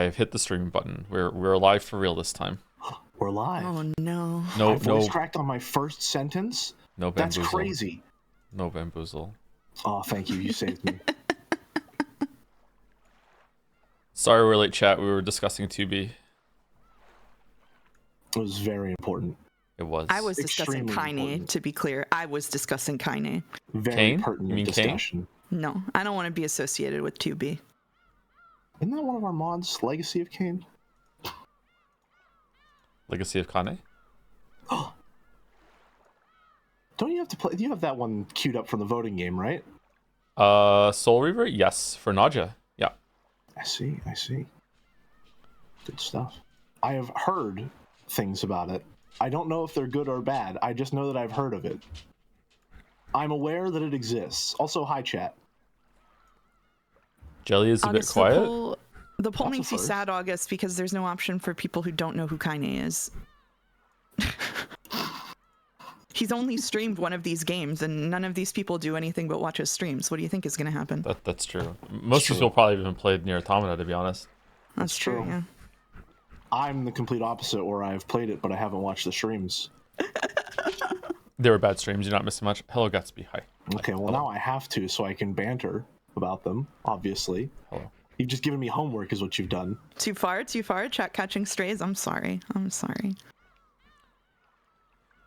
live. Hit the stream button. We're live for real this time. We're live. Oh no. No, I voice cracked on my first sentence. No bamboozle. That's crazy. No bamboozle. Oh, thank you. You saved me. Sorry we're late, chat. We were discussing 2B. It was very important. It was. I was discussing Extremely Kaine, important. to be clear. I was discussing Kaine. Very Kane? pertinent You mean Kane? discussion. No, I don't want to be associated with 2B. Isn't that one of our mods, Legacy of Kane? Legacy of Kane? Don't you have to play? You have that one queued up from the voting game, right? Soul Reaver? Yes, for Naja. Yeah. I see. Good stuff. I have heard things about it. I don't know if they're good or bad. I just know that I've heard of it. I'm aware that it exists. Also, hi, chat. Jelly is a bit August, quiet. The poll That's makes a you first. sad, August, because there's no option for people who don't know who Kaine is. He's only streamed one of these games, and none of these people do anything but watch his streams. What do you think is going to happen? That's true. Most True. people probably haven't played Nier Automata, to be honest. That's true, true. yeah. I'm the complete opposite, where I've played it, but I haven't watched the streams. They were bad streams. You're not missing much. Hello, Gatsby. Hi. Okay, well, now I have to, so I can banter about them, obviously. Hello. You've just given me homework, is what you've done. Too far? Chat catching strays? I'm sorry.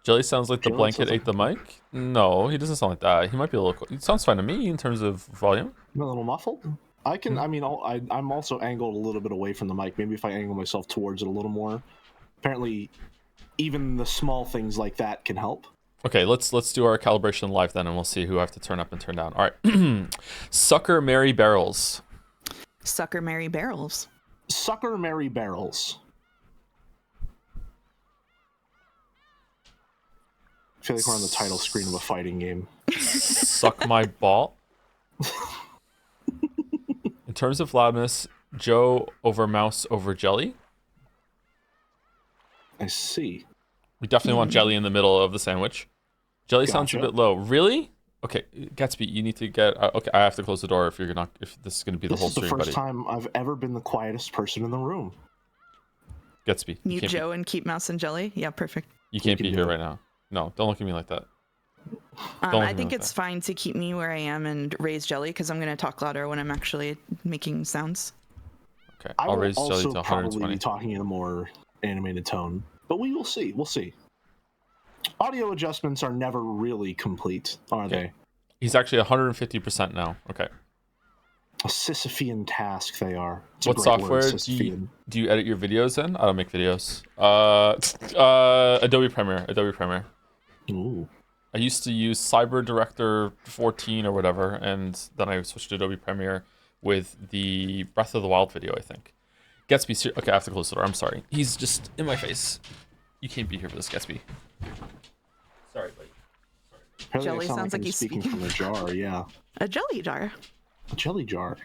Jelly sounds like the Jelly blanket sounds ate the mic. No, he doesn't sound like that. He might be a little. He sounds fine to me in terms of volume. I'm a little muffled. I can. I mean, I'm also angled a little bit away from the mic. Maybe if I angle myself towards it a little more. Apparently, even the small things like that can help. Okay, let's do our calibration live then, and we'll see who I have to turn up and turn down. All right, Sucker Mary Barrels. Sucker Mary Barrels. Sucker Mary Barrels. I feel like we're on the title screen of a fighting game. Suck my ball. In terms of loudness, Joe over mouse over jelly. I see. We definitely want jelly in the middle of the sandwich. Jelly sounds a Gotcha. bit low. Really? Okay, Gatsby, you need to get. Okay, I have to close the door if you're not. If this is going to be the This whole is the stream, first buddy. time I've ever been the quietest person in the room. Gatsby, you Mute can't Joe and keep Mouse and Jelly? Yeah, perfect. you can't can be do here it. right now. No, don't look at me like that. Don't I look think at it's fine to keep me where I am and raise Jelly, because I'm going to talk louder when I'm actually making sounds. Okay, I I'll will raise jelly also to probably 120. be talking in a more animated tone, but we will see. We'll see. Audio adjustments are never really complete, are they? He's actually 150% now. Okay. A Sisyphean task they are. It's a What great software word, do you Sisyphean. edit your videos in? I don't make videos. Adobe Premiere. Ooh. I used to use Cyber Director 14 or whatever, and then I switched to Adobe Premiere with the Breath of the Wild video, I think. Gatsby, okay, I have to close the door. I'm sorry. He's just in my face. You can't be here for this, Gatsby. Sorry, buddy. Apparently Jelly I sound sounds like I'm he's speaking speaking. from a jar, yeah. A jelly jar. A jelly jar.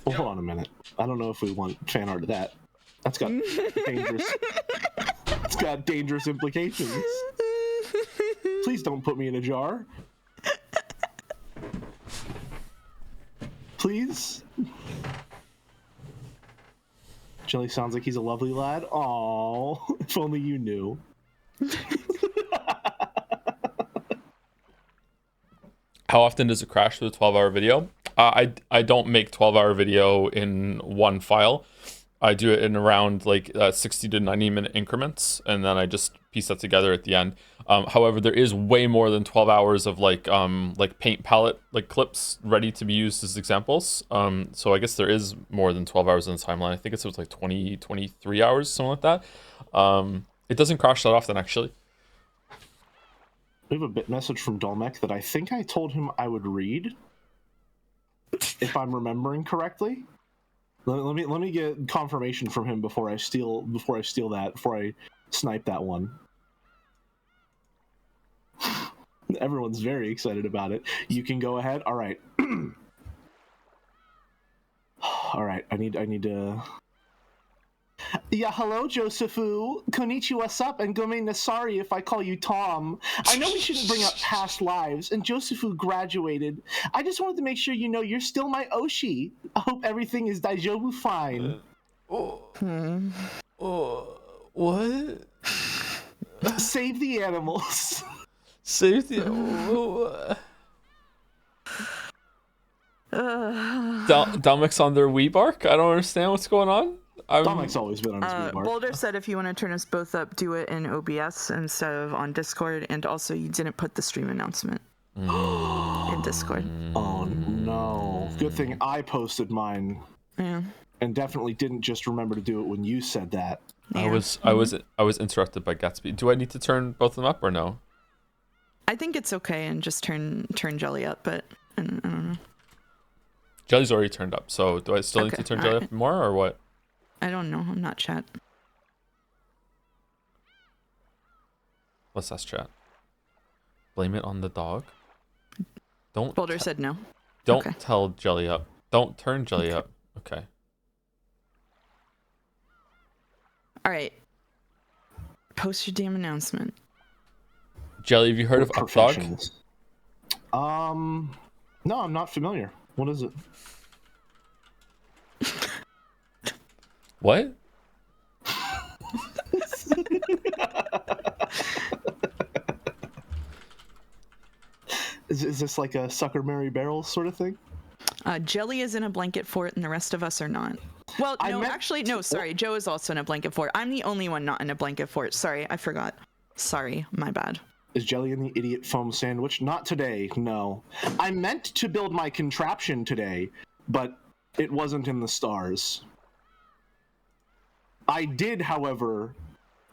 Well, hold on a minute. I don't know if we want fan art of that. That's got dangerous. It's got dangerous implications. Please don't put me in a jar. Please. Jelly sounds like he's a lovely lad. Aww, if only you knew. How often does it crash with a 12-hour video? I don't make 12-hour video in one file. I do it in around like 60 to 90-minute increments, and then I just piece that together at the end. However, there is way more than 12 hours of like paint palette like clips ready to be used as examples. So I guess there is more than 12 hours in the timeline. I think it was like 20, 23 hours, something like that. It doesn't crash that often, actually. We have a bit message from Dolmec that I think I told him I would read, if I'm remembering correctly. Let me get confirmation from him before I snipe that one. Everyone's very excited about it. You can go ahead. All right. All right. I need to. Yeah, hello, Josephu. Konnichiwa sup, and gomena sorry if I call you Tom. I know we shouldn't bring up past lives, and Josephu graduated. I just wanted to make sure you know you're still my Oshi. I hope everything is daijobu fine. What? Save the animals. Save the. Domic's on their Wii bark? I don't understand what's going on. Domic's always been on his Wii bark. Boulder said if you want to turn us both up, do it in OBS instead of on Discord, and also you didn't put the stream announcement in Discord. Oh no. Good thing I posted mine. Yeah. And definitely didn't just remember to do it when you said that. Yeah. I was interrupted by Gatsby. Do I need to turn both of them up or no? I think it's okay and just turn Jelly up, but I don't know. Jelly's already turned up, so do I still need to turn Jelly up more or what? I don't know. I'm not chat. Let's ask chat. Blame it on the dog. Don't. Boulder said no. Don't tell Jelly up. Don't turn Jelly up. Okay. All right. Post your damn announcement. Jelly, have you heard of Updog? No, I'm not familiar. What is it? What? Is this like a sucker Mary barrel sort of thing? Jelly is in a blanket fort and the rest of us are not. Well, no, sorry. Joe is also in a blanket fort. I'm the only one not in a blanket fort. Sorry, I forgot. Sorry, my bad. Is Jelly in the idiot foam sandwich? Not today, no. I meant to build my contraption today, but it wasn't in the stars. I did, however,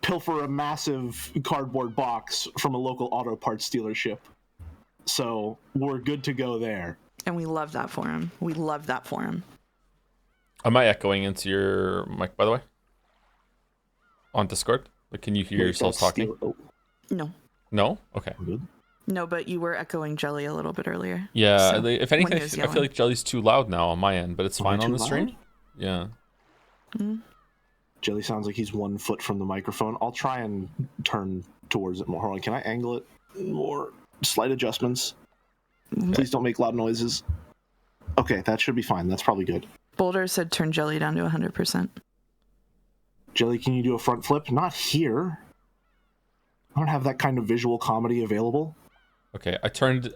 pilfer a massive cardboard box from a local auto parts dealership. So we're good to go there. And we love that for him. We love that for him. Am I echoing into your mic, by the way? On Discord? Like, can you hear yourselves talking? No. No? Okay. Good. No, but you were echoing Jelly a little bit earlier. Yeah, So, if anything, when he was I feel like Jelly's too loud now on my end, but it's fine on the stream. Yeah. Jelly sounds like he's 1 foot from the microphone. I'll try and turn towards it more. Hold on, can I angle it more? Slight adjustments. Okay. Please don't make loud noises. Okay, that should be fine. That's probably good. Boulder said turn Jelly down to 100%. Jelly, can you do a front flip? Not here. I don't have that kind of visual comedy available. Okay, I turned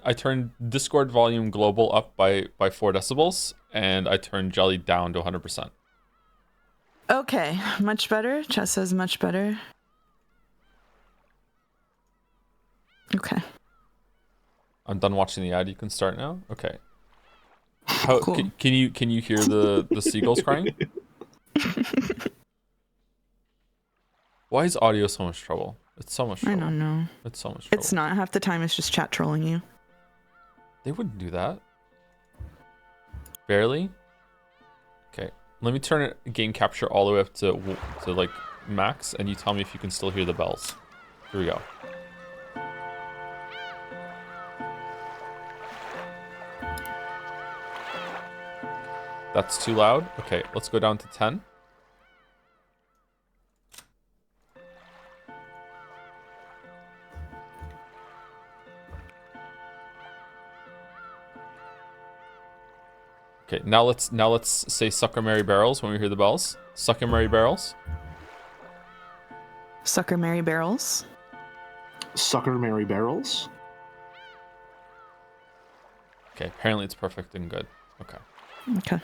Discord volume global up by 4 decibels, and I turned Jelly down to 100%. Okay, much better. Chess says much better. Okay. I'm done watching the ad. You can start now. Okay. How, cool. Can you hear the seagulls crying? Why is audio so much trouble? It's so much trouble. I don't know. It's so much trouble. It's not. Half the time it's just chat trolling you. They wouldn't do that. Barely. Okay. Let me turn it game capture all the way up to like max, and you tell me if you can still hear the bells. Here we go. That's too loud. Okay, let's go down to 10. Okay, now let's say Sucker Mary Barrels when we hear the bells. Sucker Mary Barrels. Sucker Mary Barrels. Sucker Mary Barrels. Okay, apparently it's perfect and good. Okay. Okay.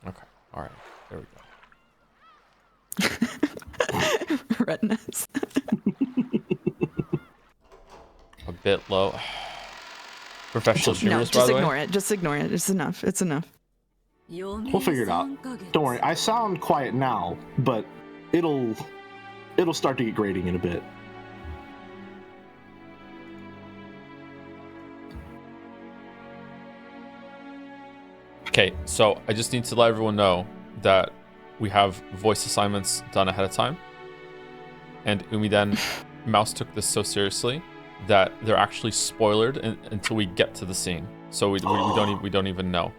Okay. All right. There we go. Retinas. A bit low. Professional streamers, just by the way. ignore it. Just ignore it. It's enough. It's enough. We'll figure it out. Don't worry. I sound quiet now, but it'll start to get grating in a bit. Okay, so I just need to let everyone know that we have voice assignments done ahead of time. And Umiden Mouse took this so seriously that they're actually spoilered until we get to the scene. So we don't even know.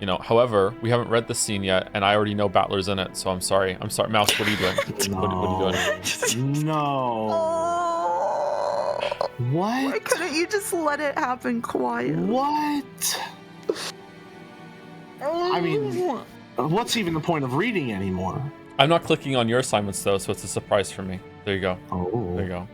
You know, however, we haven't read the scene yet, and I already know Battler's in it, so I'm sorry. I'm sorry, Mouse. What are you doing? What are you doing? No. What? Why couldn't you just let it happen quiet? What? I mean, what's even the point of reading anymore? I'm not clicking on your assignments though, so it's a surprise for me. There you go. Oh. There you go.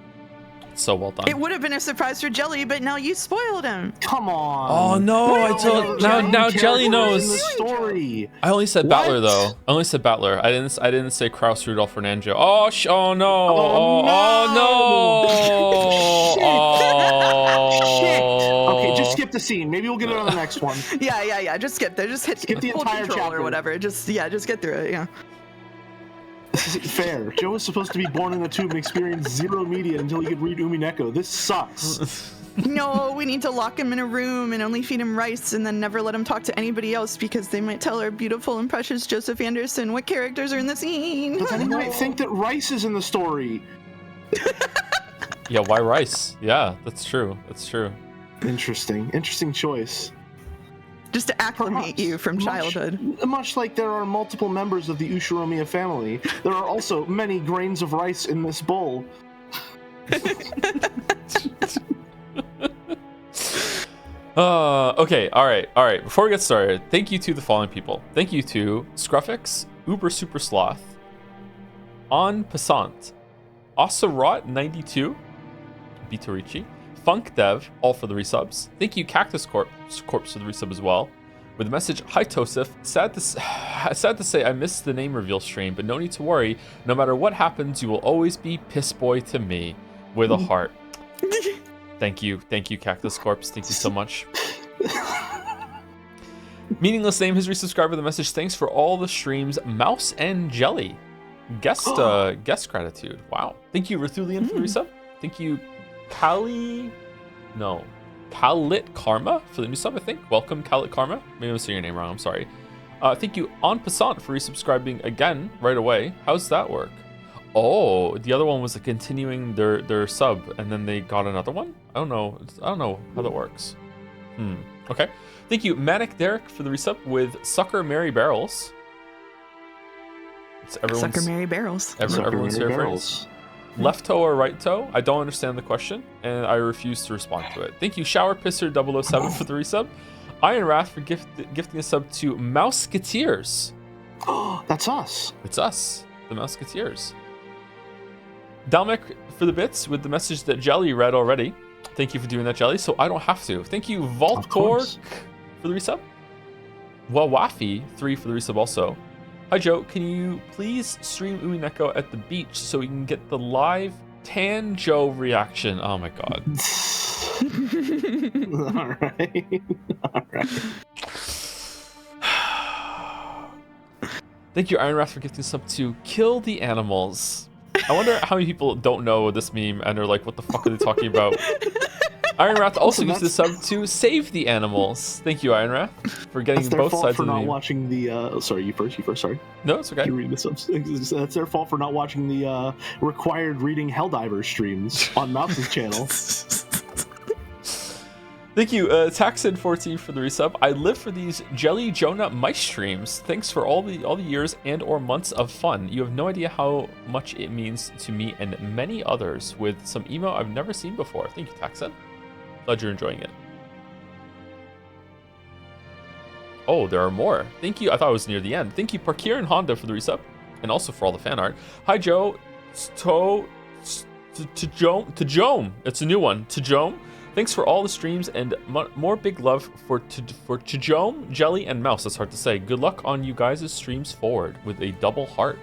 So well done. It would have been a surprise for Jelly, but now you spoiled him. Come on. Oh no! I told now Jelly knows. In the story. I only said Battler though. I only said Battler. I didn't say Kraus, Rudolph, Fernando. Oh oh no! Oh no! Shit. Okay, just skip the scene. Maybe we'll get it on the next one. Yeah. Just skip there. Just skip the entire chapter or whatever. Just get through it. Yeah. This isn't fair. Joe was supposed to be born in a tube and experience zero media until he could read Umineko. This sucks. No, we need to lock him in a room and only feed him rice and then never let him talk to anybody else because they might tell our beautiful and precious Joseph Anderson what characters are in the scene. But then he might think that Rice is in the story. Yeah, why Rice? Yeah, that's true. That's true. Interesting choice. Just to acclimate you from childhood. Much like there are multiple members of the Ushiromiya family, there are also many grains of rice in this bowl. Okay, all right. Before we get started, thank you to the following people. Thank you to Scruffix, Uber Super Sloth, On Passant, Osirot92, Vitorici, Funk Dev, all for the resubs. Thank you, Cactus Corpse for the resub as well. With the message, hi Tosif, sad to say I missed the name reveal stream, but no need to worry. No matter what happens, you will always be Piss Boy to me, with a heart. Thank you, Cactus Corpse. Thank you so much. Meaningless name has resubscribed with the message, thanks for all the streams, Mouse and Jelly. Guest gratitude. Wow. Thank you, Rathulian, for the resub. Thank you, Kalit Karma for the new sub, I think. Welcome, Kalit Karma. Maybe I'm saying your name wrong, I'm sorry. Thank you, En Passant, for resubscribing again right away. How's that work? Oh, the other one was continuing their sub, and then they got another one? I don't know how that works. Okay. Thank you, Manic Derek, for the resub with Sucker Mary Barrels. It's everyone's, Sucker Mary Barrels. Everyone's favorite phrase. Left toe or right toe? I don't understand the question, and I refuse to respond to it. Thank you, Shower Pisser 007 for the resub. Iron Wrath for gifting a sub to Mouskateers. That's us. It's us, the Mouskateers. Dalmek for the bits with the message that Jelly read already. Thank you for doing that, Jelly, so I don't have to. Thank you, Voltork for the resub. Wawafi 3 for the resub also. Hi Joe, can you please stream Umineko at the beach so we can get the live Tan Joe reaction? Oh my god. Alright. Thank you, Iron Wrath, for gifting sub to Kill the Animals. I wonder how many people don't know this meme and are like, what the fuck are they talking about? Iron Wrath also gives the sub to Save the Animals. Thank you, Iron Wrath, for getting both sides of the meme. Watching the sorry, you first, sorry. No, it's okay. You read the subs. That's their fault for not watching the required reading Helldivers streams on Mouse's channel. Thank you, Taxid14 for the resub. I live for these Jelly Jonah Mice streams. Thanks for all the years and or months of fun. You have no idea how much it means to me and many others with some emo I've never seen before. Thank you, Taxid. Glad you're enjoying it. Oh, there are more. Thank you. I thought it was near the end. Thank you, Parkir and Honda for the resub, and also for all the fan art. Hi, Joe. To Jome. It's a new one. To Jome. Thanks for all the streams and more big love for Chijome, Jelly, and Mouse. That's hard to say. Good luck on you guys' streams forward with a double heart.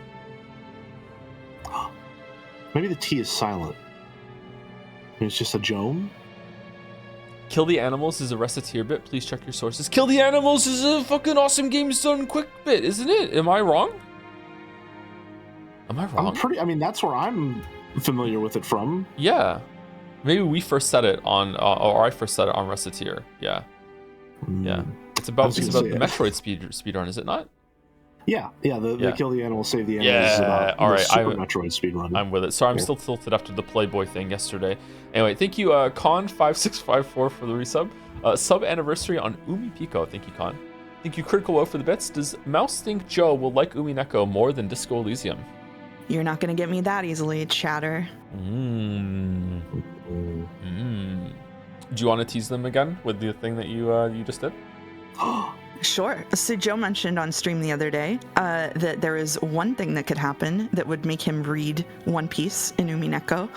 Maybe the T is silent. It's just a Jome. Kill the Animals is a Reciteer bit. Please check your sources. Kill the Animals is a fucking awesome games done quick bit, isn't it? Am I wrong? Am I wrong? I mean, that's where I'm familiar with it from. Yeah. Maybe we first said it on, or I first said it on Reciteer. Yeah. Yeah. It's about the Metroid speedrun, is it not? Yeah. The Kill the Animals, Save the Animals is about all right. Super Metroid speedrun. I'm with it. So I'm still tilted after the Playboy thing yesterday. Anyway, thank you, Con5654 for the resub. Sub anniversary on Umipiko. Thank you, Con. Thank you, Critical Woe for the bits. Does Mouse think Joe will like Umineko more than Disco Elysium? You're not gonna get me that easily, Chatter. Do you want to tease them again with the thing that you just did? Sure. So Joe mentioned on stream the other day that there is one thing that could happen that would make him read One Piece in Umineko.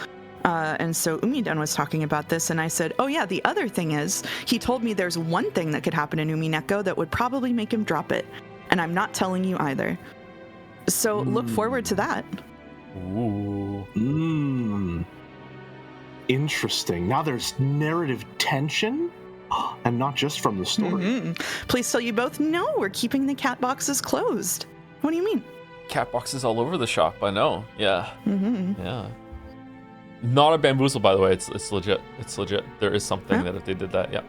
And so Umiden was talking about this, and I said, oh yeah, the other thing is, he told me there's one thing that could happen in Umineko that would probably make him drop it. And I'm not telling you either. So look forward to that. Ooh. Interesting. Now there's narrative tension, and not just from the story. Please tell you both, no, we're keeping the cat boxes closed. What do you mean? Cat boxes all over the shop, I know. Yeah. Yeah. Not a bamboozle, by the way. It's legit. It's legit. There is something that if they did that, yeah.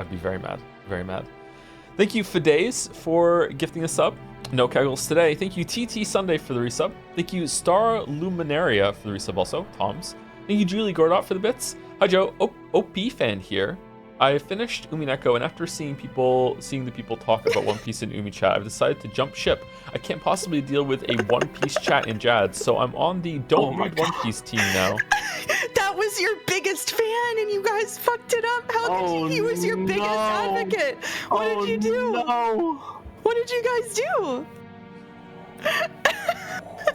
I'd be very mad. Very mad. Thank you, Fidays, for gifting a sub. No Kegels today. Thank you, TT Sunday, for the resub. Thank you, Star Luminaria, for the resub also. Toms. Thank you, Julie Gordot, for the bits. Hi, Joe. OP fan here. I finished Umineko, and after seeing the people talk about One Piece in Umi chat, I've decided to jump ship. I can't possibly deal with a One Piece chat in Jad, so I'm on the Don't Read One Piece team now. That was your biggest fan, and you guys fucked it up. How could you? He was your biggest advocate. What did you do? No. What did you guys do?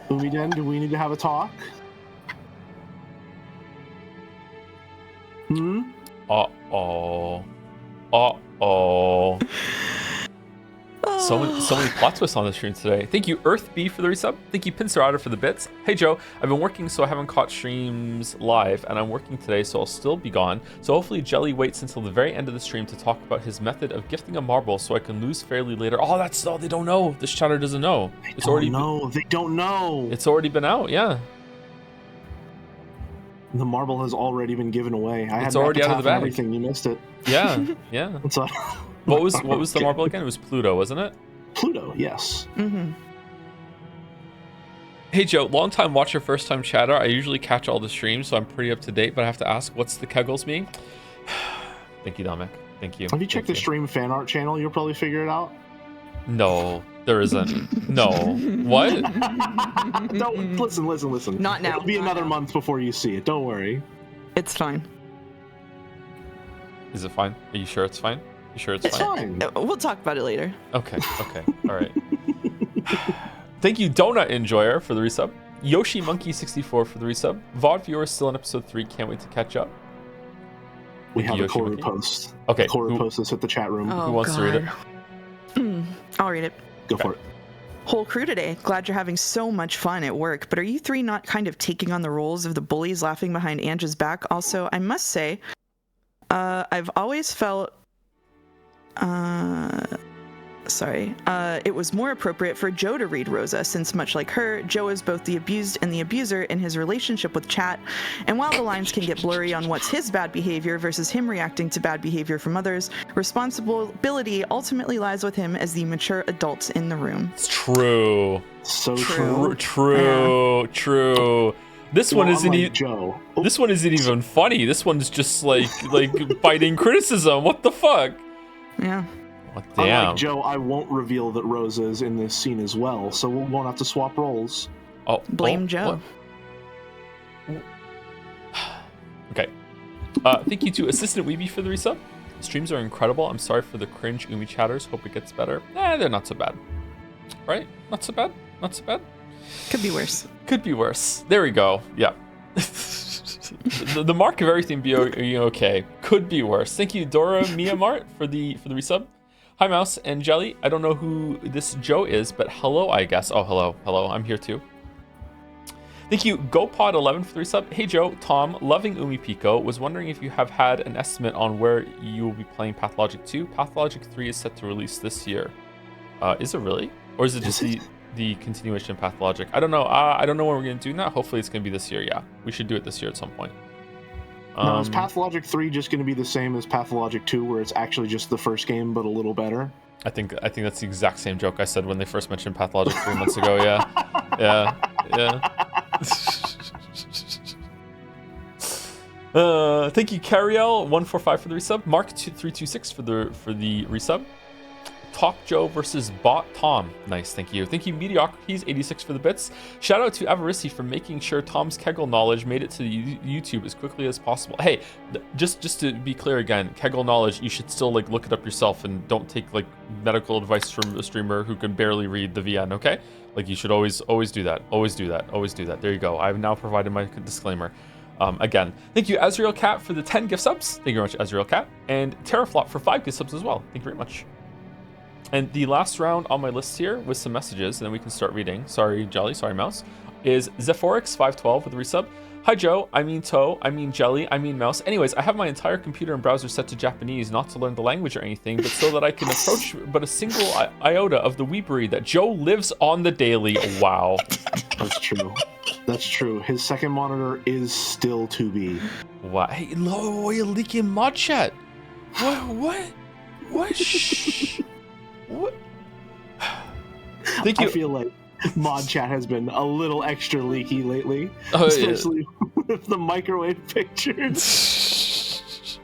Umiden, do we need to have a talk? Uh-oh. So many plot twists on the stream today. Thank you, Earth B, for the resub. Thank you, Pincerata, for the bits. Hey, Joe, I've been working, so I haven't caught streams live, and I'm working today, so I'll still be gone. So hopefully Jelly waits until the very end of the stream to talk about his method of gifting a marble so I can lose fairly later. Oh, that's all. They don't know. This chatter doesn't know. They don't know. It's already been out, yeah. The marble has already been given away. It's already out of the bag. Everything, you missed it. Yeah, yeah. What was the marble again? It was Pluto, wasn't it? Pluto, yes. Hey Joe, long time watcher, first time chatter. I usually catch all the streams, so I'm pretty up to date. But I have to ask, what's the Kegels mean? Thank you, Dominic. Thank you. Have you checked the stream fan art channel? You'll probably figure it out. No, there isn't. No. What? Don't listen. Not now. It'll be another month before you see it. Don't worry. It's fine. Is it fine? Are you sure it's fine? You sure it's fine? We'll talk about it later. Okay. All right. Thank you, Donut Enjoyer, for the resub. Yoshi Monkey 64 for the resub. VOD viewer still in episode 3. Can't wait to catch up. We have a Koru post. Okay. Koru post this at the chat room. Who wants to read it? I'll read it. Go for it. Whole crew today. Glad you're having so much fun at work, but are you three not kind of taking on the roles of the bullies laughing behind Ange's back? Also, I must say, I've always felt it was more appropriate for Joe to read Rosa, since much like her, Joe is both the abused and the abuser in his relationship with Chat, and while the lines can get blurry on what's his bad behavior versus him reacting to bad behavior from others, responsibility ultimately lies with him as the mature adult in the room. It's true. So true. True. This one isn't even Joe. This one isn't even funny. This one's just like biting criticism. What the fuck? Yeah. Oh, damn. Unlike Joe, I won't reveal that Rosa is in this scene as well, so we won't have to swap roles. Blame Joe. What? Okay. Thank you to Assistant Weeby for the resub. Streams are incredible. I'm sorry for the cringe Umi chatters. Hope it gets better. They're not so bad. Right? Not so bad. Could be worse. There we go. Yeah. the mark of everything being okay. Could be worse. Thank you, Dora Miyamart, for the resub. Hi, Mouse and Jelly. I don't know who this Joe is, but hello, I guess. Oh, hello. I'm here too. Thank you, GoPod11 for the resub. Hey, Joe, Tom, loving Umi Pico. Was wondering if you have had an estimate on where you will be playing Pathologic 2. Pathologic 3 is set to release this year. Is it really? Or is it just the continuation of Pathologic? I don't know. I don't know when we're going to do that. Hopefully it's going to be this year. Yeah, we should do it this year at some point. Now, is Pathologic 3 just going to be the same as Pathologic 2, where it's actually just the first game, but a little better? I think that's the exact same joke I said when they first mentioned Pathologic 3 months ago. Yeah. Thank you, Cariel145 for the resub. Mark2326 for the resub. Top Joe versus Bot Tom. Nice, thank you. Thank you, Mediocrities 86 for the bits. Shout out to Avarisi for making sure Tom's Kegel knowledge made it to the YouTube as quickly as possible. Hey, just to be clear again, Kegel knowledge, you should still like look it up yourself and don't take like medical advice from a streamer who can barely read the VN, okay? Like you should always do that. Always do that. Always do that. There you go. I've now provided my disclaimer. Again, thank you, Azrael Cat, for the 10 gift subs. Thank you very much, Azrael Cat. And Terraflop for 5 gift subs as well. Thank you very much. And the last round on my list here with some messages, and then we can start reading. Sorry, Jelly. Sorry, Mouse. Is Zephorix512 with a resub. Hi, Joe. I mean Toe. I mean Jelly. I mean Mouse. Anyways, I have my entire computer and browser set to Japanese, not to learn the language or anything, but so that I can approach but a single iota of the weebery that Joe lives on the daily. Wow. That's true. That's true. His second monitor is still to be. Wow. Hey, low, you're leaking mod chat. What? Shh. What? Thank you. I feel like mod chat has been a little extra leaky lately, oh, especially with the microwave pictures.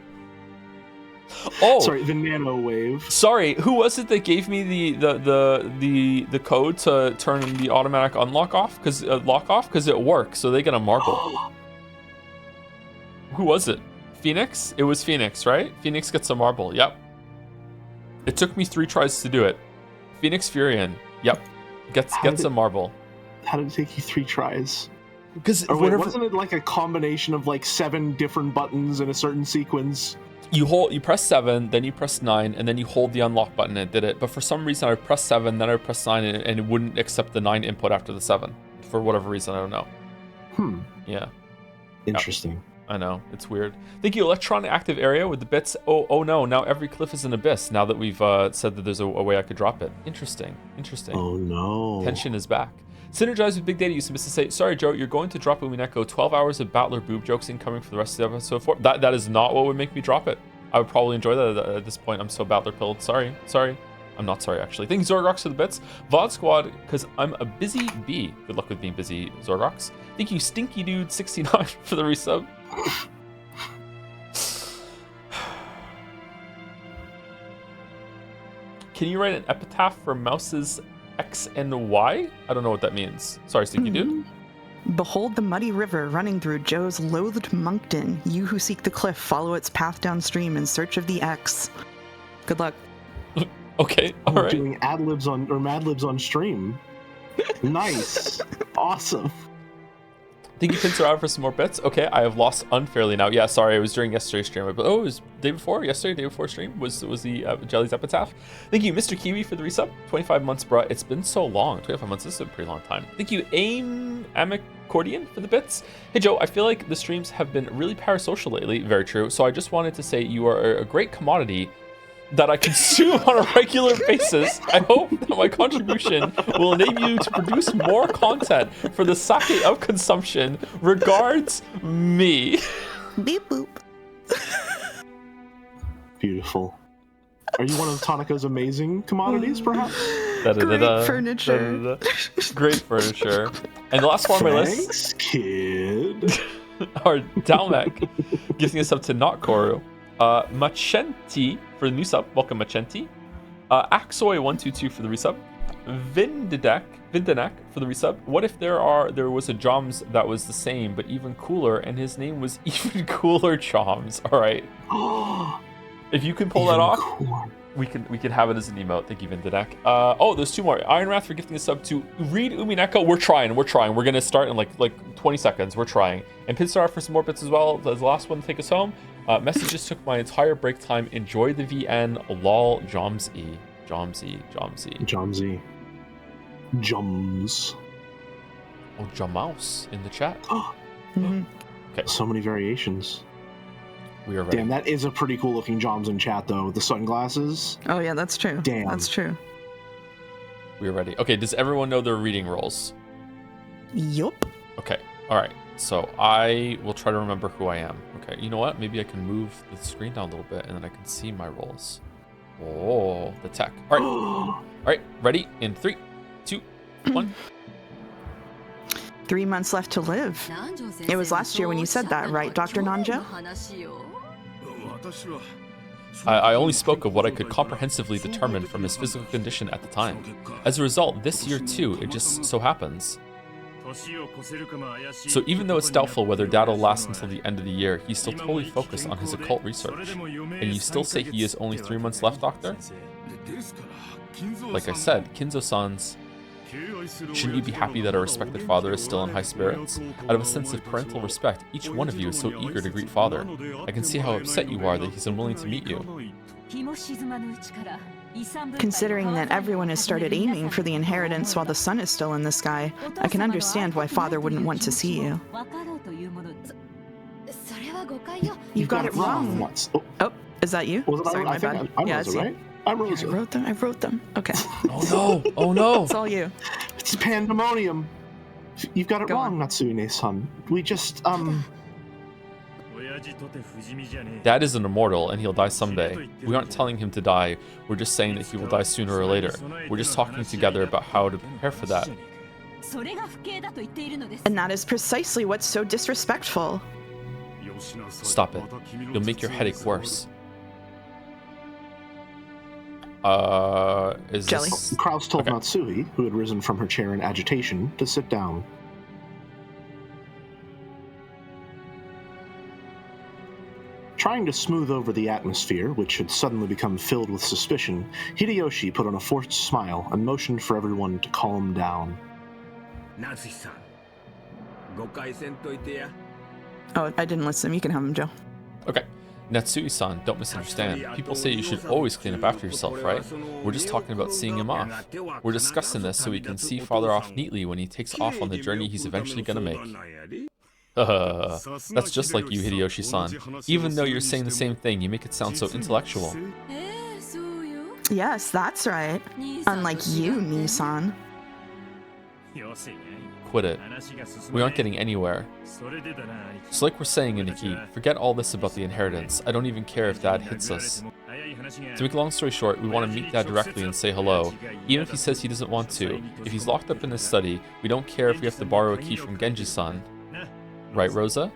Oh, sorry, the nano wave. Sorry, who was it that gave me the code to turn the automatic unlock off? Because lock off, because it works, so they get a marble. Who was it? Phoenix? It was Phoenix, right? Phoenix gets a marble. Yep. It took me 3 tries to do it. Phoenix Furion. Yep. Gets a marble. How did it take you 3 tries? Because wasn't it like a combination of like 7 different buttons in a certain sequence? You press 7, then you press 9, and then you hold the unlock button and it did it. But for some reason I pressed 7, then I pressed 9, and it wouldn't accept the 9 input after the 7. For whatever reason, I don't know. Yeah. Interesting. Yep. I know, it's weird. Thank you, Electron Active Area with the bits. Oh no, now every cliff is an abyss, now that we've said that there's a way I could drop it. Interesting. Oh no. Tension is back. Synergize with Big Data used to say, sorry Joe, you're going to drop Umineko 12 hours of Battler boob jokes incoming for the rest of the episode 4. That is not what would make me drop it. I would probably enjoy that at this point. I'm so Battler pilled. Sorry. I'm not sorry, actually. Thank you, Zorgox, for the bits. VOD Squad, because I'm a busy bee. Good luck with being busy, Zorgox. Thank you, Stinky Dude 69 for the resub. Can you write an epitaph for Mouse's X and Y? I don't know what that means. Sorry, Stinky Dude. Behold the muddy river running through Joe's loathed Moncton. You who seek the cliff, follow its path downstream in search of the X. Good luck. Okay, all right. Doing Mad Libs on stream. Nice. Awesome. Thank you, Pincer, out for some more bits. Okay, I have lost unfairly now. Yeah, sorry, it was during yesterday's stream. But it was day before stream was the Jelly's epitaph. Thank you, Mr. Kiwi, for the resub. 25 months, bruh. It's been so long. 25 months, this is a pretty long time. Thank you, Amicordian, for the bits. Hey, Joe, I feel like the streams have been really parasocial lately. Very true. So I just wanted to say you are a great commodity that I consume on a regular basis. I hope that my contribution will enable you to produce more content for the sake of consumption. Regards, me. Beep boop. Beautiful. Are you one of Tanaka's amazing commodities, perhaps? Great furniture. Great furniture. And the last one on my list. Thanks, kid. Are Dalmek giving us up to Not Koru. Machenti for the new sub. Welcome, Machenti. Axoy122 for the resub. Vindanek for the resub. What if there was a Joms that was the same but even cooler, and his name was even cooler Joms? All right. If you can pull that off, we can have it as an emote. Thank you, Vindanek. Oh, there's 2 more. Ironwrath for gifting us up to read Umineko. We're trying. We're gonna start in like 20 seconds. We're trying. And Pinstar for some more bits as well. As the last one to take us home. Messages took my entire break time. Enjoy the VN. Lol. Jomsy. Jums. Oh, Jamouse in the chat. Mm-hmm. Okay. So many variations. We are ready. Damn, that is a pretty cool looking Joms in chat though, with the sunglasses. Oh yeah, that's true. Damn. That's true. We are ready. Okay, does everyone know their reading roles? Yup. Okay, all right. So I will try to remember who I am. Okay, you know what? Maybe I can move the screen down a little bit and then I can see my roles. Oh, the tech. All right. All right, ready? In 3, 2, 1. 3 months left to live. It was last year when you said that, right, Dr. Nanjo? I only spoke of what I could comprehensively determine from his physical condition at the time. As a result, this year too, it just so happens. So even though it's doubtful whether Dad will last until the end of the year, he's still totally focused on his occult research. And you still say he is only 3 months left, Doctor? Like I said, Kinzo-san's... Shouldn't you be happy that a respected father is still in high spirits? Out of a sense of parental respect, each one of you is so eager to greet Father. I can see how upset you are that he's unwilling to meet you. Considering that everyone has started aiming for the inheritance while the sun is still in the sky, I can understand why Father wouldn't want to see you. You got it wrong once. Oh, is that you? Sorry, my bad. Yeah, it's right? I wrote them. I wrote them. Okay. Oh no! Oh no! It's all you. It's pandemonium. You've got it wrong, Natsune-san. We just, Dad is an immortal, and he'll die someday. We aren't telling him to die, we're just saying that he will die sooner or later. We're just talking together about how to prepare for that. And that is precisely what's so disrespectful. Stop it. You'll make your headache worse. Is Jelly. this... Kraus told Matsui, who had risen from her chair in agitation, to sit down. Trying to smooth over the atmosphere, which had suddenly become filled with suspicion, Hideyoshi put on a forced smile and motioned for everyone to calm down. Oh, I didn't listen. You can have him, Joe. Okay. Natsui-san, don't misunderstand. People say you should always clean up after yourself, right? We're just talking about seeing him off. We're discussing this so we can see Father off neatly when he takes off on the journey he's eventually gonna make. That's just like you, Hideyoshi-san. Even though you're saying the same thing, you make it sound so intellectual. Yes, that's right. Unlike you, Nissan. Quit it. We aren't getting anywhere. So like we're saying, Iniki, forget all this about the inheritance. I don't even care if Dad hits us. To make a long story short, we want to meet Dad directly and say hello. Even if he says he doesn't want to. If he's locked up in his study, we don't care if we have to borrow a key from Genji-san. Right, Rosa?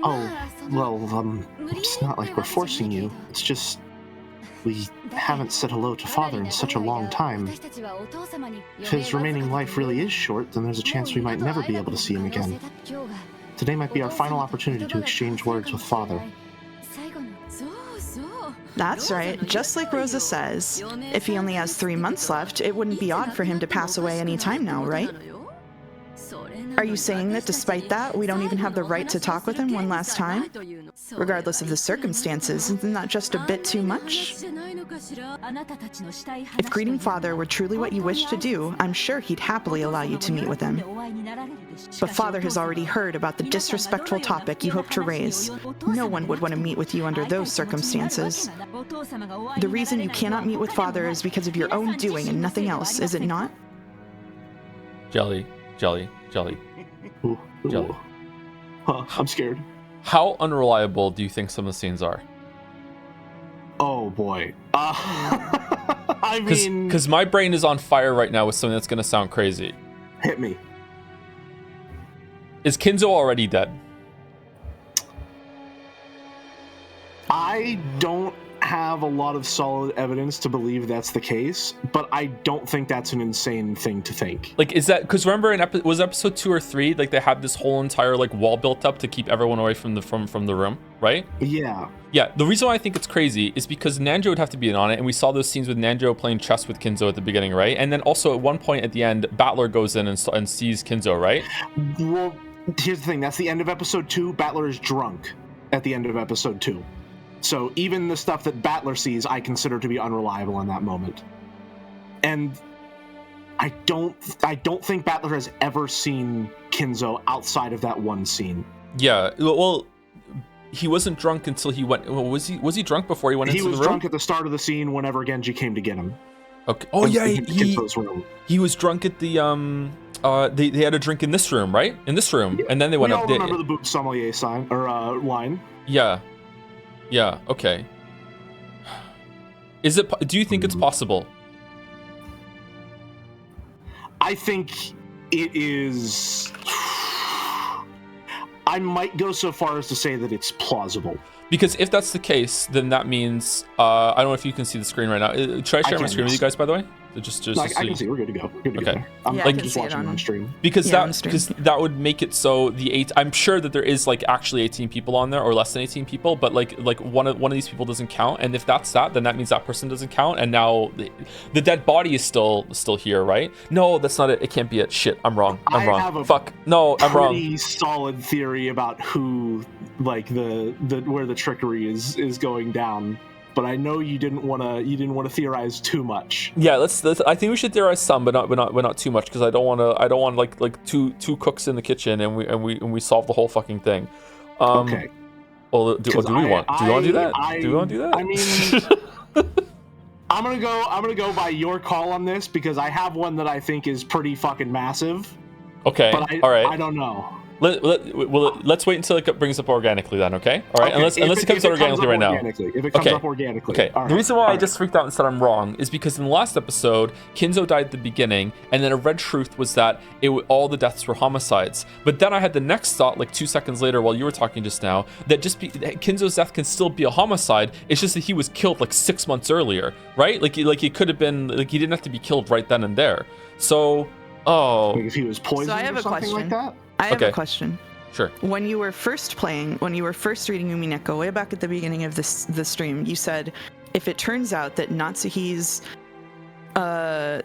Oh, well, it's not like we're forcing you. It's just... we haven't said hello to Father in such a long time. If his remaining life really is short, then there's a chance we might never be able to see him again. Today might be our final opportunity to exchange words with Father. That's right, just like Rosa says. If he only has 3 months left, it wouldn't be odd for him to pass away any time now, right? Are you saying that despite that, we don't even have the right to talk with him one last time? Regardless of the circumstances, isn't that just a bit too much? If greeting Father were truly what you wish to do, I'm sure he'd happily allow you to meet with him. But Father has already heard about the disrespectful topic you hope to raise. No one would want to meet with you under those circumstances. The reason you cannot meet with Father is because of your own doing and nothing else, is it not? Jelly. Ooh. Jelly. Huh, I'm scared. How unreliable do you think some of the scenes are? Oh boy. I mean... Because my brain is on fire right now with something that's going to sound crazy. Hit me. Is Kinzo already dead? I don't have a lot of solid evidence to believe that's the case, but I don't think that's an insane thing to think. Like, is that because remember in was episode 2 or 3, like they had this whole entire like wall built up to keep everyone away from the room, right? Yeah. The reason why I think it's crazy is because Nanjo would have to be in on it, and we saw those scenes with Nanjo playing chess with Kinzo at the beginning, right? And then also at one point at the end, Battler goes in and sees Kinzo, right? Well, here's the thing, that's the end of episode 2. Battler is drunk at the end of episode 2. So even the stuff that Battler sees, I consider to be unreliable in that moment. And I don't think Battler has ever seen Kinzo outside of that one scene. Yeah, well, he wasn't drunk until he went. Well, was he drunk before he went into the room? He was drunk at the start of the scene whenever Genji came to get him. Okay. Oh yeah, Kinzo's room. He was drunk at the They had a drink in this room, right? In this room, and then they went up. We all remember the boot sommelier sign or line. Yeah. Yeah, okay. Do you think it's possible? I think it is... I might go so far as to say that it's plausible. Because if that's the case, then that means I don't know if you can see the screen right now. Should I share my screen with you guys, by the way? Just I can see. We're good to go. Good to Okay. go there. I'm Yeah, I can just see it watching on stream. Because Yeah, on stream. because that would make it so I'm sure that there is like actually 18 people on there, or less than 18 people, but like one of these people doesn't count, and if that's that, then that means that person doesn't count, and now the dead body is still here, right? No, that's not it. It can't be it. Shit, I'm wrong. I'm wrong. Have a Fuck. No, I'm wrong. Pretty solid theory about who, like the where the trickery is going down. But I know you didn't want to theorize too much. Yeah, let's. I think we should theorize some, but not too much, because I don't want like two cooks in the kitchen and we solve the whole fucking thing. Okay. Well, do we want to do that? Do we want to do that? I mean, I'm gonna go by your call on this, because I have one that I think is pretty fucking massive. Okay. But all right. I don't know. Let's wait until it brings up organically then, okay? All right, okay. unless it comes up organically right now. If it comes up organically. Okay. The reason why I just freaked out and said I'm wrong is because in the last episode, Kinzo died at the beginning, and then a red truth was that all the deaths were homicides. But then I had the next thought, like 2 seconds later, while you were talking just now, that Kinzo's death can still be a homicide. It's just that he was killed like 6 months earlier, right? Like he could have been, like he didn't have to be killed right then and there. So, like if he was poisoned, So I have or a something question. like that. I have a question. Sure. When you were first reading Umineko, way back at the beginning of the stream, you said, if it turns out that Natsuhi's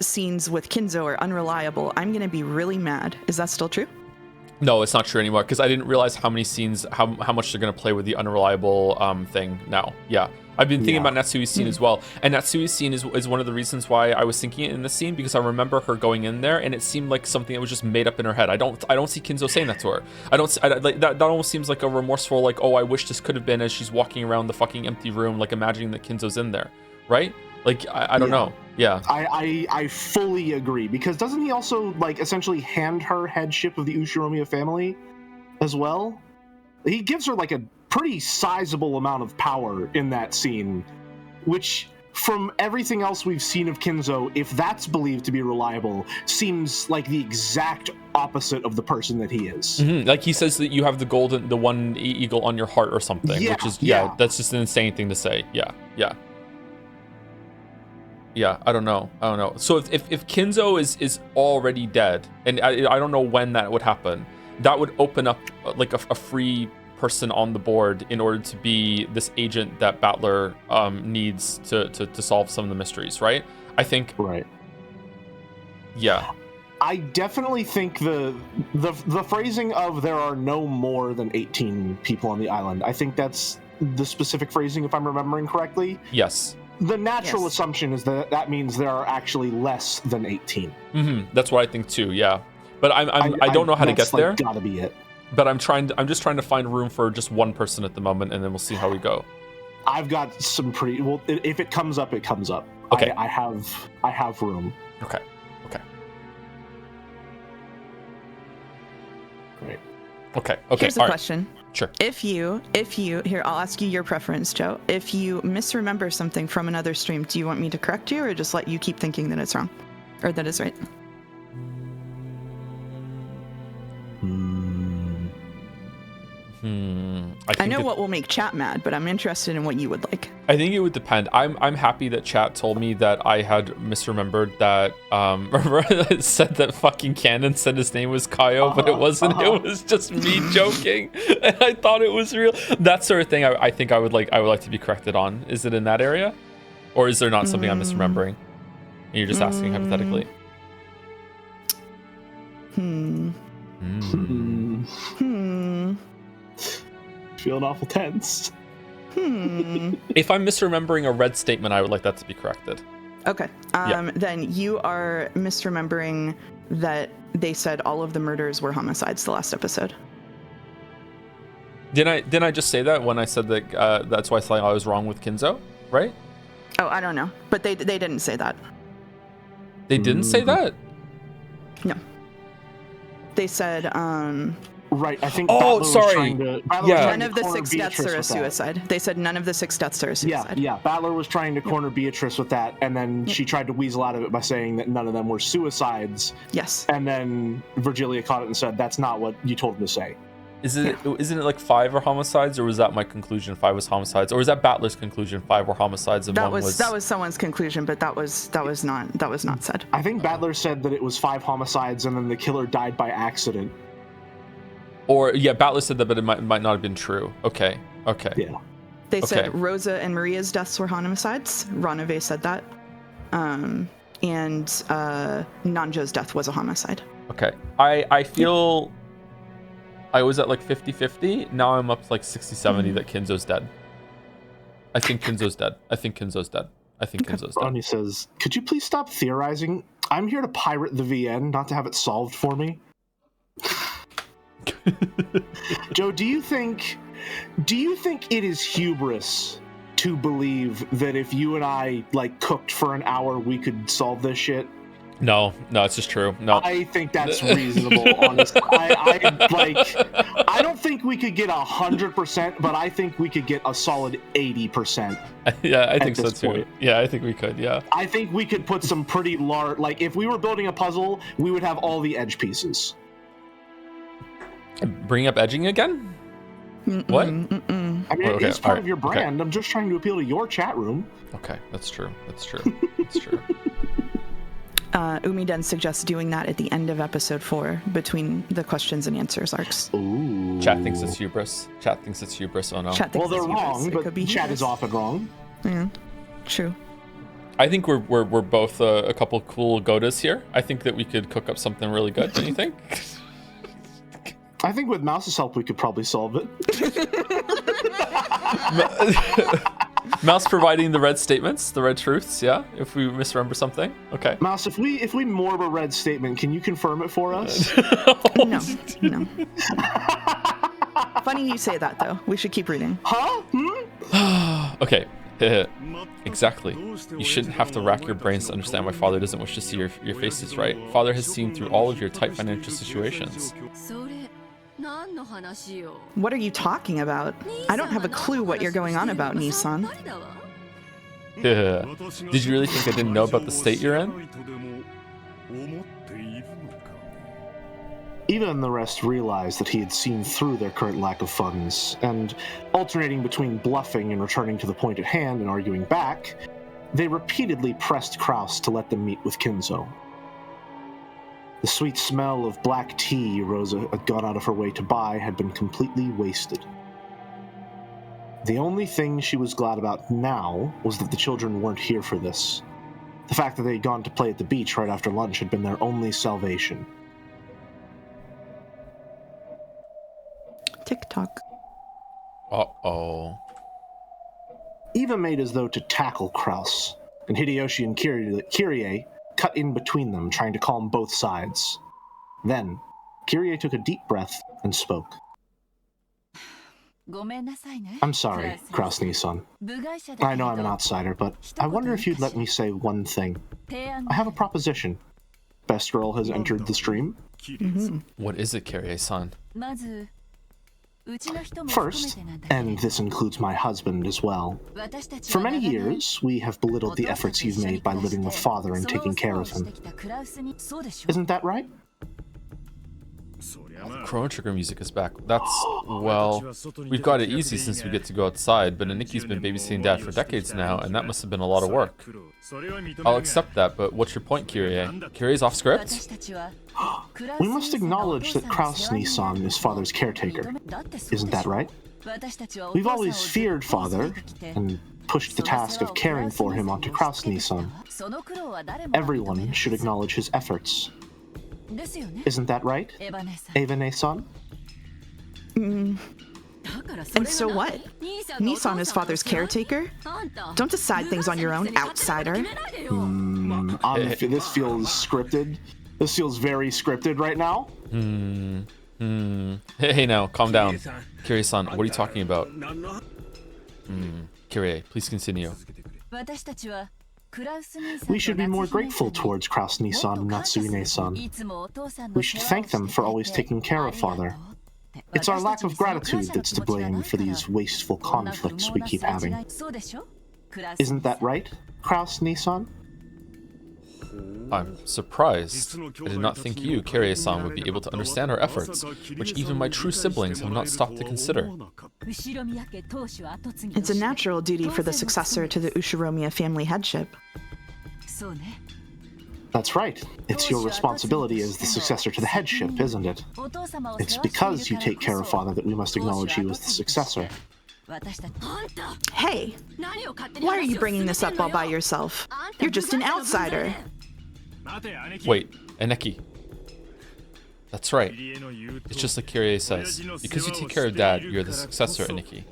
scenes with Kinzo are unreliable, I'm going to be really mad. Is that still true? No, it's not true anymore, because I didn't realize how many scenes, how much they're going to play with the unreliable thing now. Yeah. I've been thinking about Natsuhi's scene as well. And Natsuhi's scene is one of the reasons why I was thinking it in the scene, because I remember her going in there and it seemed like something that was just made up in her head. I don't see Kinzo saying that to her. That almost seems like a remorseful, like, oh, I wish this could have been, as she's walking around the fucking empty room, like imagining that Kinzo's in there. Right? Like, I don't know. Yeah. I fully agree, because doesn't he also like essentially hand her headship of the Ushiromiya family as well? He gives her like a pretty sizable amount of power in that scene, which from everything else we've seen of Kinzo, if that's believed to be reliable, seems like the exact opposite of the person that he is. Mm-hmm. Like he says that you have the one eagle on your heart or something, which is that's just an insane thing to say. Yeah, I don't know. So if Kinzo is already dead, and I don't know when that would happen, that would open up like a free person on the board in order to be this agent that Battler needs to solve some of the mysteries, right? I think. Right. Yeah. I definitely think the phrasing of there are no more than 18 people on the island, I think that's the specific phrasing, if I'm remembering correctly. Yes. The natural assumption is that means there are actually less than 18. Mm-hmm. That's what I think too. Yeah, but I don't know how to get there. Gotta be it. But I'm just trying to find room for just one person at the moment, and then we'll see how we go. I've got some pretty well. If it comes up, it comes up. Okay. I have room. Okay. Great. Okay. Here's a question. Sure. If you here, I'll ask you your preference, Joe. If you misremember something from another stream, do you want me to correct you, or just let you keep thinking that it's wrong, or that it's right? I know what will make chat mad, but I'm interested in what you would like. I think it would depend. I'm happy that chat told me that I had misremembered that. Remember it said that fucking Canon said his name was Kaio, but it wasn't. It was just me joking, and I thought it was real. That sort of thing. I think I would like to be corrected on. Is it in that area, or is there not something I'm misremembering? And you're just asking hypothetically. Feeling awful tense. If I'm misremembering a red statement, I would like that to be corrected. Okay. Then you are misremembering that they said all of the murders were homicides the last episode. Didn't I just say that when I said that? That's why I thought I was wrong with Kinzo, right? Oh, I don't know, but they didn't say that. They didn't say that? No. They said Right, I think. Oh, sorry. None of the 6 deaths are a suicide. They said none of the 6 deaths are a suicide. Yeah. Battler was trying to corner Beatrice with that, and then she tried to weasel out of it by saying that none of them were suicides. Yes. And then Virgilia caught it and said, "That's not what you told him to say." Isn't it like 5 are homicides, or was that my conclusion? 5 was homicides, or was that Battler's conclusion? 5 were homicides, and That one was that was someone's conclusion, but that was not said. I think Battler said that it was 5 homicides and then the killer died by accident. Or yeah, Battler said that, but it might not have been true. Okay. Yeah. They said Okay. Rosa and Maria's deaths were homicides. Ranave said that. And Nanja's death was a homicide. Okay. I feel I was at like 50-50. Now I'm up to like 60-70 that Kinzo's dead. I think Kinzo's dead. Ronnie says, could you please stop theorizing? I'm here to pirate the VN, not to have it solved for me. Joe, do you think it is hubris to believe that if you and I like cooked for an hour, we could solve this shit? No, it's just true. No. I think that's reasonable, honestly. I don't think we could get 100%, but I think we could get a solid 80%. Yeah, I think so too. Point. Yeah, I think we could, yeah. I think we could put some pretty large, like if we were building a puzzle, we would have all the edge pieces. Bring up edging again? What? I mean, Okay, it's part alright, of your brand. okay. I'm just trying to appeal to your chat room. Okay, that's true. Umiden suggests doing that at the end of episode 4 between the questions and answers arcs. Ooh. Chat thinks it's hubris. Oh no. Chat thinks Well, they're it's hubris. wrong, It but could be chat hubris. is often wrong. Yeah, true. I think we're both a couple cool Godas here. I think that we could cook up something really good. Don't you think? I think with Mouse's help, we could probably solve it. Mouse providing the red statements, the red truths. Yeah, if we misremember something. Okay. Mouse, if we morb a red statement, can you confirm it for us? No. Funny you say that, though. We should keep reading. Huh? Okay. Exactly. You shouldn't have to rack your brains to understand why Father doesn't wish to see your faces, right? Father has seen through all of your tight financial situations. What are you talking about? I don't have a clue what you're going on about, Nissan. Did you really think I didn't know about the state you're in? Eva and the rest realized that he had seen through their current lack of funds, and alternating between bluffing and returning to the point at hand and arguing back, they repeatedly pressed Kraus to let them meet with Kinzo. The sweet smell of black tea Rosa had gone out of her way to buy had been completely wasted. The only thing she was glad about now was that the children weren't here for this. The fact that they had gone to play at the beach right after lunch had been their only salvation. TikTok. Uh-oh. Eva made as though to tackle Kraus, and Hideyoshi and Kyrie cut in between them, trying to calm both sides. Then, Kyrie took a deep breath and spoke. I'm sorry, Kraus-Nissan. I know I'm an outsider, but I wonder if you'd let me say one thing. I have a proposition. Best Girl has entered the stream. What is it, Kyrie-san? First, and this includes my husband as well, for many years, we have belittled the efforts you've made by living with Father and taking care of him. Isn't that right? Chrono Trigger music is back. That's, well, we've got it easy since we get to go outside, but Aniki's been babysitting Dad for decades now, and that must have been a lot of work. I'll accept that, but what's your point, Kyrie? Kyrie's off script? We must acknowledge that Kraus-Nissan is Father's caretaker. Isn't that right? We've always feared Father, and pushed the task of caring for him onto Kraus-Nissan. Everyone should acknowledge his efforts. Isn't that right, Eva-ne-san? And so what? Nissan is Father's caretaker? Don't decide things on your own, outsider. This feels scripted. This feels very scripted right now. Hey now, calm down. Kyrie-san, what are you talking about? Kyrie, please continue. We should be more grateful towards Kraus-Nissan and Natsuine-san. We should thank them for always taking care of Father. It's our lack of gratitude that's to blame for these wasteful conflicts we keep having. Isn't that right, Kraus-Nissan? I'm surprised. I did not think you, Kyrie-san, would be able to understand our efforts, which even my true siblings have not stopped to consider. It's a natural duty for the successor to the Ushiromiya family headship. That's right. It's your responsibility as the successor to the headship, isn't it? It's because you take care of father that we must acknowledge you as the successor. Hey, why are you bringing this up all by yourself? You're just an outsider. Wait, Aneki. That's right. It's just like Kyrie says. Because you take care of Dad, you're the successor, Aneki.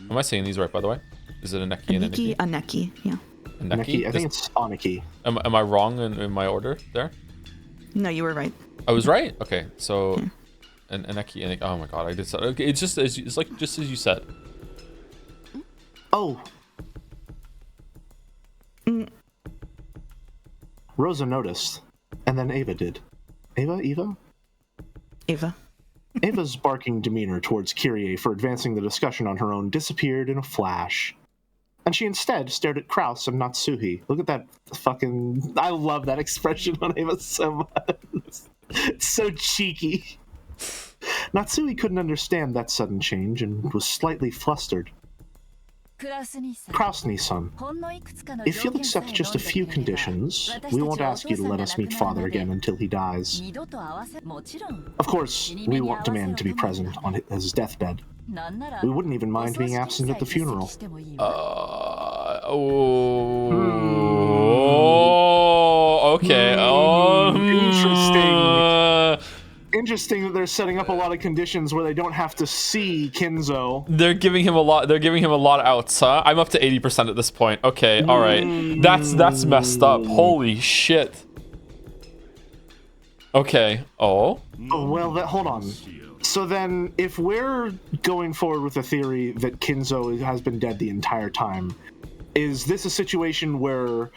Am I saying these right, by the way? Is it Aneki and Aneki? Aneki, yeah. Aneki? I think it's Aneki. Am I wrong in my order there? No, you were right. I was right? Okay, so... And Aneki, Aneki. Oh my god, I did so... Okay, it's just as it's like just as you said. Oh. Rosa noticed, and then Ava did. Eva? Ava's barking demeanor towards Kyrie for advancing the discussion on her own disappeared in a flash. And she instead stared at Kraus and Natsuhi. Look at that fucking... I love that expression on Ava so much. It's so cheeky. Natsuhi couldn't understand that sudden change and was slightly flustered. Kraus-ni-san, if you'll accept just a few conditions, we won't ask you to let us meet father again until he dies. Of course, we won't demand to be present on his deathbed. We wouldn't even mind being absent at the funeral. Okay. Interesting that they're setting up a lot of conditions where they don't have to see Kinzo. They're giving him a lot of outs, huh? I'm up to 80% at this point. Okay, all right. That's messed up. Holy shit. Okay. Oh, well, hold on. So then, if we're going forward with the theory that Kinzo has been dead the entire time, is this a situation where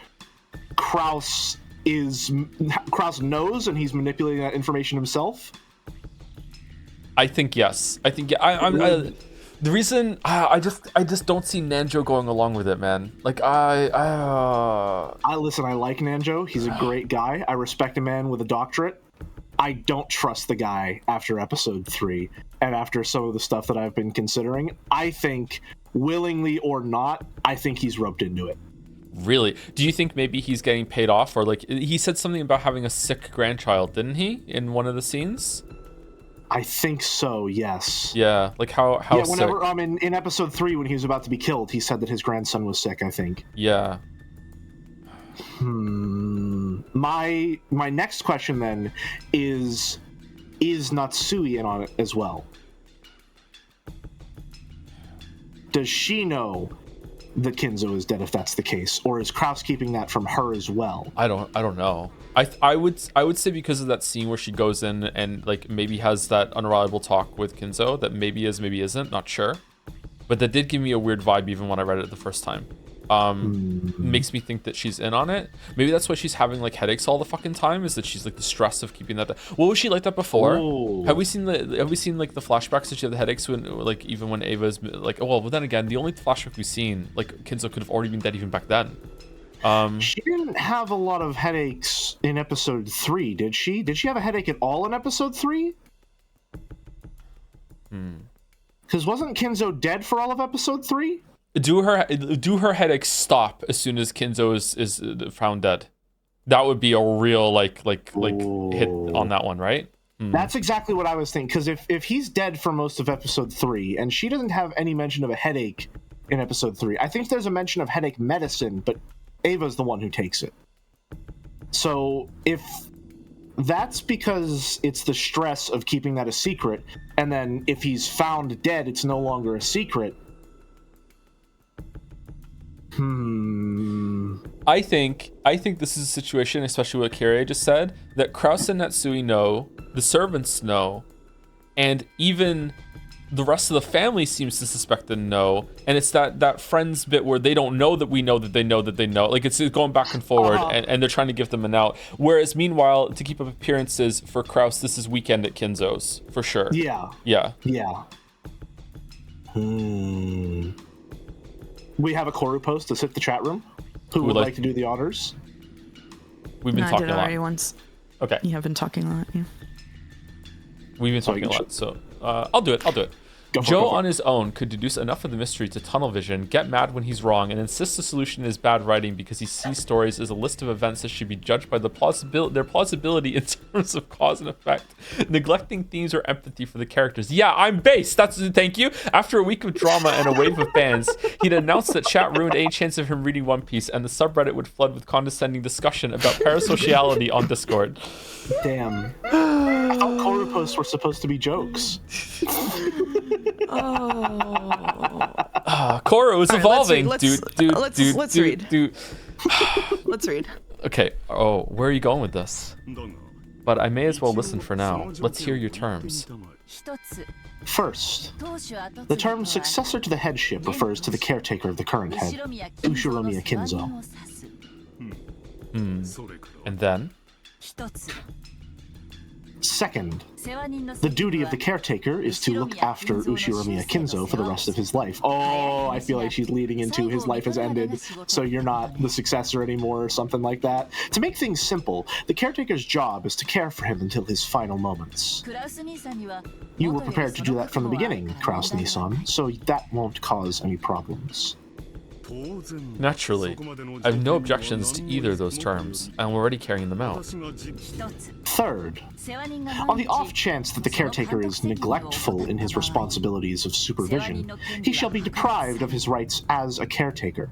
Kraus knows and he's manipulating that information himself? I think yes. I think the reason I just don't see Nanjo going along with it, man. Like I listen. I like Nanjo. He's a great guy. I respect a man with a doctorate. I don't trust the guy after episode 3 and after some of the stuff that I've been considering. I think, willingly or not, I think he's roped into it. Really? Do you think maybe he's getting paid off, or like he said something about having a sick grandchild, didn't he, in one of the scenes? I think so, yes. Yeah, like how yeah, whenever sick? In episode 3 when he was about to be killed, he said that his grandson was sick, I think. Yeah. My next question then is Natsui in on it as well? Does she know that Kinzo is dead if that's the case, or is Kraus keeping that from her as well? I don't know. I would say because of that scene where she goes in and like maybe has that unreliable talk with Kinzo that maybe is, maybe isn't, not sure. But that did give me a weird vibe even when I read it the first time. Makes me think that she's in on it. Maybe that's why she's having like headaches all the fucking time, is that she's like the stress of keeping that. What was she like that before? Ooh. Have we seen like the flashbacks that she had the headaches when, like, even when Ava's like, well then again, the only flashback we've seen, like, Kinzo could have already been dead even back then. She didn't have a lot of headaches in episode 3, did she? Did she have a headache at all in episode 3? Because wasn't Kinzo dead for all of episode 3? Do her headaches stop as soon as Kinzo is found dead? That would be a real like hit on that one, right? That's exactly what I was thinking. Because if he's dead for most of episode 3, and she doesn't have any mention of a headache in episode 3, I think there's a mention of headache medicine, but Ava's the one who takes it. So if that's because it's the stress of keeping that a secret, and then if he's found dead, it's no longer a secret. I think this is a situation, especially what Kyrie just said, that Kraus and Natsui know, the servants know, and even the rest of the family seems to suspect and know. And it's that friends bit where they don't know that we know that they know that they know. Like, it's going back and forward, and they're trying to give them an out. Whereas meanwhile, to keep up appearances for Kraus, this is weekend at Kinzo's for sure. Yeah. We have a Koru post to hit the chat room. Who would like to do the honors? We've been No, I talking did it a lot. already once. Okay. You have been talking a lot, yeah. We've been talking a lot, so I'll do it. Joe on his own could deduce enough of the mystery to tunnel vision, get mad when he's wrong, and insist the solution is bad writing because he sees stories as a list of events that should be judged by their plausibility in terms of cause and effect, neglecting themes or empathy for the characters. Yeah, I'm based. Thank you. After a week of drama and a wave of bans, he'd announced that chat ruined any chance of him reading One Piece, and the subreddit would flood with condescending discussion about parasociality on Discord. Damn. I thought Koru posts were supposed to be jokes. Koro is evolving. Let's read. Let's read. Okay. Oh, where are you going with this? But I may as well listen for now. Let's hear your terms. First, the term successor to the headship refers to the caretaker of the current head, Ushiromiya Kinzo. And then? Second, the duty of the caretaker is to look after Ushiromiya Kinzo for the rest of his life. Oh, I feel like she's leading into his life has ended, so you're not the successor anymore or something like that. To make things simple, the caretaker's job is to care for him until his final moments. You were prepared to do that from the beginning, Kraus Nissan, so that won't cause any problems. Naturally, I have no objections to either of those terms, and I'm already carrying them out. Third, on the off chance that the caretaker is neglectful in his responsibilities of supervision, he shall be deprived of his rights as a caretaker.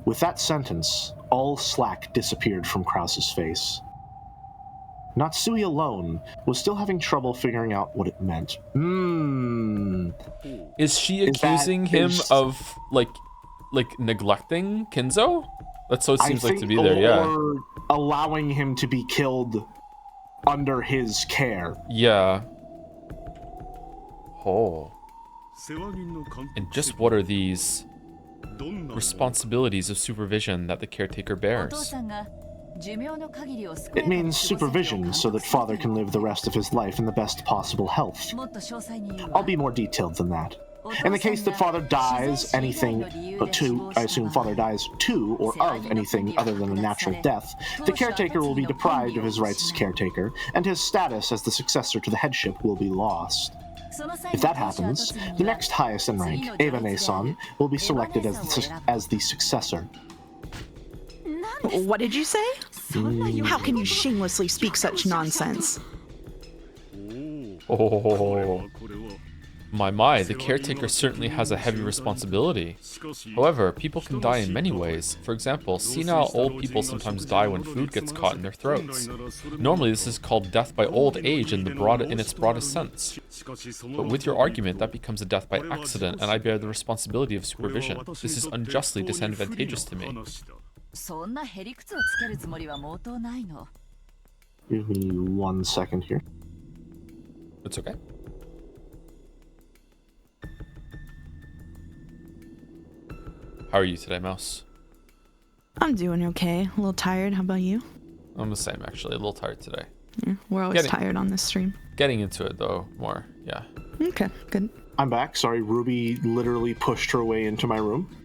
With that sentence, all slack disappeared from Kraus's face. Natsui alone was still having trouble figuring out what it meant. Is she accusing him of like neglecting Kinzo? That's what it seems like to be there, yeah. Or allowing him to be killed under his care. Yeah. Oh. And just what are these responsibilities of supervision that the caretaker bears? It means supervision so that father can live the rest of his life in the best possible health. I'll be more detailed than that. In the case that father dies I assume father dies to or of anything other than a natural death, the caretaker will be deprived of his rights as caretaker, and his status as the successor to the headship will be lost. If that happens, the next highest in rank, Eva-ne-san, will be selected as the successor. What did you say? How can you shamelessly speak such nonsense? Oh. My, the caretaker certainly has a heavy responsibility. However, people can die in many ways. For example, senile old people sometimes die when food gets caught in their throats. Normally, this is called death by old age in its broadest sense. But with your argument, that becomes a death by accident, and I bear the responsibility of supervision. This is unjustly disadvantageous to me. Give me 1 second here. It's okay. How are you today, Mouse? I'm doing okay. A little tired. How about you? I'm the same, actually. A little tired today. Yeah, we're always tired on this stream. Getting into it, though, more. Yeah. Okay, good. I'm back. Sorry, Ruby literally pushed her way into my room.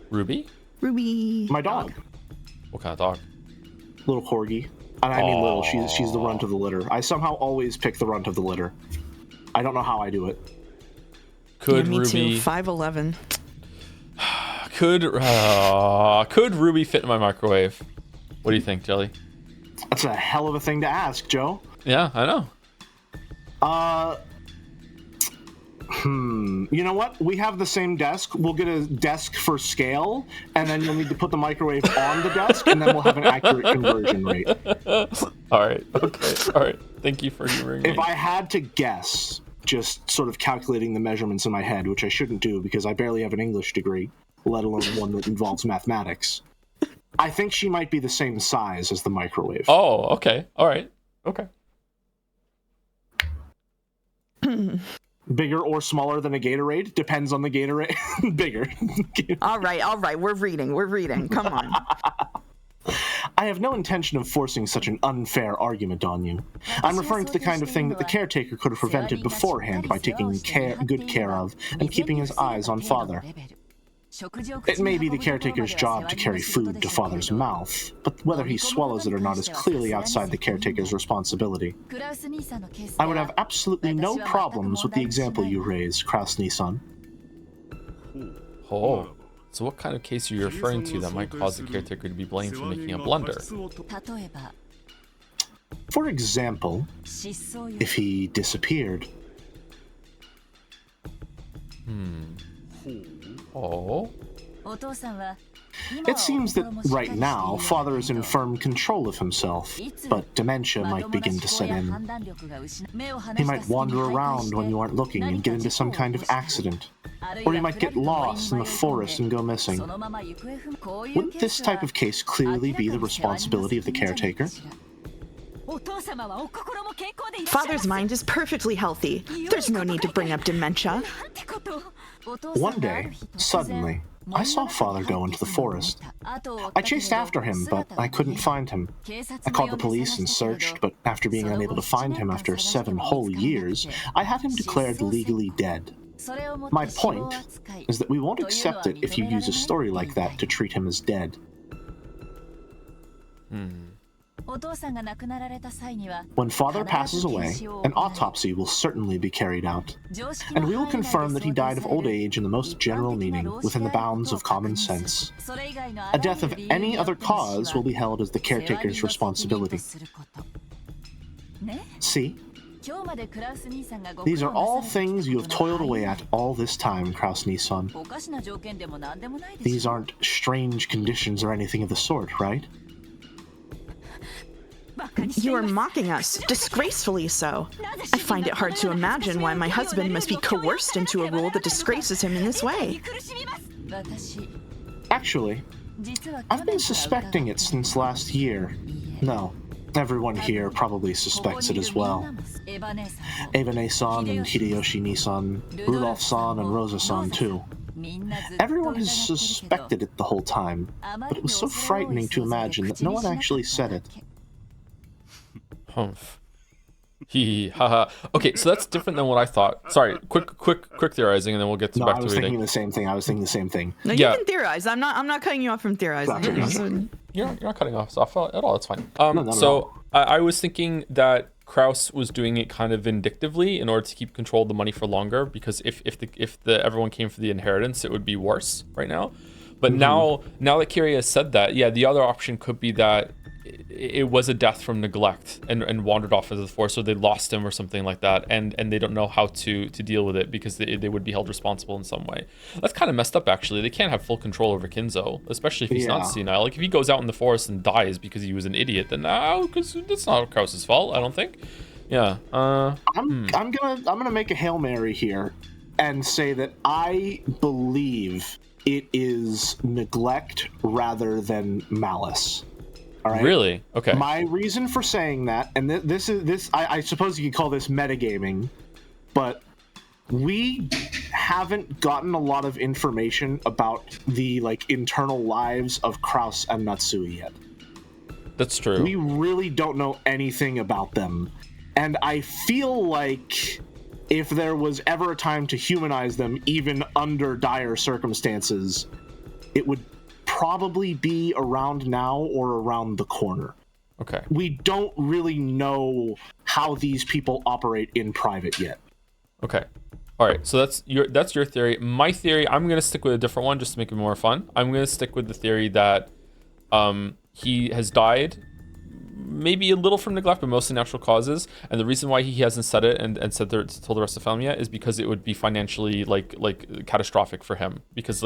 Ruby? Ruby. My dog. What kind of dog? Little corgi. And I mean little. She's the runt of the litter. I somehow always pick the runt of the litter. I don't know how I do it. Could me Ruby... too. 5'11". Could Ruby fit in my microwave? What do you think, Jelly? That's a hell of a thing to ask, Joe. Yeah, I know. You know what? We have the same desk. We'll get a desk for scale, and then you'll need to put the microwave on the desk, and then we'll have an accurate conversion rate. All right. Okay. All right. Thank you for hearing me. If I had to guess, just sort of calculating the measurements in my head, which I shouldn't do because I barely have an English degree, let alone one that involves mathematics, I think she might be the same size as the microwave. Oh, okay. All right. Okay. Bigger or smaller than a Gatorade? Depends on the Gatorade. Bigger. All right. We're reading. Come on. I have no intention of forcing such an unfair argument on you. I'm referring to the kind of thing that the caretaker could have prevented beforehand by taking good care of and keeping his eyes on father. It may be the caretaker's job to carry food to father's mouth, but whether he swallows it or not is clearly outside the caretaker's responsibility. I would have absolutely no problems with the example you raise, Kraus-Nissan. Oh, so what kind of case are you referring to that might cause the caretaker to be blamed for making a blunder? For example, if he disappeared. Oh? It seems that right now, father is in firm control of himself, but dementia might begin to set in. He might wander around when you aren't looking and get into some kind of accident, or he might get lost in the forest and go missing. Wouldn't this type of case clearly be the responsibility of the caretaker? Father's mind is perfectly healthy. There's no need to bring up dementia. One day, suddenly, I saw father go into the forest. I chased after him, but I couldn't find him. I called the police and searched, but after being unable to find him after 7 whole years, I had him declared legally dead. My point is that we won't accept it if you use a story like that to treat him as dead. When father passes away, an autopsy will certainly be carried out, and we will confirm that he died of old age in the most general meaning, within the bounds of common sense. A death of any other cause will be held as the caretaker's responsibility. See? These are all things you have toiled away at all this time, Kraus-Nissan. These aren't strange conditions or anything of the sort, right? You are mocking us, disgracefully so. I find it hard to imagine why my husband must be coerced into a rule that disgraces him in this way. Actually, I've been suspecting it since last year. No, everyone here probably suspects it as well. Eva-ne-san and Hideyoshi-Nissan, Rudolph-san and Rosa-san too. Everyone has suspected it the whole time, but it was so frightening to imagine that no one actually said it. Humph. Hee haha. Okay, so that's different than what I thought. Sorry, quick theorizing, and then we'll get to back to reading. I was thinking the same thing. No, you can theorize. I'm not cutting you off from theorizing. Gotcha. You're not cutting us off at all. It's fine. No, so I was thinking that Kraus was doing it kind of vindictively in order to keep control of the money for longer, because if everyone came for the inheritance, it would be worse right now. But now that Kiria has said that, yeah, the other option could be that it was a death from neglect and wandered off into the forest, so they lost him or something like that, and they don't know how to deal with it because they would be held responsible in some way. That's kind of messed up, actually. They can't have full control over Kinzo, especially if he's not senile. Like, if he goes out in the forest and dies because he was an idiot, then because that's not Kraus's fault, I don't think. Yeah. I'm gonna make a Hail Mary here and say that I believe it is neglect rather than malice. All right? Really? Okay. My reason for saying that, and I suppose you could call this metagaming, but we haven't gotten a lot of information about the internal lives of Kraus and Natsui yet. That's true. We really don't know anything about them, and I feel like if there was ever a time to humanize them, even under dire circumstances, it would probably be around now or around the corner. Okay. We don't really know how these people operate in private yet. Okay. All right. So that's your theory. My theory, I'm going to stick with a different one just to make it more fun. I'm going to stick with the theory that he has died maybe a little from neglect, but mostly natural causes. And the reason why he hasn't said it and told the rest of the family yet is because it would be financially like catastrophic for him, because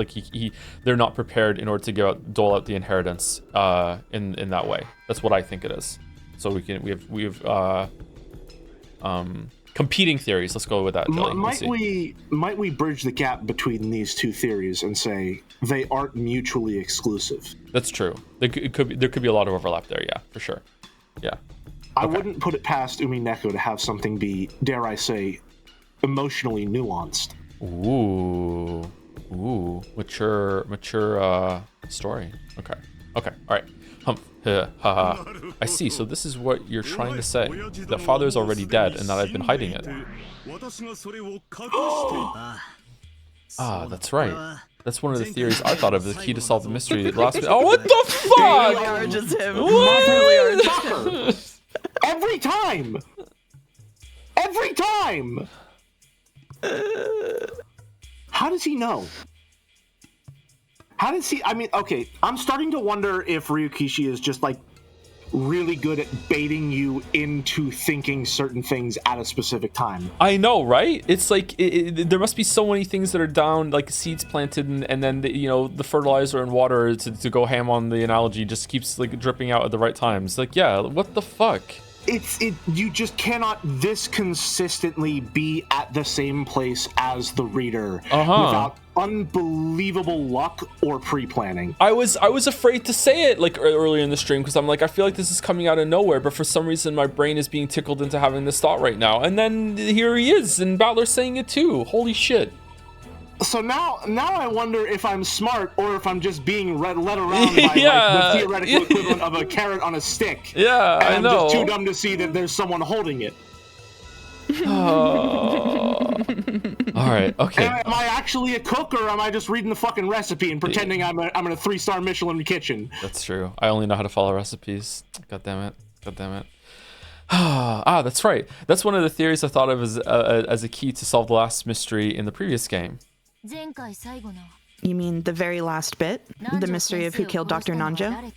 they're not prepared in order to dole out the inheritance in that way. That's what I think it is. So we have competing theories. Let's go with that. Might we bridge the gap between these two theories and say they aren't mutually exclusive? That's true. There could be a lot of overlap there. Yeah, for sure. Yeah. I wouldn't put it past Umineko to have something be, dare I say, emotionally nuanced. Ooh, mature story. Okay. All right. I see. So this is what you're trying to say, that father is already dead and that I've been hiding it. Ah, that's right. That's one of the theories I thought of, the key to solve the mystery. Last minute. Oh, what the fuck? Really are just him. What? Really are just him. Every time. Every time. How does he know? How does he? I mean, okay, I'm starting to wonder if Ryukishi is just like really good at baiting you into thinking certain things at a specific time. I know, right? It's like there must be so many things that are down, like seeds planted, and then the fertilizer and water to go ham on the analogy just keeps like dripping out at the right times. Like, yeah, what the fuck? You just cannot this consistently be at the same place as the reader without unbelievable luck or pre-planning. I was afraid to say it like earlier in the stream because I'm like, I feel like this is coming out of nowhere, but for some reason my brain is being tickled into having this thought right now. And then here he is, and Battler's saying it too. Holy shit. So now I wonder if I'm smart or if I'm just being led around by like, the theoretical equivalent of a carrot on a stick. Yeah, and I know. I'm just too dumb to see that there's someone holding it. All right, okay. Am I actually a cook, or am I just reading the fucking recipe and pretending I'm in a 3-star Michelin kitchen? That's true. I only know how to follow recipes. God damn it. That's right. That's one of the theories I thought of as a key to solve the last mystery in the previous game. You mean the very last bit? The mystery of who killed Dr. Nanjo?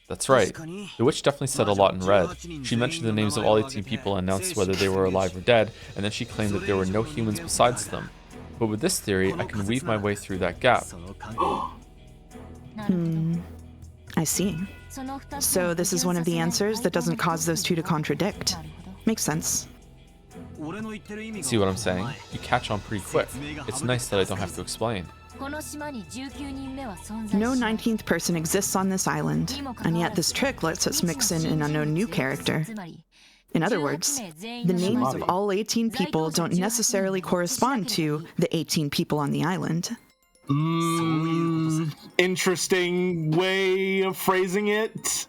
That's right. The witch definitely said a lot in red. She mentioned the names of all 18 people and announced whether they were alive or dead, and then she claimed that there were no humans besides them. But with this theory, I can weave my way through that gap. I see. So this is one of the answers that doesn't cause those two to contradict. Makes sense. See what I'm saying? You catch on pretty quick. It's nice that I don't have to explain. No 19th person exists on this island, and yet this trick lets us mix in an unknown new character. In other words, the names of all 18 people don't necessarily correspond to the 18 people on the island. Interesting way of phrasing it.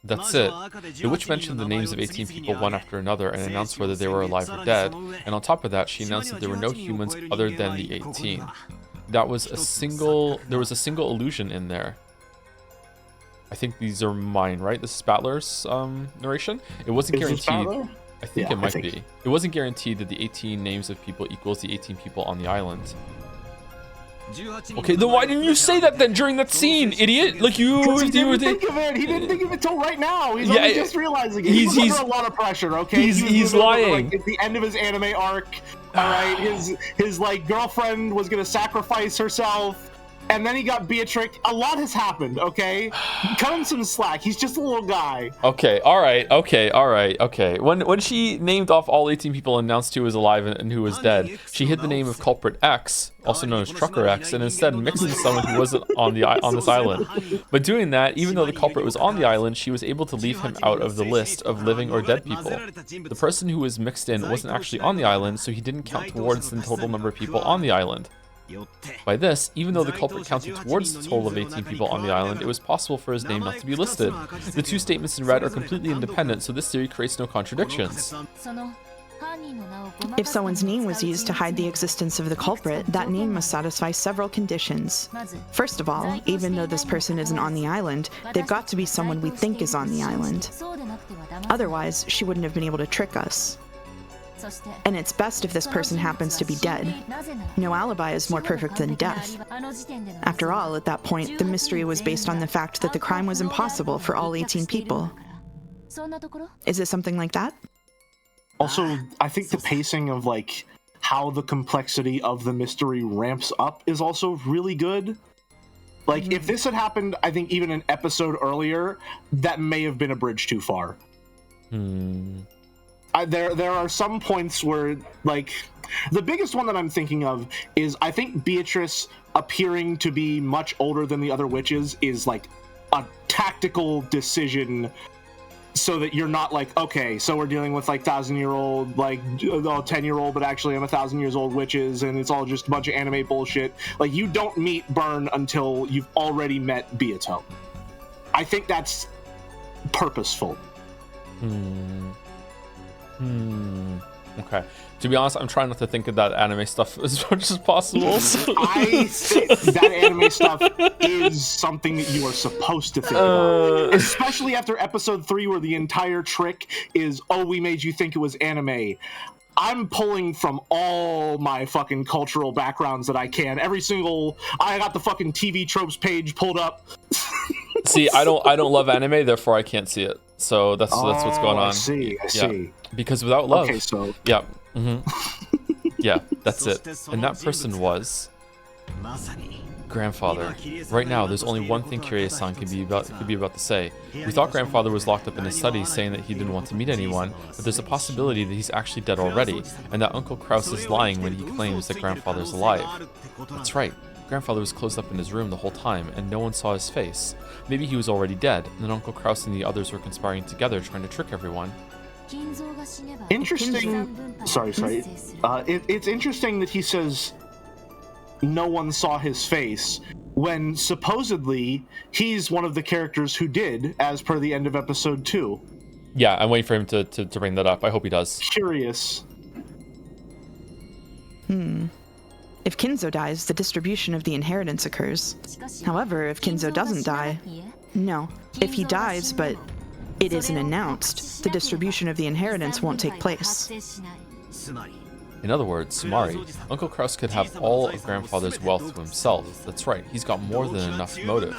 That's it. The witch mentioned the names of 18 people one after another and announced whether they were alive or dead, and on top of that, she announced that there were no humans other than the 18. There was a single illusion in there. I think these are mine, right? This is Battler's narration. It wasn't guaranteed. I think it might be. It wasn't guaranteed that the 18 names of people equals the 18 people on the island. Okay, then why didn't you say that then during that scene, idiot? Like he didn't think of it. He didn't think of it till right now. He's only just realizing it. He's under a lot of pressure. Okay, he's lying. At the end of his anime arc, all right, his like girlfriend was gonna sacrifice herself, and then he got Beatrix. A lot has happened. Okay, cut him some slack. He's just a little guy. Okay, all right. When she named off all 18 people and announced who was alive and who was dead, she hid the name of culprit X, also known as Trucker X, and instead mixed with someone who wasn't on this island. But doing that, even though the culprit was on the island, she was able to leave him out of the list of living or dead people. The person who was mixed in wasn't actually on the island, so he didn't count towards the total number of people on the island. By this, even though the culprit counted towards the total of 18 people on the island, it was possible for his name not to be listed. The two statements in red are completely independent, so this theory creates no contradictions. If someone's name was used to hide the existence of the culprit, that name must satisfy several conditions. First of all, even though this person isn't on the island, they've got to be someone we think is on the island. Otherwise, she wouldn't have been able to trick us. And it's best if this person happens to be dead. No alibi is more perfect than death. After all, at that point, the mystery was based on the fact that the crime was impossible for all 18 people. Is it something like that? Also, I think the pacing of like how the complexity of the mystery ramps up is also really good. Like, if this had happened, I think even an episode earlier, that may have been a bridge too far. There are some points where, like, the biggest one that I'm thinking of is I think Beatrice appearing to be much older than the other witches is like a tactical decision, so that you're not like, okay, so we're dealing with like 1,000-year-old, like 10-year-old, but actually I'm 1,000 years old witches, and it's all just a bunch of anime bullshit. Like, you don't meet Burn until you've already met Beato. I think that's Okay. To be honest, I'm trying not to think of that anime stuff as much as possible. So. I think that anime stuff is something that you are supposed to think about. Especially after episode 3 where the entire trick is, oh, we made you think it was anime. I'm pulling from all my fucking cultural backgrounds that I can. I got the fucking TV tropes page pulled up. See, I don't love anime, therefore I can't see it. So that's what's going on. I see. Because without love. Okay, so. Yeah. Yeah, that's it. And that person was Grandfather. Right now, there's only one thing Kiryu-san could be about to say. We thought Grandfather was locked up in his study, saying that he didn't want to meet anyone, but there's a possibility that he's actually dead already, and that Uncle Kraus is lying when he claims that Grandfather's alive. That's right. Grandfather was closed up in his room the whole time, and no one saw his face. Maybe he was already dead, and then Uncle Kraus and the others were conspiring together, trying to trick everyone. Interesting. Sorry. It's interesting that he says no one saw his face when supposedly he's one of the characters who did, as per the end of episode 2. Yeah, I'm waiting for him to bring that up. I hope he does. Curious. If Kinzo dies, the distribution of the inheritance occurs. However, if Kinzo doesn't die, no. If he dies, but it isn't announced, the distribution of the inheritance won't take place. In other words, Sumari, Uncle Kraus could have all of Grandfather's wealth to himself. That's right, he's got more than enough motive.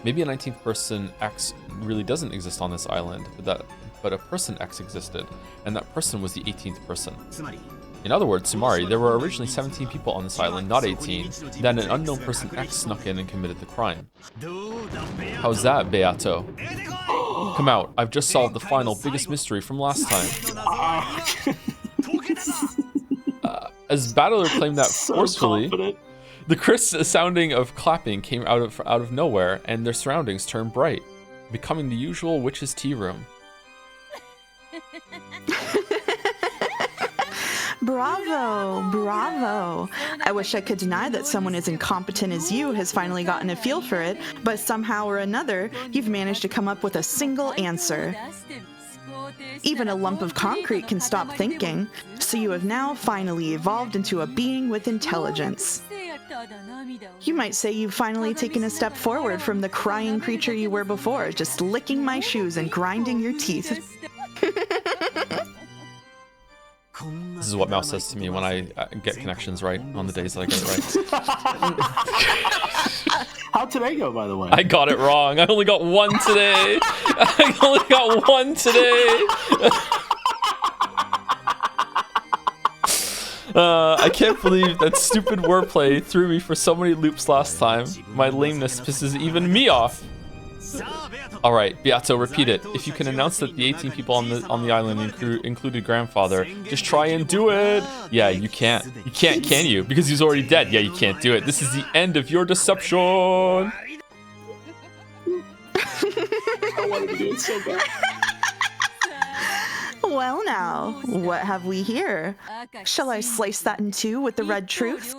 Maybe a 19th person X really doesn't exist on this island, but a person X existed, and that person was the 18th person. In other words, Sumari, there were originally 17 people on this island, not 18, then an unknown person X snuck in and committed the crime. How's that, Beato? Come out, I've just solved the final, biggest mystery from last time. As Battler claimed that forcefully, confident. the crisp sounding of clapping came out of nowhere, and their surroundings turned bright, becoming the usual witch's tea room. Bravo! I wish I could deny that someone as incompetent as you has finally gotten a feel for it, but somehow or another, you've managed to come up with a single answer. Even a lump of concrete can stop thinking, so you have now finally evolved into a being with intelligence. You might say you've finally taken a step forward from the crying creature you were before, just licking my shoes and grinding your teeth. This is what Mouse says to me when I get connections right on the days that I get it right. How'd today go, by the way? I got it wrong. I only got one today. I only got one today. I can't believe that stupid wordplay threw me for so many loops last time. My lameness pisses even me off. Alright, Beato, repeat it. If you can announce that the 18 people on the island included Grandfather, just try and do it. Yeah, you can't. You can't, can you? Because he's already dead. Yeah, you can't do it. This is the end of your deception. I wanted to do it so bad. Well now, what have we here? Shall I slice that in two with the red truth?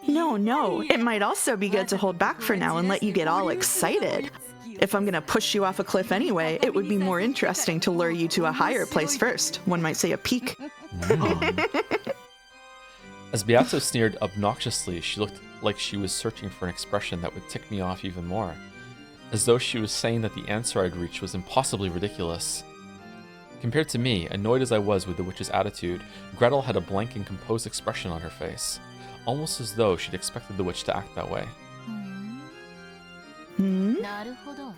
No, it might also be good to hold back for now and let you get all excited. If I'm gonna push you off a cliff anyway, it would be more interesting to lure you to a higher place first. One might say a peak. As Beato sneered obnoxiously, she looked like she was searching for an expression that would tick me off even more. As though she was saying that the answer I'd reached was impossibly ridiculous. Compared to me, annoyed as I was with the witch's attitude, Gretel had a blank and composed expression on her face, almost as though she'd expected the witch to act that way.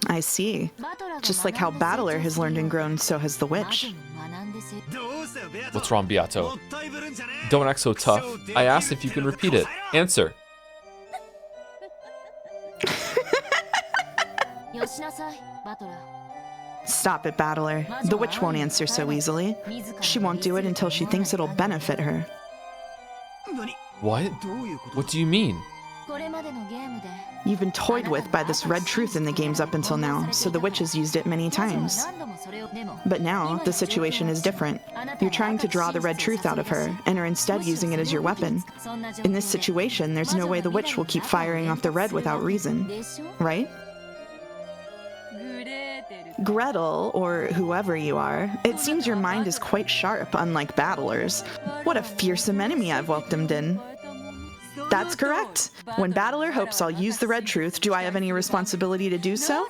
I see. Just like how Battler has learned and grown, so has the witch. What's wrong, Beato? Don't act so tough. I asked if you can repeat it. Answer. Stop it, Battler. The witch won't answer so easily. She won't do it until she thinks it'll benefit her. What? What do you mean? You've been toyed with by this red truth in the games up until now, so the witch has used it many times. But now, the situation is different. You're trying to draw the red truth out of her, and are instead using it as your weapon. In this situation, there's no way the witch will keep firing off the red without reason. Right? Gretel, or whoever you are, it seems your mind is quite sharp, unlike battlers. What a fearsome enemy I've welcomed in. That's correct. When Battler hopes I'll use the red truth, do I have any responsibility to do so?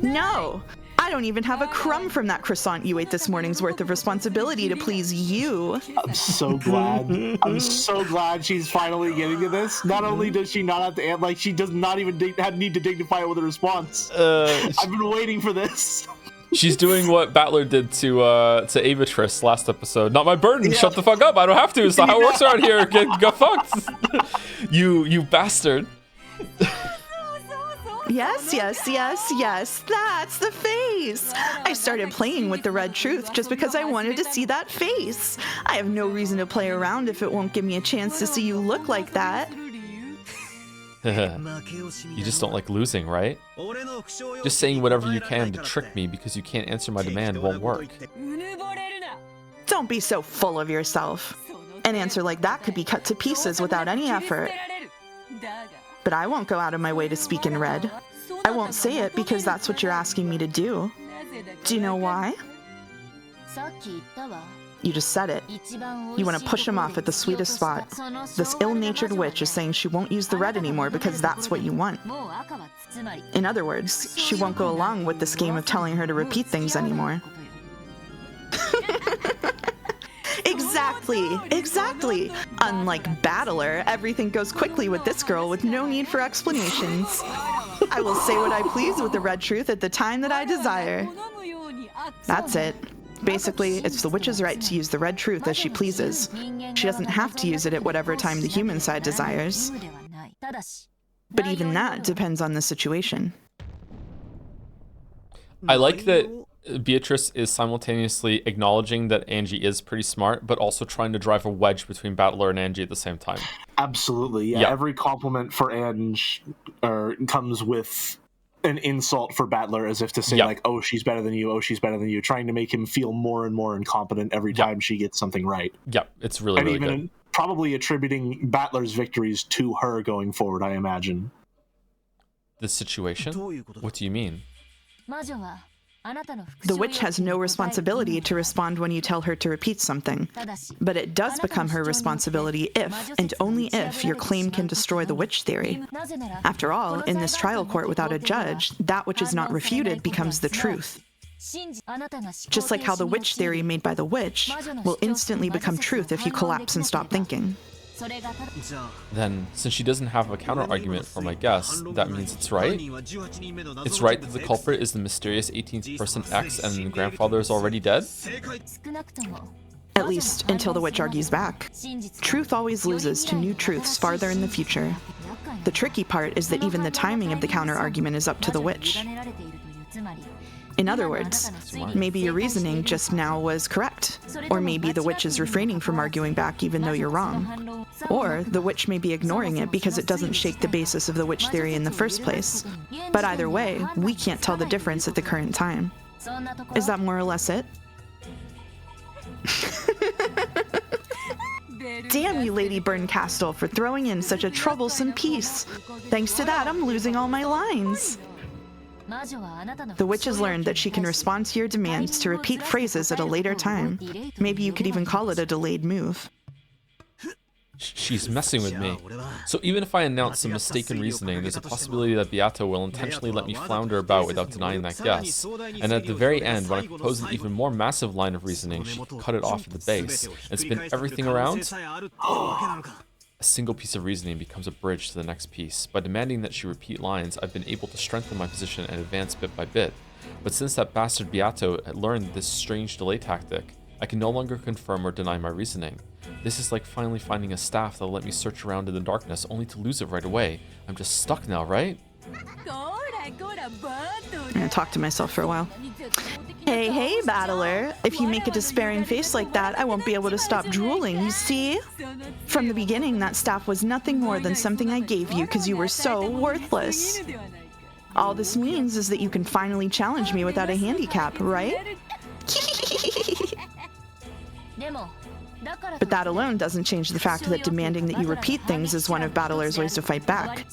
No! I don't even have a crumb from that croissant you ate this morning's worth of responsibility to please you. I'm so glad. I'm so glad she's finally getting to this. Not only does she not have to, like, she does not even need to dignify it with a response. I've been waiting for this. She's doing what Battler did to Avatris last episode. Not my burden. Yeah. Shut the fuck up. I don't have to. It's not how it works around here. Get fucked. You bastard. Yes. That's the face. I started playing with the red truth just because I wanted to see that face. I have no reason to play around if it won't give me a chance to see you look like that. You just don't like losing, right? Just saying whatever you can to trick me because you can't answer my demand won't work. Don't be so full of yourself. An answer like that could be cut to pieces without any effort. But I won't go out of my way to speak in red. I won't say it because that's what you're asking me to do. Do you know why? You just said it. You want to push him off at the sweetest spot. This ill-natured witch is saying she won't use the red anymore because that's what you want. In other words, she won't go along with this game of telling her to repeat things anymore. Exactly. Unlike Battler, everything goes quickly with this girl with no need for explanations. I will say what I please with the red truth at the time that I desire. That's it. Basically, it's the witch's right to use the red truth as she pleases. She doesn't have to use it at whatever time the human side desires. But even that depends on the situation. I like that Beatrice is simultaneously acknowledging that Angie is pretty smart, but also trying to drive a wedge between Battler and Angie at the same time. Absolutely, yeah. Every compliment for Ange comes with an insult for Battler, as if to say, like, oh, she's better than you, trying to make him feel more and more incompetent every time she gets something right. Yeah, it's really good. And even probably attributing Battler's victories to her going forward, I imagine. The situation? What do you mean? The witch has no responsibility to respond when you tell her to repeat something, but it does become her responsibility if, and only if, your claim can destroy the witch theory. After all, in this trial court without a judge, that which is not refuted becomes the truth. Just like how the witch theory made by the witch will instantly become truth if you collapse and stop thinking. Then, since she doesn't have a counter-argument for my guess, that means it's right? It's right that the culprit is the mysterious 18th person X and the grandfather is already dead? At least, until the witch argues back. Truth always loses to new truths farther in the future. The tricky part is that even the timing of the counter-argument is up to the witch. In other words, maybe your reasoning just now was correct, or maybe the witch is refraining from arguing back even though you're wrong. Or the witch may be ignoring it because it doesn't shake the basis of the witch theory in the first place. But either way, we can't tell the difference at the current time. Is that more or less it? Damn you, Lady Burncastle, for throwing in such a troublesome piece. Thanks to that, I'm losing all my lines. The witch has learned that she can respond to your demands to repeat phrases at a later time. Maybe you could even call it a delayed move. She's messing with me. So even if I announce some mistaken reasoning, there's a possibility that Beato will intentionally let me flounder about without denying that guess. And at the very end, when I propose an even more massive line of reasoning, she can cut it off at the base and spin everything around. A single piece of reasoning becomes a bridge to the next piece. By demanding that she repeat lines, I've been able to strengthen my position and advance bit by bit. But since that bastard Beato had learned this strange delay tactic, I can no longer confirm or deny my reasoning. This is like finally finding a staff that'll let me search around in the darkness only to lose it right away. I'm just stuck now, right? I'm gonna talk to myself for a while. Hey, Battler. If you make a despairing face like that, I won't be able to stop drooling, you see? From the beginning, that staff was nothing more than something I gave you because you were so worthless. All this means is that you can finally challenge me without a handicap, right? But that alone doesn't change the fact that demanding that you repeat things is one of Battler's ways to fight back.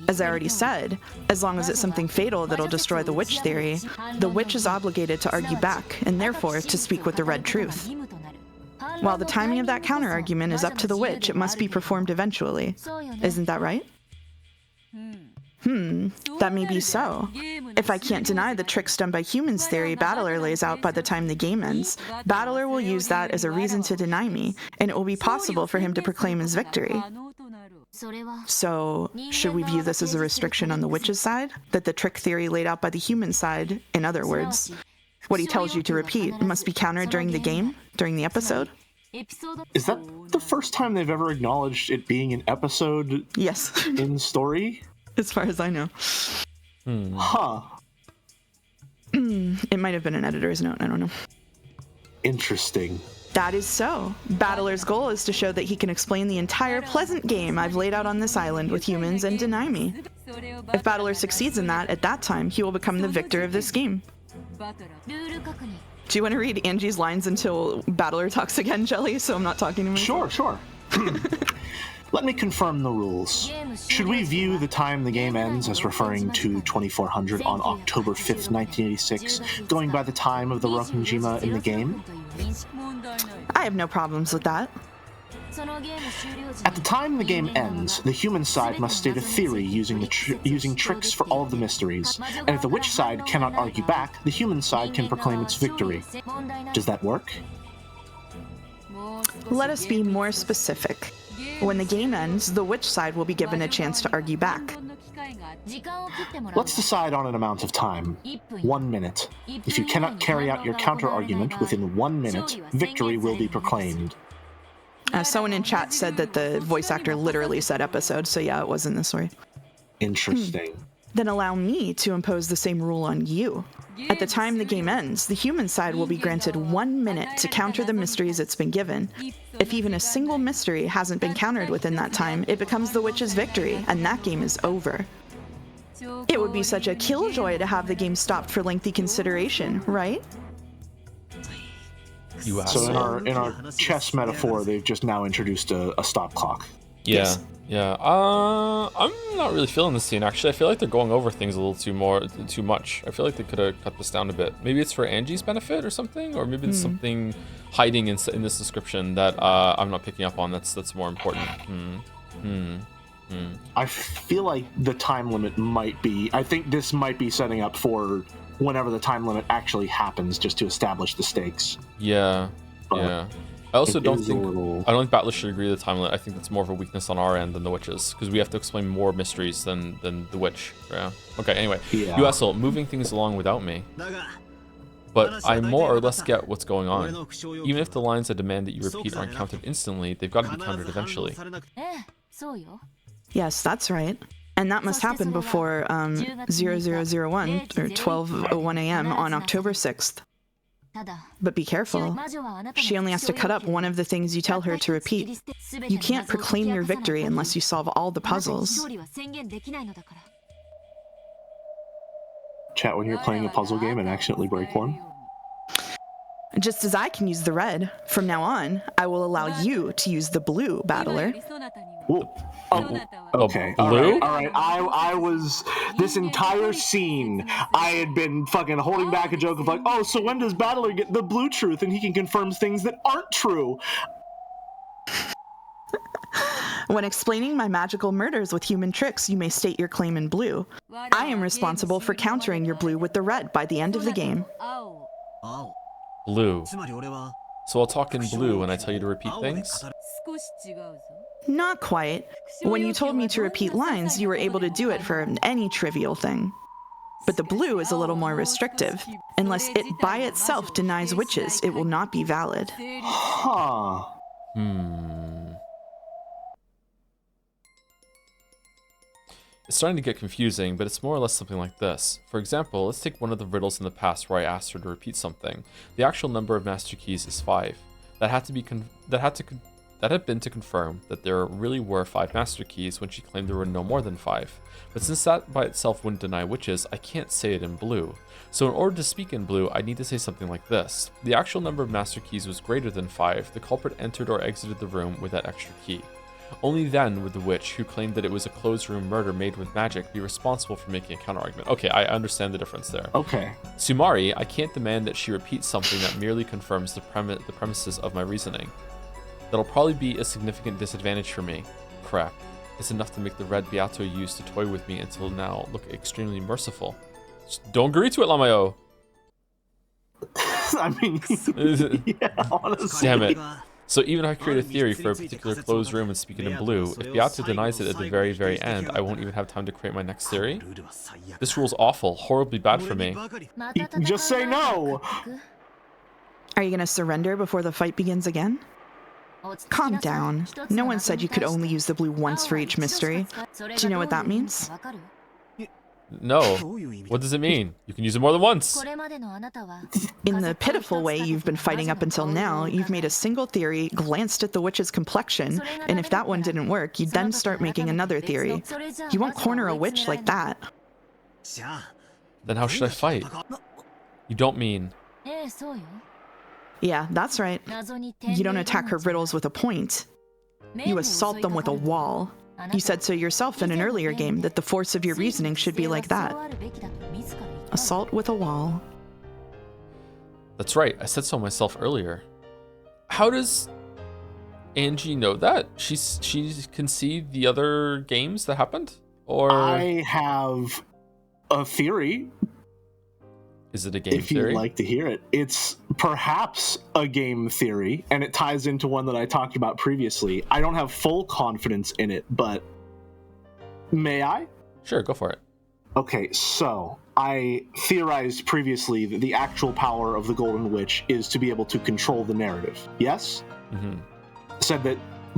As I already said, as long as it's something fatal that'll destroy the witch theory, the witch is obligated to argue back, and therefore to speak with the red truth. While the timing of that counter-argument is up to the witch, it must be performed eventually. Isn't that right? That may be so. If I can't deny the tricks done by humans theory Battler lays out by the time the game ends, Battler will use that as a reason to deny me, and it will be possible for him to proclaim his victory. So, should we view this as a restriction on the witch's side? That the trick theory laid out by the human side, in other words, what he tells you to repeat must be countered during the game, during the episode? Is that the first time they've ever acknowledged it being an episode? Yes. In story? As far as I know. Huh. It might have been an editor's note, I don't know. Interesting. That is so. Battler's goal is to show that he can explain the entire pleasant game I've laid out on this island with humans and deny me. If Battler succeeds in that, at that time, he will become the victor of this game. Do you want to read Angie's lines until Battler talks again, Jelly, so I'm not talking to myself? Sure. Let me confirm the rules. Should we view the time the game ends as referring to 2400 on October 5th, 1986, going by the time of the Rokkenjima in the game? I have no problems with that. At the time the game ends, the human side must state a theory using tricks for all of the mysteries, and if the witch side cannot argue back, the human side can proclaim its victory. Does that work? Let us be more specific. When the game ends, the witch side will be given a chance to argue back. Let's decide on an amount of time. 1 minute. If you cannot carry out your counter-argument within 1 minute, victory will be proclaimed. Someone in chat said that the voice actor literally said episode, so yeah, it was in the story. Interesting. Then allow me to impose the same rule on you. At the time the game ends, the human side will be granted 1 minute to counter the mysteries it's been given. If even a single mystery hasn't been countered within that time, it becomes the witch's victory, and that game is over. It would be such a killjoy to have the game stopped for lengthy consideration, right? So in our chess metaphor, they've just now introduced a stop clock. Yeah. Yes. Yeah. I'm not really feeling this scene, actually. I feel like they're going over things a little too much. I feel like they could have cut this down a bit. Maybe it's for Angie's benefit or something, or maybe there's something hiding in this description that I'm not picking up on that's more important. I feel like the time limit might be... I think this might be setting up for whenever the time limit actually happens, just to establish the stakes. Yeah. But yeah. I also don't think little... I don't think Battler should agree with the time limit. I think that's more of a weakness on our end than the witches, because we have to explain more mysteries than the witch. Yeah. Okay. Anyway, Yeah. USL moving things along without me, but I more or less get what's going on. Even if the lines that demand that you repeat aren't counted instantly, they've got to be counted eventually. Yes, that's right. And that must happen before 0001 or 12:01 a.m. on October 6th. But be careful. She only has to cut up one of the things you tell her to repeat. You can't proclaim your victory unless you solve all the puzzles. Chat when you're playing a puzzle game and accidentally break one. Just as I can use the red, from now on, I will allow you to use the blue, Battler. Okay. Blue? All right. I was this entire scene. I had been fucking holding back a joke of like, oh, so when does Battler get the blue truth and he can confirm things that aren't true? When explaining my magical murders with human tricks, you may state your claim in blue. I am responsible for countering your blue with the red by the end of the game. Blue. So I'll talk in blue when I tell you to repeat things? Not quite. When you told me to repeat lines, you were able to do it for any trivial thing. But the blue is a little more restrictive. Unless it by itself denies witches, it will not be valid. Huh. It's starting to get confusing, but it's more or less something like this. For example, let's take one of the riddles in the past where I asked her to repeat something. The actual number of master keys is 5. That had That had been to confirm that there really were 5 master keys when she claimed there were no more than 5. But since that by itself wouldn't deny witches, I can't say it in blue. So in order to speak in blue, I need to say something like this. The actual number of master keys was greater than 5. The culprit entered or exited the room with that extra key. Only then would the witch, who claimed that it was a closed room murder made with magic, be responsible for making a counterargument. Okay, I understand the difference there. Okay. Sumari, I can't demand that she repeats something that merely confirms the premises of my reasoning. That'll probably be a significant disadvantage for me. Crap. It's enough to make the red Beato used to toy with me until now look extremely merciful. Just don't agree to it, Lamayo! I mean, yeah, honestly. Damn it. So even if I create a theory for a particular closed room and speak it in blue, if Beato denies it at the very, very end, I won't even have time to create my next theory? This rule's awful, horribly bad for me. Just say no! Are you going to surrender before the fight begins again? Calm down. No one said you could only use the blue once for each mystery. Do you know what that means? No. What does it mean? You can use it more than once. In the pitiful way you've been fighting up until now, you've made a single theory, glanced at the witch's complexion, and if that one didn't work, you'd then start making another theory. You won't corner a witch like that. Then how should I fight? You don't mean... Yeah, that's right. You don't attack her riddles with a point. You assault them with a wall. You said so yourself in an earlier game, that the force of your reasoning should be like that. Assault with a wall. That's right, I said so myself earlier. How does Angie know that? She can see the other games that happened? Or I have a theory. Is it a game if theory? If you'd like to hear it. It's perhaps a game theory, and it ties into one that I talked about previously. I don't have full confidence in it, but may I? Sure, go for it. Okay, so I theorized previously that the actual power of the Golden Witch is to be able to control the narrative. Yes? Mm-hmm. Said that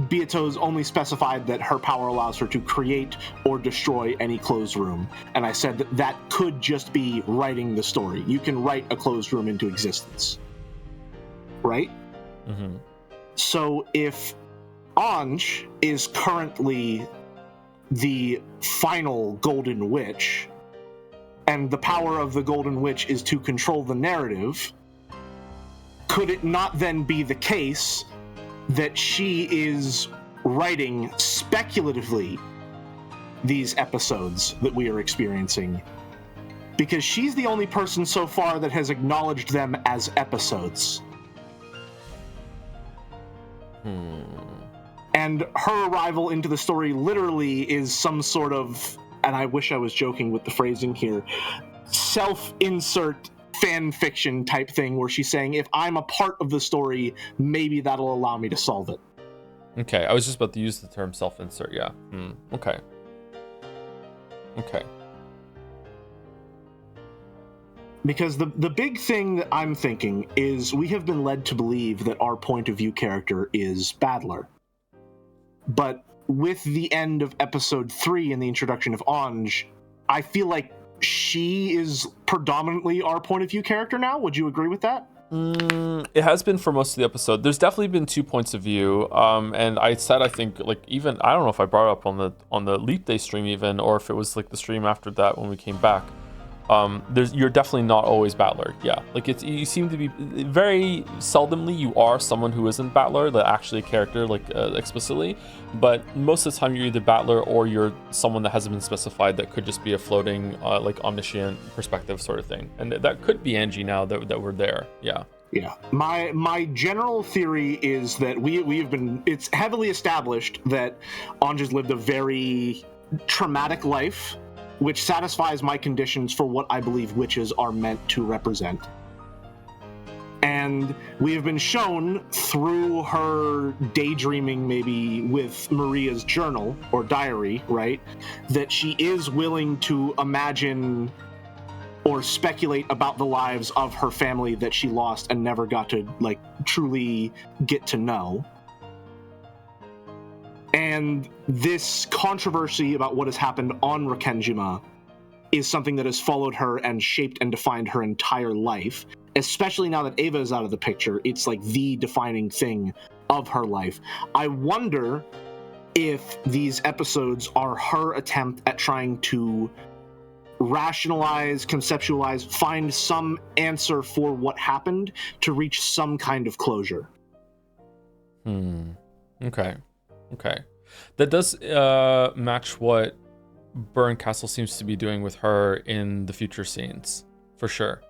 Beato's only specified that her power allows her to create or destroy any closed room. And I said that that could just be writing the story. You can write a closed room into existence. Right? Mm-hmm. So if Ownage is currently the final Golden Witch, and the power of the Golden Witch is to control the narrative, could it not then be the case that she is writing speculatively these episodes that we are experiencing? Because she's the only person so far that has acknowledged them as episodes. And her arrival into the story literally is some sort of, and I wish I was joking with the phrasing here, self-insert fan fiction type thing where she's saying, if I'm a part of the story, maybe that'll allow me to solve it. Okay, I was just about to use the term self-insert, yeah. Okay. Okay. Because the big thing that I'm thinking is we have been led to believe that our point of view character is Battler. But with the end of episode 3 and the introduction of Ownage, I feel like she is predominantly our point of view character now. Would you agree with that? It has been for most of the episode. There's definitely been 2 points of view, and I said, I think, like, even I don't know if I brought it up on the Leap Day stream even, or if it was like the stream after that when we came back. You're definitely not always Battler. Yeah, like you seem to be very seldomly you are someone who isn't Battler, like actually a character, like explicitly, but most of the time you're either Battler or you're someone that hasn't been specified that could just be a floating like omniscient perspective sort of thing, and that could be Angie now that we're there. Yeah. My general theory is that it's heavily established that Ownage has lived a very traumatic life, which satisfies my conditions for what I believe witches are meant to represent. And we have been shown through her daydreaming, maybe with Maria's journal or diary, right, that she is willing to imagine or speculate about the lives of her family that she lost and never got to, like, truly get to know. And this controversy about what has happened on Rokkenjima is something that has followed her and shaped and defined her entire life. Especially now that Ava is out of the picture, it's like the defining thing of her life. I wonder if these episodes are her attempt at trying to rationalize, conceptualize, find some answer for what happened to reach some kind of closure. Okay. That does match what Burn Castle seems to be doing with her in the future scenes, for sure.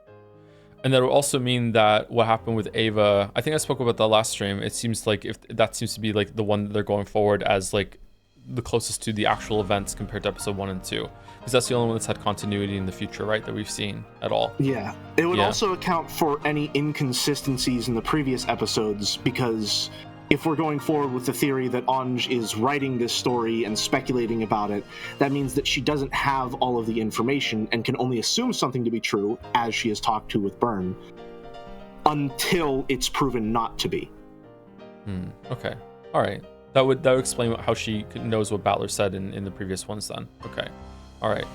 And that would also mean that what happened with Ava, I think I spoke about that last stream, it seems like if that seems to be like the one that they're going forward as like the closest to the actual events compared to episode 1 and 2. Because that's the only one that's had continuity in the future, right, that we've seen at all. Yeah. It would also account for any inconsistencies in the previous episodes, because if we're going forward with the theory that Ownage is writing this story and speculating about it, that means that she doesn't have all of the information and can only assume something to be true, as she has talked to with Byrne, until it's proven not to be. Okay. All right. That would explain how she knows what Battler said in the previous ones then. Okay. All right.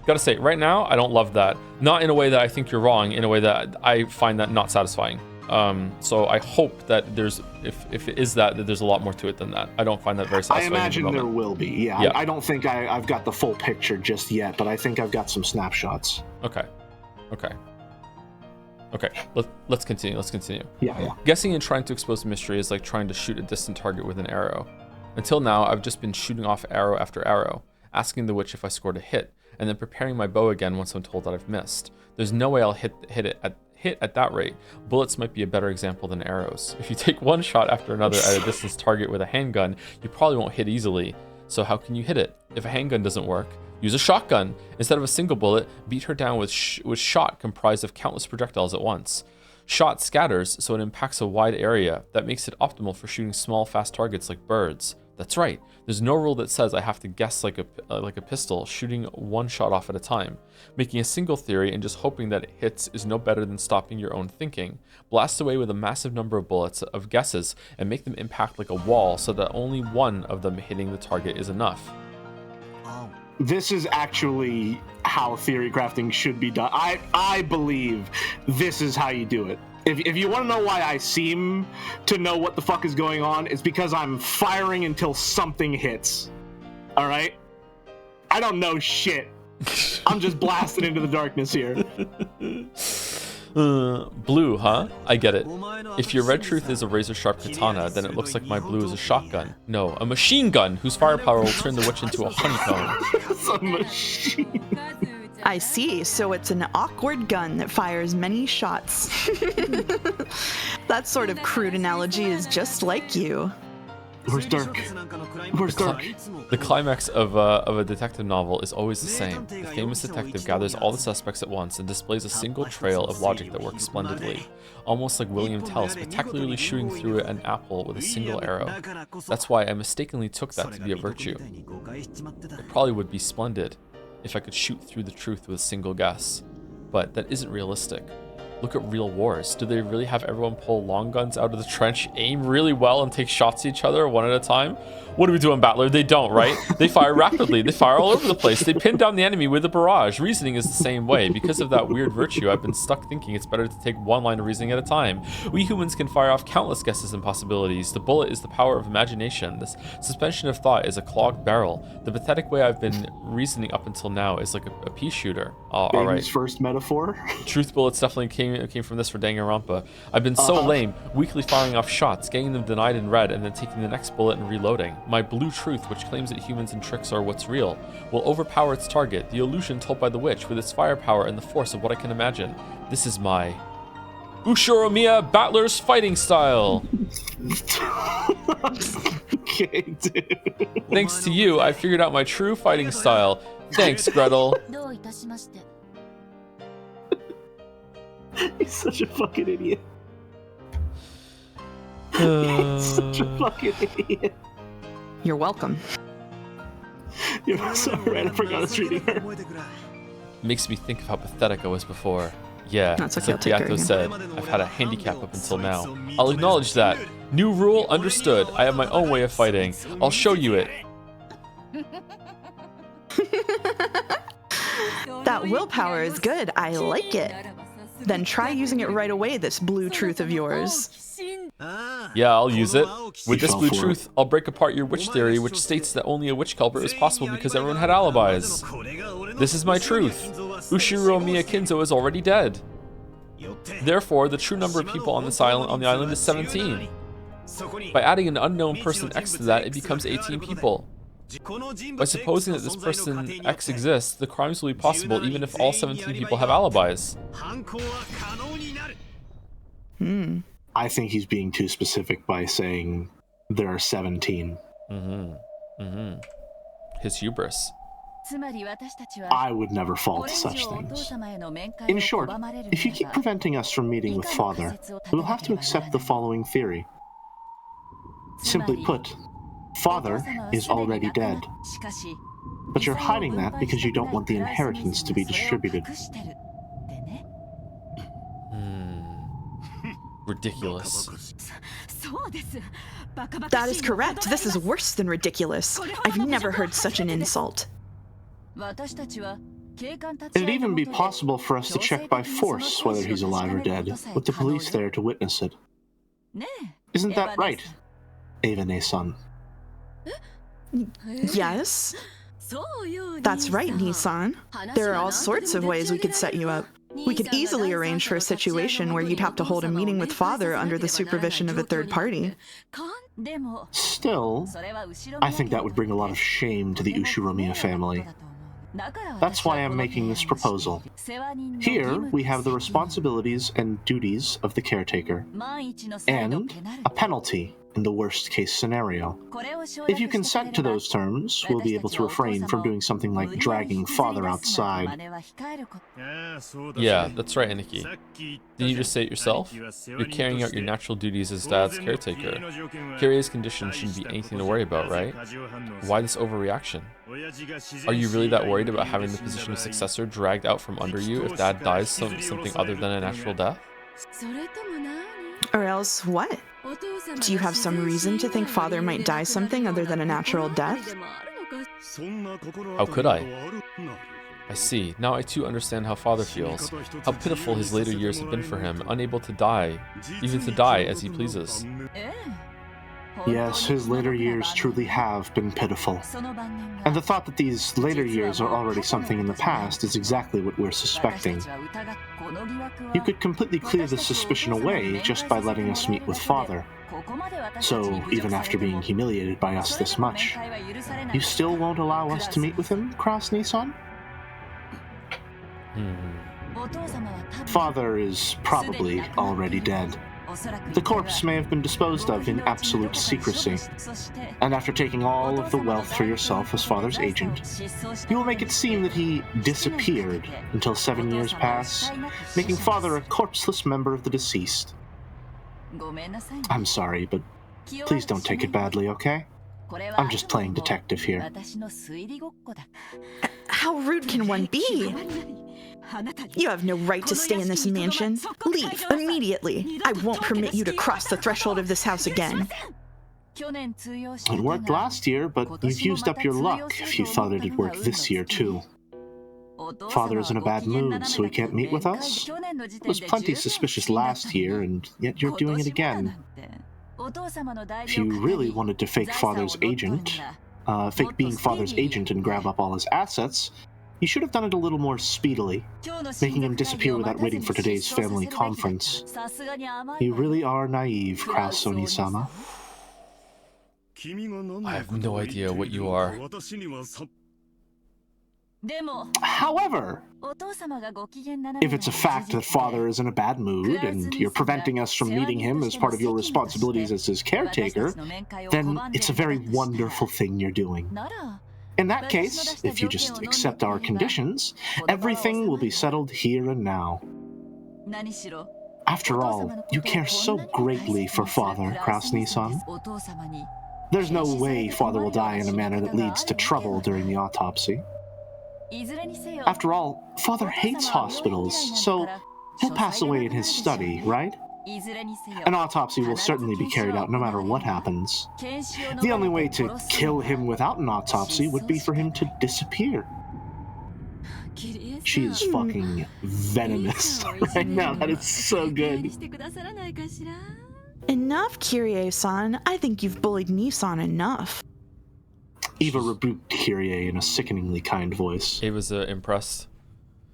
Gotta say, right now, I don't love that. Not in a way that I think you're wrong, in a way that I find that not satisfying. So I hope that there's, if it is that there's a lot more to it than that. I don't find that very satisfying. I imagine there will be, yeah. I don't think I've got the full picture just yet, but I think I've got some snapshots. Okay. Let's continue. Yeah. Guessing and trying to expose the mystery is like trying to shoot a distant target with an arrow. Until now, I've just been shooting off arrow after arrow, asking the witch if I scored a hit, and then preparing my bow again once I'm told that I've missed. There's no way I'll hit at that rate. Bullets might be a better example than arrows. If you take one shot after another at a distance target with a handgun, you probably won't hit easily. So how can you hit it? If a handgun doesn't work, use a shotgun. Instead of a single bullet, beat her down with shot comprised of countless projectiles at once. Shot scatters, so it impacts a wide area. That makes it optimal for shooting small, fast targets like birds. That's right. There's no rule that says I have to guess like a pistol, shooting one shot off at a time. Making a single theory and just hoping that it hits is no better than stopping your own thinking. Blast away with a massive number of bullets of guesses and make them impact like a wall so that only one of them hitting the target is enough. This is actually how theory crafting should be done. I believe this is how you do it. If you want to know why I seem to know what the fuck is going on, it's because I'm firing until something hits. All right? I don't know shit. I'm just blasting into the darkness here. Blue, huh? I get it. If your red truth is a razor-sharp katana, then it looks like my blue is a shotgun. No, a machine gun whose firepower will turn the witch into a honeycomb. It's a machine. I see, so it's an awkward gun that fires many shots. That sort of crude analogy is just like you. Where's Dirk? Where's Dirk? The climax of a detective novel is always the same. The famous detective gathers all the suspects at once and displays a single trail of logic that works splendidly. Almost like William Tell spectacularly shooting through an apple with a single arrow. That's why I mistakenly took that to be a virtue. It probably would be splendid if I could shoot through the truth with a single guess. But that isn't realistic. Look at real wars. Do they really have everyone pull long guns out of the trench, aim really well, and take shots at each other one at a time? What do we do in Battler? They don't, right? They fire rapidly. They fire all over the place. They pin down the enemy with a barrage. Reasoning is the same way. Because of that weird virtue, I've been stuck thinking it's better to take one line of reasoning at a time. We humans can fire off countless guesses and possibilities. The bullet is the power of imagination. This suspension of thought is a clogged barrel. The pathetic way I've been reasoning up until now is like a pea shooter. All right. First metaphor? Truth bullets definitely came from this for Danganronpa. I've been so lame, weakly firing off shots, getting them denied in red, and then taking the next bullet and reloading. My blue truth, which claims that humans and tricks are what's real, will overpower its target, the illusion told by the witch, with its firepower and the force of what I can imagine. This is my Ushoromiya Battler's fighting style. Okay, dude. Thanks to you, I figured out my true fighting style. Thanks, Gretel. He's such a fucking idiot. He's such a fucking idiot. You're welcome. You're so right, I forgot I was reading her. Makes me think of how pathetic I was before. Yeah, That's it's okay, like I'll take care Beato of you. said, I've had a handicap up until now. I'll acknowledge that. New rule, understood. I have my own way of fighting. I'll show you it. That willpower is good. I like it. Then try using it right away, this blue truth of yours. Yeah, I'll use it. With this fell blue for truth, I'll break apart your witch theory, which states that only a witch culprit is possible because everyone had alibis. This is my truth. Ushiro Miyakinzo is already dead. Therefore, the true number of people on the island is 17. By adding an unknown person X to that, it becomes 18 people. By supposing that this person X exists, the crimes will be possible even if all 17 people have alibis. I think he's being too specific by saying there are 17. His hubris. I would never fall to such things. In short, if you keep preventing us from meeting with Father, we'll have to accept the following theory. Simply put, Father is already dead. But you're hiding that because you don't want the inheritance to be distributed. Ridiculous. That is correct. This is worse than ridiculous. I've never heard such an insult. It'd even be possible for us to check by force whether he's alive or dead, with the police there to witness it. Isn't that right, Eva-ne-san? Yes? That's right, Nissan. There are all sorts of ways we could set you up. We could easily arrange for a situation where you'd have to hold a meeting with Father under the supervision of a third party. Still, I think that would bring a lot of shame to the Ushiromiya family. That's why I'm making this proposal. Here, we have the responsibilities and duties of the caretaker, and a penalty in the worst-case scenario. If you consent to those terms, we'll be able to refrain from doing something like dragging Father outside. Yeah, that's right, Aniki. Didn't you just say it yourself? You're carrying out your natural duties as Dad's caretaker. Kirei's condition shouldn't be anything to worry about, right? Why this overreaction? Are you really that worried about having the position of successor dragged out from under you if Dad dies something other than a natural death? Or else what? Do you have some reason to think Father might die something other than a natural death? How could I? I see. Now I too understand how Father feels. How pitiful his later years have been for him, unable to die, even to die as he pleases. Yes, his later years truly have been pitiful. And the thought that these later years are already something in the past is exactly what we're suspecting. You could completely clear this suspicion away just by letting us meet with Father. So, even after being humiliated by us this much, you still won't allow us to meet with him, Cross-Nissan? Father is probably already dead. The corpse may have been disposed of in absolute secrecy, and after taking all of the wealth for yourself as Father's agent, you will make it seem that he disappeared until 7 years pass, making Father a corpseless member of the deceased. I'm sorry, but please don't take it badly, okay? I'm just playing detective here. How rude can one be? You have no right to stay in this mansion. Leave immediately. I won't permit you to cross the threshold of this house again. It worked last year, but you've used up your luck if you thought it'd work this year too. Father is in a bad mood, so he can't meet with us? It was plenty suspicious last year, and yet you're doing it again. If you really wanted to fake being Father's agent and grab up all his assets, you should have done it a little more speedily, making him disappear without waiting for today's family conference. You really are naive, Kraus-Oni-sama. I have no idea what you are. However, if it's a fact that Father is in a bad mood and you're preventing us from meeting him as part of your responsibilities as his caretaker, then it's a very wonderful thing you're doing. In that case, if you just accept our conditions, everything will be settled here and now. After all, you care so greatly for Father, Kraus-Nissan. There's no way Father will die in a manner that leads to trouble during the autopsy. After all, Father hates hospitals, so he'll pass away in his study, right? An autopsy will certainly be carried out no matter what happens. The only way to kill him without an autopsy would be for him to disappear. She is fucking venomous right now. That is so good. Enough, Kyrie-san. I think you've bullied Nissan enough. Eva rebuked Kyrie in a sickeningly kind voice. He was impressed.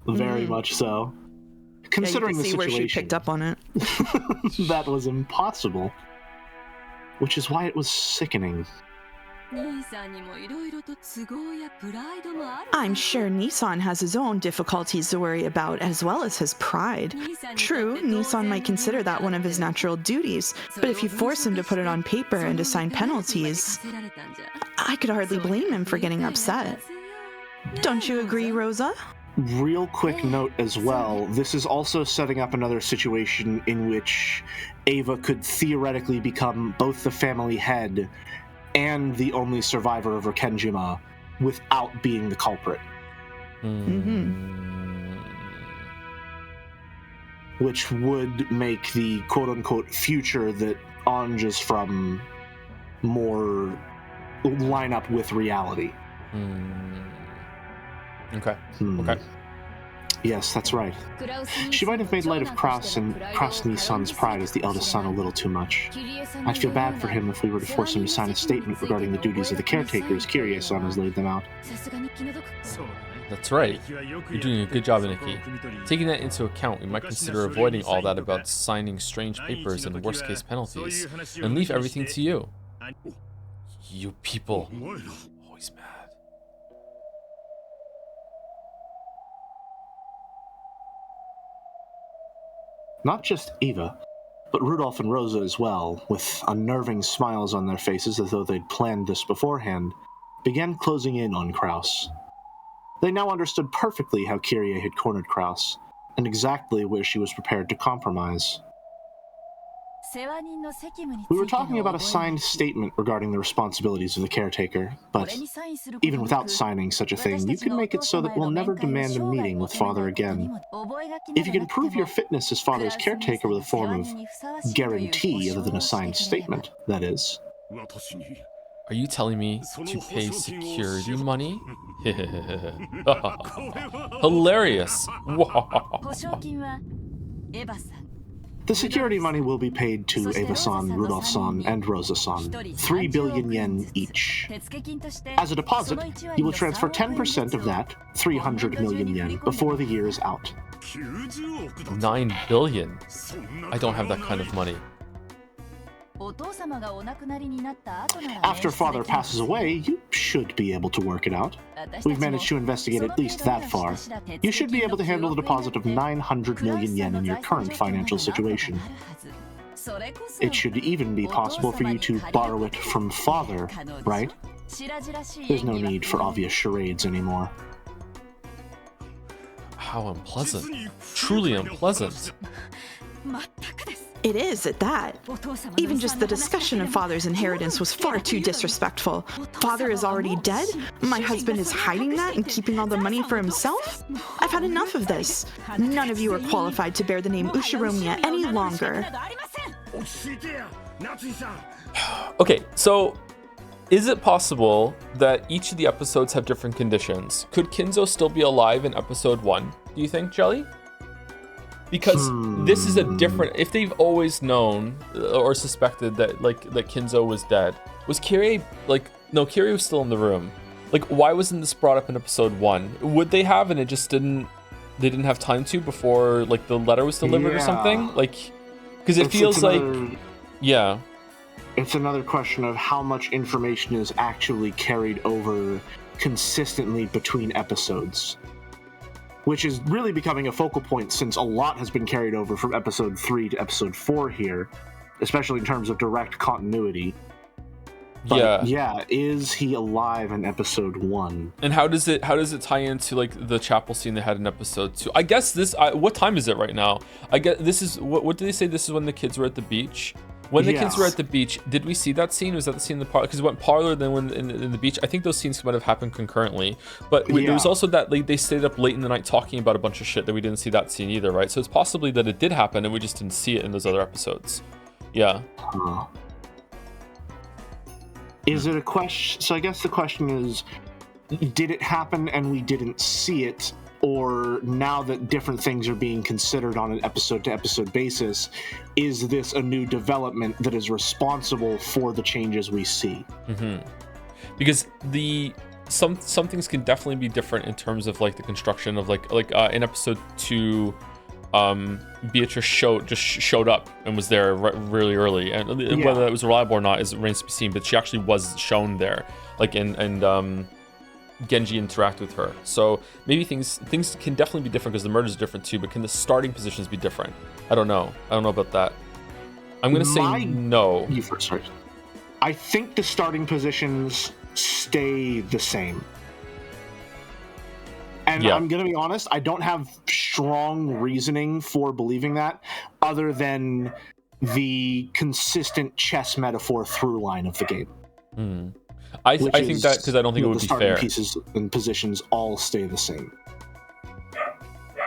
Very much so. Considering you the can see situation, where she picked up on it. that was impossible. Which is why it was sickening. I'm sure Nissan has his own difficulties to worry about, as well as his pride. True, Nissan might consider that one of his natural duties, but if you force him to put it on paper and assign penalties, I could hardly blame him for getting upset. Don't you agree, Rosa? Real quick note as well, this is also setting up another situation in which Ava could theoretically become both the family head and the only survivor of Rikenjima without being the culprit. Which would make the quote-unquote future that Ownage is from more line up with reality. Okay. Okay. Yes, that's right. She might have made light of Kraus and Nissan's pride as the eldest son a little too much. I'd feel bad for him if we were to force him to sign a statement regarding the duties of the caretakers Kyrie-san has laid them out. That's right. You're doing a good job, Iniki. Taking that into account, we might consider avoiding all that about signing strange papers and worst-case penalties, and leave everything to you. You people. Always mad. Not just Eva, but Rudolph and Rosa as well, with unnerving smiles on their faces as though they'd planned this beforehand, began closing in on Kraus. They now understood perfectly how Kyrie had cornered Kraus, and exactly where she was prepared to compromise. We were talking about a signed statement regarding the responsibilities of the caretaker, but even without signing such a thing, you can make it so that we'll never demand a meeting with Father again. If you can prove your fitness as Father's caretaker with a form of guarantee other than a signed statement, that is. Are you telling me to pay security money? Hilarious. The security money will be paid to Eva-san, Rudolph-san, and Rosa-san, 3 billion yen each. As a deposit, you will transfer 10% of that, 300 million yen, before the year is out. 9 billion? I don't have that kind of money. After Father passes away, you should be able to work it out. We've managed to investigate at least that far. You should be able to handle the deposit of 900 million yen in your current financial situation. It should even be possible for you to borrow it from Father, right? There's no need for obvious charades anymore. How unpleasant. Truly unpleasant. It is, at that. Even just the discussion of Father's inheritance was far too disrespectful. Father is already dead? My husband is hiding that and keeping all the money for himself? I've had enough of this. None of you are qualified to bear the name Ushiromiya any longer. Okay, so is it possible that each of the episodes have different conditions? Could Kinzo still be alive in episode 1, do you think, Jelly? Because this is a different, if they've always known or suspected that that Kinzo was dead, was Kyrie, no, Kyrie was still in the room. Why wasn't this brought up in episode 1? Would they have, and it just they didn't have time to before the letter was delivered or something? Because it feels yeah. It's another question of how much information is actually carried over consistently between episodes. Which is really becoming a focal point since a lot has been carried over from episode 3 to episode 4 here, especially in terms of direct continuity. But yeah, is he alive in episode 1? And how does it tie into the chapel scene they had in episode 2? I guess this. What time is it right now? I guess this is what did they say? This is when the kids were at the beach. When the kids were at the beach, did we see that scene? Was that the scene in the parlor? Because it went parlor, then when in the beach. I think those scenes might have happened concurrently. But there was also that they stayed up late in the night talking about a bunch of shit that we didn't see that scene either, right? So it's possibly that it did happen and we just didn't see it in those other episodes. Yeah. Is it a question? So I guess the question is, did it happen and we didn't see it, or now that different things are being considered on an episode-to-episode basis, is this a new development that is responsible for the changes we see? Because some things can definitely be different in terms of like the construction of like in episode 2, Beatrice showed up and was there really early, and whether that was reliable or not remains to be seen, but she actually was shown there, like and Genji interact with her. So maybe things can definitely be different because the murders are different too, but can the starting positions be different? I don't know about that. I'm gonna say no. You first. Sorry. I think the starting positions stay the same. And I'm going to be honest, I don't have strong reasoning for believing that, other than the consistent chess metaphor through line of the game. I think that because I don't think it would be fair. The pieces and positions all stay the same.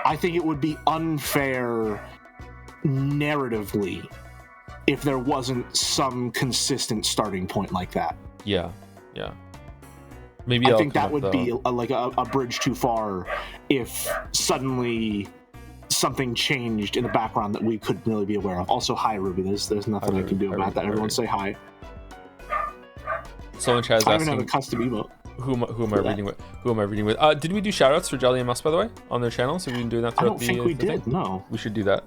I think it would be unfair narratively if there wasn't some consistent starting point like that. Yeah. Maybe I think that would be a bridge too far if suddenly something changed in the background that we couldn't really be aware of. Also, hi Ruby. There's nothing I can do about that. Everyone say hi. Someone Chaz asking, I even have a custom emote. Who am I reading with? Who am I reading with? Did we do shoutouts for Jelly and Mus, by the way, on their channels? Have we been doing that throughout the I don't think we did. thing? No. We should do that.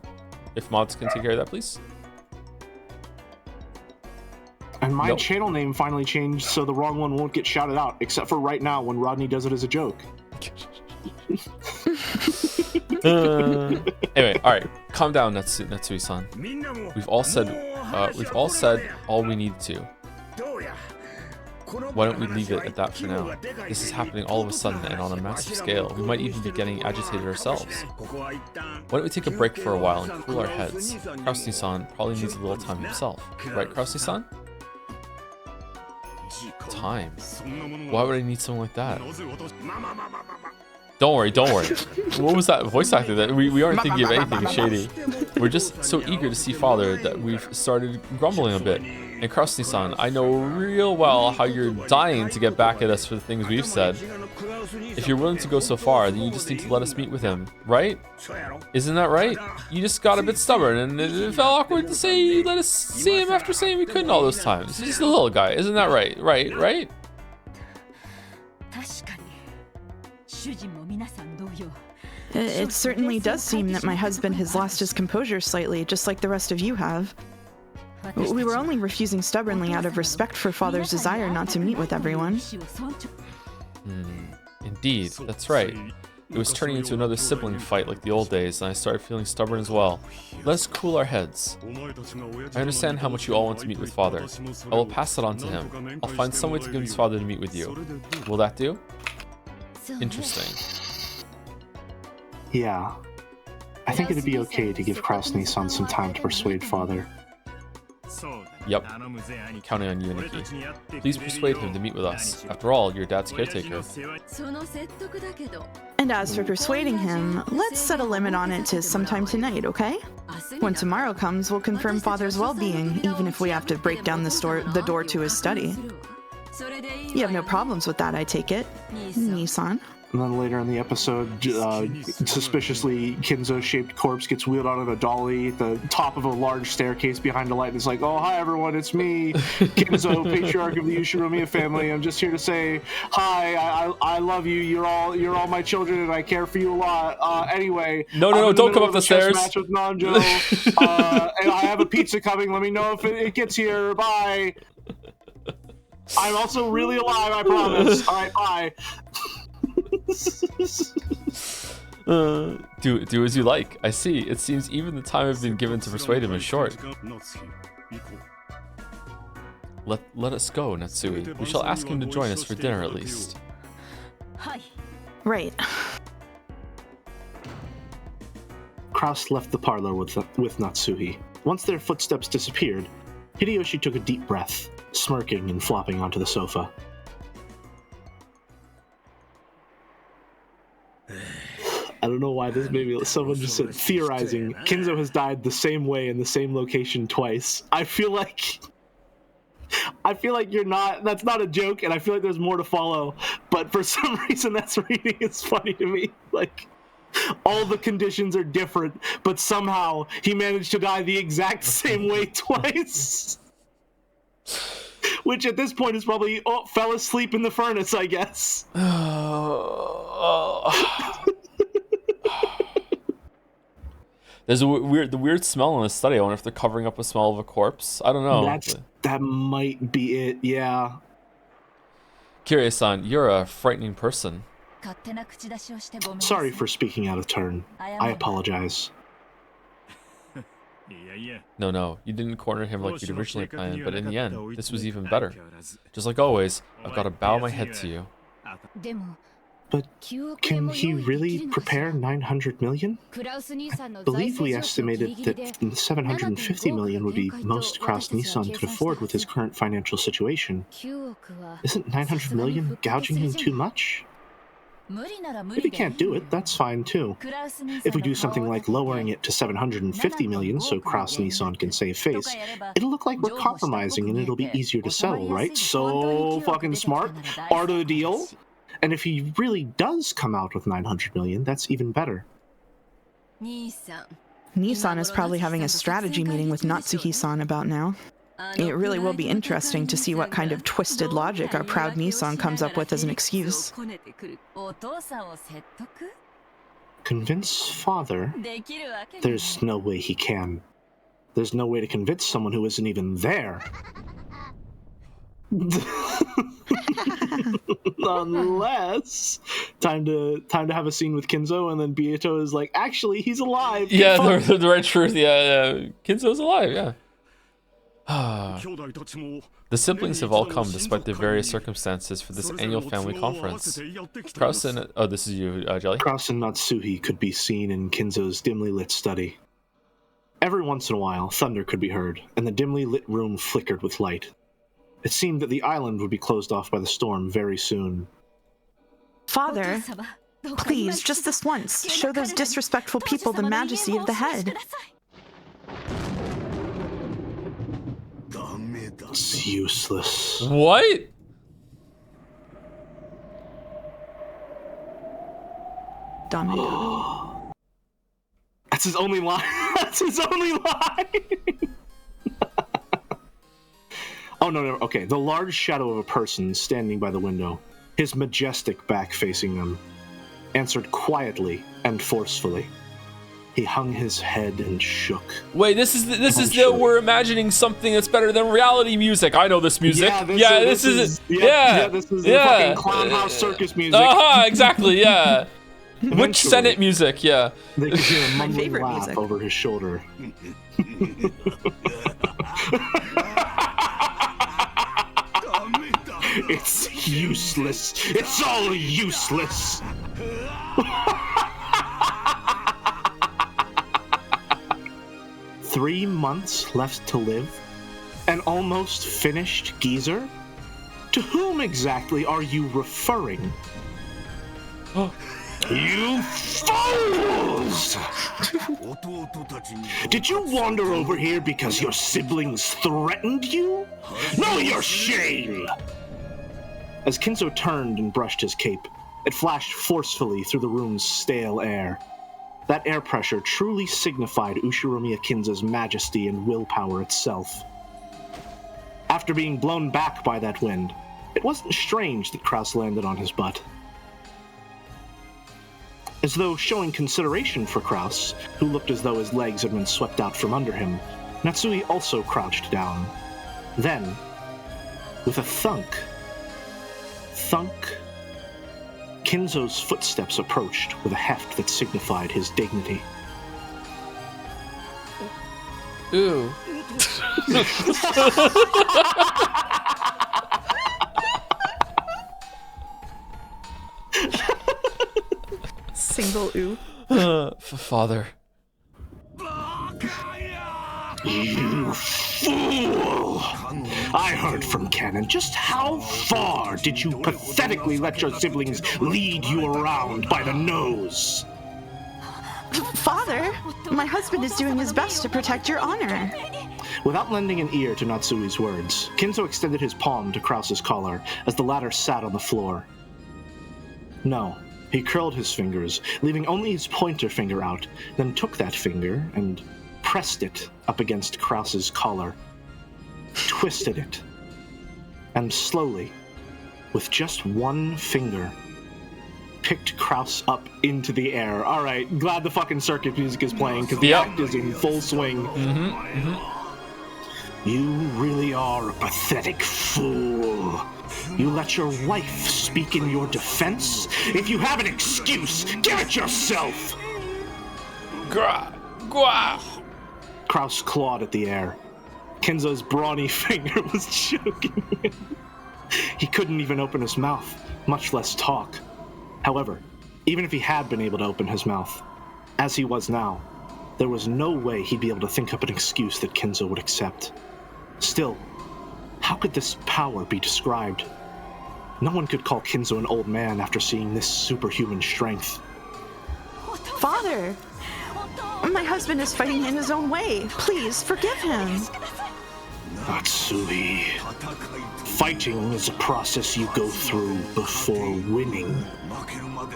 If mods can take care of that, please. And my channel name finally changed, so the wrong one won't get shouted out, except for right now when Rodney does it as a joke. Anyway, all right, calm down, Natsui-san. We've all said all we need to. Why don't we leave it at that for now? This is happening all of a sudden and on a massive scale. We might even be getting agitated ourselves. Why don't we take a break for a while and cool our heads? Krusty-san probably needs a little time himself. Right, Krusty-san? Time? Why would I need something like that? Don't worry. What was that voice acting? That we aren't thinking of anything shady. We're just so eager to see Father that we've started grumbling a bit. And Krusty-san, I know real well how you're dying to get back at us for the things we've said. If you're willing to go so far, then you just need to let us meet with him, right? Isn't that right? You just got a bit stubborn, and it felt awkward to say you let us see him after saying we couldn't all those times. He's just a little guy, isn't that right? Right? It certainly does seem that my husband has lost his composure slightly, just like the rest of you have. We were only refusing stubbornly out of respect for Father's desire not to meet with everyone. Indeed, that's right. It was turning into another sibling fight like the old days, and I started feeling stubborn as well. Let us cool our heads. I understand how much you all want to meet with Father. I will pass it on to him. I'll find some way to convince Father to meet with you. Will that do? Interesting. Yeah. I think it'd be okay to give Krasny-san some time to persuade Father. Yep. Counting on you, Nikki. Please persuade him to meet with us. After all, you're Dad's caretaker. And as for persuading him, let's set a limit on it to sometime tonight, okay? When tomorrow comes, we'll confirm Father's well-being, even if we have to break down the door to his study. You have no problems with that, I take it, Nissan. And then later in the episode, suspiciously, Kinzo-shaped corpse gets wheeled out on a dolly at the top of a large staircase behind a light. And it's like, oh, hi, everyone, it's me, Kinzo, patriarch of the Ushiromiya family. I'm just here to say, hi, I love you. You're all my children, and I care for you a lot. Anyway, no, don't come up the stairs. Match with Nanjo, and I have a pizza coming. Let me know if it gets here. Bye. I'm also really alive, I promise. All right, bye. Do as you like. I see. It seems even the time I've been given to persuade him is short. Let us go, Natsui. We shall ask him to join us for dinner at least. Right. Kraus left the parlor with Natsui. Once their footsteps disappeared, Hideyoshi took a deep breath, smirking and flopping onto the sofa. I don't know why this made me. Someone just said theorizing. Kinzo has died the same way in the same location twice. I feel like you're not. That's not a joke, and I feel like there's more to follow. But for some reason, that's reading is funny to me. Like, all the conditions are different, but somehow he managed to die the exact same way twice. Which at this point is probably, fell asleep in the furnace, I guess. There's the weird smell in the study. I wonder if they're covering up a smell of a corpse. I don't know. That might be it, yeah. Kirie-san, you're a frightening person. Sorry for speaking out of turn. I apologize. No, you didn't corner him like you'd originally planned, but in the end, this was even better. Just like always, I've got to bow my head to you. But can he really prepare 900 million? I believe we estimated that 750 million would be most Kraus-Nissan could afford with his current financial situation. Isn't 900 million gouging him too much? If he can't do it, that's fine too. If we do something like lowering it to 750 million so Kraus-Nissan can save face, it'll look like we're compromising and it'll be easier to settle, right? So fucking smart. Art of the deal. And if he really does come out with 900 million, that's even better. Nissan is probably having a strategy meeting with Natsuhi-san about now. It really will be interesting to see what kind of twisted logic our proud Nissan comes up with as an excuse. Convince father? There's no way he can. There's no way to convince someone who isn't even there. Unless time to have a scene with Kinzo, and then Bieto is like, actually, he's alive. Yeah, the right truth. Yeah. Kinzo's alive. Yeah. The siblings have all come despite the various circumstances for this annual family conference. Kraus and this is you, Jelly. Kraus and Natsuhi could be seen in Kinzo's dimly lit study. Every once in a while, thunder could be heard, and the dimly lit room flickered with light. It seemed that the island would be closed off by the storm very soon. Father, please, just this once, show those disrespectful people the majesty of the head. It's useless. What? Dumb. That's his only line. That's his only line. Oh, no. Okay, the large shadow of a person standing by the window, his majestic back facing them, answered quietly and forcefully. He hung his head and shook. Wait, this is we're imagining something that's better than reality music. I know this music. This is the fucking clown house circus music. Exactly, yeah. Which Senate music, yeah. They could hear a mumbling laugh music over his shoulder. It's useless. It's all useless. 3 months left to live? An almost finished geezer? To whom exactly are you referring? You fools! Did you wander over here because your siblings threatened you? Know your shame! As Kinzo turned and brushed his cape, it flashed forcefully through the room's stale air. That air pressure truly signified Ushiromiya Kinzo's majesty and willpower itself. After being blown back by that wind, it wasn't strange that Kraus landed on his butt. As though showing consideration for Kraus, who looked as though his legs had been swept out from under him, Natsuhi also crouched down. Then, with a thunk, Kinzo's footsteps approached with a heft that signified his dignity. Ooh. Single ooh. Father. You fool! I heard from Canon. Just how far did you pathetically let your siblings lead you around by the nose? Father, my husband is doing his best to protect your honor. Without lending an ear to Natsuhi's words, Kinzo extended his palm to Kraus's collar as the latter sat on the floor. No, He curled his fingers, leaving only his pointer finger out, then took that finger and pressed it up against Krause's collar, twisted it, and slowly, with just one finger, picked Krause up into the air. All right, glad the fucking circus music is playing, because the act is in full swing. You really are a pathetic fool. You let your wife speak in your defense? If you have an excuse, give it yourself! Gra! Gwa! Krause clawed at the air. Kinzo's brawny finger was choking him. He couldn't even open his mouth, much less talk. However, even if he had been able to open his mouth, as he was now, there was no way he'd be able to think up an excuse that Kinzo would accept. Still, how could this power be described? No one could call Kinzo an old man after seeing this superhuman strength. Father! My husband is fighting in his own way. Please, forgive him. Natsui, fighting is a process you go through before winning.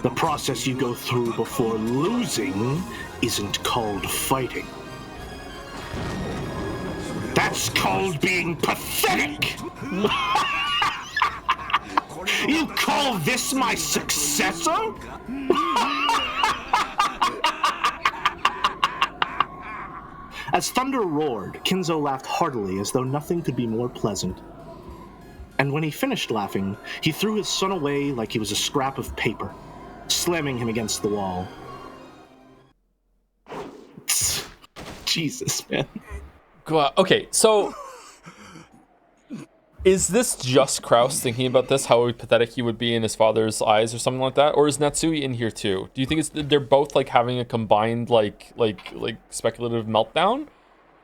The process you go through before losing isn't called fighting. That's called being pathetic! You call this my successor? As thunder roared, Kinzo laughed heartily as though nothing could be more pleasant. And when he finished laughing, he threw his son away like he was a scrap of paper, slamming him against the wall. Jesus, man. Okay, so is this just Krause thinking about this, how pathetic he would be in his father's eyes or something like that? Or is Natsui in here too? Do you think they're both like having a combined like speculative meltdown?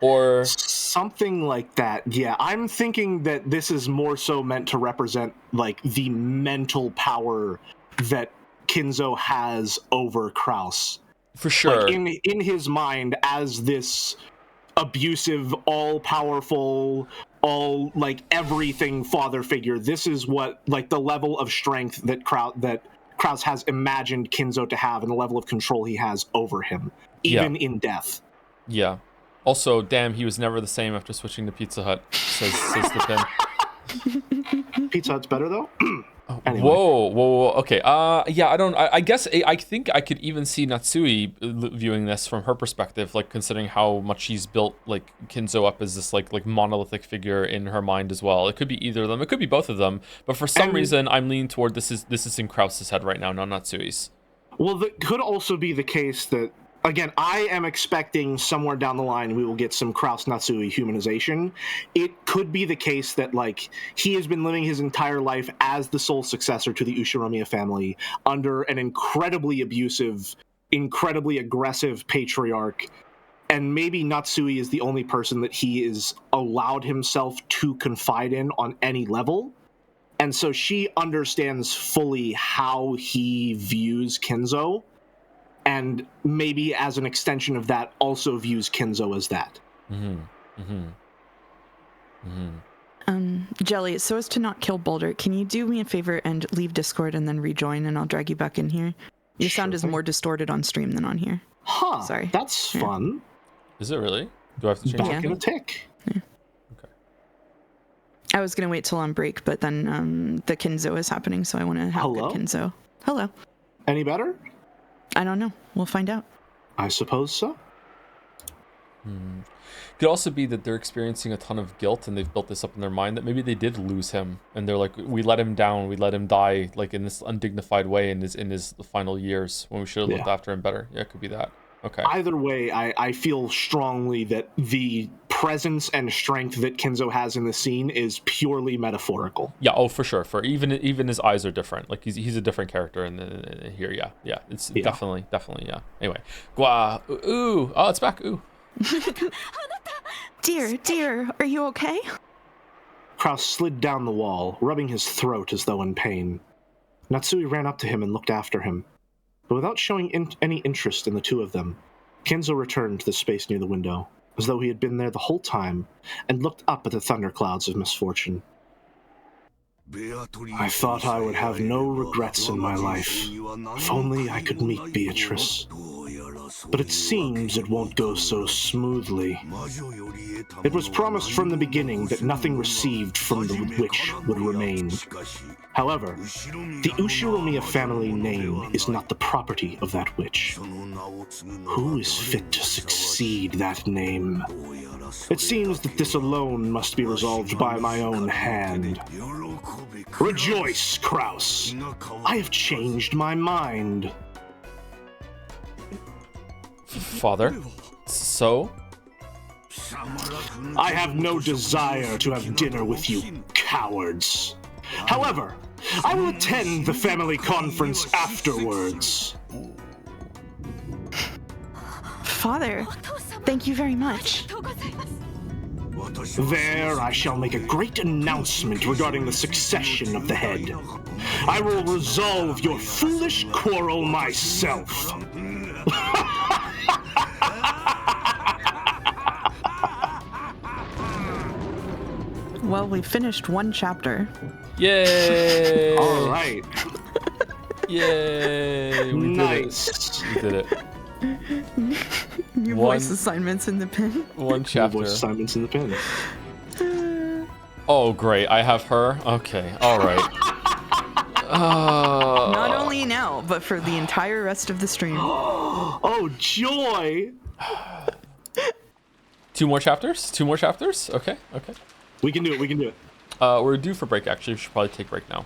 Or something like that. Yeah, I'm thinking that this is more so meant to represent like the mental power that Kinzo has over Krause. For sure. Like in his mind as this abusive, all-powerful, all like everything father figure. This is what like the level of strength that Krause has imagined Kinzo to have, and the level of control he has over him, even in death. Yeah. Also, damn, he was never the same after switching to Pizza Hut, says the pin. Pizza Hut's better though. Anyway. Whoa. Okay. Yeah. I guess I think I could even see Natsui viewing this from her perspective, like considering how much she's built like Kinzo up as this like monolithic figure in her mind as well. It could be either of them. It could be both of them. But for some reason, I'm leaning toward this is in Krause's head right now, not Natsui's. Well, that could also be the case that. Again, I am expecting somewhere down the line we will get some Krause Natsui humanization. It could be the case that, like, he has been living his entire life as the sole successor to the Ushiromiya family under an incredibly abusive, incredibly aggressive patriarch, and maybe Natsui is the only person that he is allowed himself to confide in on any level. And so she understands fully how he views Kinzo, and maybe as an extension of that, also views Kinzo as that. Jelly, so as to not kill Boulder, can you do me a favor and leave Discord and then rejoin, and I'll drag you back in here? Your sound is more distorted on stream than on here. Huh. Sorry. That's fun. Is it really? Do I have to change Back in a tick. Yeah. Okay. I was going to wait till on break, but then the Kinzo is happening, so I want to have good Kinzo. Hello. Any better? I don't know. We'll find out. I suppose so. Could also be that they're experiencing a ton of guilt and they've built this up in their mind that maybe they did lose him and they're like, we let him down, we let him die like in this undignified way in his final years when we should have looked after him better. Yeah, it could be that. Okay. Either way, I feel strongly that the presence and strength that Kinzo has in the scene is purely metaphorical. Yeah, for sure. For even his eyes are different. Like he's a different character in here. Yeah. It's definitely. Yeah. Anyway, Gwa. Ooh. Oh, it's back. Ooh. Dear, are you okay? Krause slid down the wall, rubbing his throat as though in pain. Natsui ran up to him and looked after him. But without showing any interest in the two of them, Kinzo returned to the space near the window, as though he had been there the whole time, and looked up at the thunderclouds of misfortune. I thought I would have no regrets in my life. If only I could meet Beatrice. But it seems it won't go so smoothly. It was promised from the beginning that nothing received from the witch would remain. However, the Ushiromiya family name is not the property of that witch. Who is fit to succeed that name? It seems that this alone must be resolved by my own hand. Rejoice, Kraus! I have changed my mind. Father? So? I have no desire to have dinner with you, cowards. However, I will attend the family conference afterwards. Father, thank you very much. There I shall make a great announcement regarding the succession of the head. I will resolve your foolish quarrel myself. Well, we finished one chapter. Yay! All right. Yay! We Nice. did it. New voice assignments in the pen. One chapter. Voice assignments in the pen. Oh, great. I have her. Okay. All right. Not only now, but for the entire rest of the stream. Oh, joy! Two more chapters? Two more chapters? Okay. Okay. We can do it. We can do it. We're due for break, actually. We should probably take break now.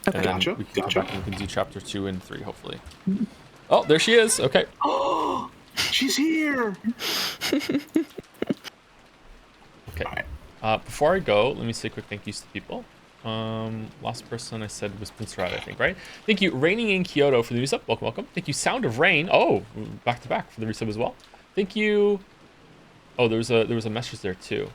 Okay. And then Gotcha, we can gotcha. go back and we can do chapter 2 and 3, hopefully. Oh, there she is. Okay. She's here. Okay. Before I go, let me say a quick thank yous to people. Last person I said was Pincerat, I think, right? Thank you, Raining in Kyoto for the resub. Welcome, welcome. Thank you, Sound of Rain. Oh, back to back for the resub as well. Thank you. Oh, there was a message there too.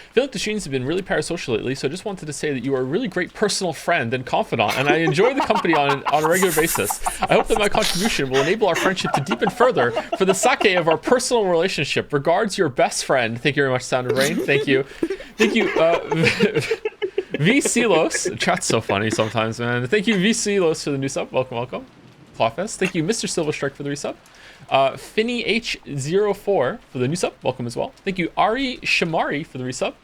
I feel like the streams have been really parasocial lately, so I just wanted to say that you are a really great personal friend and confidant, and I enjoy the company on a regular basis. I hope that my contribution will enable our friendship to deepen further for the sake of our personal relationship. Regards, your best friend. Thank you very much, Sound of Rain. Thank you. Thank you, V. Silos. Chat's so funny sometimes, man. Thank you, V. Silos, for the new sub. Welcome, welcome. Clawfest. Thank you, Mr. Silverstrike, for the resub. Finny H04 for the new sub. Welcome as well. Thank you, Ari Shamari, for the resub.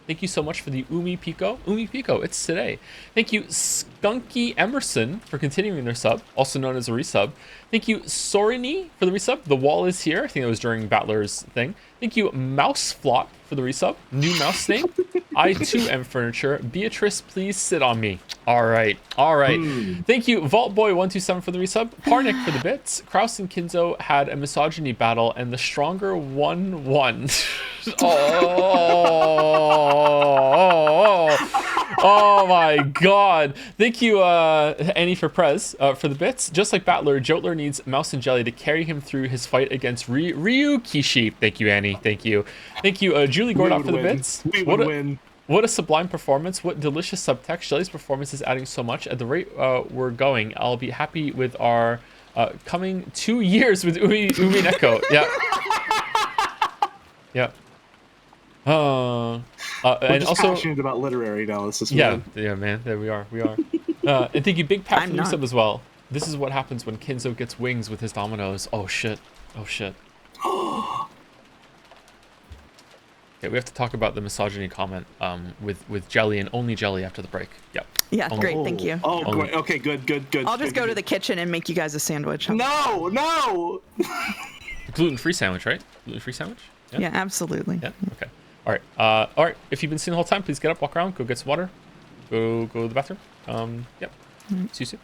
Thank you so much for the Umi Pico. Umi Pico, it's today. Thank you, Skunky Emerson, for continuing their sub, also known as a resub. Thank you, Sorini, for the resub. The wall is here. I think that was during Battler's thing. Thank you, Mouseflop, for the resub. New mouse name. I too am furniture. Beatrice, please sit on me. All right. All right. Thank you, VaultBoy127 for the resub. Parnick for the bits. Kraus and Kinzo had a misogyny battle, and the stronger one won. Oh my god. Thank you, Annie for Prez, for the bits. Just like Battler, Jotler needs Mouse and Jelly to carry him through his fight against Ryu Kishi. Thank you, Annie. Thank you. Thank you, Julie Gordoff for the bits. We would win. What a sublime performance. What delicious subtext. Jelly's performance is adding so much. At the rate we're going, I'll be happy with our coming 2 years with Umineko. Yeah. Yeah. We're and just also passionate about literary analysis. yeah, Man. yeah, man. There we are. We are. And thank you, Big Pat, for the resub as well. This is what happens when Kinzo gets wings with his dominoes. Oh shit. Oh shit. Okay, we have to talk about the misogyny comment with Jelly and only Jelly after the break. Yep. Yeah, Only. great. Thank you. Oh, great. Okay, good. I'll just go to the kitchen and make you guys a sandwich. No. Gluten-free sandwich, right? Gluten-free sandwich? Yeah, absolutely. Yeah. Okay. All right. All right. If you've been seeing the whole time, please get up, walk around, go get some water, go to the bathroom. Yep. See you soon.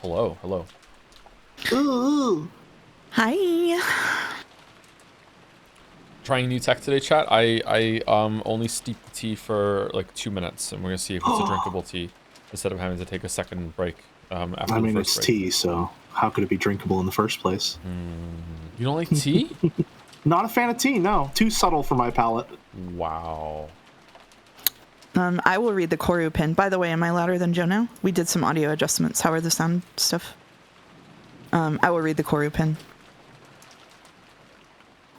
Hello, hello. Ooh. Hi. Trying new tech today, chat. I only steeped the tea for like 2 minutes, and we're gonna see if it's a drinkable tea instead of having to take a second break after I the mean, first it's break. tea, so how could it be drinkable in the first place? You don't like tea? Not a fan of tea, no. Too subtle for my palate. Wow. I will read the Koru pin. By the way, am I louder than Joe now? We did some audio adjustments. How are the sound stuff? I will read the Koru pin.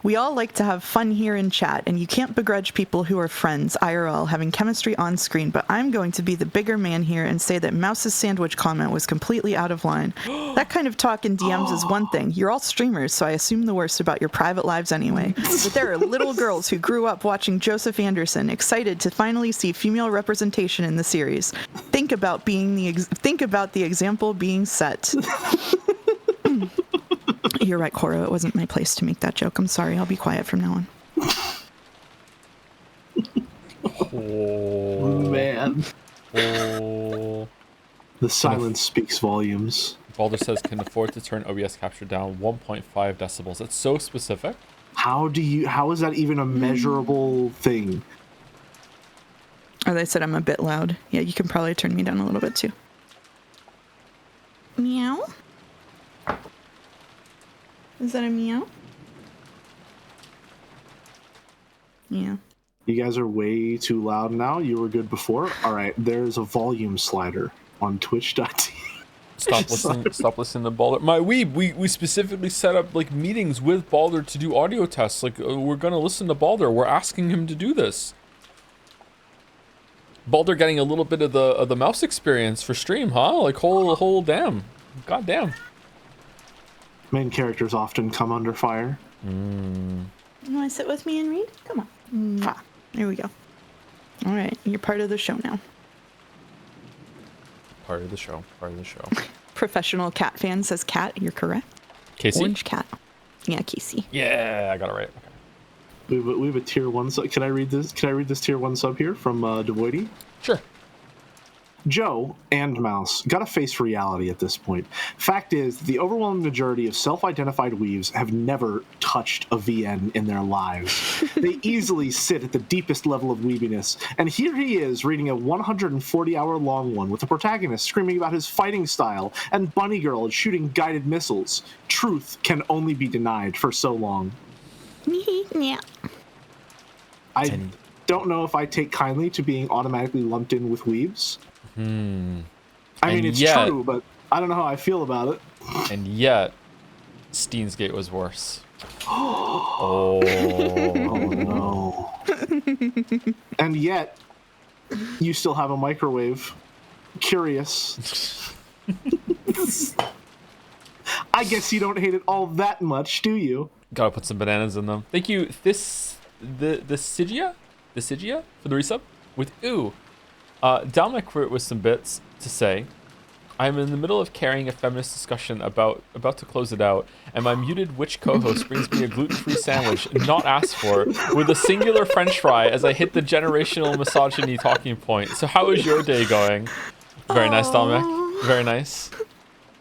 We all like to have fun here in chat, and you can't begrudge people who are friends, IRL, having chemistry on screen, but I'm going to be the bigger man here and say that Mouse's sandwich comment was completely out of line. That kind of talk in DMs is one thing. You're all streamers, so I assume the worst about your private lives anyway. But there are little girls who grew up watching Joseph Anderson, excited to finally see female representation in the series. Think about the example being set. You're right, Coro. It wasn't my place to make that joke. I'm sorry. I'll be quiet from now on. Oh Man. Oh. The silence speaks volumes. Balder says can afford to turn OBS capture down 1.5 decibels. It's so specific. How is that even a measurable thing? Oh, they said I'm a bit loud. Yeah, you can probably turn me down a little bit too. Meow. Is that a meow? Yeah. You guys are way too loud now. You were good before. All right, there's a volume slider on twitch.tv. Stop listening to Balder. My weeb, we specifically set up like meetings with Balder to do audio tests. Like we're gonna listen to Balder. We're asking him to do this. Balder getting a little bit of the mouse experience for stream, huh? Like whole damn. God damn. Main characters often come under fire. You want to sit with me and read? Come on. There we go. All right, you're part of the show now. Part of the show. Professional cat fan says cat. You're correct. Casey? Orange cat. Yeah, Casey. Yeah, I got it right. Okay. We have a tier 1 sub. Can I read this tier 1 sub here from Devoidy? Sure. Joe and Mouse gotta face reality at this point. Fact is, the overwhelming majority of self-identified weaves have never touched a VN in their lives. They easily sit at the deepest level of weebiness, and here he is reading a 140-hour-long one with the protagonist screaming about his fighting style and Bunny Girl shooting guided missiles. Truth can only be denied for so long. Yeah. I don't know if I take kindly to being automatically lumped in with weebs. I mean, it's true, but I don't know how I feel about it. And yet, Steensgate was worse. Oh no. And yet, you still have a microwave. Curious. I guess you don't hate it all that much, do you? Gotta put some bananas in them. Thank you, the Sigia for the resub with ooh. Down my query with some bits to say. I'm in the middle of carrying a feminist discussion about to close it out, and my muted witch co-host brings me a gluten-free sandwich not asked for with a singular french fry as I hit the generational misogyny talking point. So how is your day going? Very nice, Dominic. Very nice.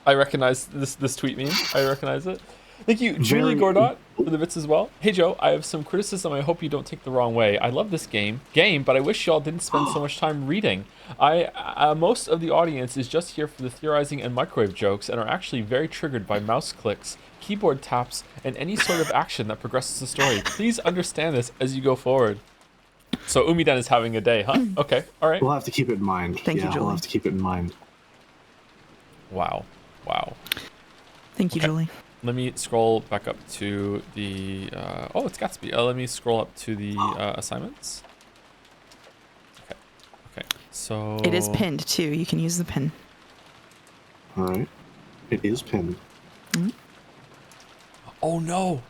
I recognize this tweet meme. I recognize it. Thank you, Julie Gordot, for the bits as well. Hey Joe, I have some criticism I hope you don't take the wrong way. I love this game, but I wish y'all didn't spend so much time reading. Most of the audience is just here for the theorizing and microwave jokes and are actually very triggered by mouse clicks, keyboard taps, and any sort of action that progresses the story. Please understand this as you go forward. So Umiden is having a day, huh? Okay, all right. We'll have to keep it in mind. Thank you, Julie. We'll have to keep it in mind. Wow. Thank you, Julie. Let me scroll back up to the, it's Gatsby. Let me scroll up to the assignments. Okay, so... It is pinned, too. You can use the pin. All right. It is pinned. Mm-hmm. Oh, no.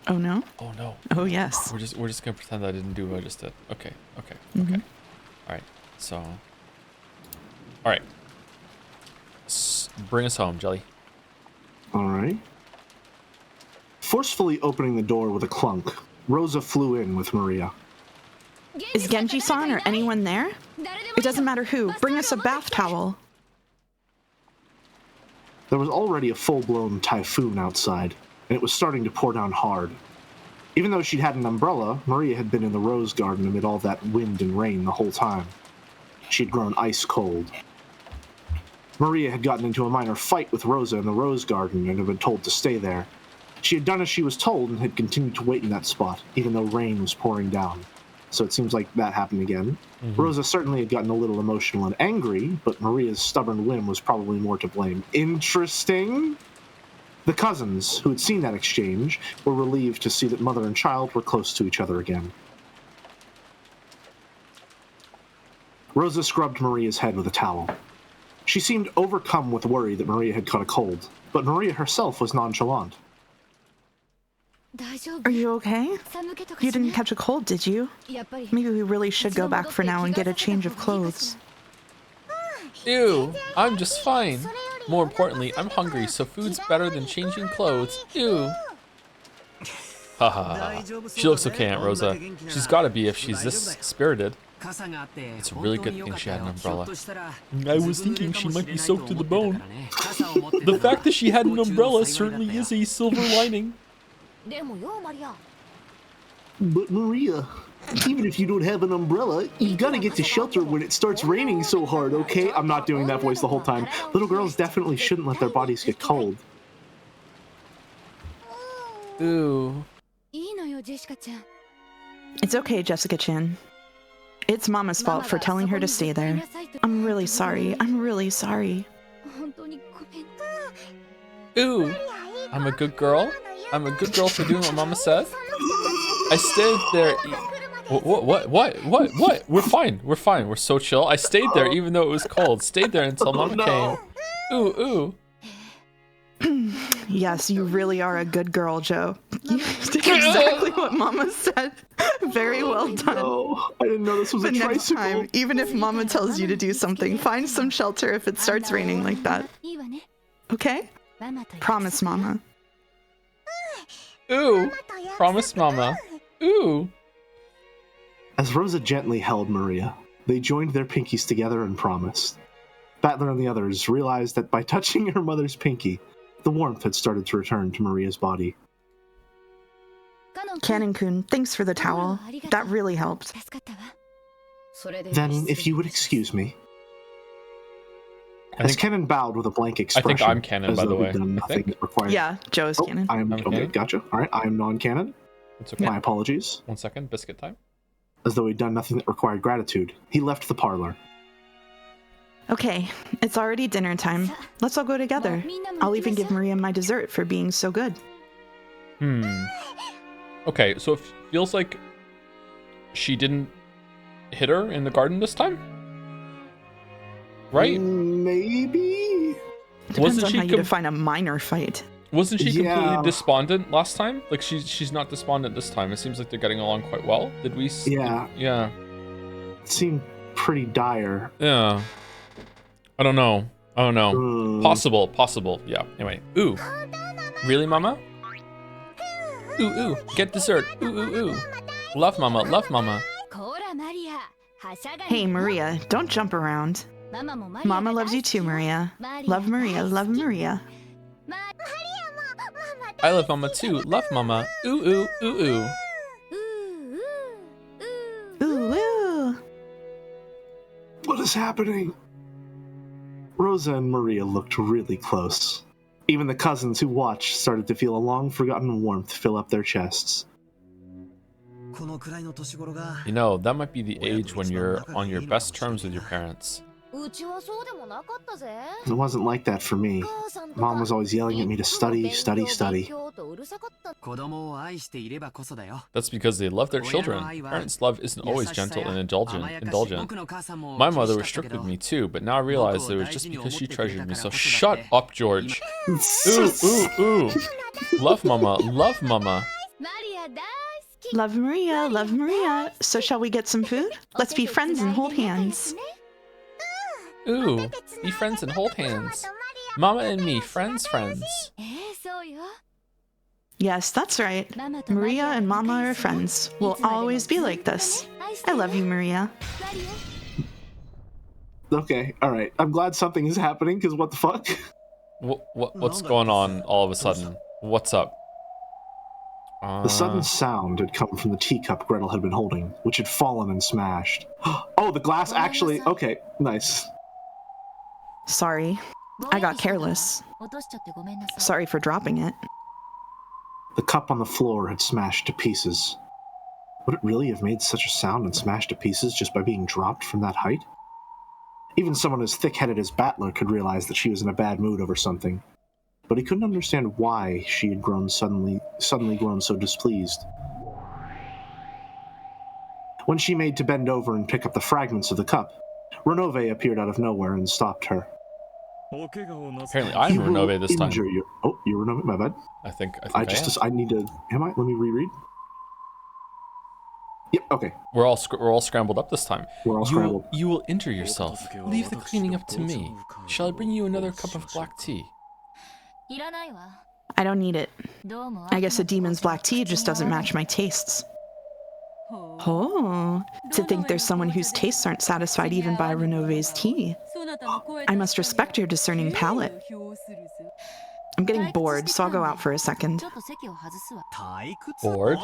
Oh, no? Oh, no. Oh, yes. We're just going to pretend I didn't do what I just did. Okay. Mm-hmm. All right, so... All right. Bring us home, Jelly. All right. Forcefully opening the door with a clunk, Rosa flew in with Maria. Is Genji-san or anyone there? It doesn't matter who. Bring us a bath towel. There was already a full-blown typhoon outside, and it was starting to pour down hard. Even though she'd had an umbrella, Maria had been in the rose garden amid all that wind and rain the whole time. She'd grown ice cold. Maria had gotten into a minor fight with Rosa in the rose garden and had been told to stay there. She had done as she was told and had continued to wait in that spot, even though rain was pouring down. So it seems like that happened again. Mm-hmm. Rosa certainly had gotten a little emotional and angry, but Maria's stubborn whim was probably more to blame. Interesting. The cousins, who had seen that exchange, were relieved to see that mother and child were close to each other again. Rosa scrubbed Maria's head with a towel. She seemed overcome with worry that Maria had caught a cold, but Maria herself was nonchalant. Are you okay? You didn't catch a cold, did you? Maybe we really should go back for now and get a change of clothes. Ew, I'm just fine. More importantly, I'm hungry, so food's better than changing clothes. Ew. Haha. She looks okay, Aunt Rosa. She's gotta be if she's this spirited. It's a really good thing she had an umbrella. I was thinking she might be soaked to the bone. The fact that she had an umbrella certainly is a silver lining. But Maria, even if you don't have an umbrella, you gotta get to shelter when it starts raining so hard, okay? I'm not doing that voice the whole time. Little girls definitely shouldn't let their bodies get cold. Ooh. It's okay, Jessica-chan. It's Mama's fault for telling her to stay there. I'm really sorry. I'm really sorry. Ooh. I'm a good girl. I'm a good girl for doing what Mama said. I stayed there. What? We're fine. We're fine. We're so chill. I stayed there even though it was cold. Stayed there until Mama came. Ooh. Yes, you really are a good girl, Joe. You did exactly what Mama said. Very well done. No, I didn't know this was a tricycle. Next time, even if Mama tells you to do something, find some shelter if it starts raining like that. Okay? Promise, Mama. Ooh. Promise, Mama. Ooh. As Rosa gently held Maria, they joined their pinkies together and promised. Battler and the others realized that by touching her mother's pinky, the warmth had started to return to Maria's body. Canon-kun, thanks for the towel. That really helped. Then, if you would excuse me. As Canon bowed with a blank expression. I think I'm Canon, by the way. Yeah, Joe is Canon. I am okay, Canon. Gotcha. All right, I am non-Canon. It's okay. My apologies. 1 second, biscuit time. As though he'd done nothing that required gratitude, he left the parlor. Okay, it's already dinner time. Let's all go together. I'll even give Maria my dessert for being so good. Okay, so it feels like she didn't hit her in the garden this time? Right? Maybe? Depends on how you define a minor fight. Wasn't she completely despondent last time? Like, she's not despondent this time. It seems like they're getting along quite well. Did we... Yeah. It seemed pretty dire. Yeah. I don't know. Possible. Yeah. Anyway. Ooh. Really, Mama? Ooh. Get dessert. Ooh. Love Mama. Hey, Maria, don't jump around. Mama loves you too, Maria. Love Maria. I love Mama too. Love Mama. Ooh. What is happening? Rosa and Maria looked really close. Even the cousins who watched started to feel a long-forgotten warmth fill up their chests. You know, that might be the age when you're on your best terms with your parents. It wasn't like that for me. Mom was always yelling at me to study. That's because they love their children. Parents' love isn't always gentle and indulgent. My mother was strict with me too, but now I realize it was just because she treasured me. So shut up, George. Ooh. Love Mama. Love Maria. So shall we get some food? Let's be friends and hold hands. Ooh, be friends and hold hands. Mama and me, friends. Yes, that's right. Maria and Mama are friends. We'll always be like this. I love you, Maria. Okay, alright. I'm glad something is happening, because what the fuck? What's going on all of a sudden? What's up? The sudden sound had come from the teacup Gretel had been holding, which had fallen and smashed. Oh, the glass actually... Okay, nice. Sorry. I got careless. Sorry for dropping it. The cup on the floor had smashed to pieces. Would it really have made such a sound and smashed to pieces just by being dropped from that height? Even someone as thick-headed as Battler could realize that she was in a bad mood over something. But he couldn't understand why she had grown suddenly grown so displeased. When she made to bend over and pick up the fragments of the cup, Renove appeared out of nowhere and stopped her. Apparently I'm Renove this time. Oh, you're Renove? My bad. I think I need to... Am I? Let me reread. Yep, okay. We're all scrambled up this time. We're all scrambled. You will injure yourself. Leave the cleaning up to me. Shall I bring you another cup of black tea? I don't need it. I guess a demon's black tea just doesn't match my tastes. Oh, to think there's someone whose tastes aren't satisfied even by Renove's tea. I must respect your discerning palate. I'm getting bored, so I'll go out for a second. Bored?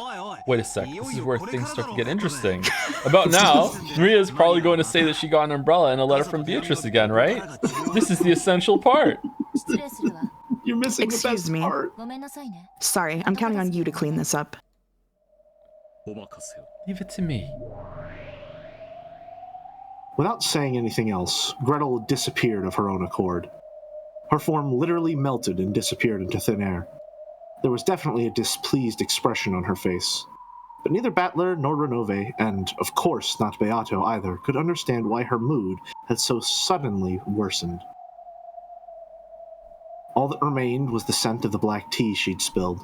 Wait a sec, this is where things start to get interesting. About now, Maria's probably going to say that she got an umbrella and a letter from Beatrice again, right? This is the essential part. You're missing the best part. Sorry, I'm counting on you to clean this up. Leave it to me. Without saying anything else, Gretel disappeared of her own accord. Her form literally melted and disappeared into thin air. There was definitely a displeased expression on her face. But neither Battler nor Renove, and of course not Beato either, could understand why her mood had so suddenly worsened. All that remained was the scent of the black tea she'd spilled.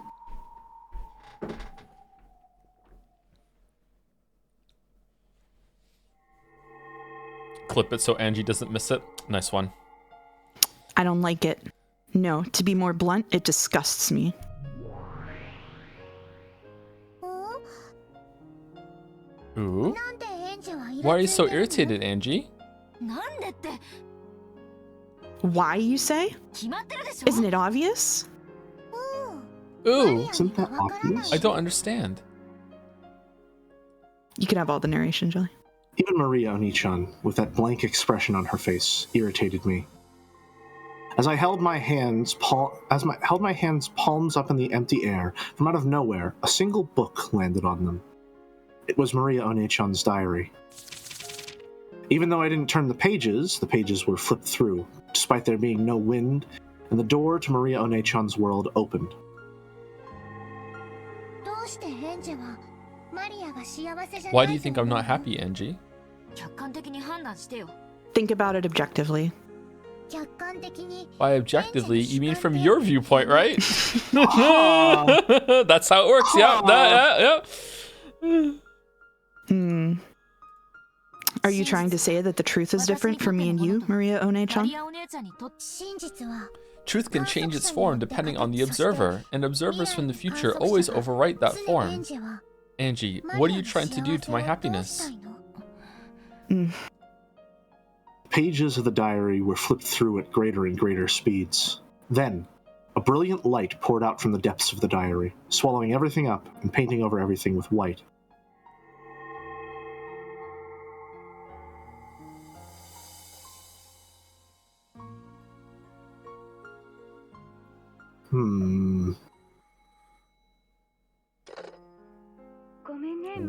Clip it so Angie doesn't miss it. Nice one. I don't like it. No, to be more blunt, it disgusts me. Ooh? Why are you so irritated, Angie? Why, you say? Isn't it obvious? Ooh, Isn't that obvious? I don't understand. You can have all the narration, Julie. Even Maria Onichan, with that blank expression on her face, irritated me. As I held my hands palms up in the empty air, from out of nowhere, a single book landed on them. It was Maria Onichan's diary. Even though I didn't turn the pages were flipped through, despite there being no wind, and the door to Maria Onichan's world opened. Why do you think I'm not happy, Angie? Think about it objectively. By objectively, you mean from your viewpoint, right? That's how it works. Yeah. Are you trying to say that the truth is different for me and you, Maria Ownage-chan? Truth can change its form depending on the observer, and observers from the future always overwrite that form. Angie, what are you trying to do to my happiness? Pages of the diary were flipped through at greater and greater speeds. Then, a brilliant light poured out from the depths of the diary, swallowing everything up and painting over everything with white.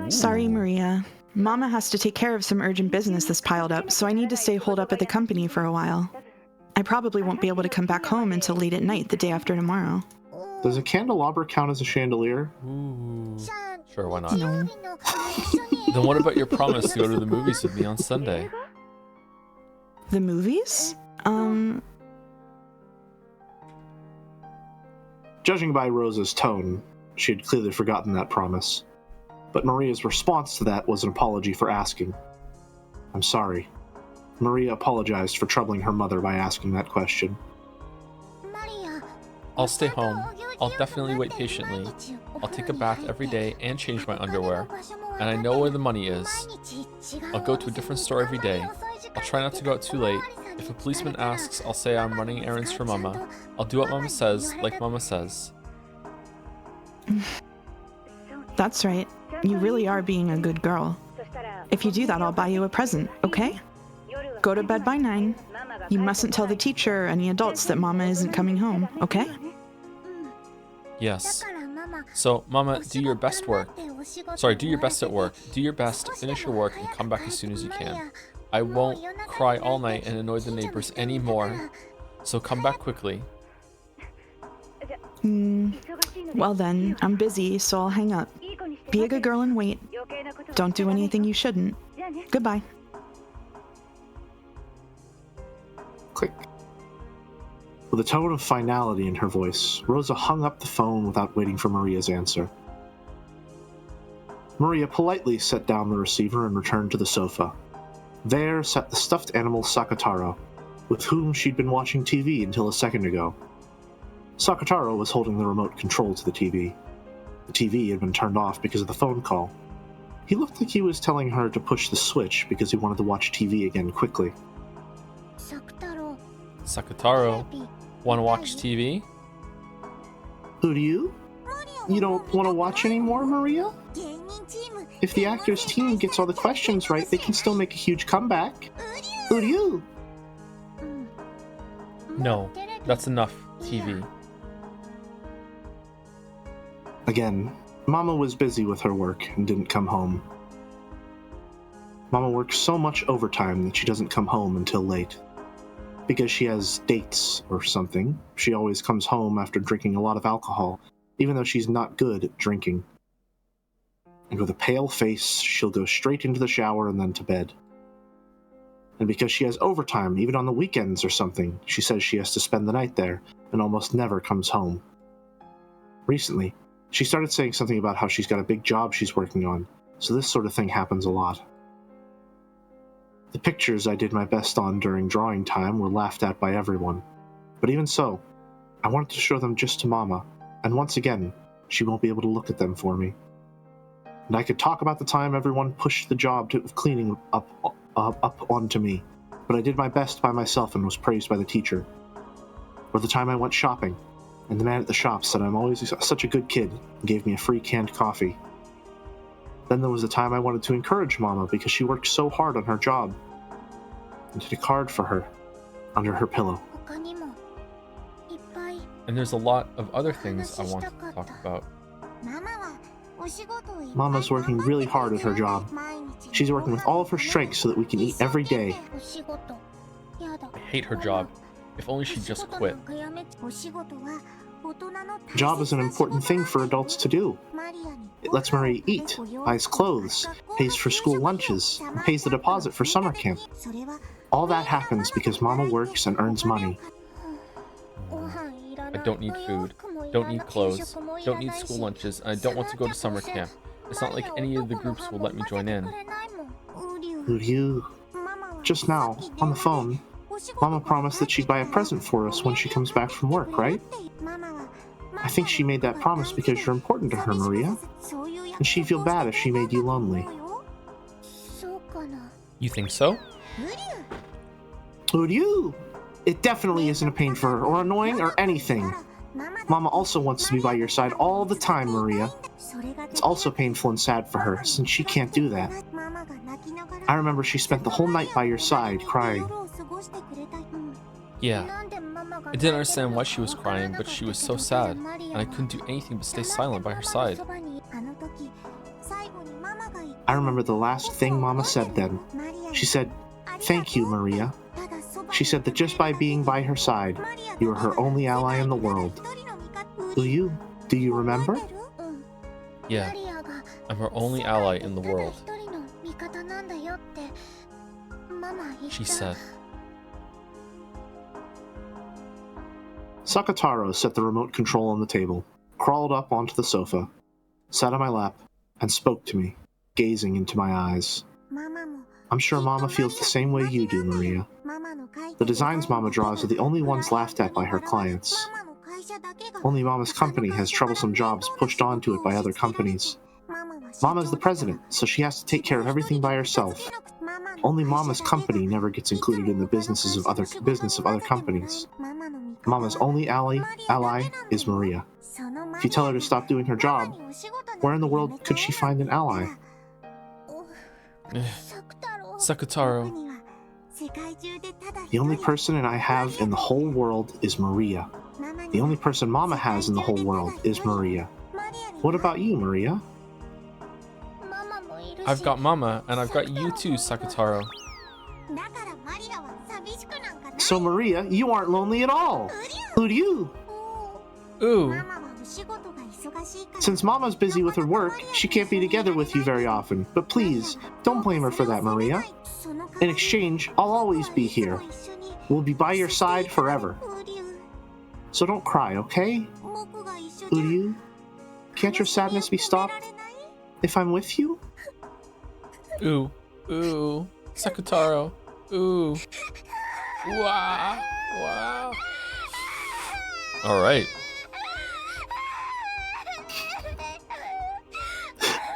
Sorry, Maria. Mama has to take care of some urgent business that's piled up, so I need to stay holed up at the company for a while. I probably won't be able to come back home until late at night the day after tomorrow. Does a candelabra count as a chandelier? Ooh. Sure, why not? No. Then what about your promise to go to the movies with me on Sunday? The movies? Judging by Rosa's tone, she had clearly forgotten that promise. But Maria's response to that was an apology for asking. I'm sorry. Maria apologized for troubling her mother by asking that question. I'll stay home. I'll definitely wait patiently. I'll take a bath every day and change my underwear. and I know where the money is. I'll go to a different store every day. I'll try not to go out too late. If a policeman asks, I'll say I'm running errands for Mama. I'll do what Mama says, like Mama says. That's right. You really are being a good girl. If you do that, I'll buy you a present, okay? Go to bed by 9. You mustn't tell the teacher or any adults that Mama isn't coming home, okay? Yes. So, Mama, do your best at work. Do your best, finish your work, and come back as soon as you can. I won't cry all night and annoy the neighbors anymore. So come back quickly. Well then, I'm busy, so I'll hang up. Be a good girl and wait. Don't do anything you shouldn't. Goodbye. Click. With a tone of finality in her voice, Rosa hung up the phone without waiting for Maria's answer. Maria politely set down the receiver and returned to the sofa. There sat the stuffed animal Sakataro, with whom she'd been watching TV until a second ago. Sakataro was holding the remote control to the TV. The TV had been turned off because of the phone call. He looked like he was telling her to push the switch because he wanted to watch TV again quickly. Sakataro, wanna watch TV? Who do you? You don't want to watch anymore, Maria? If the actors' team gets all the questions right, they can still make a huge comeback. Who do you? No, that's enough TV. Again, Mama was busy with her work and didn't come home. Mama works so much overtime that she doesn't come home until late. Because she has dates or something, she always comes home after drinking a lot of alcohol, even though she's not good at drinking. And with a pale face, she'll go straight into the shower and then to bed. And because she has overtime, even on the weekends or something, she says she has to spend the night there and almost never comes home. Recently, she started saying something about how she's got a big job she's working on, so this sort of thing happens a lot. The pictures I did my best on during drawing time were laughed at by everyone, but even so, I wanted to show them just to Mama, and once again, she won't be able to look at them for me. And I could talk about the time everyone pushed the job of cleaning up onto me, but I did my best by myself and was praised by the teacher. Or the time I went shopping, and the man at the shop said I'm always such a good kid and gave me a free canned coffee. Then there was the time I wanted to encourage Mama because she worked so hard on her job, and did a card for her under her pillow. And there's a lot of other things I want to talk about. Mama's working really hard at her job. She's working with all of her strength so that we can eat every day. I hate her job. If only she'd just quit. Job is an important thing for adults to do. It lets Maria eat, buys clothes, pays for school lunches, and pays the deposit for summer camp. All that happens because Mama works and earns money. I don't need food, don't need clothes, don't need school lunches, and I don't want to go to summer camp. It's not like any of the groups will let me join in. Who do you? Just now, on the phone, Mama promised that she'd buy a present for us when she comes back from work, right? I think she made that promise because you're important to her, Maria. And she'd feel bad if she made you lonely. You think so? Who do you? It definitely isn't a pain for her, or annoying, or anything. Mama also wants to be by your side all the time, Maria. It's also painful and sad for her, since she can't do that. I remember she spent the whole night by your side, crying. Yeah. I didn't understand why she was crying, but she was so sad, and I couldn't do anything but stay silent by her side. I remember the last thing Mama said then. She said, "Thank you, Maria." She said that just by being by her side, you are her only ally in the world. Do you remember? Yeah. I'm her only ally in the world. She said. Sakataro set the remote control on the table, crawled up onto the sofa, sat on my lap, and spoke to me, gazing into my eyes. I'm sure Mama feels the same way you do, Maria. The designs Mama draws are the only ones laughed at by her clients. Only Mama's company has troublesome jobs pushed onto it by other companies. Mama's the president, so she has to take care of everything by herself. Only Mama's company never gets included in the business of other companies. Mama's only ally is Maria. If you tell her to stop doing her job, where in the world could she find an ally? Sakataro. The only person I have in the whole world is Maria. The only person Mama has in the whole world is Maria. What about you, Maria? I've got Mama, and I've got you too, Sakataro. So Maria, you aren't lonely at all. Who do you? Ooh. Since Mama's busy with her work, she can't be together with you very often. But please, don't blame her for that, Maria. In exchange, I'll always be here. We'll be by your side forever. So don't cry, okay? Uryu, can't your sadness be stopped if I'm with you? Ooh. Ooh. Sakataro. Ooh. Wow. Wow. All right.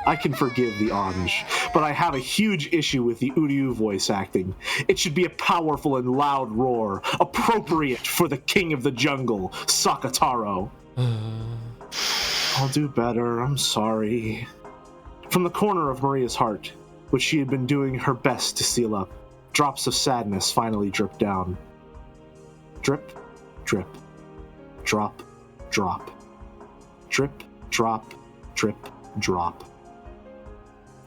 I can forgive the Ownage, but I have a huge issue with the Uryu voice acting. It should be a powerful and loud roar, appropriate for the king of the jungle, Sakataro. I'll do better, I'm sorry. From the corner of Maria's heart, which she had been doing her best to seal up, drops of sadness finally dripped down. Drip, drip, drop, drop. Drip, drop, drip, drop.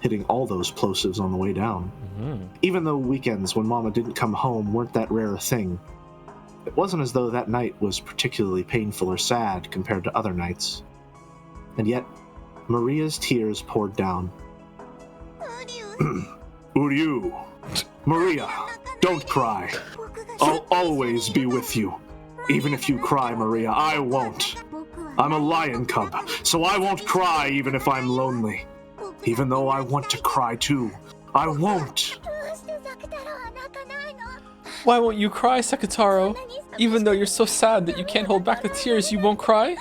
Hitting all those plosives on the way down. Mm-hmm. Even though weekends when Mama didn't come home weren't that rare a thing, it wasn't as though that night was particularly painful or sad compared to other nights. And yet, Maria's tears poured down. Uryu! Maria, don't cry. I'll always be with you. Even if you cry, Maria, I won't. I'm a lion cub, so I won't cry even if I'm lonely. Even though I want to cry too, I won't. Why won't you cry, Sakataro? Even though you're so sad that you can't hold back the tears, you won't cry?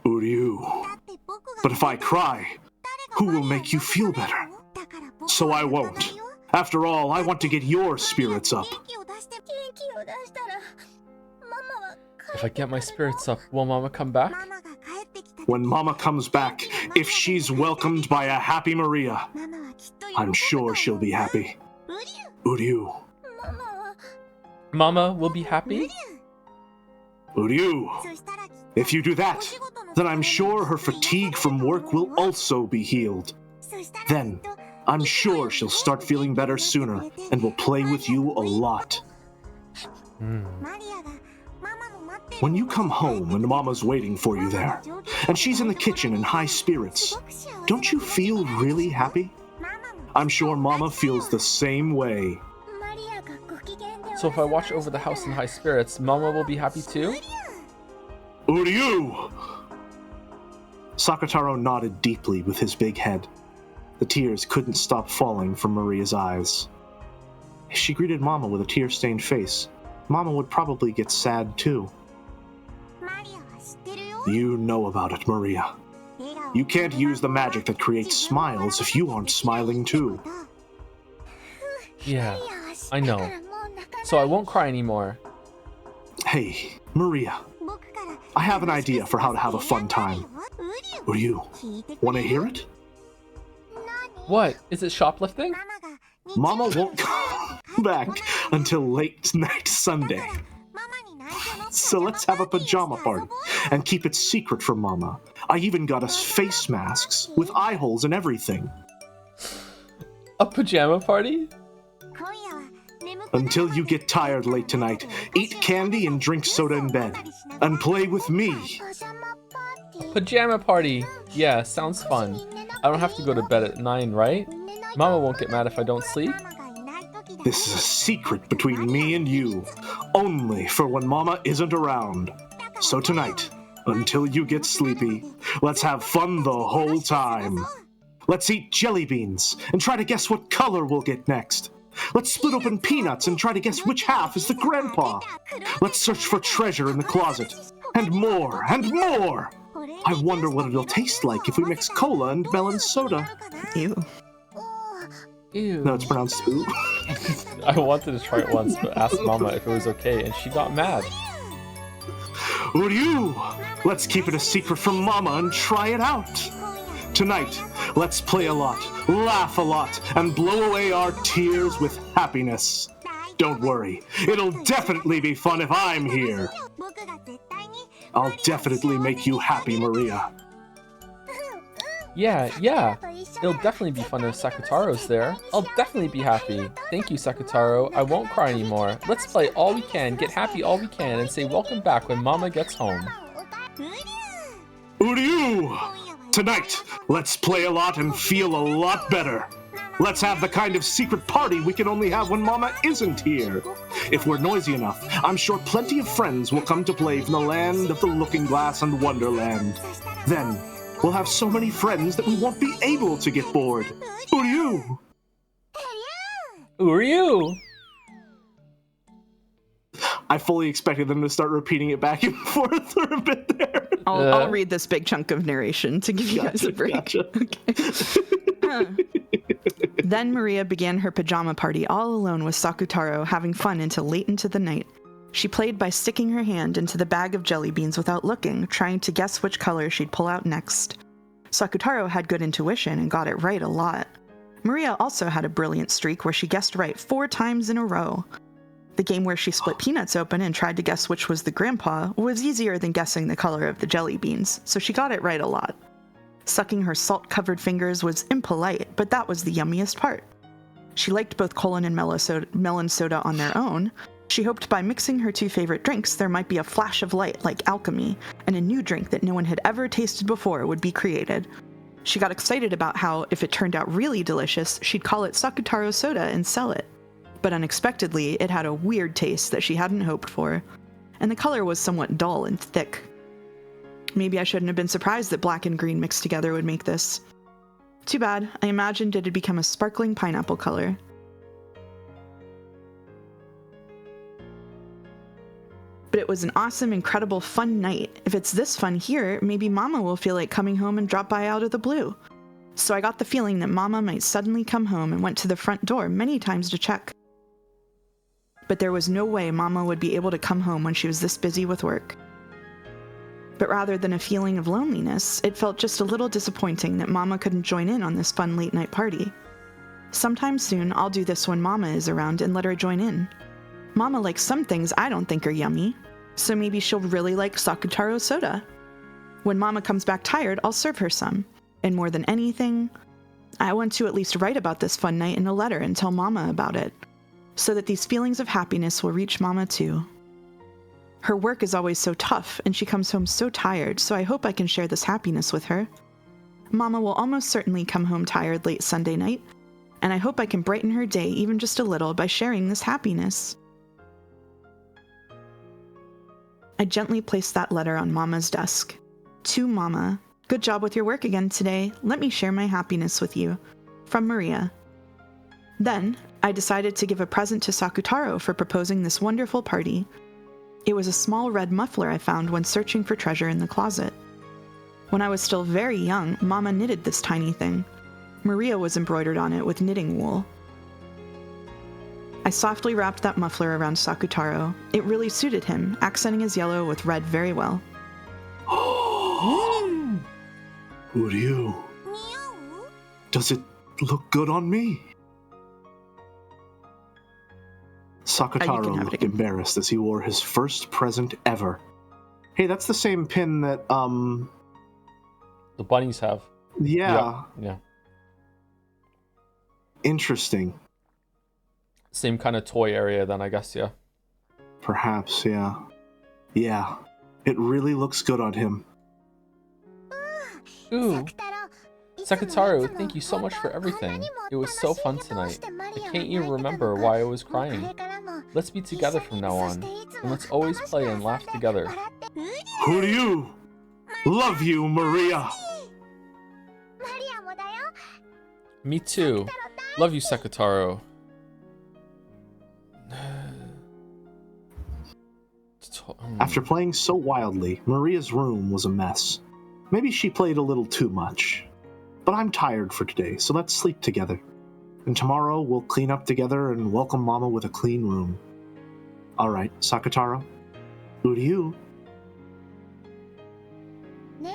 Uryu. But if I cry, who will make you feel better? So I won't. After all, I want to get your spirits up. If I get my spirits up, will Mama come back? When Mama comes back, if she's welcomed by a happy Maria, I'm sure she'll be happy. Uryu. Mama will be happy? Uryu. If you do that, then I'm sure her fatigue from work will also be healed. Then, I'm sure she'll start feeling better sooner and will play with you a lot. When you come home and Mama's waiting for you there, and she's in the kitchen in high spirits, don't you feel really happy? I'm sure Mama feels the same way. So if I watch over the house in high spirits, Mama will be happy too? Uryu! Sakataro nodded deeply with his big head. The tears couldn't stop falling from Maria's eyes. If she greeted Mama with a tear-stained face, Mama would probably get sad too. You know about it, Maria. You can't use the magic that creates smiles if you aren't smiling too. Yeah, I know. So I won't cry anymore. Hey, Maria. I have an idea for how to have a fun time. Uryu, want to hear it? What? Is it shoplifting? Mama won't come back until late night Sunday. So let's have a pajama party and keep it secret from Mama. I even got us face masks with eye holes and everything. A pajama party? Until you get tired late tonight, eat candy and drink soda in bed. And play with me. Pajama party! Yeah, sounds fun. I don't have to go to bed at 9, right? Mama won't get mad if I don't sleep? This is a secret between me and you. Only for when Mama isn't around. So tonight, until you get sleepy, let's have fun the whole time. Let's eat jelly beans and try to guess what color we'll get next. Let's split open peanuts and try to guess which half is the grandpa. Let's search for treasure in the closet. And more and more. I wonder what it'll taste like if we mix cola and melon soda. Ew. Ew. No, it's pronounced ooh. I wanted to try it once, but asked Mama if it was okay, and she got mad. Uryu! Let's keep it a secret from Mama and try it out. Tonight, let's play a lot, laugh a lot, and blow away our tears with happiness. Don't worry, it'll definitely be fun if I'm here. I'll definitely make you happy, Maria. Yeah. It'll definitely be fun if Sakutaro's there. I'll definitely be happy. Thank you, Sakutaro. I won't cry anymore. Let's play all we can, get happy all we can, and say welcome back when Mama gets home. Uryu! Tonight, let's play a lot and feel a lot better. Let's have the kind of secret party we can only have when Mama isn't here. If we're noisy enough, I'm sure plenty of friends will come to play from the land of the Looking Glass and Wonderland. Then, we'll have so many friends that we won't be able to get bored. Uryu! Uryu! I fully expected them to start repeating it back and forth for a bit there. I'll read this big chunk of narration to give you guys a break. Gotcha. Okay. Then Maria began her pajama party all alone with Sakutaro, having fun until late into the night. She played by sticking her hand into the bag of jelly beans without looking, trying to guess which color she'd pull out next. Sakutaro had good intuition and got it right a lot. Maria also had a brilliant streak where she guessed right 4 times in a row. The game where she split peanuts open and tried to guess which was the grandpa was easier than guessing the color of the jelly beans, so she got it right a lot. Sucking her salt-covered fingers was impolite, but that was the yummiest part. She liked both Colin and melon soda on their own. She hoped by mixing her 2 favorite drinks there might be a flash of light like alchemy, and a new drink that no one had ever tasted before would be created. She got excited about how, if it turned out really delicious, she'd call it Sakutaro soda and sell it. But unexpectedly, it had a weird taste that she hadn't hoped for, and the color was somewhat dull and thick. Maybe I shouldn't have been surprised that black and green mixed together would make this. Too bad, I imagined it'd become a sparkling pineapple color. But it was an awesome, incredible, fun night. If it's this fun here, maybe Mama will feel like coming home and drop by out of the blue. So I got the feeling that Mama might suddenly come home and went to the front door many times to check. But there was no way Mama would be able to come home when she was this busy with work. But rather than a feeling of loneliness, it felt just a little disappointing that Mama couldn't join in on this fun late-night party. Sometime soon, I'll do this when Mama is around and let her join in. Mama likes some things I don't think are yummy, so maybe she'll really like Sakutaro soda. When Mama comes back tired, I'll serve her some. And more than anything, I want to at least write about this fun night in a letter and tell Mama about it, so that these feelings of happiness will reach Mama too. Her work is always so tough, and she comes home so tired, so I hope I can share this happiness with her. Mama will almost certainly come home tired late Sunday night, and I hope I can brighten her day even just a little by sharing this happiness. I gently placed that letter on Mama's desk. To Mama, good job with your work again today. Let me share my happiness with you. From Maria. Then, I decided to give a present to Sakutaro for proposing this wonderful party. It was a small red muffler I found when searching for treasure in the closet. When I was still very young, Mama knitted this tiny thing. Maria was embroidered on it with knitting wool. I softly wrapped that muffler around Sakutaro. It really suited him, accenting his yellow with red very well. Uryu, does it look good on me? Sakutaro looked embarrassed as he wore his first present ever. Hey, that's the same pin that, the bunnies have. Yeah. Yeah. Interesting. Same kind of toy area then, I guess, yeah. Perhaps, yeah. Yeah, it really looks good on him. Ooh. Sakutaro, thank you so much for everything. It was so fun tonight. I can't even remember why I was crying. Let's be together from now on, and let's always play and laugh together. Who do you? Love you, Maria. Me too. Love you, Sakutaro. After playing so wildly, Maria's room was a mess. Maybe she played a little too much. But I'm tired for today, so let's sleep together. And tomorrow we'll clean up together and welcome Mama with a clean room. All right, Sakataro. Who do you? Ne?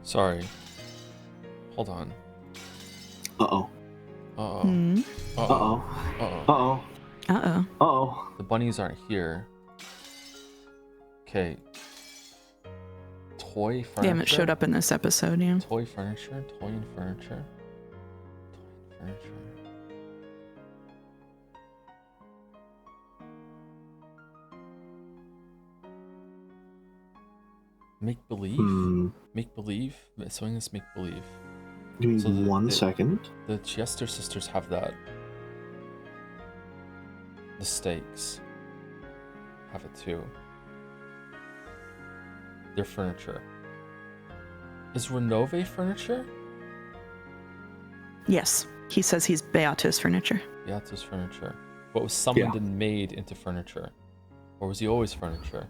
Sorry. Hold on. Uh-oh. Uh-oh. Hmm. Uh-oh. Uh-oh. Uh-oh. Uh-oh. Uh-oh. Uh-oh. The bunnies aren't here. Okay. Toy furniture? They haven't showed up in this episode, yeah. Toy furniture? Toy and furniture? Toy and furniture. Make believe? Make believe? Sewing is make believe. Give me So one second. The Chester sisters have that. The stakes have it too. Their furniture. Is Renove furniture? Yes. He says he's Beato's furniture. Beato's furniture. But was summoned and made into furniture? Or was he always furniture?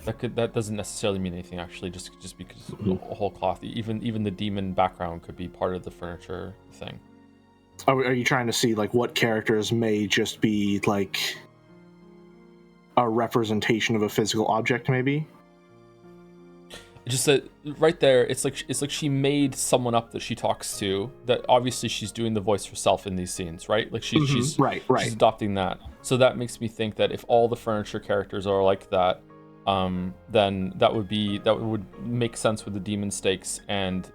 That doesn't necessarily mean anything actually, just because the whole cloth, even the demon background could be part of the furniture thing. Are you trying to see like what characters may just be like a representation of a physical object, maybe? Just that right there, it's like she made someone up that she talks to. That obviously she's doing the voice herself in these scenes, right? Like she's right. She's adopting that. So that makes me think that if all the furniture characters are like that, then that would make sense with the demon stakes and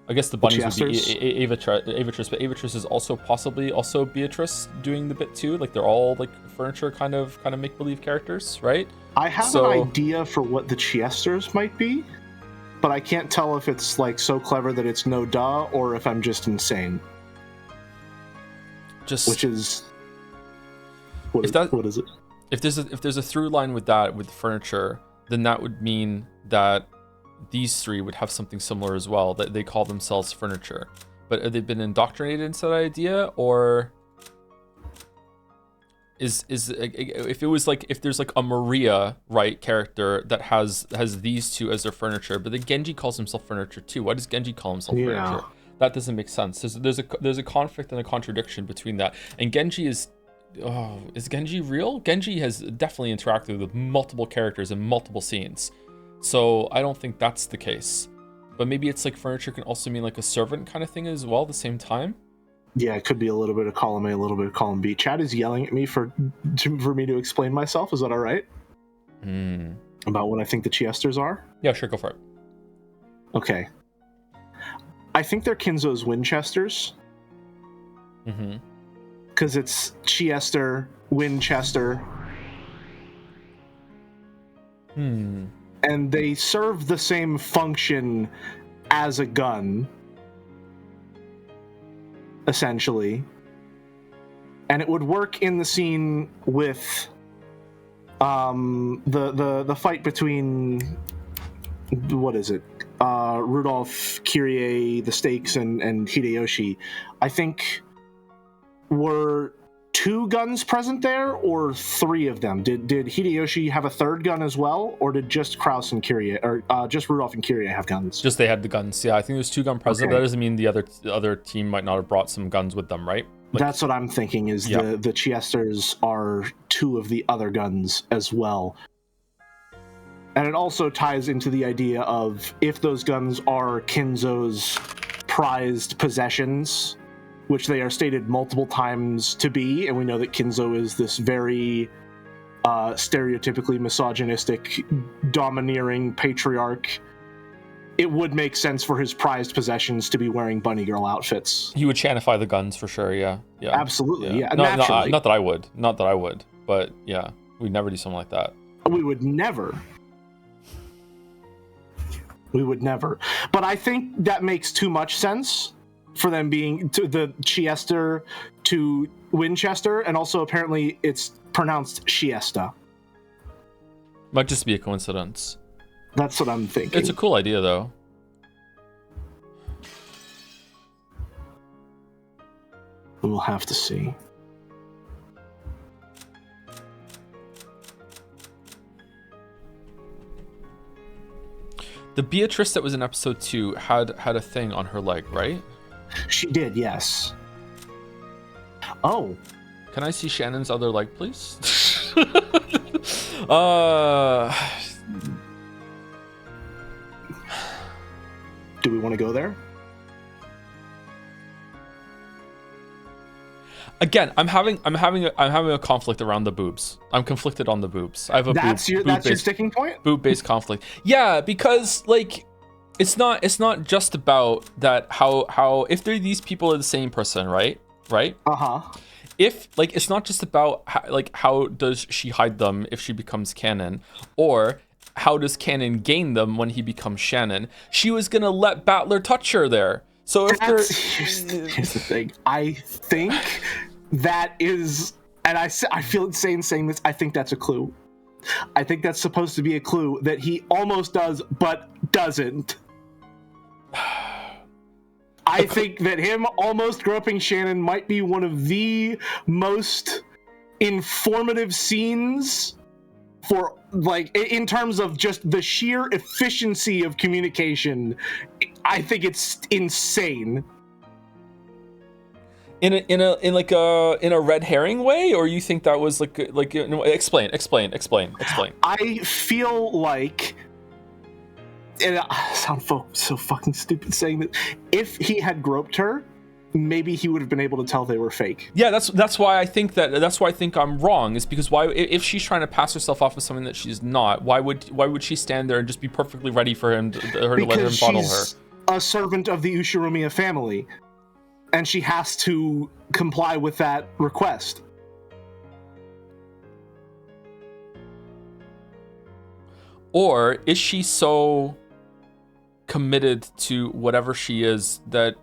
I guess the bunnies would be Avatris, but Avatris is also possibly Beatrice doing the bit too. Like they're all like furniture kind of make believe characters, right? I have an idea for what the Chiesters might be, but I can't tell if it's like so clever that it's no duh or if I'm just insane. What is it? If there's a through line with that with furniture, then that would mean that these three would have something similar as well, that they call themselves furniture. But have they been indoctrinated into that idea, or is if it was like if there's like a Maria character that has these two as their furniture, but then Genji calls himself furniture too. Why does Genji call himself furniture? That doesn't make sense. There's a conflict and a contradiction between that. And Genji is Genji real? Genji has definitely interacted with multiple characters in multiple scenes. So I don't think that's the case. But maybe it's like furniture can also mean like a servant kind of thing as well at the same time. Yeah, it could be a little bit of column A, a little bit of column B. Chad is yelling at me for me to explain myself. Is that all right? About what I think the Chiesters are? Yeah, sure, go for it. Okay. I think they're Kinzo's Winchesters. Because it's Chiester, Winchester. And they serve the same function as a gun, essentially. And it would work in the scene with the fight between, what is it? Rudolph, Kyrie, the Stakes, and Hideyoshi. I think were 2 guns present there, or 3 of them? Did Hideyoshi have a third gun as well, or did just Kraus and Kyrie, or just Rudolph and Kyrie have guns? Just they had the guns. Yeah, I think there's 2 gun present. Okay. But that doesn't mean the other team might not have brought some guns with them, right? Like, that's what I'm thinking. Is the Chiesters are 2 of the other guns as well. And it also ties into the idea of if those guns are Kinzo's prized possessions, which they are stated multiple times to be, and we know that Kinzo is this very stereotypically misogynistic, domineering patriarch. It would make sense for his prized possessions to be wearing bunny girl outfits. He would chanify the guns for sure, yeah. Absolutely, yeah. Not that I would, but yeah, we'd never do something like that. We would never. But I think that makes too much sense for them being to the Chiester to Winchester, and also apparently it's pronounced Chiesta. Might just be a coincidence. That's what I'm thinking. It's a cool idea, though. We'll have to see. The Beatrice that was in episode 2 had a thing on her leg, right? She did, yes. Oh. Can I see Shannon's other leg, please? Do we want to go there? Again, I'm having a conflict around the boobs. I'm conflicted on the boobs. I have a that's your sticking point? Boob-based conflict. Yeah, because like it's not just about that how if these people are the same person, right? Uh-huh. If like it's not just about how does she hide them if she becomes canon, or how does canon gain them when he becomes Shannon? She was gonna let Battler touch her there. So if here's the thing. I think that is, and I feel insane saying this, I think that's a clue. I think that's supposed to be a clue that he almost does, but doesn't. I think that him almost groping Shannon might be one of the most informative scenes for, like, in terms of just the sheer efficiency of communication. I think it's insane. In a red herring way, or you think that was explain. I feel like, and I sound so fucking stupid saying that, if he had groped her, maybe he would have been able to tell they were fake. Yeah, that's why I think I'm wrong, is because why, if she's trying to pass herself off as something that she's not, why would she stand there and just be perfectly ready for him to let him fondle her? A servant of the Ushiromiya family, and she has to comply with that request. Or is she so committed to whatever she is that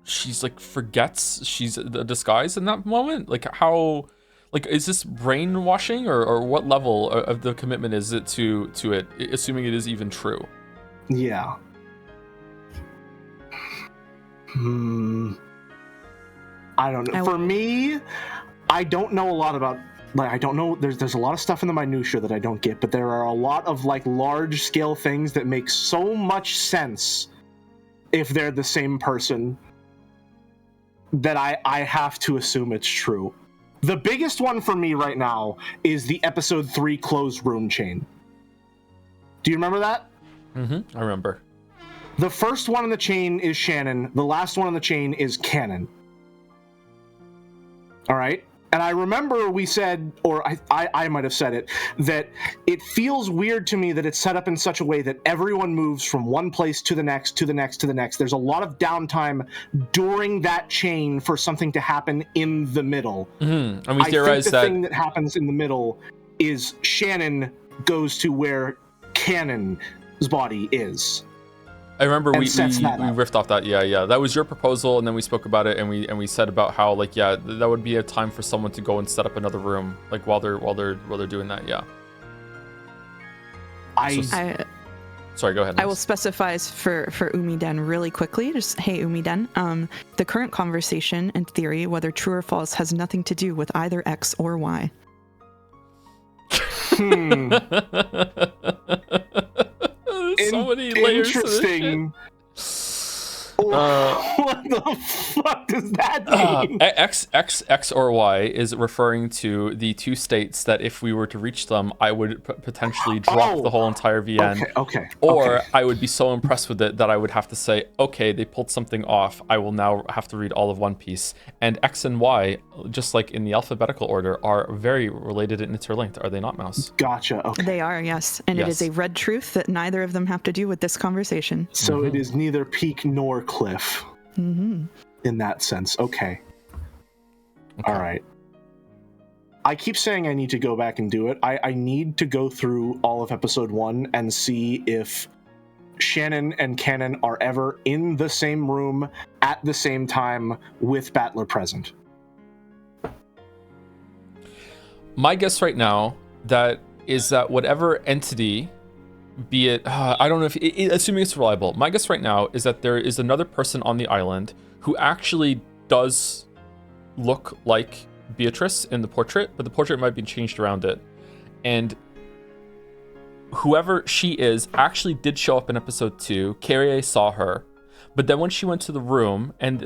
she's like forgets she's a disguise in that moment? Like how, like, is this brainwashing, or what level of the commitment is it to it, assuming it is even true? Yeah. I don't know. For me, I don't know a lot about, like, I don't know, there's a lot of stuff in the minutia that I don't get, but there are a lot of, like, large scale things that make so much sense if they're the same person that I have to assume it's true. The biggest one for me right now is the episode 3 closed rune chain. Do you remember that? I remember. The first one in the chain is Shannon. The last one on the chain is canon. All right? And I remember we said, or I might have said it, that it feels weird to me that it's set up in such a way that everyone moves from one place to the next, to the next, to the next. There's a lot of downtime during that chain for something to happen in the middle. And we theorize that the thing that happens in the middle is Shannon goes to where Canon's body is. I remember we riffed off that. Yeah. That was your proposal, and then we spoke about it, and we said about how, like, yeah, that would be a time for someone to go and set up another room, like while they're doing that. Yeah. Sorry, go ahead. I will specify for Umiden really quickly. Just, hey, Umiden, the current conversation and theory, whether true or false, has nothing to do with either X or Y. So many layers. Interesting. What the fuck does that mean? X or Y is referring to the two states that if we were to reach them, I would potentially drop the whole entire VN. Okay. Or I would be so impressed with it that I would have to say, okay, they pulled something off. I will now have to read all of One Piece. And X and Y, just like in the alphabetical order, are very related and interlinked. Are they not, Mouse? Gotcha. Okay. They are, yes. And it is a red truth that neither of them have to do with this conversation. So it is neither peak nor cliff. In that sense. Okay. All right. I keep saying I need to go back and do it. I need to go through all of episode 1 and see if Shannon and Canon are ever in the same room at the same time with Battler present. My guess right now is that whatever entity, be it, I don't know if, assuming it's reliable, my guess right now is that there is another person on the island who actually does look like Beatrice in the portrait, but the portrait might be changed around it. And whoever she is actually did show up in episode 2. Carrie saw her. But then when she went to the room and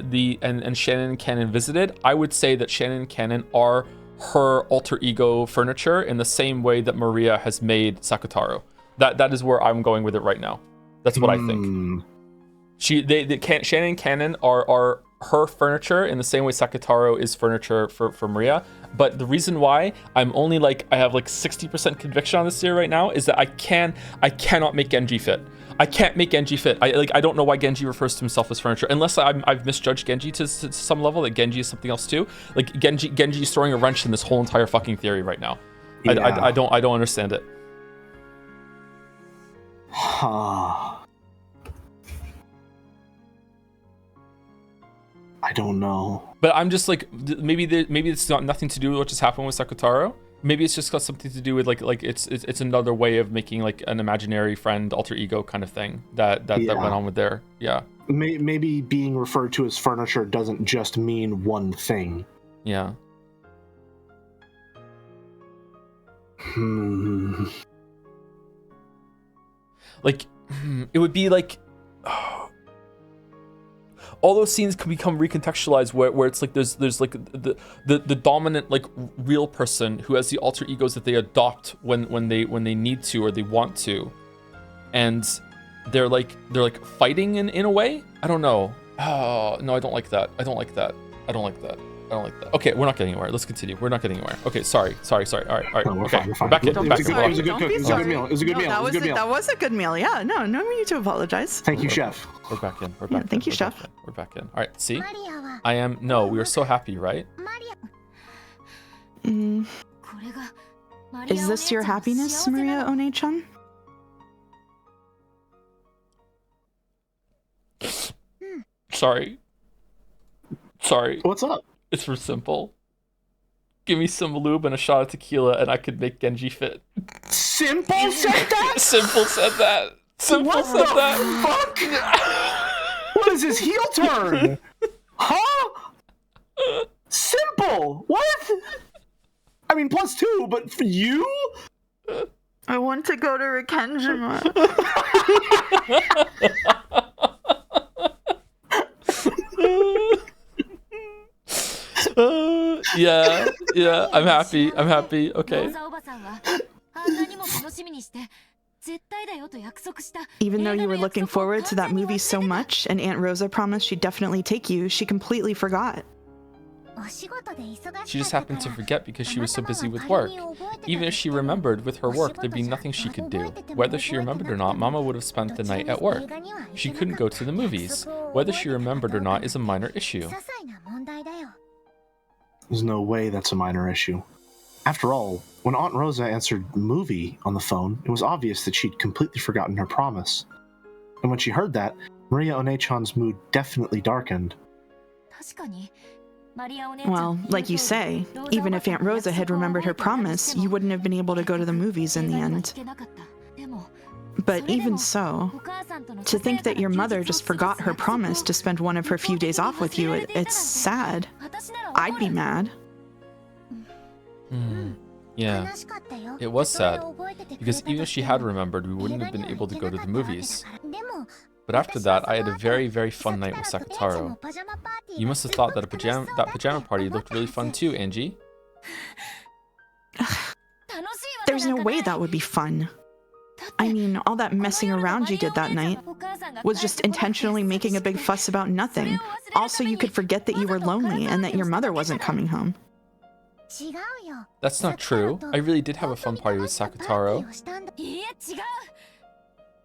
Shannon and Cannon visited, I would say that Shannon and Cannon are her alter ego furniture in the same way that Maria has made Sakutaro. That is where I'm going with it right now. That's what I think. Shannon and Cannon are her furniture in the same way Sakutaro is furniture for Maria. But the reason why I'm only I have 60% conviction on this theory right now is that I cannot make Genji fit. I can't make Genji fit. I don't know why Genji refers to himself as furniture, unless I've misjudged Genji to some level, that Genji is something else too. Genji is throwing a wrench in this whole entire fucking theory right now. Yeah. I don't understand it. I don't know. But I'm just maybe it's got nothing to do with what just happened with Sakutaro. Maybe it's just got something to do with it's another way of making an imaginary friend alter ego kind of thing that went on with there. Yeah. Maybe being referred to as furniture doesn't just mean one thing. Yeah. It would be all those scenes can become recontextualized where it's there's the dominant real person who has the alter egos that they adopt when they need to or they want to, and they're fighting in a way. I don't know. Oh no, I don't like that. Okay, we're not getting anywhere. Let's continue. We're not getting anywhere. Okay, sorry. All right. No, we're okay, fine, we're fine. back in. It was a good cook. It was a good meal. It was a good meal. That was a good meal. Yeah, no need to apologize. Thank you, chef. We're back in. Thank you, chef. We're back in. All right, see? We were so happy, right? Is this your happiness, Maria Ownage-chan? Sorry. What's up? It's for Simple. Give me some lube and a shot of tequila and I could make Genji fit. Simple said that? Simple said that. What the fuck? What is his heel turn? Huh? Simple. What? I mean, +2, but for you? I want to go to Rikenjima. Yeah, I'm happy. Okay. Even though you were looking forward to that movie so much, and Aunt Rosa promised she'd definitely take you, she completely forgot. She just happened to forget because she was so busy with work. Even if she remembered with her work, there'd be nothing she could do. Whether she remembered or not, Mama would have spent the night at work. She couldn't go to the movies. Whether she remembered or not is a minor issue. There's no way that's a minor issue. After all, when Aunt Rosa answered movie on the phone, it was obvious that she'd completely forgotten her promise. And when she heard that, Maria Ownage-chan's mood definitely darkened. Well, like you say, even if Aunt Rosa had remembered her promise, you wouldn't have been able to go to the movies in the end. But even so, to think that your mother just forgot her promise to spend one of her few days off with you, it's sad. I'd be mad. Yeah, it was sad, because even if she had remembered, we wouldn't have been able to go to the movies. But after that, I had a very, very fun night with Sakutaro. You must have thought that that pajama party looked really fun too, Angie. There's no way that would be fun. I mean, all that messing around you did that night was just intentionally making a big fuss about nothing. Also, you could forget that you were lonely and that your mother wasn't coming home. That's not true. I really did have a fun party with Sakutaro.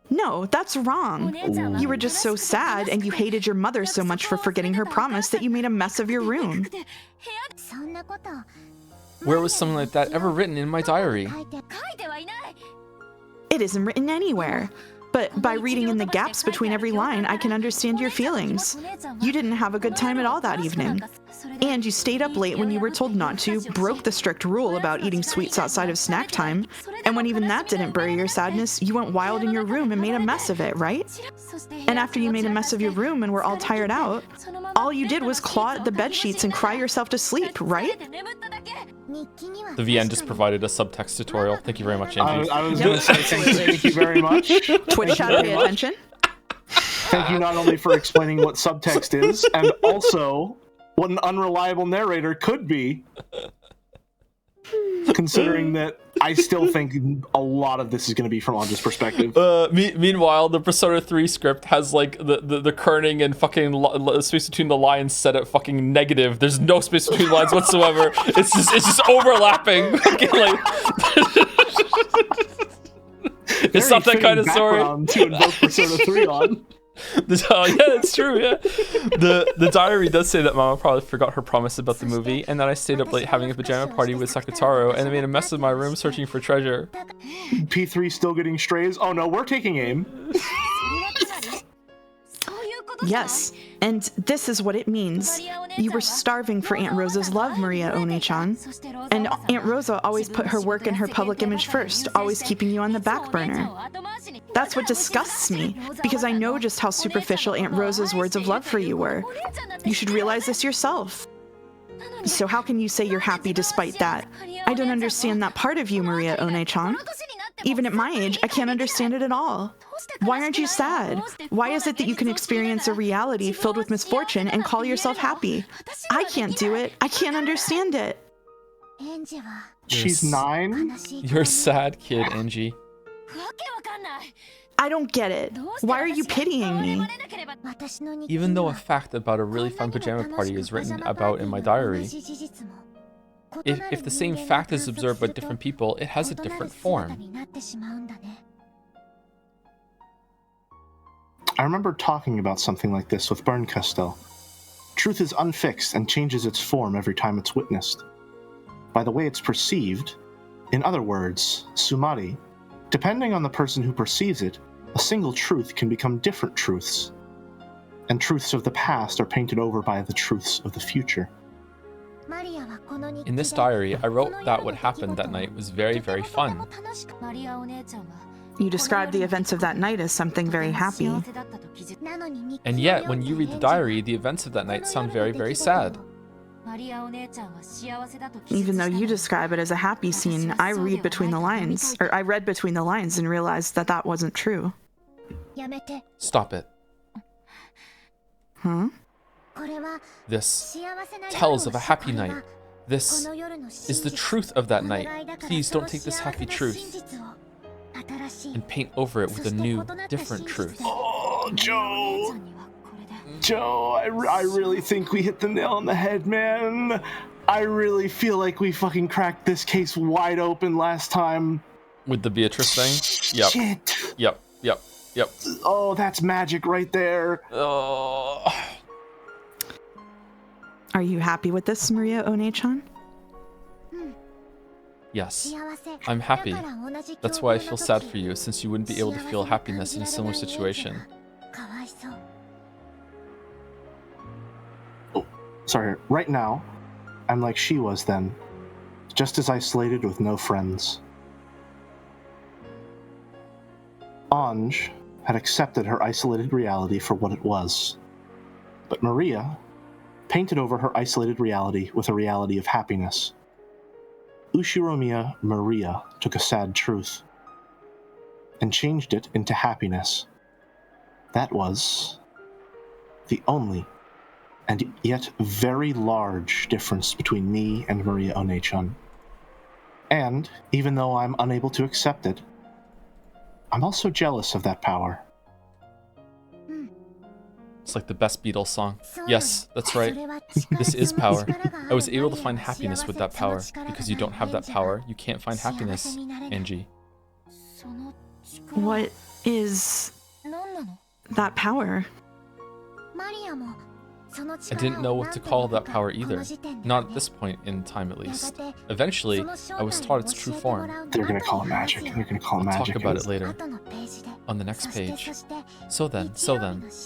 No, that's wrong. You were just so sad and you hated your mother so much for forgetting her promise that you made a mess of your room. Where was something like that ever written in my diary? It isn't written anywhere. But by reading in the gaps between every line, I can understand your feelings. You didn't have a good time at all that evening. And you stayed up late when you were told not to, broke the strict rule about eating sweets outside of snack time, and when even that didn't bury your sadness, you went wild in your room and made a mess of it, right? And after you made a mess of your room and were all tired out, all you did was claw at the bedsheets and cry yourself to sleep, right? The VN just provided a subtext tutorial. Thank you very much, Angie. I was going to say thank you very much. Twitch chat, pay attention. Thank you not only for explaining what subtext is, and also what an unreliable narrator could be. Considering that I still think a lot of this is going to be from Onage's perspective. Meanwhile, the Persona 3 script has like the kerning and fucking space between the lines set at fucking negative. There's no space between lines whatsoever. It's just overlapping. Fucking, like, it's not that kind of story. To invoke Persona 3 on. Yeah, it's true. Yeah, the diary does say that Mama probably forgot her promise about the movie, and that I stayed up late having a pajama party with Sakutaro, and I made a mess of my room searching for treasure. P3 still getting strays. Oh no, we're taking aim. Yes, and this is what it means. You were starving for Aunt Rosa's love, Maria One-chan. And Aunt Rosa always put her work and her public image first, always keeping you on the back burner. That's what disgusts me, because I know just how superficial Aunt Rosa's words of love for you were. You should realize this yourself. So how can you say you're happy despite that? I don't understand that part of you, Maria One-chan. Even at my age, I can't understand it at all. Why aren't you sad? Why is it that you can experience a reality filled with misfortune and call yourself happy? I can't do it. I can't understand it. She's 9? You're a sad kid, Angie. I don't get it. Why are you pitying me? Even though a fact about a really fun pajama party is written about in my diary, if the same fact is observed by different people, it has a different form. I remember talking about something like this with Berncasto. Truth is unfixed and changes its form every time it's witnessed. By the way it's perceived, in other words, sumari, depending on the person who perceives it, a single truth can become different truths. And truths of the past are painted over by the truths of the future. In this diary, I wrote that what happened that night was very, very fun. You described the events of that night as something very happy. And yet, when you read the diary, the events of that night sound very, very sad. Even though you describe it as a happy scene, I read between the lines, or I read between the lines and realized that that wasn't true. Stop it. Huh? This tells of a happy night. This is the truth of that night. Please don't take this happy truth and paint over it with a new, different truth. Oh, Joe! Joe, I really think we hit the nail on the head, man. I really feel like we fucking cracked this case wide open last time. With the Beatrice thing? Yep. Shit. Yep. Oh, that's magic right there. Oh. Are you happy with this, Maria One-chan? Yes, I'm happy. That's why I feel sad for you, since you wouldn't be able to feel happiness in a similar situation. Oh, sorry. Right now, I'm like she was then, just as isolated with no friends. Ownage had accepted her isolated reality for what it was. But Maria painted over her isolated reality with a reality of happiness. Ushiromiya Maria took a sad truth and changed it into happiness. That was the only and yet very large difference between me and Maria One-chan. And even though I'm unable to accept it, I'm also jealous of that power. It's like the best Beatles song. Yes, that's right. This is power. I was able to find happiness with that power. Because you don't have that power, you can't find happiness, Angie. What is that power? I didn't know what to call that power either. Not at this point in time, at least. Eventually, I was taught its true form. They're gonna call it magic. They're gonna call it I'll magic. talk about it later. On the next page. So then,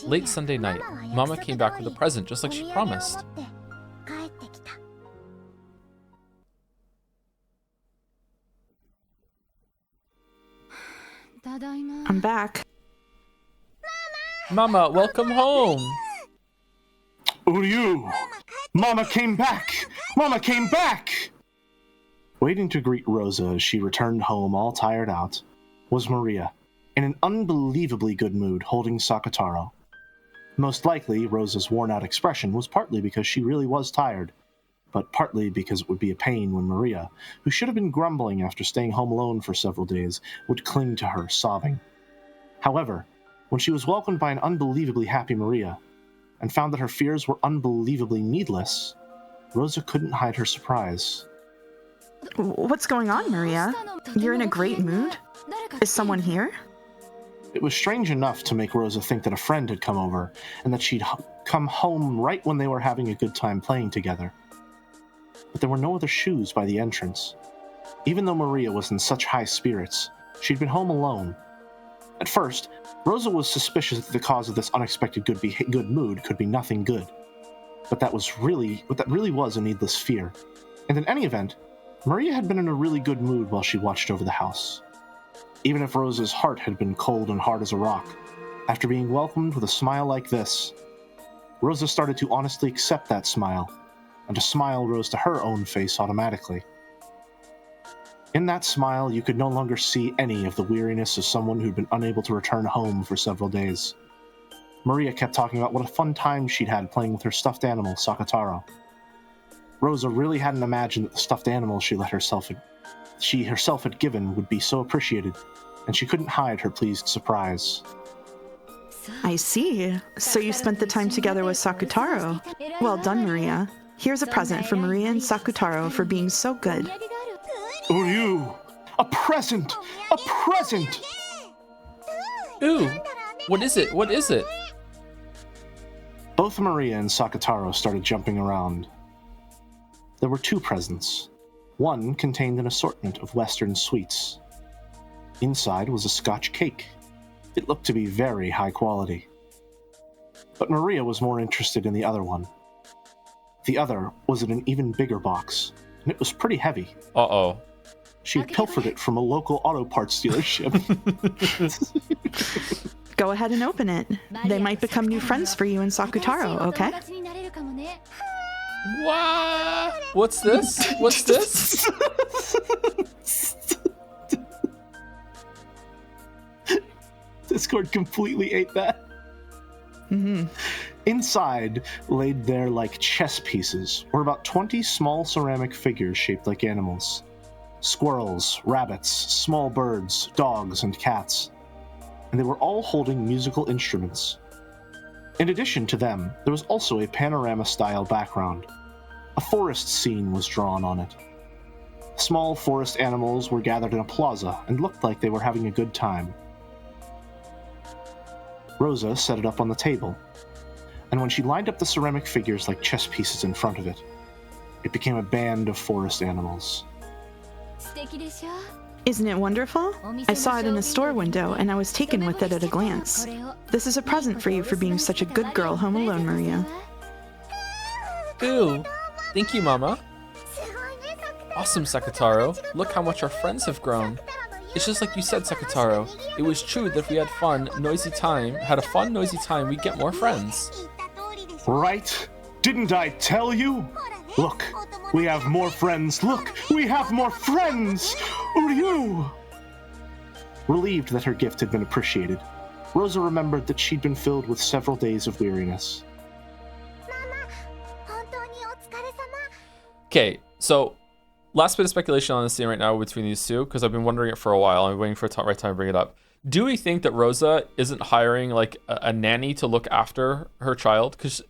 late Sunday night, Mama came back with a present just like she promised. I'm back. Mama, welcome home! Uryu! Mama came back! Mama came back! Waiting to greet Rosa as she returned home all tired out was Maria, in an unbelievably good mood, holding Sakataro. Most likely, Rosa's worn-out expression was partly because she really was tired, but partly because it would be a pain when Maria, who should have been grumbling after staying home alone for several days, would cling to her, sobbing. However, when she was welcomed by an unbelievably happy Maria, and found that her fears were unbelievably needless, Rosa couldn't hide her surprise. What's going on, Maria? You're in a great mood? Is someone here? It was strange enough to make Rosa think that a friend had come over, and that she'd come home right when they were having a good time playing together. But there were no other shoes by the entrance. Even though Maria was in such high spirits, she'd been home alone. At first, Rosa was suspicious that the cause of this unexpected good mood could be nothing good. But that really was a needless fear. And in any event, Maria had been in a really good mood while she watched over the house. Even if Rosa's heart had been cold and hard as a rock, after being welcomed with a smile like this, Rosa started to honestly accept that smile, and a smile rose to her own face automatically. In that smile, you could no longer see any of the weariness of someone who'd been unable to return home for several days. Maria kept talking about what a fun time she'd had playing with her stuffed animal, Sakataro. Rosa really hadn't imagined that the stuffed animal she herself had given would be so appreciated, and she couldn't hide her pleased surprise. I see. So you spent the time together with Sakutaro. Well done, Maria. Here's a present for Maria and Sakutaro for being so good. Uryu! A present! A present! Ooh, what is it? What is it? Both Maria and Sakutaro started jumping around. There were two presents. One contained an assortment of Western sweets. Inside was a Scotch cake. It looked to be very high quality. But Maria was more interested in the other one. The other was in an even bigger box, and it was pretty heavy. Uh-oh. She had pilfered it from a local auto parts dealership. Go ahead and open it. They might become new friends for you and Sakutaro, okay? What? What's this? What's this? Discord completely ate that. Mm-hmm. Inside, laid there like chess pieces, were about 20 small ceramic figures shaped like animals. Squirrels, rabbits, small birds, dogs, and cats. And they were all holding musical instruments. In addition to them, there was also a panorama-style background. A forest scene was drawn on it. Small forest animals were gathered in a plaza and looked like they were having a good time. Rosa set it up on the table, and when she lined up the ceramic figures like chess pieces in front of it, it became a band of forest animals. Isn't it wonderful? I saw it in a store window, and I was taken with it at a glance. This is a present for you for being such a good girl home alone, Maria. Ooh, thank you, Mama. Awesome, Sakutaro. Look how much our friends have grown. It's just like you said, Sakutaro. It was true that if we had a fun, noisy time, we'd get more friends. Right? Didn't I tell you? Look, we have more friends. Look, we have more friends! Uryu! Relieved that her gift had been appreciated, Rosa remembered that she'd been filled with several days of weariness. Okay, so last bit of speculation on this scene right now between these two, because I've been wondering it for a while. I'm waiting for the right time to bring it up. Do we think that Rosa isn't hiring like a nanny to look after her child? Because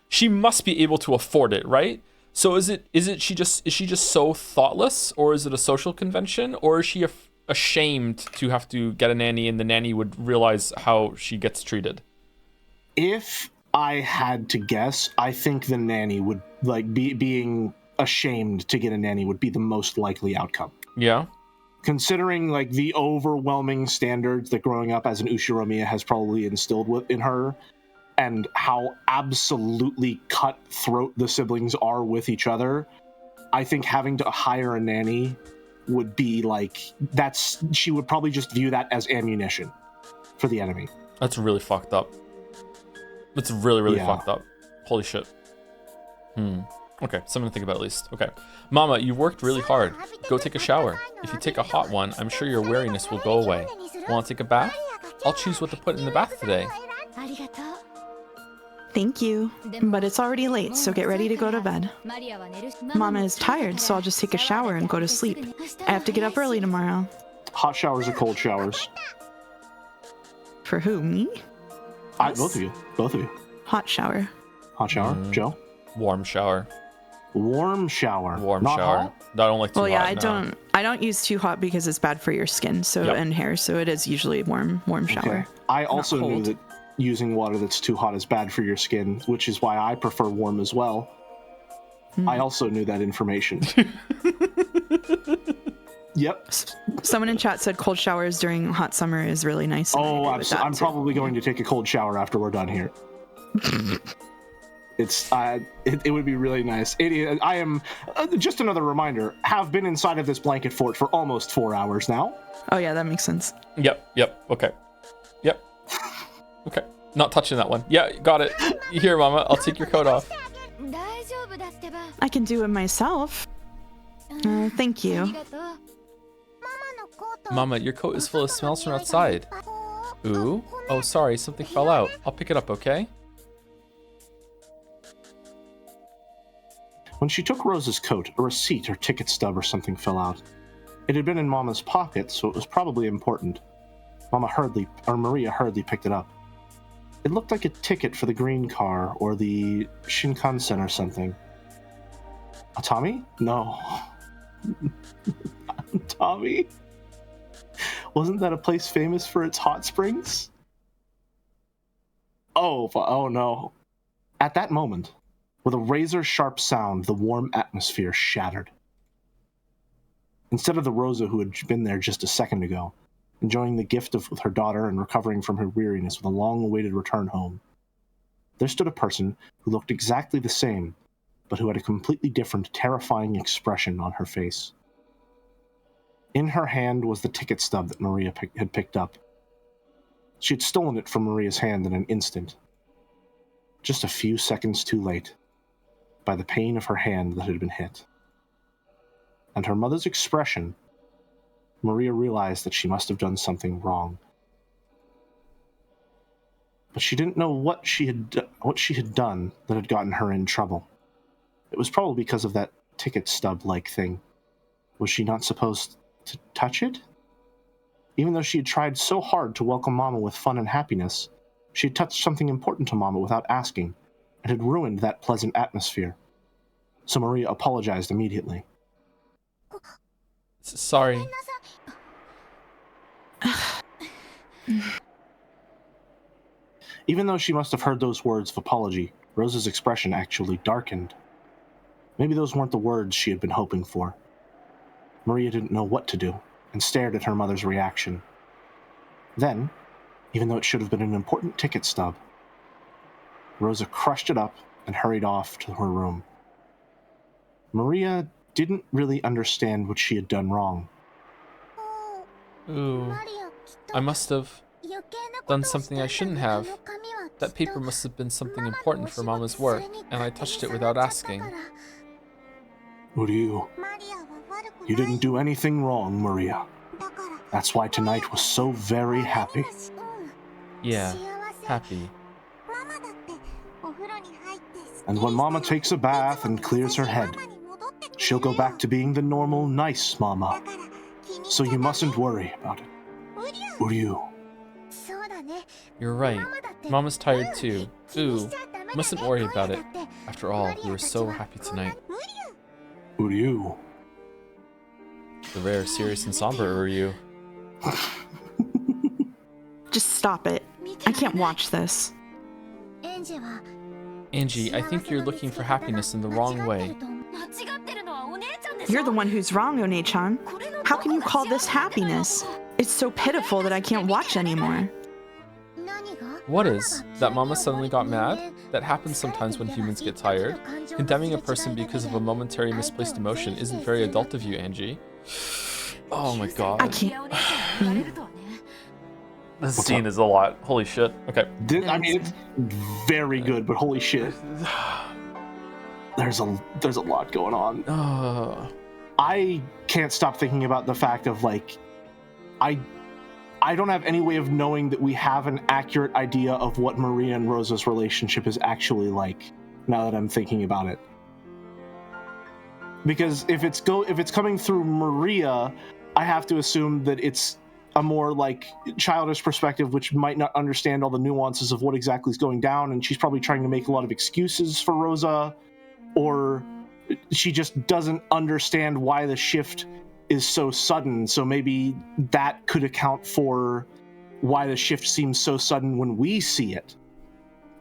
she must be able to afford it, right? So is she just so thoughtless, or is it a social convention, or is she ashamed to have to get a nanny and the nanny would realize how she gets treated? If I had to guess, I think the nanny would being ashamed to get a nanny would be the most likely outcome. Yeah. Considering like the overwhelming standards that growing up as an Ushiromiya has probably instilled in her, and how absolutely cutthroat the siblings are with each other, I think having to hire a nanny would be she would probably just view that as ammunition for the enemy. That's really fucked up. It's really, really fucked up. Holy shit. Okay, something to think about at least. Okay. Mama, you worked really hard. Go take a shower. If you take a hot one, I'm sure your weariness will go away. Want to take a bath? I'll choose what to put in the bath today. Thank you. But it's already late, so get ready to go to bed. Mama is tired, so I'll just take a shower and go to sleep. I have to get up early tomorrow. Hot showers or cold showers? For who, me? Both of you. Both of you. Hot shower. Hot shower? Joe? Warm shower. Warm shower. Warm Not shower. hot? I don't like too Well, yeah, hot. No. I don't use too hot because it's bad for your skin, and hair, so it is usually warm shower. Okay. I also knew cold. that using water that's too hot is bad for your skin, which is why I prefer warm as well. I also knew that information. Yep. Someone in chat said cold showers during hot summer is really nice. And I agree with that I'm too. probably going to take a cold shower after we're done here. It would be really nice. I am just another reminder. Have been inside of this blanket fort for almost 4 hours now. Oh yeah, that makes sense. Yep. Okay. Yep. Okay. Not touching that one. Yeah, got it. Here, Mama. I'll take your coat off. I can do it myself. Thank you. Mama, your coat is full of smells from outside. Ooh. Oh, sorry. Something fell out. I'll pick it up, okay? When she took Rose's coat, a receipt or ticket stub or something fell out. It had been in Mama's pocket, so it was probably important. Maria hurriedly picked it up. It looked like a ticket for the green car or the Shinkansen or something. Atami? No. Atami? Wasn't that a place famous for its hot springs? Oh no. At that moment, with a razor-sharp sound, the warm atmosphere shattered. Instead of the Rosa who had been there just a second ago, enjoying the gift with her daughter and recovering from her weariness with a long-awaited return home, there stood a person who looked exactly the same, but who had a completely different, terrifying expression on her face. In her hand was the ticket stub that Maria had picked up. She had stolen it from Maria's hand in an instant. Just a few seconds too late, by the pain of her hand that had been hit. And her mother's expression, Maria realized that she must have done something wrong. But she didn't know what she had done that had gotten her in trouble. It was probably because of that ticket stub-like thing. Was she not supposed to touch it? Even though she had tried so hard to welcome Mama with fun and happiness, she had touched something important to Mama without asking, and had ruined that pleasant atmosphere. So Maria apologized immediately. Sorry. Even though she must have heard those words of apology, Rose's expression actually darkened. Maybe those weren't the words she had been hoping for. Maria didn't know what to do, and stared at her mother's reaction. Then, even though it should have been an important ticket stub, Rosa crushed it up and hurried off to her room. Maria didn't really understand what she had done wrong. Ooh. I must have done something I shouldn't have. That paper must have been something important for Mama's work, and I touched it without asking. You didn't do anything wrong, Maria. That's why tonight was so very happy. Yeah, happy. And when Mama takes a bath and clears her head, she'll go back to being the normal, nice Mama. So you mustn't worry about it. Uryu. You're right. Mama's tired too. Ooh, mustn't worry about it. After all, we were so happy tonight. Uryu. The rare, serious, and somber Uryu. Just stop it. I can't watch this. Angie, I think you're looking for happiness in the wrong way. You're the one who's wrong, One-chan. How can you call this happiness? It's so pitiful that I can't watch anymore. What is? That Mama suddenly got mad? That happens sometimes when humans get tired. Condemning a person because of a momentary misplaced emotion isn't very adult of you, Angie. Oh my god. I can't. This scene is a lot. Holy shit. Okay. I mean, it's very good, but holy shit. there's a lot going on. I can't stop thinking about the fact of like, I don't have any way of knowing that we have an accurate idea of what Maria and Rosa's relationship is actually like. Now that I'm thinking about it, because if it's coming through Maria, I have to assume that it's a more like childish perspective, which might not understand all the nuances of what exactly is going down, and she's probably trying to make a lot of excuses for Rosa, or she just doesn't understand why the shift is so sudden. So maybe that could account for why the shift seems so sudden when we see it,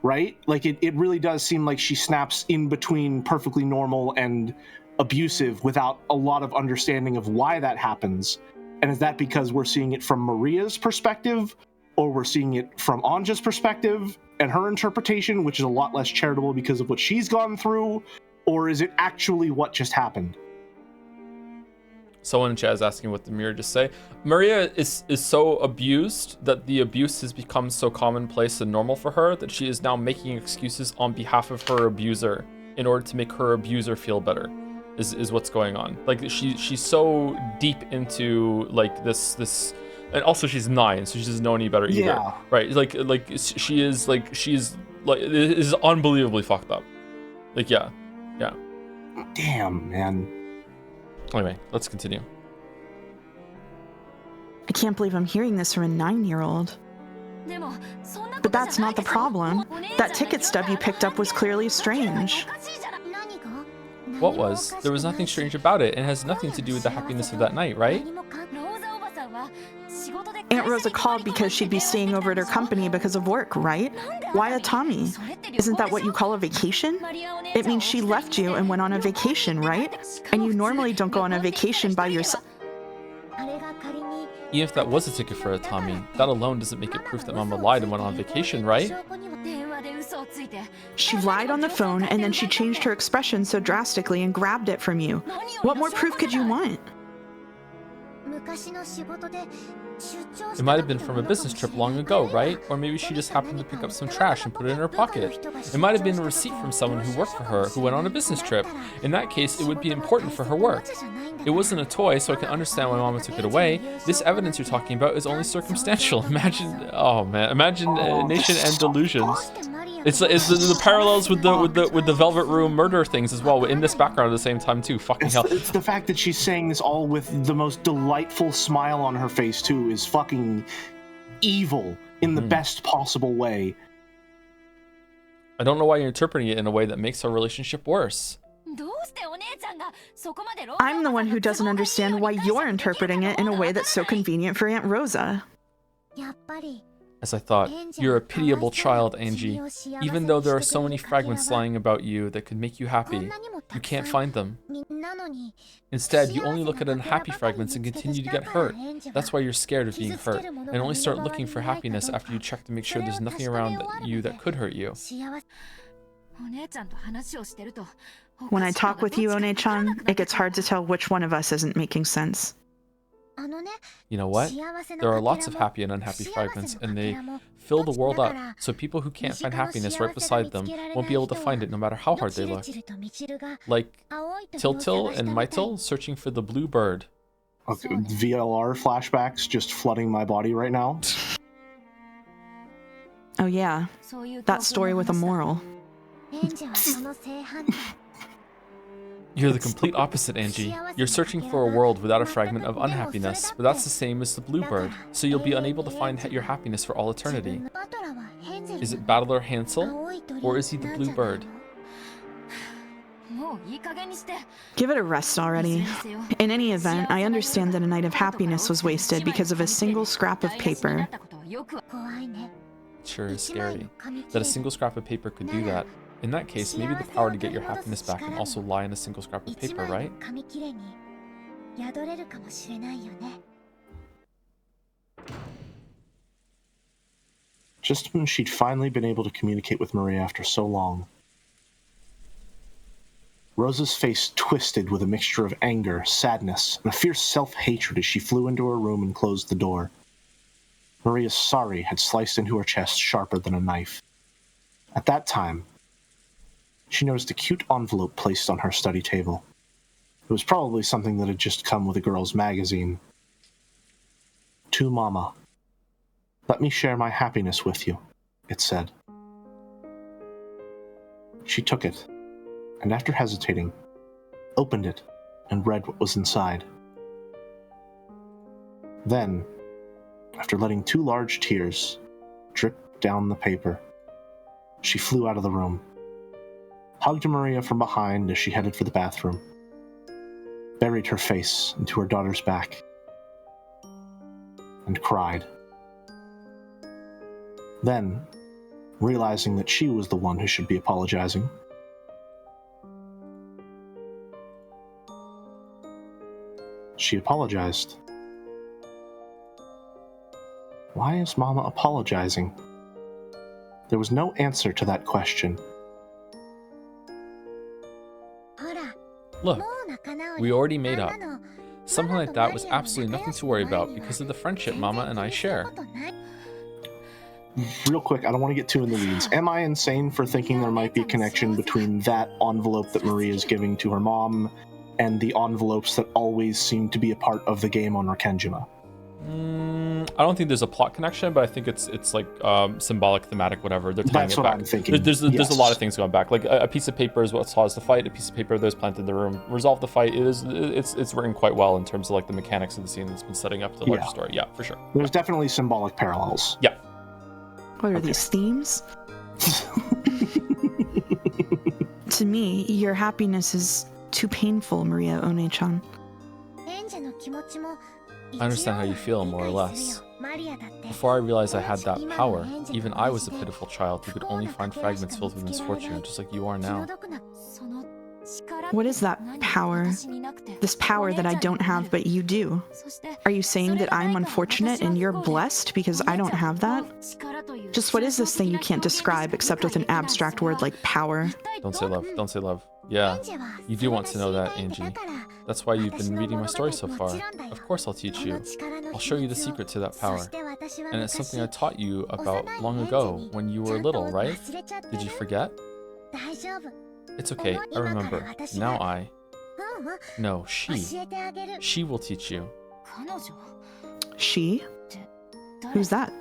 right? Like it really does seem like she snaps in between perfectly normal and abusive without a lot of understanding of why that happens. And is that because we're seeing it from Maria's perspective, or we're seeing it from Anja's perspective and her interpretation, which is a lot less charitable because of what she's gone through? Or is it actually what just happened? Someone in chat is asking what the mirror just say. Maria is so abused that the abuse has become so commonplace and normal for her that she is now making excuses on behalf of her abuser in order to make her abuser feel better. Is what's going on. Like she's so deep into like this, and also she's 9, so she doesn't know any better either. Yeah. Right? Like she's it is unbelievably fucked up. Like yeah. Damn, man. Anyway, let's continue. I can't believe I'm hearing this from a 9-year-old. But that's not the problem. That ticket stub you picked up was clearly strange. What was? There was nothing strange about it, and it has nothing to do with the happiness of that night, right? Aunt Rosa called because she'd be staying over at her company because of work, right? Why a Tommy? Isn't that what you call a vacation? It means she left you and went on a vacation, right? And you normally don't go on a vacation by yourself. Even if that was a ticket for a Tommy, that alone doesn't make it proof that Mama lied and went on vacation, right? She lied on the phone, and then she changed her expression so drastically and grabbed it from you. What more proof could you want? It might have been from a business trip long ago, right? Or maybe she just happened to pick up some trash and put it in her pocket. It might have been a receipt from someone who worked for her who went on a business trip. In that case, it would be important for her work. It wasn't a toy, so I can understand why Mama took it away. This evidence you're talking about is only circumstantial. Imagine, oh man, imagination and delusions. It's the parallels with the Velvet Room murder things as well in this background at the same time too. Fucking hell. It's the fact that she's saying this all with the most delightful smile on her face too is fucking evil in the best possible way. I don't know why you're interpreting it in a way that makes our relationship worse. I'm the one who doesn't understand why you're interpreting it in a way that's so convenient for Aunt Rosa. As I thought, you're a pitiable child, Angie. Even though there are so many fragments lying about you that could make you happy, you can't find them. Instead, you only look at unhappy fragments and continue to get hurt. That's why you're scared of being hurt, and only start looking for happiness after you check to make sure there's nothing around you that could hurt you. When I talk with you, One-chan, it gets hard to tell which one of us isn't making sense. You know what? There are lots of happy and unhappy fragments, and they fill the world up, so people who can't find happiness right beside them won't be able to find it no matter how hard they look. Like Tiltil and Mytil searching for the blue bird. Okay, VLR flashbacks just flooding my body right now. Oh yeah, that story with a moral. You're the complete opposite, Angie. You're searching for a world without a fragment of unhappiness, but that's the same as the bluebird, so you'll be unable to find your happiness for all eternity. Is it Battler Hansel, or is he the bluebird? Give it a rest already. In any event, I understand that a night of happiness was wasted because of a single scrap of paper. It sure is scary that a single scrap of paper could do that. In that case, maybe the power to get your happiness back can also lie in a single scrap of paper, right? Just when she'd finally been able to communicate with Maria after so long, Rosa's face twisted with a mixture of anger, sadness, and a fierce self-hatred as she flew into her room and closed the door. Maria's sorry had sliced into her chest sharper than a knife. At that time, she noticed a cute envelope placed on her study table. It was probably something that had just come with a girl's magazine. To Mama. Let me share my happiness with you, it said. She took it, and after hesitating, opened it and read what was inside. Then, after letting 2 large tears drip down the paper, she flew out of the room, hugged Maria from behind as she headed for the bathroom, buried her face into her daughter's back, and cried. Then, realizing that she was the one who should be apologizing, she apologized. Why is Mama apologizing? There was no answer to that question. Look, we already made up. Something like that was absolutely nothing to worry about because of the friendship Mama and I share. Real quick, I don't want to get too in the weeds. Am I insane for thinking there might be a connection between that envelope that Maria is giving to her mom and the envelopes that always seem to be a part of the game on Rakenjima? I don't think there's a plot connection, but I think it's like symbolic, thematic, whatever. They're tying That's it what back. I'm thinking. There's Yes. a lot of things going back. Like a piece of paper is what caused the fight. A piece of paper that was planted in the room resolved the fight. It's written quite well in terms of like the mechanics of the scene that's been setting up the larger Yeah. story. Yeah, for sure. There's definitely symbolic parallels. Yeah. What are these themes? To me, your happiness is too painful, Maria One-chan. I understand how you feel, more or less. Before I realized I had that power, even I was a pitiful child who could only find fragments filled with misfortune, just like you are now. What is that power? This power that I don't have but you do. Are you saying that I'm unfortunate and you're blessed because I don't have that? Just what is this thing you can't describe except with an abstract word like power? Don't say love. Don't say love. Yeah, you do want to know that, Angie. That's why you've been reading my story so far. Of course I'll teach you. I'll show you the secret to that power. And it's something I taught you about long ago when you were little, right? Did you forget? It's okay, I remember. Now I... No, she. She will teach you. She? Who's that?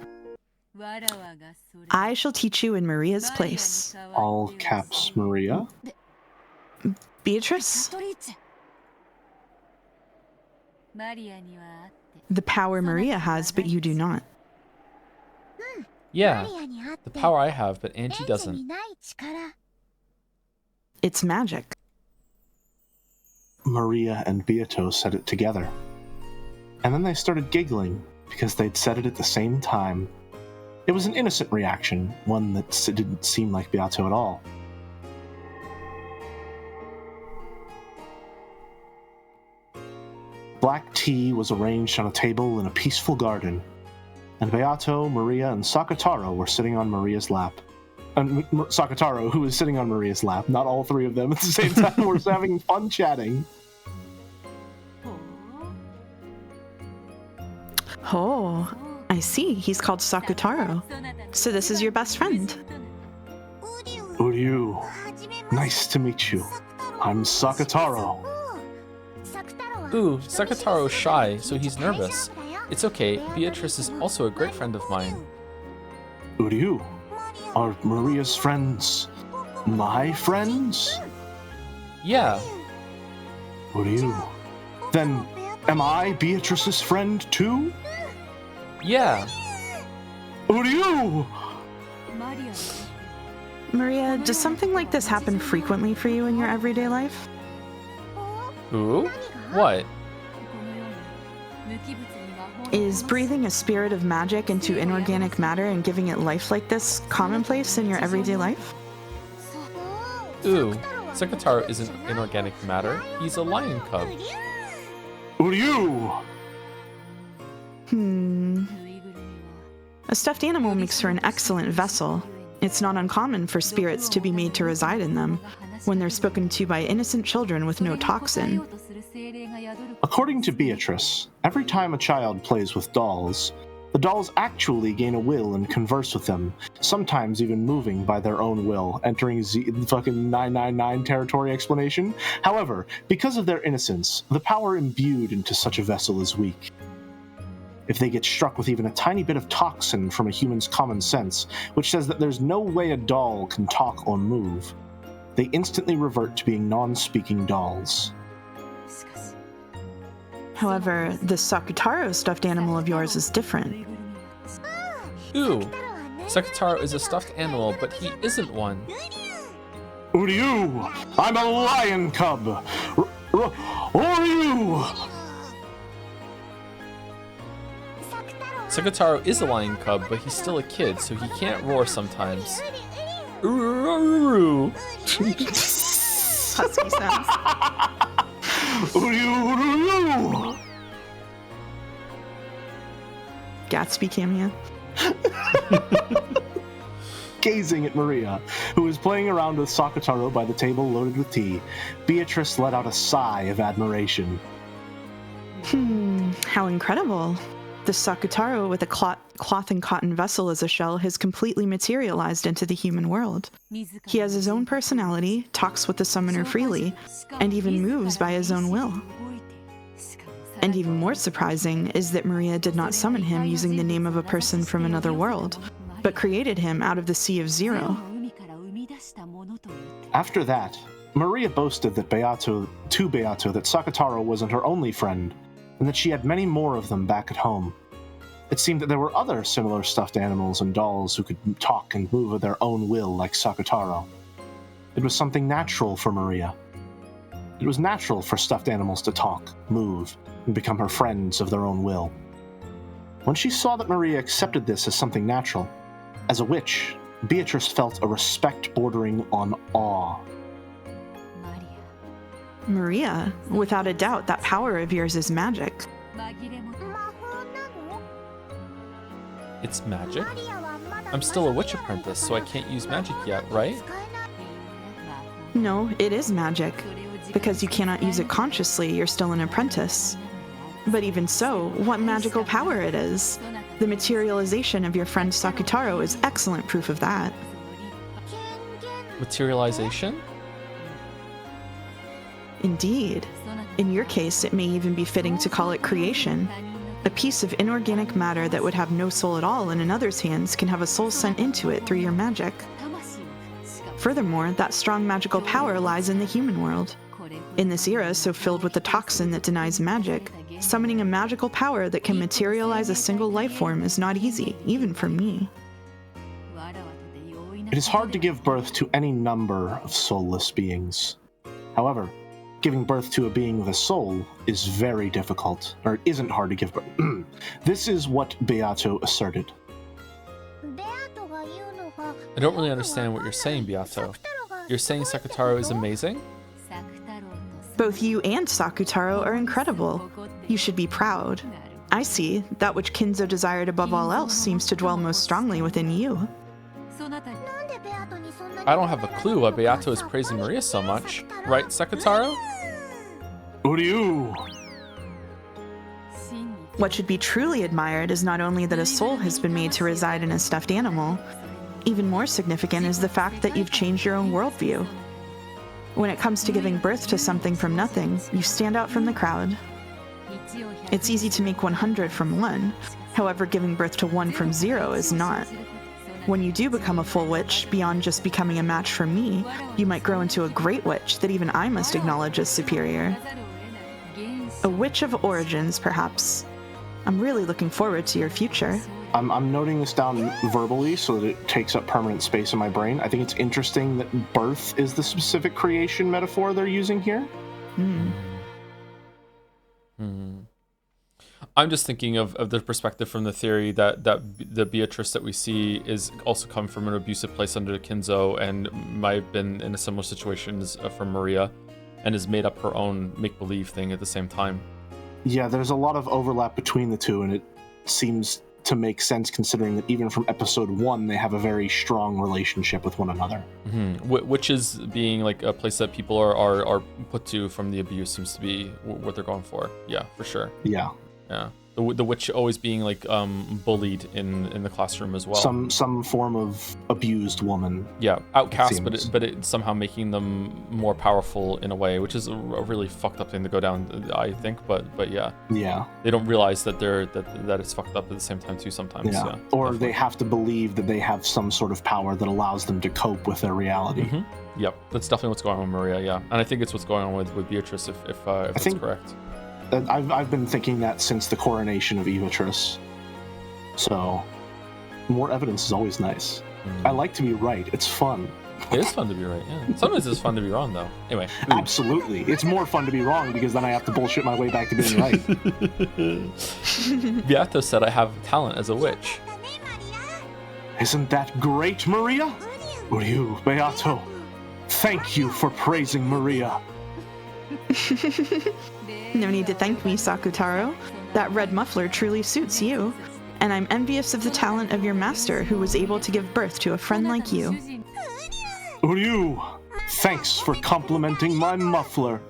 I shall teach you in Maria's place. All caps Maria? Beatrice? The power Maria has, but you do not. Yeah, the power I have, but Angie doesn't. It's magic. Maria and Beato said it together. And then they started giggling because they'd said it at the same time. It was an innocent reaction, one that didn't seem like Beato at all. Black tea was arranged on a table in a peaceful garden, and Beato, Maria, and Sakataro were sitting on Maria's lap. And Sakataro, who was sitting on Maria's lap, not all 3 of them at the same time, were having fun chatting. Oh, I see. He's called Sakutaro. So this is your best friend. Uryu, nice to meet you. I'm Sakataro. Ooh, Sakataro's shy, so he's nervous. It's okay, Beatrice is also a great friend of mine. Uryu, are Maria's friends my friends? Yeah. Uryu, then am I Beatrice's friend too? Yeah. Uryu! Maria, does something like this happen frequently for you in your everyday life? Ooh? What? Is breathing a spirit of magic into inorganic matter and giving it life like this commonplace in your everyday life? Ooh, Sakataro isn't inorganic matter. He's a lion cub. Uryu! A stuffed animal makes for an excellent vessel. It's not uncommon for spirits to be made to reside in them when they're spoken to by innocent children with no toxin. According to Beatrice, every time a child plays with dolls, The dolls actually gain a will and converse with them, sometimes even moving by their own will, entering fucking 999 territory explanation. However, because of their innocence, the power imbued into such a vessel is weak. If they get struck with even a tiny bit of toxin from a human's common sense, which says that there's no way a doll can talk or move, they instantly revert to being non-speaking dolls. However, this Sakutaro stuffed animal of yours is different. Ooh, Sakutaro is a stuffed animal, but he isn't one. Uryu! I'm a lion cub! Uryu! Sakutaro is a lion cub, but he's still a kid, so he can't roar sometimes. Ururu. Husky sounds. Uryu! Gatsby cameo. Gazing at Maria, who is playing around with Sakutaro by the table loaded with tea, Beatrice let out a sigh of admiration. How incredible. The Sakutaro with a cloth and cotton vessel as a shell has completely materialized into the human world. He has his own personality, talks with the summoner freely, and even moves by his own will. And even more surprising is that Maria did not summon him using the name of a person from another world, but created him out of the Sea of Zero. After that, Maria boasted to Beato that Sakutaro wasn't her only friend, and that she had many more of them back at home. It seemed that there were other similar stuffed animals and dolls who could talk and move of their own will like Sakutaro. It was something natural for Maria. It was natural for stuffed animals to talk, move, and become her friends of their own will. When she saw that Maria accepted this as something natural, as a witch, Beatrice felt a respect bordering on awe. Maria, without a doubt, that power of yours is magic. It's magic? I'm still a witch apprentice, so I can't use magic yet, right? No, it is magic. Because you cannot use it consciously, you're still an apprentice. But even so, what magical power it is! The materialization of your friend Sakutaro is excellent proof of that. Materialization? Indeed. In your case, it may even be fitting to call it creation. A piece of inorganic matter that would have no soul at all in another's hands can have a soul sent into it through your magic. Furthermore, that strong magical power lies in the human world. In this era so filled with the toxin that denies magic, summoning a magical power that can materialize a single life form is not easy, even for me. It is hard to give birth to any number of soulless beings. However, giving birth to a being with a soul is very difficult, or it isn't hard to give birth. This is what Beato asserted. I don't really understand what you're saying, Beato. You're saying Sakutaro is amazing? Both you and Sakutaro are incredible. You should be proud. I see, that which Kinzo desired above all else seems to dwell most strongly within you. I don't have a clue why Beato is praising Maria so much. Right, Sakutaro? Uryu! What should be truly admired is not only that a soul has been made to reside in a stuffed animal, even more significant is the fact that you've changed your own worldview. When it comes to giving birth to something from nothing, you stand out from the crowd. It's easy to make 100 from 1, however giving birth to 1 from 0 is not. When you do become a full witch, beyond just becoming a match for me, you might grow into a great witch that even I must acknowledge as superior. A witch of origins, perhaps. I'm really looking forward to your future. I'm noting this down verbally so that it takes up permanent space in my brain. I think it's interesting that birth is the specific creation metaphor they're using here. I'm just thinking of the perspective from the theory that the Beatrice that we see is also come from an abusive place under Kinzo and might have been in a similar situation as from Maria and has made up her own make-believe thing at the same time. Yeah, there's a lot of overlap between the two, and it seems to make sense considering that even from episode 1 they have a very strong relationship with one another. Which is being like a place that people are put to from the abuse seems to be what they're going for. Yeah, for sure. Yeah. The witch always being like bullied in the classroom as well. Some form of abused woman. Yeah, outcast, but it's somehow making them more powerful in a way, which is a really fucked up thing to go down, I think. But yeah. Yeah. They don't realize that that it's fucked up at the same time too sometimes. Yeah. Or definitely. they have to believe that they have some sort of power that allows them to cope with their reality. Mm-hmm. Yep, that's definitely what's going on with Maria. Yeah, and I think it's what's going on with Beatrice if that's correct. I've been thinking that since the coronation of Beatrice. So, more evidence is always nice. I like to be right. It's fun. It is fun to be right, yeah. Sometimes it's fun to be wrong, though. Anyway. Absolutely. It's more fun to be wrong because then I have to bullshit my way back to being right. Beato said I have talent as a witch. Isn't that great, Maria? Uryu, Beato, thank you for praising Maria. No need to thank me, Sakutaro. That red muffler truly suits you. And I'm envious of the talent of your master, who was able to give birth to a friend like you. Uryu, thanks for complimenting my muffler.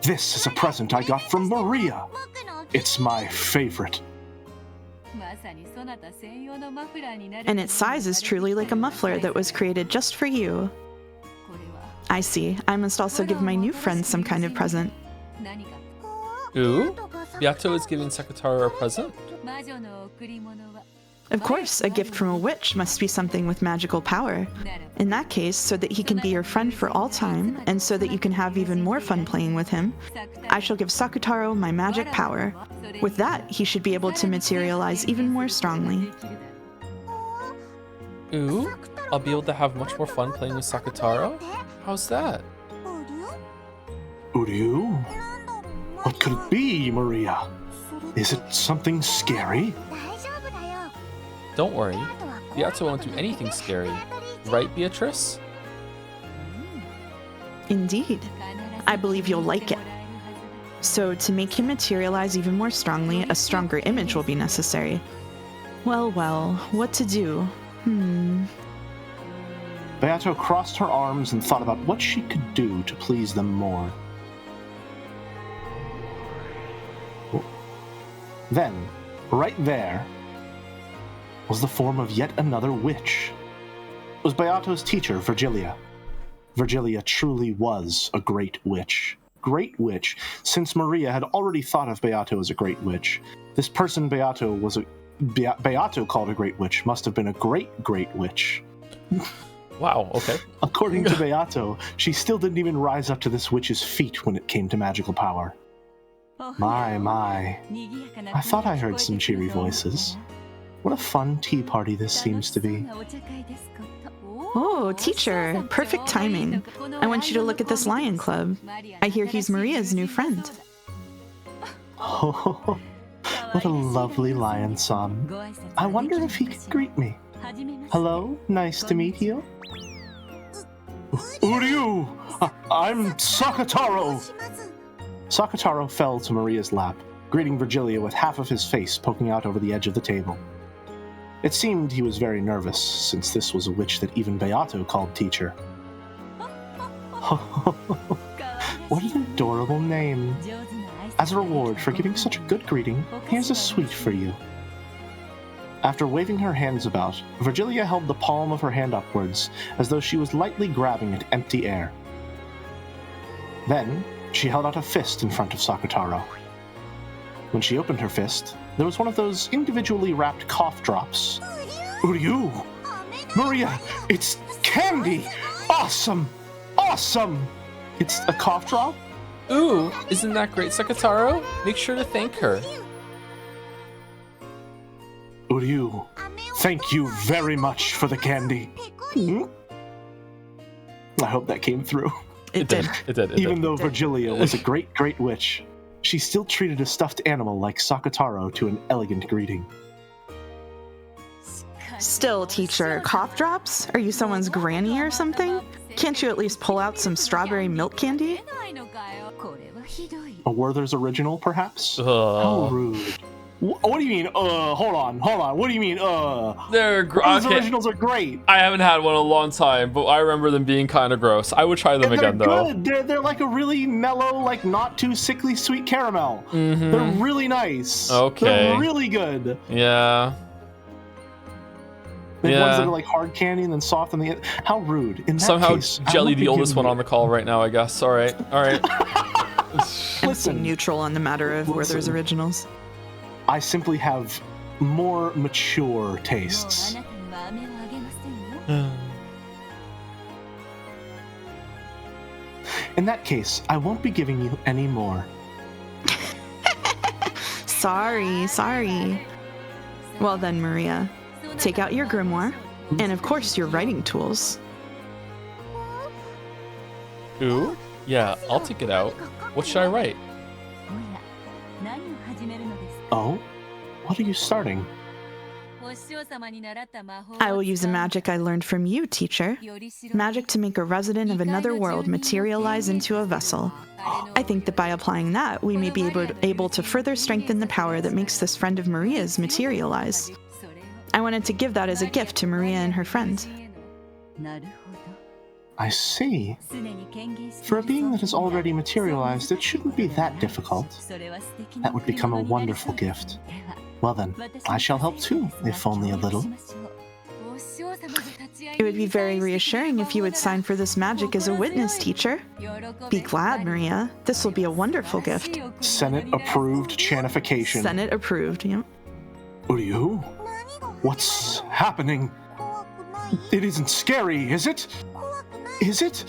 This is a present I got from Maria. It's my favorite. And its size is truly like a muffler that was created just for you. I see. I must also give my new friend some kind of present. Ooh, Beato is giving Sakutaro a present? Of course, a gift from a witch must be something with magical power. In that case, so that he can be your friend for all time, and so that you can have even more fun playing with him, I shall give Sakutaro my magic power. With that, he should be able to materialize even more strongly. Ooh, I'll be able to have much more fun playing with Sakutaro? How's that? Uryu? What could it be, Maria? Is it something scary? Don't worry, Beato won't do anything scary. Right, Beatrice? Indeed. I believe you'll like it. So, to make him materialize even more strongly, a stronger image will be necessary. Well, what to do? Beato crossed her arms and thought about what she could do to please them more. Then, right there, was the form of yet another witch. It was Beato's teacher, Virgilia. Virgilia truly was a great witch. Great witch, since Maria had already thought of Beato as a great witch. This person Beato called a great witch must have been a great witch. Wow, okay. According to Beato, she still didn't even rise up to this witch's feet when it came to magical power. My. I thought I heard some cheery voices. What a fun tea party this seems to be. Oh, teacher, perfect timing. I want you to look at this lion club. I hear he's Maria's new friend. Oh, what a lovely lion son. I wonder if he could greet me. Hello, nice to meet you. Uryu! I'm Sakutaro! Sakutaro fell to Maria's lap, greeting Virgilia with half of his face poking out over the edge of the table. It seemed he was very nervous, since this was a witch that even Beato called teacher. What an adorable name. As a reward for giving such a good greeting, here's a sweet for you. After waving her hands about, Virgilia held the palm of her hand upwards, as though she was lightly grabbing at empty air. Then, she held out a fist in front of Sakutaro. When she opened her fist, there was one of those individually wrapped cough drops. Uryu! Maria, it's candy! Awesome! Awesome! It's a cough drop? Ooh, isn't that great, Sakutaro? Make sure to thank her. Uryu, thank you very much for the candy. I hope that came through. It did. Even though Virgilia was a great witch, she still treated a stuffed animal like Sakutaro to an elegant greeting. Still, teacher, cough drops? Are you someone's granny or something? Can't you at least pull out some strawberry milk candy? A Werther's original, perhaps? How rude. What do you mean, hold on. What do you mean, Those originals are great. I haven't had one in a long time, but I remember them being kind of gross. I would try them again, though. They're like a really mellow, like not too sickly sweet caramel. Mm-hmm. They're really nice. Okay. They're really good. Yeah. The ones that are like hard candy and then soft on the end. How rude. In that Somehow case, Jelly, the oldest one on the call right now, I guess. All right. Listen, neutral on the matter of Werther's originals. I simply have more mature tastes. In that case, I won't be giving you any more. Sorry. Well then, Maria, take out your grimoire, and of course your writing tools. Ooh? Yeah, I'll take it out. What should I write? Oh? What are you starting? I will use a magic I learned from you, teacher. Magic to make a resident of another world materialize into a vessel. I think that by applying that, we may be able to further strengthen the power that makes this friend of Maria's materialize. I wanted to give that as a gift to Maria and her friend. I see. For a being that has already materialized, it shouldn't be that difficult. That would become a wonderful gift. Well then, I shall help too, if only a little. It would be very reassuring if you would sign for this magic as a witness, teacher. Be glad, Maria. This will be a wonderful gift. Senate-approved chanification. Senate approved, yep. Uryu? What's happening? It isn't scary, is it? Is it?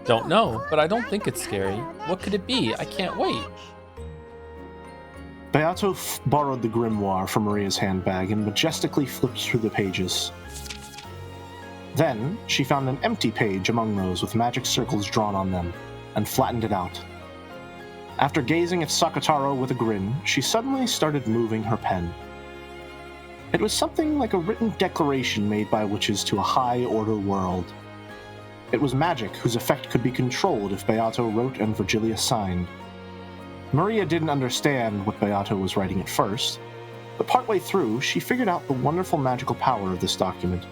Don't know, but I don't think it's scary. What could it be? I can't wait. Beato borrowed the grimoire from Maria's handbag and majestically flipped through the pages. Then, she found an empty page among those with magic circles drawn on them, and flattened it out. After gazing at Sakataro with a grin, she suddenly started moving her pen. It was something like a written declaration made by witches to a high-order world. It was magic whose effect could be controlled if Beato wrote and Virgilia signed. Maria didn't understand what Beato was writing at first, but partway through, she figured out the wonderful magical power of this document,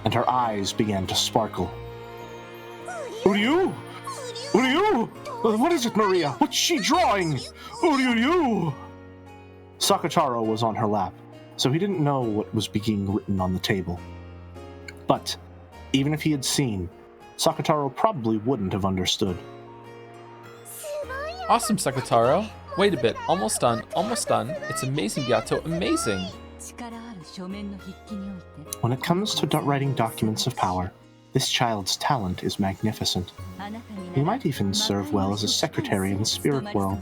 and her eyes began to sparkle. Uryu! Uryu! What is it, Maria? What's she drawing? Uryu! Sakataro was on her lap, so he didn't know what was being written on the table. But, even if he had seen, Sakataro probably wouldn't have understood. Awesome, Sakataro. Wait a bit. Almost done. It's amazing, Beato. Amazing. When it comes to writing documents of power, this child's talent is magnificent. He might even serve well as a secretary in the spirit world.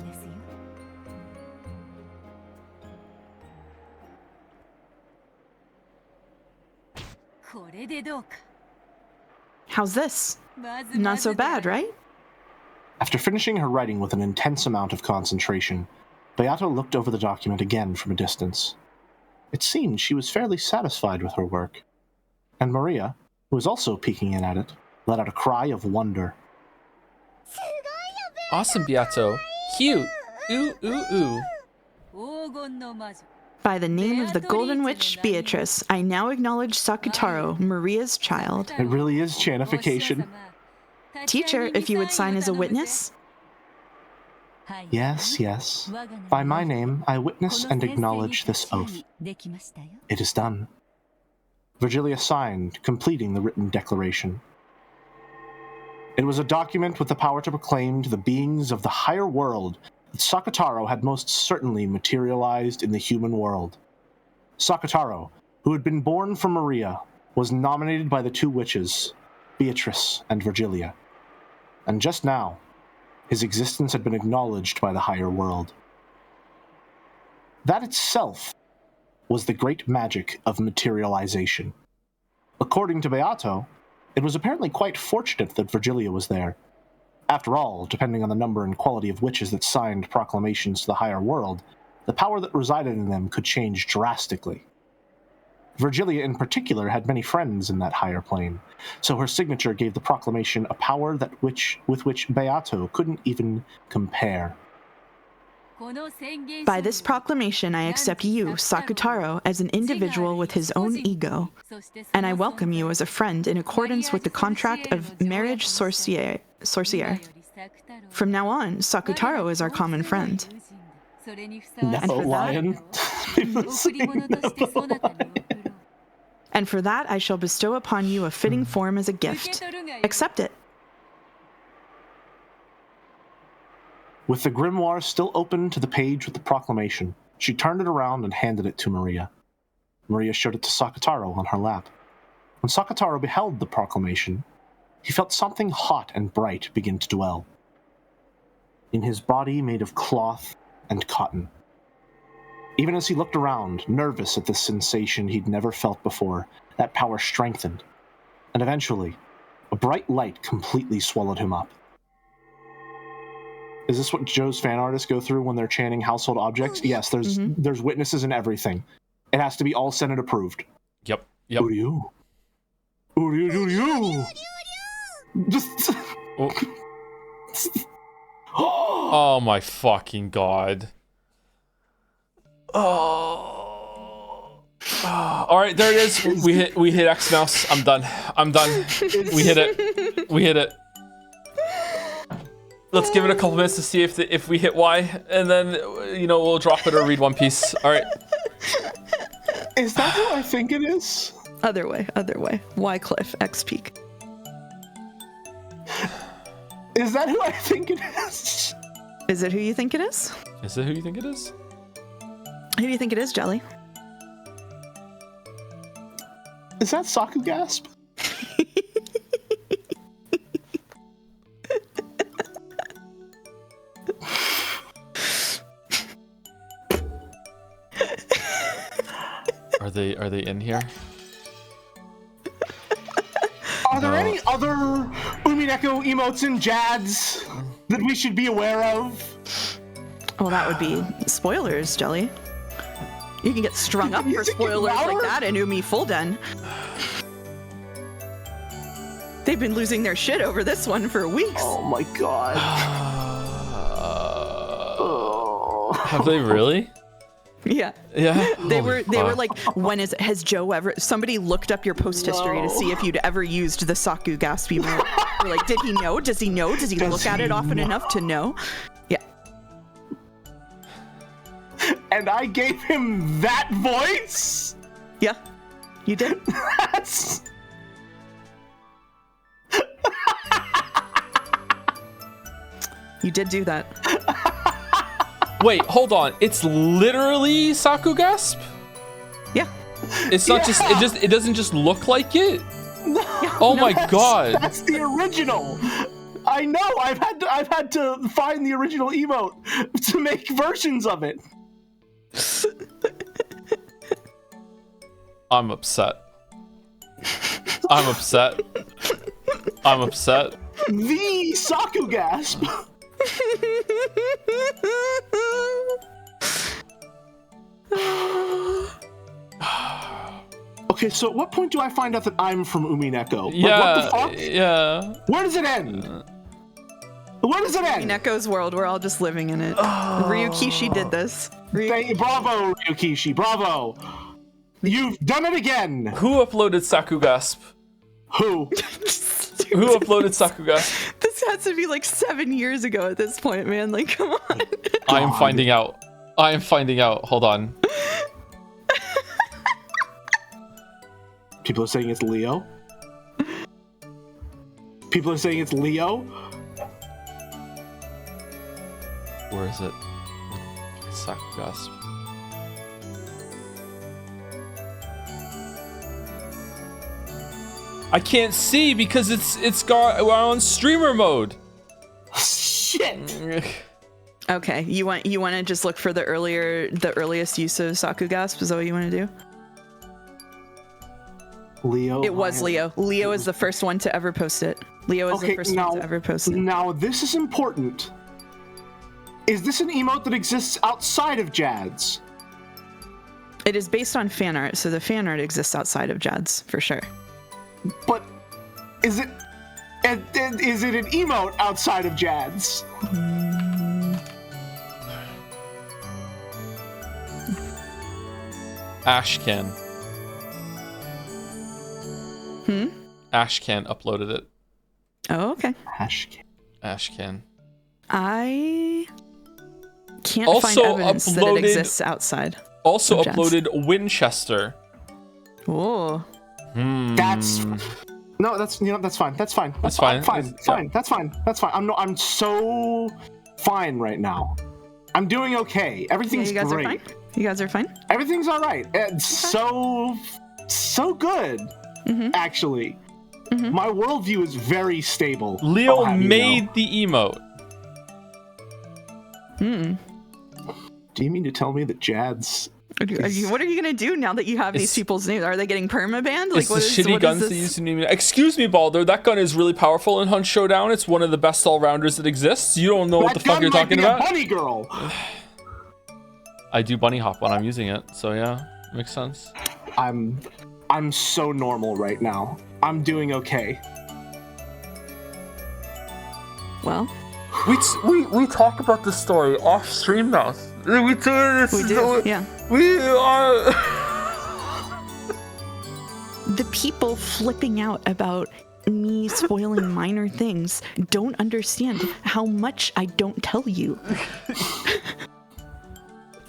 How's this? Not so bad, right? After finishing her writing with an intense amount of concentration, Beato looked over the document again from a distance. It seemed she was fairly satisfied with her work. And Maria, who was also peeking in at it, let out a cry of wonder. Awesome, Beato. Cute. Ooh, ooh, ooh. By the name of the Golden Witch, Beatrice, I now acknowledge Sakutaro, Maria's child. It really is chanification. Teacher, if you would sign as a witness? Yes. By my name, I witness and acknowledge this oath. It is done. Virgilia signed, completing the written declaration. It was a document with the power to proclaim to the beings of the higher world that Sakataro had most certainly materialized in the human world. Sakataro, who had been born from Maria, was nominated by the two witches, Beatrice and Virgilia. And just now, his existence had been acknowledged by the higher world. That itself was the great magic of materialization. According to Beato, it was apparently quite fortunate that Virgilia was there. After all, depending on the number and quality of witches that signed proclamations to the higher world, the power that resided in them could change drastically. Virgilia in particular had many friends in that higher plane, so her signature gave the proclamation a power with which Beato couldn't even compare. By this proclamation, I accept you, Sakutaro, as an individual with his own ego, and I welcome you as a friend in accordance with the contract of marriage sorcière. From now on, Sakutaro is our common friend. No, lion. And for that, I shall bestow upon you a fitting form as a gift. Accept it. With the grimoire still open to the page with the proclamation, she turned it around and handed it to Maria. Maria showed it to Sakutaro on her lap. When Sakutaro beheld the proclamation, he felt something hot and bright begin to dwell in his body made of cloth and cotton. Even as he looked around, nervous at this sensation he'd never felt before, that power strengthened, and eventually, a bright light completely swallowed him up. Is this what Joe's fan artists go through when they're chanting household objects? Yes, there's witnesses and everything. It has to be all Senate approved. Yep. Uryu. Just. Oh my fucking god. Oh. All right, there it is. We hit X mouse. I'm done. We hit it. Let's give it a couple minutes to see if we hit Y, and then we'll drop it or read One Piece. All right. Is that who I think it is? Other way. Y Cliff, X Peak. Is that who I think it is? Is it who you think it is? Is it who you think it is? Who do you think it is, Jelly? Is that Sakugasp? Are they in here? Are there any other Umineko emotes and Jads that we should be aware of? Well, that would be spoilers, Jelly. You can get strung up for spoilers like that in Umi Fulden. They've been losing their shit over this one for weeks. Oh my god. Have they really? Yeah. They were like, when has Joe ever, somebody looked up your post history to see if you'd ever used the Sakugasp emote. They're like, did he know? Does he know? Does he look at it often enough to know? Yeah. And I gave him that voice? Yeah, you did. That's... You did do that. Wait, hold on. It's literally Sakugasp? Yeah. It's not it doesn't just look like it? Oh my god. That's the original. I know. I've had to find the original emote to make versions of it. I'm upset. The Sakugasp. Okay, so at what point do I find out that I'm from Umineko? Yeah, like, what the fuck? Yeah. Where does it end? Where does it end? Umineko's world, we're all just living in it. Ryukishi did this. Bravo, Ryukishi, bravo. You've done it again. Who uploaded Sakugasp? Who? Who uploaded Sakugasp? This has to be like 7 years ago at this point, man. Like, come on. I am finding out. Hold on. People are saying it's Leo. Where is it? Sakugasp. I can't see because we're on streamer mode. Shit. Okay, you want to just look for the earliest use of Sakugasp? Is that what you want to do? Leo. It was Leo. Leo is the first one to ever post it. Leo is the first one to ever post it. Now this is important. Is this an emote that exists outside of Jads? It is based on fan art, so the fan art exists outside of Jads for sure. But is it an emote outside of Jads? Ashcan. Ashcan uploaded it. Oh, okay. Ashcan. I can't Also find evidence that it uploaded- exists outside. Also of Jens. uploaded Winchester. Oh. That's no, that's that's fine. That's fine. That's fine. Fine. That's fine. That's fine. I'm so fine right now. I'm doing okay. Everything's you guys great. are fine? You guys are fine? Everything's all right. It's so good, actually. My worldview is very stable. Leo I'll have you made know. the emote. Do you mean to tell me that Jad's? What are you gonna do now that you have these people's names? Are they getting permabanned? Like, It's the shitty guns they use in Umineko. Excuse me, Baldur. That gun is really powerful in Hunt Showdown. It's one of the best all-rounders that exists. You don't know what the fuck you're talking about. Bunny girl. I do bunny hop when I'm using it, so yeah, makes sense. I'm so normal right now. I'm doing okay. Well, we talk about this story off stream now. We do, yeah. We are. The people flipping out about me spoiling minor things don't understand how much I don't tell you.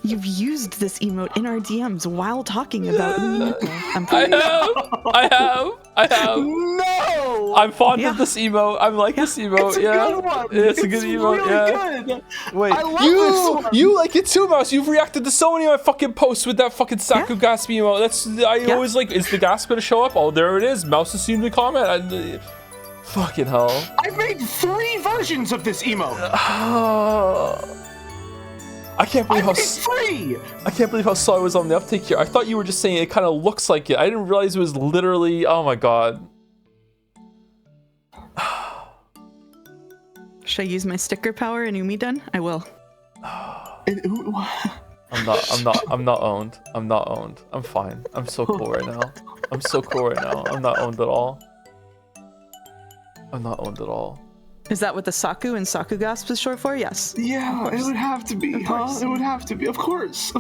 You've used this emote in our DMs while talking about Umineko. I have. No! I'm fond of this emote. I like this emote. It's a good one. It's a good emote. Really good. Wait, I love this one. you like it too, Mouse. You've reacted to so many of my fucking posts with that fucking Saku Gasp emote. I always like, is the Gasp gonna show up? Oh, there it is. Mouse has seen the comment. Fucking hell. I've made 3 versions of this emote. I can't believe I can't believe how slow I was on the uptake here. I thought you were just saying it kind of looks like it. I didn't realize it was literally. Oh my god. Should I use my sticker power in Umidun? I will. I'm not owned. I'm not owned. I'm fine. I'm so cool right now. I'm so cool right now. I'm not owned at all. I'm not owned at all. Is that what the Saku and Saku Gasp is short for? Yes. Yeah, it would have to be, huh? It would have to be. Of course.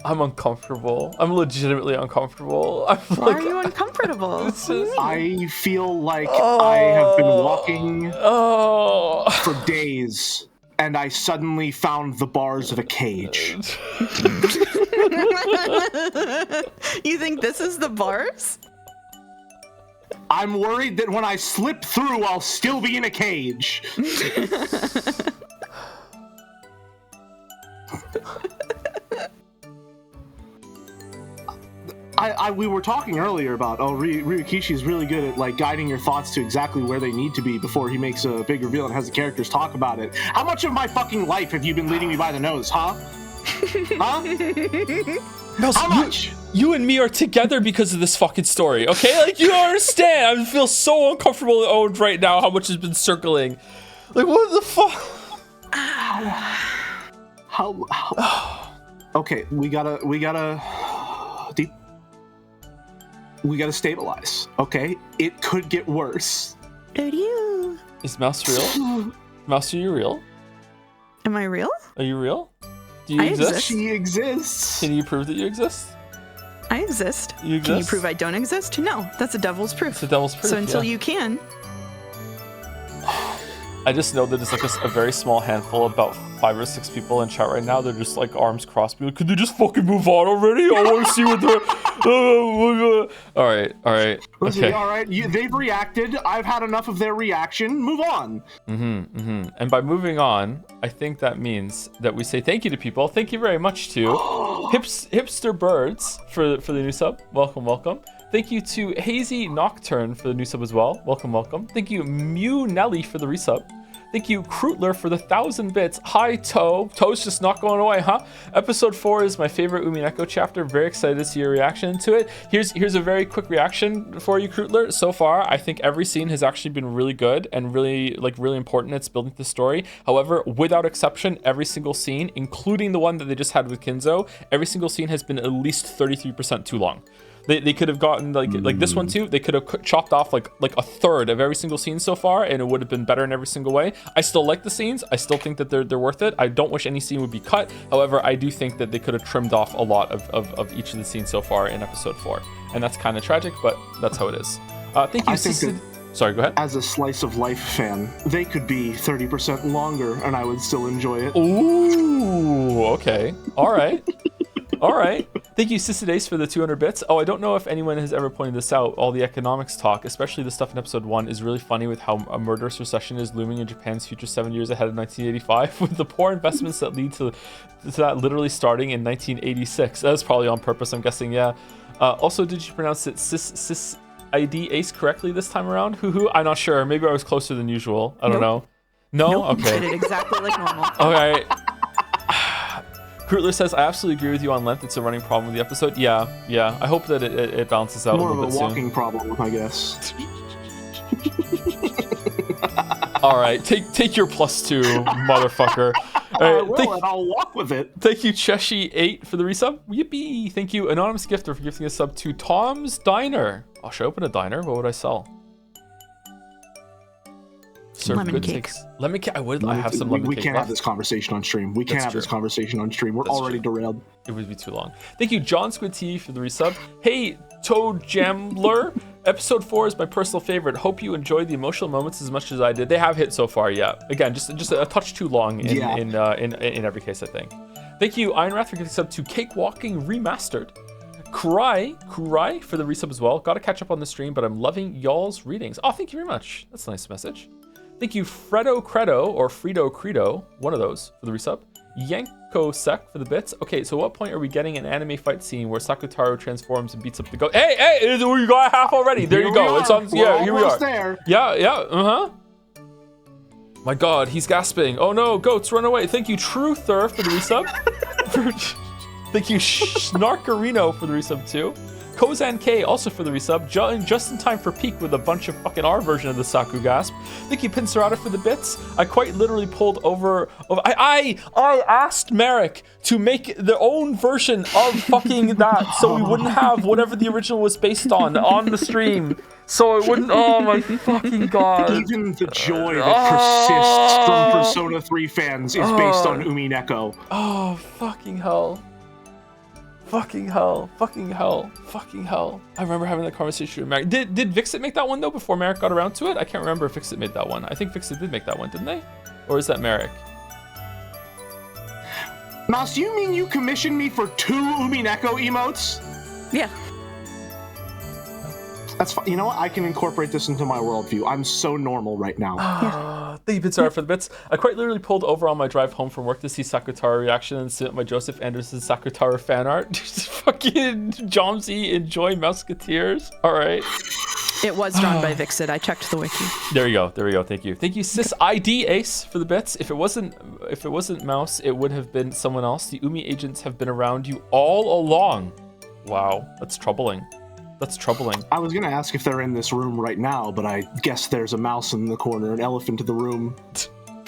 I'm uncomfortable. I'm legitimately uncomfortable. Why are you uncomfortable? I feel like I have been walking for days, and I suddenly found the bars of a cage. You think this is the bars? I'm worried that when I slip through, I'll still be in a cage. We were talking earlier about, Ryukishi is really good at like guiding your thoughts to exactly where they need to be before he makes a big reveal and has the characters talk about it. How much of my fucking life have you been leading me by the nose, huh? Huh? Mouse, How much? You and me are together because of this fucking story, okay? Like, you don't understand. I feel so uncomfortable owned right now how much has been circling. Like, what the fuck? How? Okay, we gotta stabilize, okay? It could get worse. Is Mouse real? Mouse, are you real? Am I real? Are you real? Do you I exist? exist. She exists. Can you prove that you exist? I exist. You exist? Can you prove I don't exist? No, that's a devil's proof. It's a devil's proof. So until you can. I just know that it's like a very small handful, about 5 or 6 people in chat right now. They're just like arms crossed. Be like, could they just fucking move on already? I want to see what they're. All right. Listen, Okay. all right. They've reacted. I've had enough of their reaction. Move on. And by moving on, I think that means that we say thank you to people. Thank you very much to Hipster Birds for the new sub. Welcome. Thank you to Hazy Nocturne for the new sub as well. Welcome. Thank you Mew Nelly for the resub. Thank you Krootler for the 1,000 bits. Hi Toe. Toe's just not going away, huh? Episode 4 is my favorite Umineko chapter. Very excited to see your reaction to it. Here's a very quick reaction for you, Krootler. So far, I think every scene has actually been really good and really important. It's building the story. However, without exception, every single scene, including the one that they just had with Kinzo, every single scene has been at least 33% too long. They could have gotten like this one too. They could have chopped off like a third of every single scene so far, and it would have been better in every single way. I still like the scenes. I still think that they're worth it. I don't wish any scene would be cut. However, I do think that they could have trimmed off a lot of each of the scenes so far in episode 4, and that's kind of tragic, but that's how it is. Thank you. Sorry, go ahead. As a slice of life fan, they could be 30% longer, and I would still enjoy it. Ooh, okay. All right. All right. Thank you, Sisadace, for the 200 bits. Oh, I don't know if anyone has ever pointed this out. All the economics talk, especially the stuff in episode 1, is really funny with how a murderous recession is looming in Japan's future 7 years ahead of 1985, with the poor investments that lead to that literally starting in 1986. That was probably on purpose, I'm guessing, yeah. Also, did you pronounce it Sis ID Ace correctly this time around? Hoo-hoo, I'm not sure. Maybe I was closer than usual. I don't know. No? Nope, Okay. did it exactly like normal. Okay. Krutler says, I absolutely agree with you on length. It's a running problem with the episode. Yeah. I hope that it balances out More a little of bit a walking problem, I guess. All right, take your +2, motherfucker. I will, and I'll walk with it. Thank you, Cheshi8, for the resub. Yippee! Thank you, Anonymous Gifter, for gifting a sub to Tom's Diner. Oh, should I open a diner? What would I sell? Serve Lemon good cakes. takes. Lemon cake. I have some lemon We cake can't left. have this conversation on stream. We can't That's have this true. conversation on stream. We're That's already true. derailed. It would be too long. Thank you, John Squid T, for the resub. Hey, Toad Jamler. Episode 4 is my personal favorite. Hope you enjoyed the emotional moments as much as I did. They have hit so far, yeah. Again, just a touch too long in every case, I think. Thank you, Ironwrath, for giving sub to Cakewalking Remastered. Kurai for the resub as well. Gotta catch up on the stream, but I'm loving y'all's readings. Oh, thank you very much. That's a nice message. Thank you, Fredo Credo, or Frito Credo, one of those, for the resub. Yanko Sek for the bits. Okay, so at what point are we getting an anime fight scene where Sakutaro transforms and beats up the ghost? Hey, we got half already. There you go. It's on. Yeah, here we are. There. Yeah. My God, he's gasping. Oh no, goats, run away. Thank you, Truther, for the resub. Thank you, Snarkarino, for the resub too. Kozan K also for the resub, just in time for peak with a bunch of fucking R version of the Saku Gasp. Thank you, Pincerata, for the bits. I quite literally pulled over. I asked Merrick to make their own version of fucking that, so we wouldn't have whatever the original was based on the stream. So it wouldn't. Oh my fucking God. Even the joy that persists from Persona 3 fans is based on Umineko. Oh, fucking hell. Fucking hell. I remember having that conversation with Merrick. Did Vixit make that one, though, before Merrick got around to it? I can't remember if Vixit made that one. I think Vixit did make that one, didn't they? Or is that Merrick? Mouse, you mean you commissioned me for 2 Umineko emotes? Yeah. That's fine. You know what? I can incorporate this into my worldview. I'm so normal right now. Thank you, Pizzara, for the bits. I quite literally pulled over on my drive home from work to see Sakutaro reaction and submit my Joseph Anderson Sakutaro fan art. Fucking Jomsy, enjoy Mouskateers. All right. It was drawn by Vixit. I checked the wiki. There you go. Thank you. Thank you, Sis ID Ace, for the bits. If it wasn't Mouse, it would have been someone else. The Umi agents have been around you all along. Wow, that's troubling. I was going to ask if they're in this room right now, but I guess there's a mouse in the corner, an elephant in the room.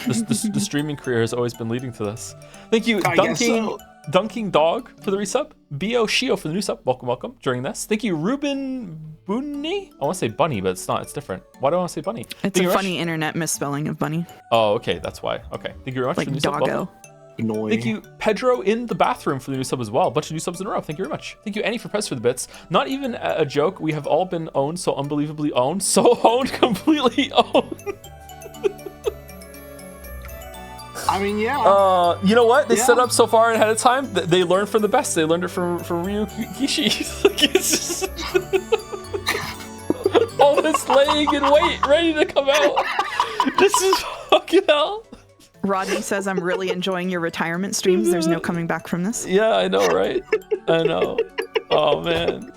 The streaming career has always been leading to this. Thank you, I guess so. Dunking Dog, for the resub. Bo Shio for the new sub. Welcome during this. Thank you, Ruben Bunny. I want to say Bunny, but it's not. It's different. Why do I want to say Bunny? It's a funny internet misspelling of bunny. Oh, okay. That's why. Okay. Thank you very much Like for the new doggo. sub. Annoying. Thank you, Pedro in the bathroom, for the new sub as well. A bunch of new subs in a row. Thank you very much. Thank you, Annie, for Pez for the bits. Not even a joke. We have all been owned, so unbelievably owned. So owned, completely owned. I mean, yeah. You know what? They set up so far ahead of time. They learned from the best. They learned it from Ryu Kishi. Like, it's just all this laying in wait, ready to come out. This is fucking hell. Rodney says, I'm really enjoying your retirement streams. There's no coming back from this. Yeah, I know, right? I know. Oh, man.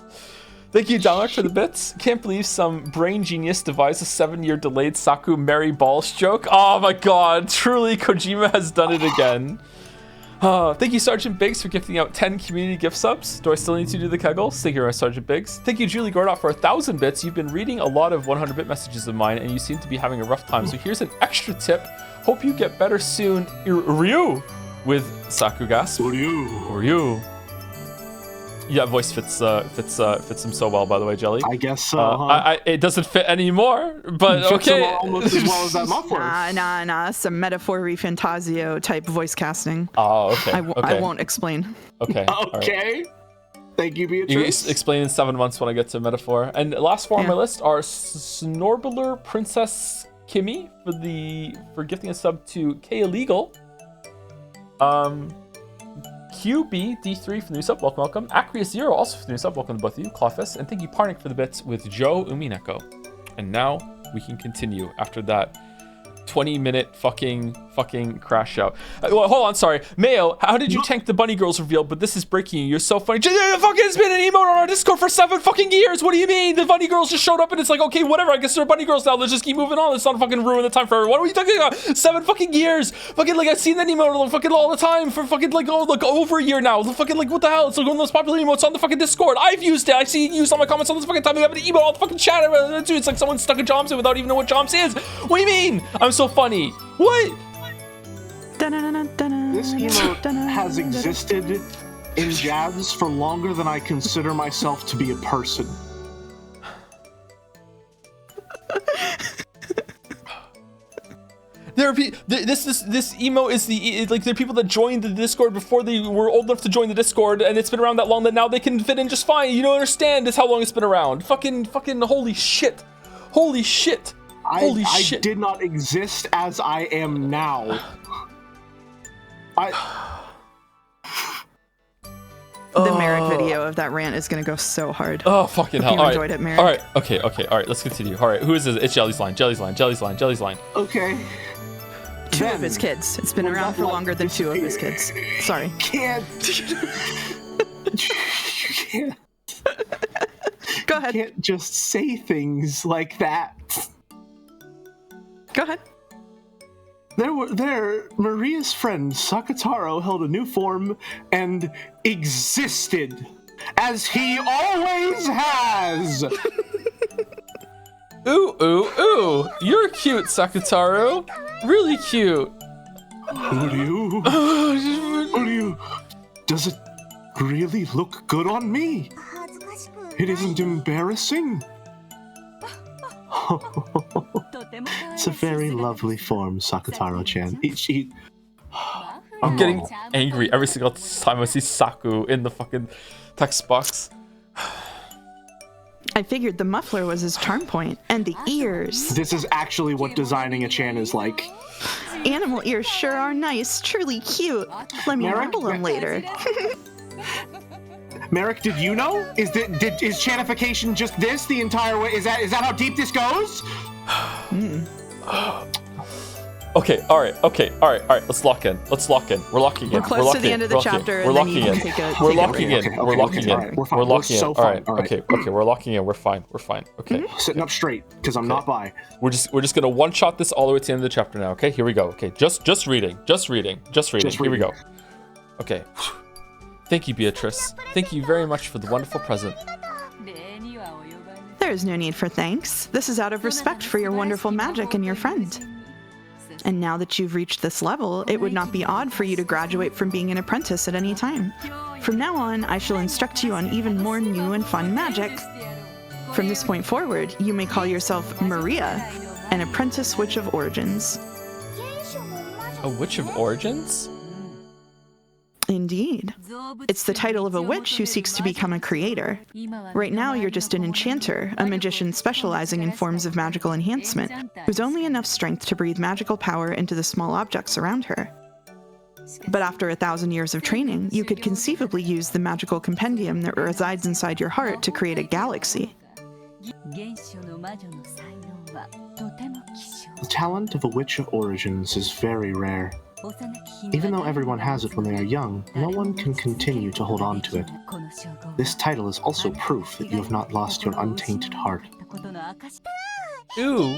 Thank you, Dominic, for the bits. Can't believe some brain genius devised a 7-year delayed Saku Mary Balls joke. Oh, my God. Truly, Kojima has done it again. Thank you, Sergeant Biggs, for gifting out 10 community gift subs. Do I still need to do the kegels? Thank you, Sergeant Biggs. Thank you, Julie Gordoff, for 1,000 bits. You've been reading a lot of 100-bit messages of mine, and you seem to be having a rough time. So here's an extra tip. Hope you get better soon, Ryu, with Sakugas. Ryu. Ryu. Yeah, voice fits him so well, by the way, Jelly. I guess so, huh? It doesn't fit anymore, but Fits okay. almost as well as that muffler. Nah. Some Metaphor Fantasio type voice casting. Oh, okay. I won't explain. Okay. Okay. Right. Thank you, Beatrice. You can explain in 7 months when I get to Metaphor. And last four on my list are Snorbler Princess Kimmy for gifting a sub to K Illegal. QB D3 for the new sub, welcome. Acria Zero also for the new sub, welcome to both of you. Clawfist, and thank you Parnik for the bits with Joe Umineko. And now we can continue after that 20-minute fucking crash out. Well, hold on, sorry. Mayo, how did you tank the Bunny Girls reveal? But this is breaking you. You're so funny. Fucking it's been an emote on our Discord for 7 fucking years. What do you mean? The Bunny Girls just showed up and it's like, okay, whatever. I guess they're Bunny Girls now. Let's just keep moving on. Let's not fucking ruin the time for everyone. What are you talking about? 7 fucking years. Fucking like I've seen that emote fucking all the time for fucking like over a year now. Fucking like what the hell? It's like one of the most popular emotes on the fucking Discord. I've used it. I see it used on my comments all this fucking time. We have an emote all the fucking chat. Dude, it's like someone stuck a Joms in without even knowing what Joms is. What do you mean? I'm so funny. What? This emote has existed in jabs for longer than I consider myself to be a person. There are this emo is like there are people that joined the Discord before they were old enough to join the Discord, and it's been around that long that now they can fit in just fine. You don't understand is how long it's been around. Fucking holy shit. Holy shit. Holy shit. I did not exist as I am now. The Merrick video of that rant is gonna go so hard. Oh, fucking hell. You enjoyed it, Merrick. All right, okay, all right, let's continue. All right, who is this? It's Jelly's line. Okay. Two of his kids. It's been around for longer than 2 of his kids. Sorry. Can't. Go ahead. You can't just say things like that. Go ahead. Maria's friend Sakataro held a new form and existed, as he always has. Ooh, you're cute, Sakataro. Really cute. Who do you? Does it really look good on me? It isn't embarrassing. It's a very lovely form, Sakataro-chan. I'm getting angry every single time I see Saku in the fucking text box. I figured the muffler was his charm point, and the ears. This is actually what designing a Chan is like. Animal ears sure are nice, truly cute. Let me nibble them later. Merrick, did you know? Is chanification just this the entire way? Is that how deep this goes? Okay, all right. Let's lock in. We're locking in. We're close to the end of the chapter. We're locking in. We're locking in. We're locking in. We're locking in. All right. Okay. We're locking in. We're fine. Okay. Sitting up straight because I'm not by. We're just gonna one shot this all the way to the end of the chapter now. Okay. Here we go. Okay. Just reading. Here we go. Okay. Thank you, Beatrice. Thank you very much for the wonderful present. There is no need for thanks. This is out of respect for your wonderful magic and your friend. And now that you've reached this level, it would not be odd for you to graduate from being an apprentice at any time. From now on, I shall instruct you on even more new and fun magic. From this point forward, you may call yourself Maria, an apprentice witch of origins. A witch of origins? Indeed. It's the title of a witch who seeks to become a creator. Right now, you're just an enchanter, a magician specializing in forms of magical enhancement, who's only enough strength to breathe magical power into the small objects around her. But after 1,000 years of training, you could conceivably use the magical compendium that resides inside your heart to create a galaxy. The talent of a witch of origins is very rare. Even though everyone has it when they are young, no one can continue to hold on to it. This title is also proof that you have not lost your untainted heart. Ooh,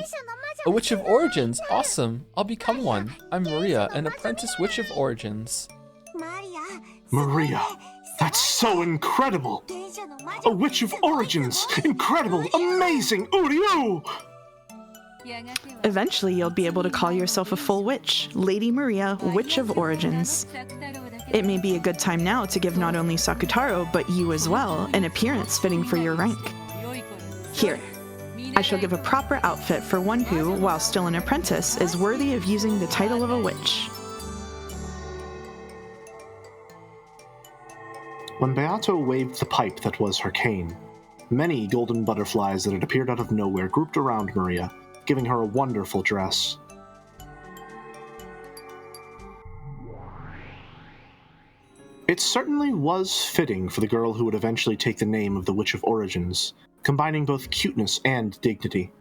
a witch of origins. Awesome. I'll become one. I'm Maria, an apprentice witch of origins. Maria, that's so incredible! A witch of origins! Incredible! Amazing! Uryu! Eventually, you'll be able to call yourself a full witch, Lady Maria, Witch of Origins. It may be a good time now to give not only Sakutaro, but you as well, an appearance fitting for your rank. Here, I shall give a proper outfit for one who, while still an apprentice, is worthy of using the title of a witch. When Beato waved the pipe that was her cane, many golden butterflies that had appeared out of nowhere grouped around Maria, giving her a wonderful dress. It certainly was fitting for the girl who would eventually take the name of the Witch of Origins, combining both cuteness and dignity.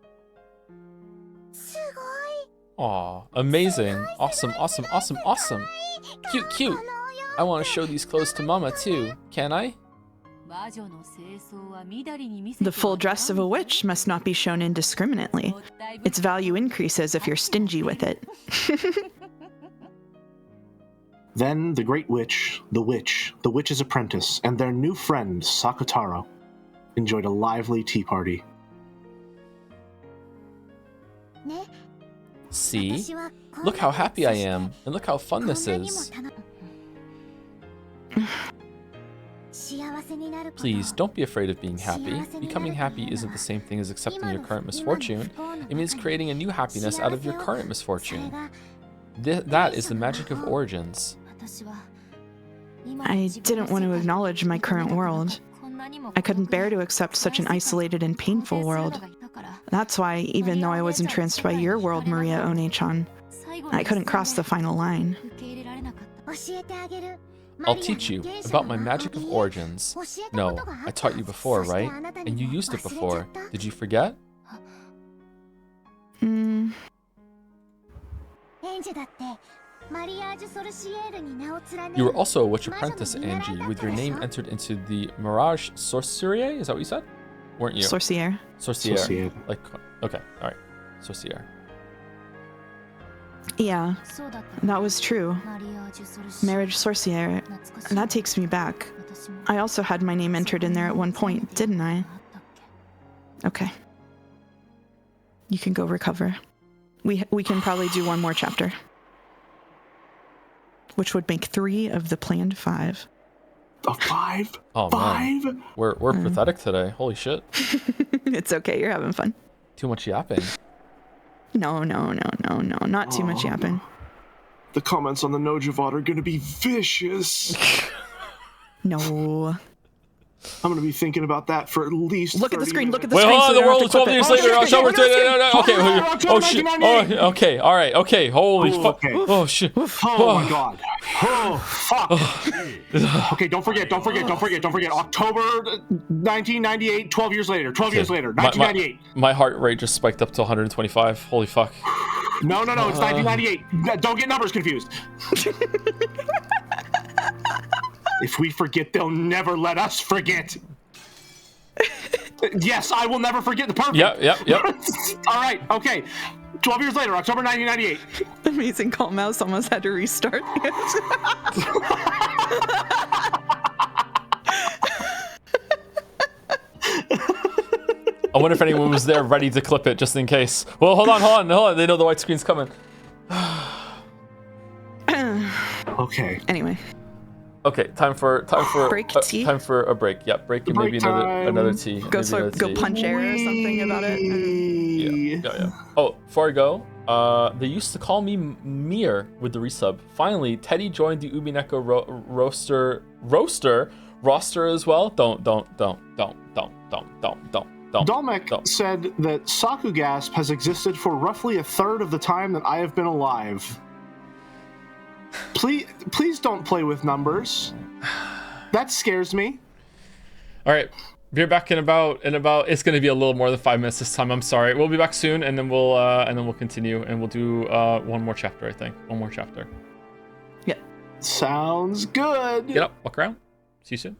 Aw, amazing. Awesome, awesome, awesome, awesome. Cute, cute. I want to show these clothes to Mama too. Can I? The full dress of a witch must not be shown indiscriminately. Its value increases if you're stingy with it. Then the Great Witch, the Witch's Apprentice, and their new friend, Sakutaro, enjoyed a lively tea party. See? Look how happy I am, and look how fun this is. Please, don't be afraid of being happy. Becoming happy isn't the same thing as accepting your current misfortune. It means creating a new happiness out of your current misfortune. That is the magic of origins. I didn't want to acknowledge my current world. I couldn't bear to accept such an isolated and painful world. That's why, even though I was entranced by your world, Maria Ownage, I couldn't cross the final line. I'll teach you about my magic of origins. No, I taught you before, right? And you used it before. Did you forget? You were also a witch apprentice, Angie, with your name entered into the Mirage Sorcier. Is that what you said? Weren't you? Sorcier. Sorcier. Like, okay, all right. Sorcier. Yeah, that was true. Marriage Sorcier. That takes me back. I also had my name entered in there at one point, didn't I? Okay. You can go recover. We can probably do one more chapter. Which would make 3 of the planned 5. A 5? Oh, 5? Man. We're pathetic today. Holy shit. It's okay, you're having fun. Too much yapping. No, not too much yapping. The comments on the Nojavad are gonna be vicious. No. I'm gonna be thinking about that for at least. Look at the screen. minutes. Look at the screen. Wait, hold on. So The world is 12 years later. October. Okay. Oh shit. Oh, okay. All right. Okay. Holy fuck. Okay. Oh shit. Oh my god. Oh fuck. Okay. Don't forget. October 1998. 12 years later. 12 years later. 1998. My heart rate just spiked up to 125. Holy fuck. No. It's 1998. Don't get numbers confused. If we forget, they'll never let us forget. Yes, I will never forget the perfect. Yep. All right, okay. 12 years later, October 1998. Amazing Call Mouse almost had to restart. I wonder if anyone was there ready to clip it just in case. Well, hold on. They know the white screen's coming. Okay. Anyway. Okay, time for break tea. Time for a break. Yeah, break and maybe another tea. Go punch air or something about it. Yeah. Oh, before I go, they used to call me Mir with the resub. Finally, Teddy joined the Umineko roster as well. Don't. Dolmek said that Sakugasp has existed for roughly a third of the time that I have been alive. Please don't play with numbers. That scares me. All right, we're back in about. It's going to be a little more than 5 minutes this time. I'm sorry. We'll be back soon, and then we'll continue, and we'll do one more chapter. I think one more chapter. Yeah. Sounds good. Get up, walk around. See you soon.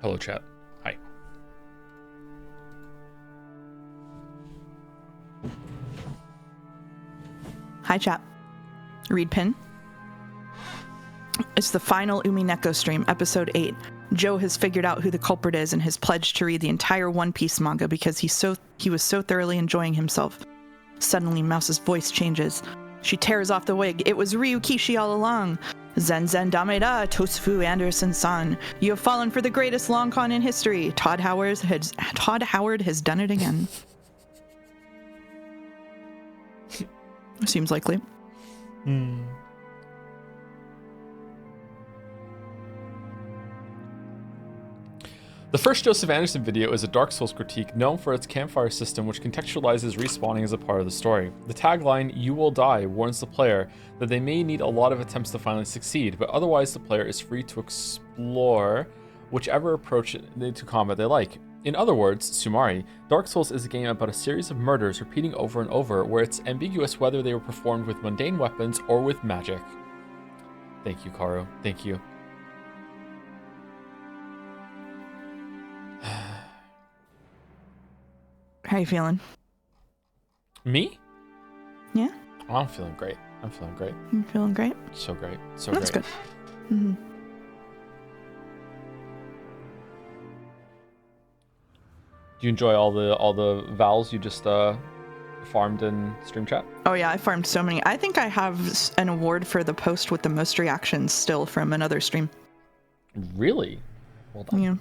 Hello, chat. Hi. Hi, chat. Read pin. It's the final Umineko stream, episode 8. Joe has figured out who the culprit is and has pledged to read the entire One Piece manga because he was so thoroughly enjoying himself. Suddenly, Mouse's voice changes. She tears off the wig. It was Ryukishi all along. Zen Zen Dameda, Tosufu Anderson-san. You have fallen for the greatest long con in history. Todd Howard has done it again. Seems likely. The first Joseph Anderson video is a Dark Souls critique known for its campfire system, which contextualizes respawning as a part of the story. The tagline, "You will die," warns the player that they may need a lot of attempts to finally succeed, but otherwise the player is free to explore whichever approach to combat they like. In other words, Sumari, Dark Souls is a game about a series of murders repeating over and over, where it's ambiguous whether they were performed with mundane weapons or with magic. Thank you, Karu. Thank you. How you feeling? Me? Yeah? Oh, I'm feeling great. I'm feeling great. You feeling great? So great. So That's great. good. Mm-hmm. Do you enjoy all the vowels you just farmed in stream chat? Oh yeah, I farmed so many. I think I have an award for the post with the most reactions still from another stream. Really? Well done. Yeah.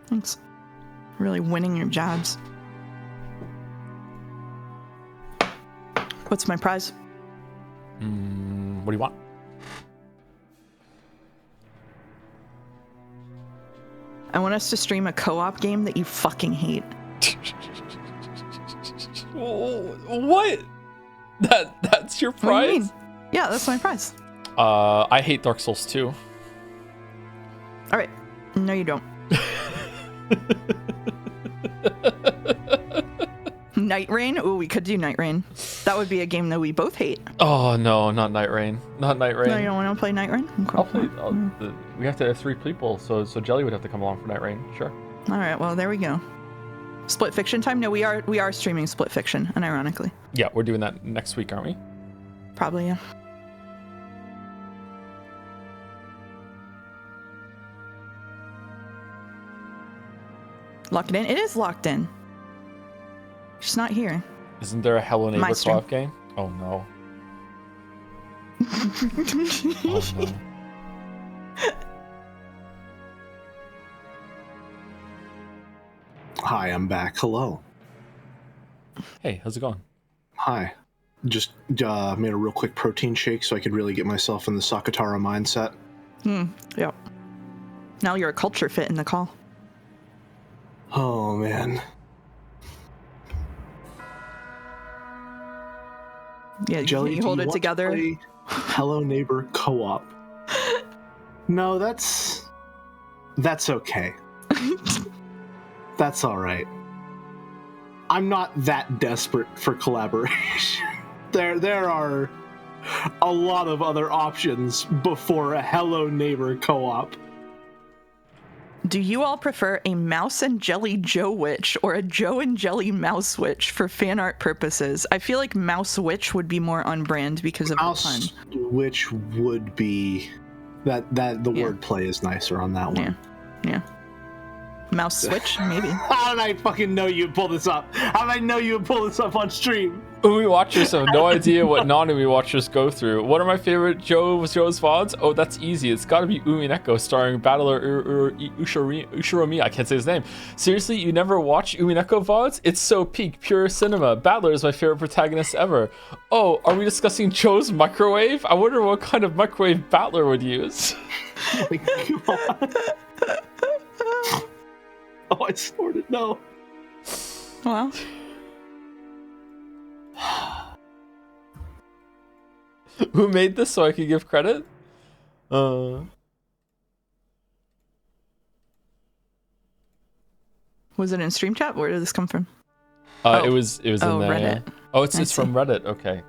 Thanks. Really winning your jobs. What's my prize? What do you want? I want us to stream a co-op game that you fucking hate. What? That's your What do you prize? mean? Yeah, that's my prize. I hate Dark Souls 2. All right. No, you don't. Night Rain? Ooh, we could do Night Rain. That would be a game that we both hate. Oh no, not Night Rain. Not Night Rain. No, you don't want to play Night Rain? Okay. I'll play. We have to have 3 people, so Jelly would have to come along for Night Rain. Sure. All right. Well, there we go. Split Fiction time? No, we are streaming Split Fiction, unironically. Yeah, we're doing that next week, aren't we? Probably, yeah. Lock it in? It is locked in. She's not here. Isn't there a Hello Neighbor My stream. co-op game? Oh no. Oh no. Hi, I'm back. Hello. Hey, how's it going? Hi. Just made a real quick protein shake so I could really get myself in the Sakatara mindset. Yep. Now you're a culture fit in the call. Oh, man. Yeah, Jelly, you hold do it want to together. play Hello Neighbor co-op. No, that's okay. That's all right. I'm not that desperate for collaboration. There are a lot of other options before a Hello Neighbor co-op. Do you all prefer a Mouse and Jelly Joe Witch or a Joe and Jelly Mouse Witch for fan art purposes? I feel like Mouse Witch would be more on brand because of the pun. Mouse Witch would be that the wordplay is nicer on that one. Yeah. Mouse Switch, maybe. How did I fucking know you'd pull this up? How did I know you would pull this up on stream? Umi watchers have no idea what non-Umi watchers go through. What are my favorite Joe's VODs? Oh, that's easy. It's gotta be Umineko, starring battler Ushiromi. I can't say his name. Seriously, you never watch Umineko VODs? It's so peak, pure cinema. Battler is my favorite protagonist ever. Oh, are we discussing Joe's microwave? I wonder what kind of microwave Battler would use. Like, come on. Oh, I snorted. No. Well. Who made this so I could give credit? Was it in stream chat? Where did this come from? It was in there. Reddit. Yeah. Oh, it's from Reddit. Okay.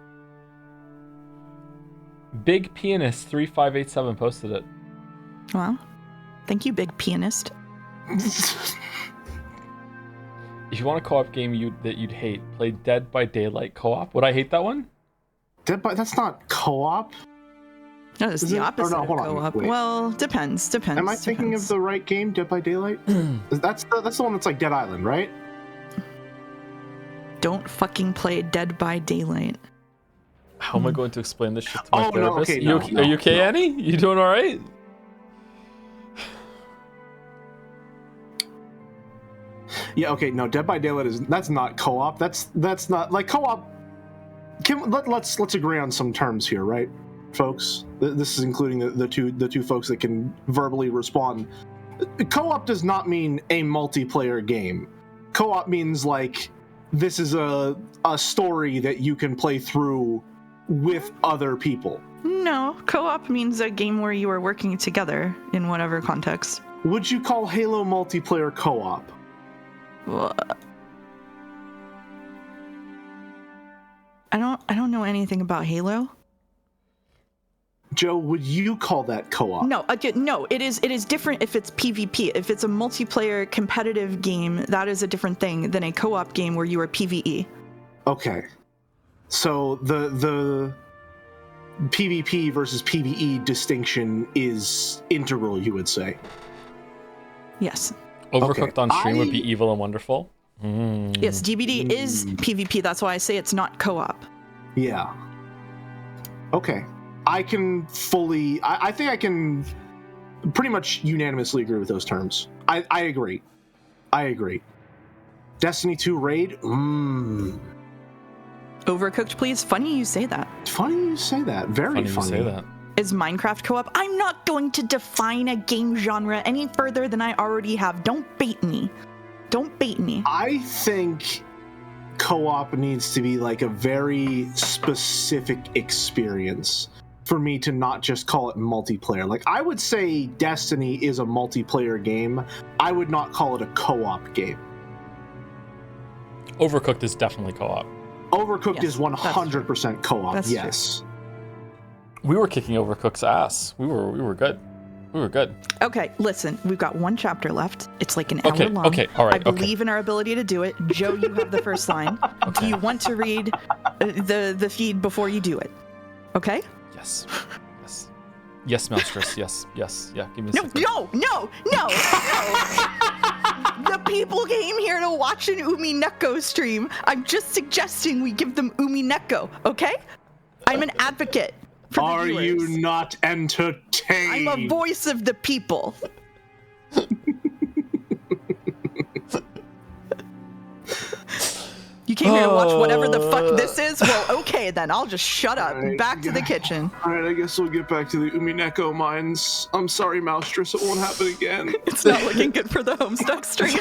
Big Pianist 3587 posted it. Well, thank you, big pianist. If you want a co-op game that you'd hate, play Dead by Daylight co-op. Would I hate that one? That's not co-op. No, it's the opposite of co-op. Well, depends. Am I thinking of the right game, Dead by Daylight? That's the one that's like Dead Island, right? Don't fucking play Dead by Daylight. How am I going to explain this shit to my therapist? No, okay, Are you okay, Annie? You doing all right? Yeah, okay, no, Dead by Daylight that's not co-op. That's not like co-op. Let's agree on some terms here, right, folks? This is including the two folks that can verbally respond. Co-op does not mean a multiplayer game. Co-op means like this is a story that you can play through with other people. No, co-op means a game where you are working together in whatever context. Would you call Halo multiplayer co-op? Well, I don't know anything about Halo. Joe, would you call that co-op? No, no. It is different if it's PvP. If it's a multiplayer competitive game, that is a different thing than a co-op game where you are PvE. Okay, so the PvP versus PvE distinction is integral, you would say. Yes. Overcooked on stream would be evil and wonderful. Yes, DBD is PvP. That's why I say it's not co-op. Yeah. Okay. I can fully... I think I can pretty much unanimously agree with those terms. I agree. Destiny 2 Raid? Overcooked, please? Funny you say that. Funny you say that. Very funny. You say that. Is Minecraft co-op? I'm not going to define a game genre any further than I already have. Don't bait me. I think co-op needs to be like a very specific experience for me to not just call it multiplayer. Like, I would say Destiny is a multiplayer game. I would not call it a co-op game. Overcooked is definitely co-op. Overcooked is 100% co-op. That's yes. True. We were kicking Overcooked's ass. We were good. We were good. Okay, listen. We've got one chapter left. It's like an hour long. Okay, all right. I believe in our ability to do it. Joe, you have the first line. Do you want to read the feed before you do it? Okay? Yes. Yes, Mouskateers. Yes. Yeah, give me a second. No. The people came here to watch an Umineko stream. I'm just suggesting we give them Umineko, okay? I'm an advocate for the viewers. Are you not entertained? I'm a voice of the people. You came here to watch whatever the fuck this is? Well, okay then. I'll just shut up. Right, Back to the kitchen. Alright, I guess we'll get back to the Umineko mines. I'm sorry, Mouskateers, it won't happen again. It's not looking good for the Homestuck stream.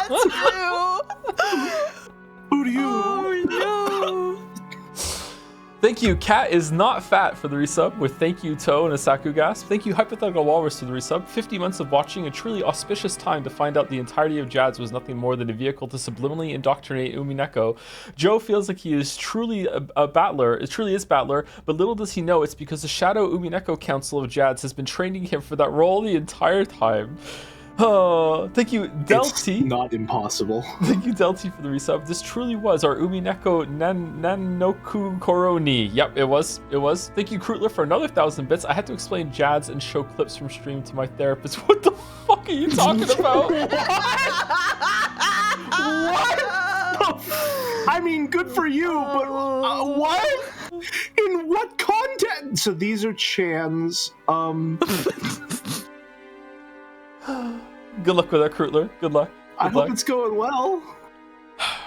That's true. Who do you? Oh no. Thank you, Cat is not fat for the resub with thank you, Toe and a Saku Gasp. Thank you, Hypothetical Walrus for the resub. 50 months of watching, a truly auspicious time to find out the entirety of Jads was nothing more than a vehicle to subliminally indoctrinate Umineko. Joe feels like he is truly a battler, it truly is battler, but little does he know it's because the Shadow Umineko Council of Jads has been training him for that role the entire time. Oh, thank you, Delty. It's not impossible. Thank you, Delty, for the resub. This truly was our Umineko Nanoku Koroni. Yep, it was. Thank you, Krootler, for another 1,000 bits. I had to explain Jads and show clips from stream to my therapist. What the fuck are you talking about? What? I mean, good for you, but what? In what context? So these are Chans. Good luck with that, Krootler. Good luck. I hope it's going well.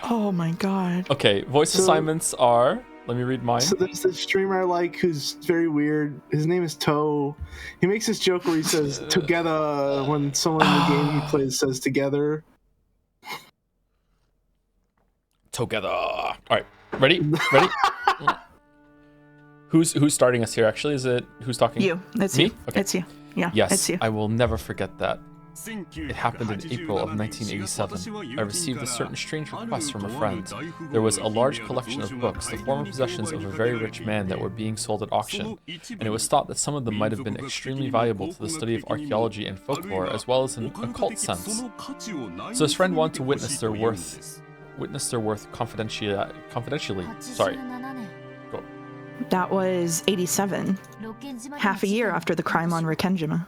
Oh my god. Okay, voice assignments are... Let me read mine. So there's this streamer I like who's very weird. His name is Toe. He makes this joke where he says together when someone in the game he plays says together. Together. All right, ready? Who's starting us here? Actually, is it who's talking? You. It's me? you. Okay. It's you. Yeah. Yes, It's you. I will never forget that. It happened in April of 1987. I received a certain strange request from a friend. There was a large collection of books, the former possessions of a very rich man, that were being sold at auction, and it was thought that some of them might have been extremely valuable to the study of archaeology and folklore, as well as in a cult sense. So his friend wanted to witness their worth confidentially. Sorry. Go. That was 87, half a year after the crime on Rikkenjima.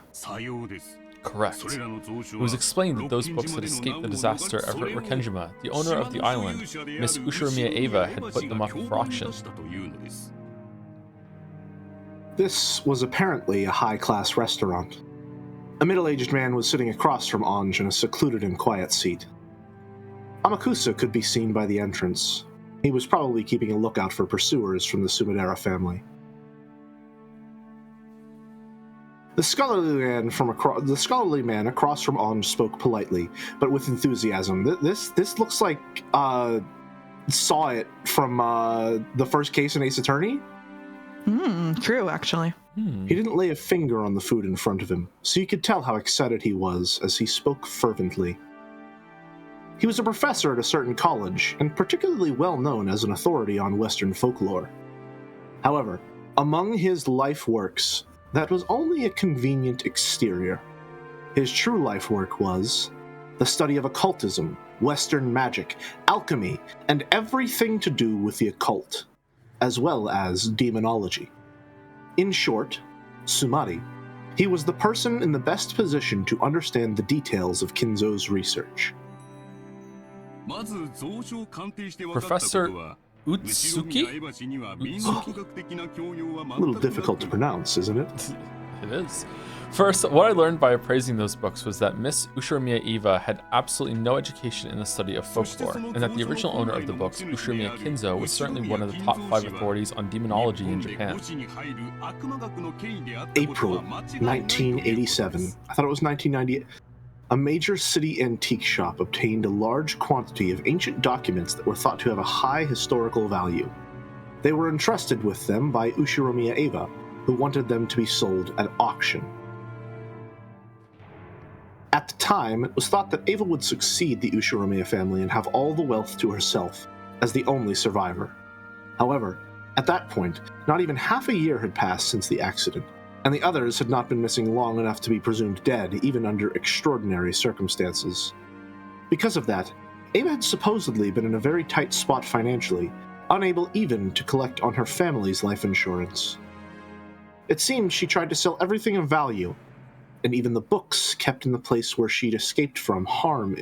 Correct. It was explained that those books had escaped the disaster at Rikkenjima. The owner of the island, Miss Ushiromiya Eva, had put them up for auction. This was apparently a high-class restaurant. A middle-aged man was sitting across from Ownage in a secluded and quiet seat. Amakusa could be seen by the entrance. He was probably keeping a lookout for pursuers from the Sumidera family. The scholarly man across from Ownage spoke politely, but with enthusiasm. This looks like saw it from the first case in Ace Attorney. True, actually. He didn't lay a finger on the food in front of him, so you could tell how excited he was as he spoke fervently. He was a professor at a certain college, and particularly well known as an authority on Western folklore. However, among his life works, that was only a convenient exterior. His true life work was the study of occultism, Western magic, alchemy, and everything to do with the occult, as well as demonology. In short, Sumari, he was the person in the best position to understand the details of Kinzo's research. Professor Utsuki? A little difficult to pronounce, isn't it? It is. First, what I learned by appraising those books was that Miss Ushiromiya Eva had absolutely no education in the study of folklore, and that the original owner of the books, Ushiromiya Kinzo, was certainly one of the top 5 authorities on demonology in Japan. April 1987. I thought it was 1998. A major city antique shop obtained a large quantity of ancient documents that were thought to have a high historical value. They were entrusted with them by Ushiromiya Eva, who wanted them to be sold at auction. At the time, it was thought that Eva would succeed the Ushiromiya family and have all the wealth to herself, as the only survivor. However, at that point, not even half a year had passed since the accident, and the others had not been missing long enough to be presumed dead, even under extraordinary circumstances. Because of that, Eva had supposedly been in a very tight spot financially, unable even to collect on her family's life insurance. It seemed she tried to sell everything of value, and even the books kept in the place where she'd escaped from harm.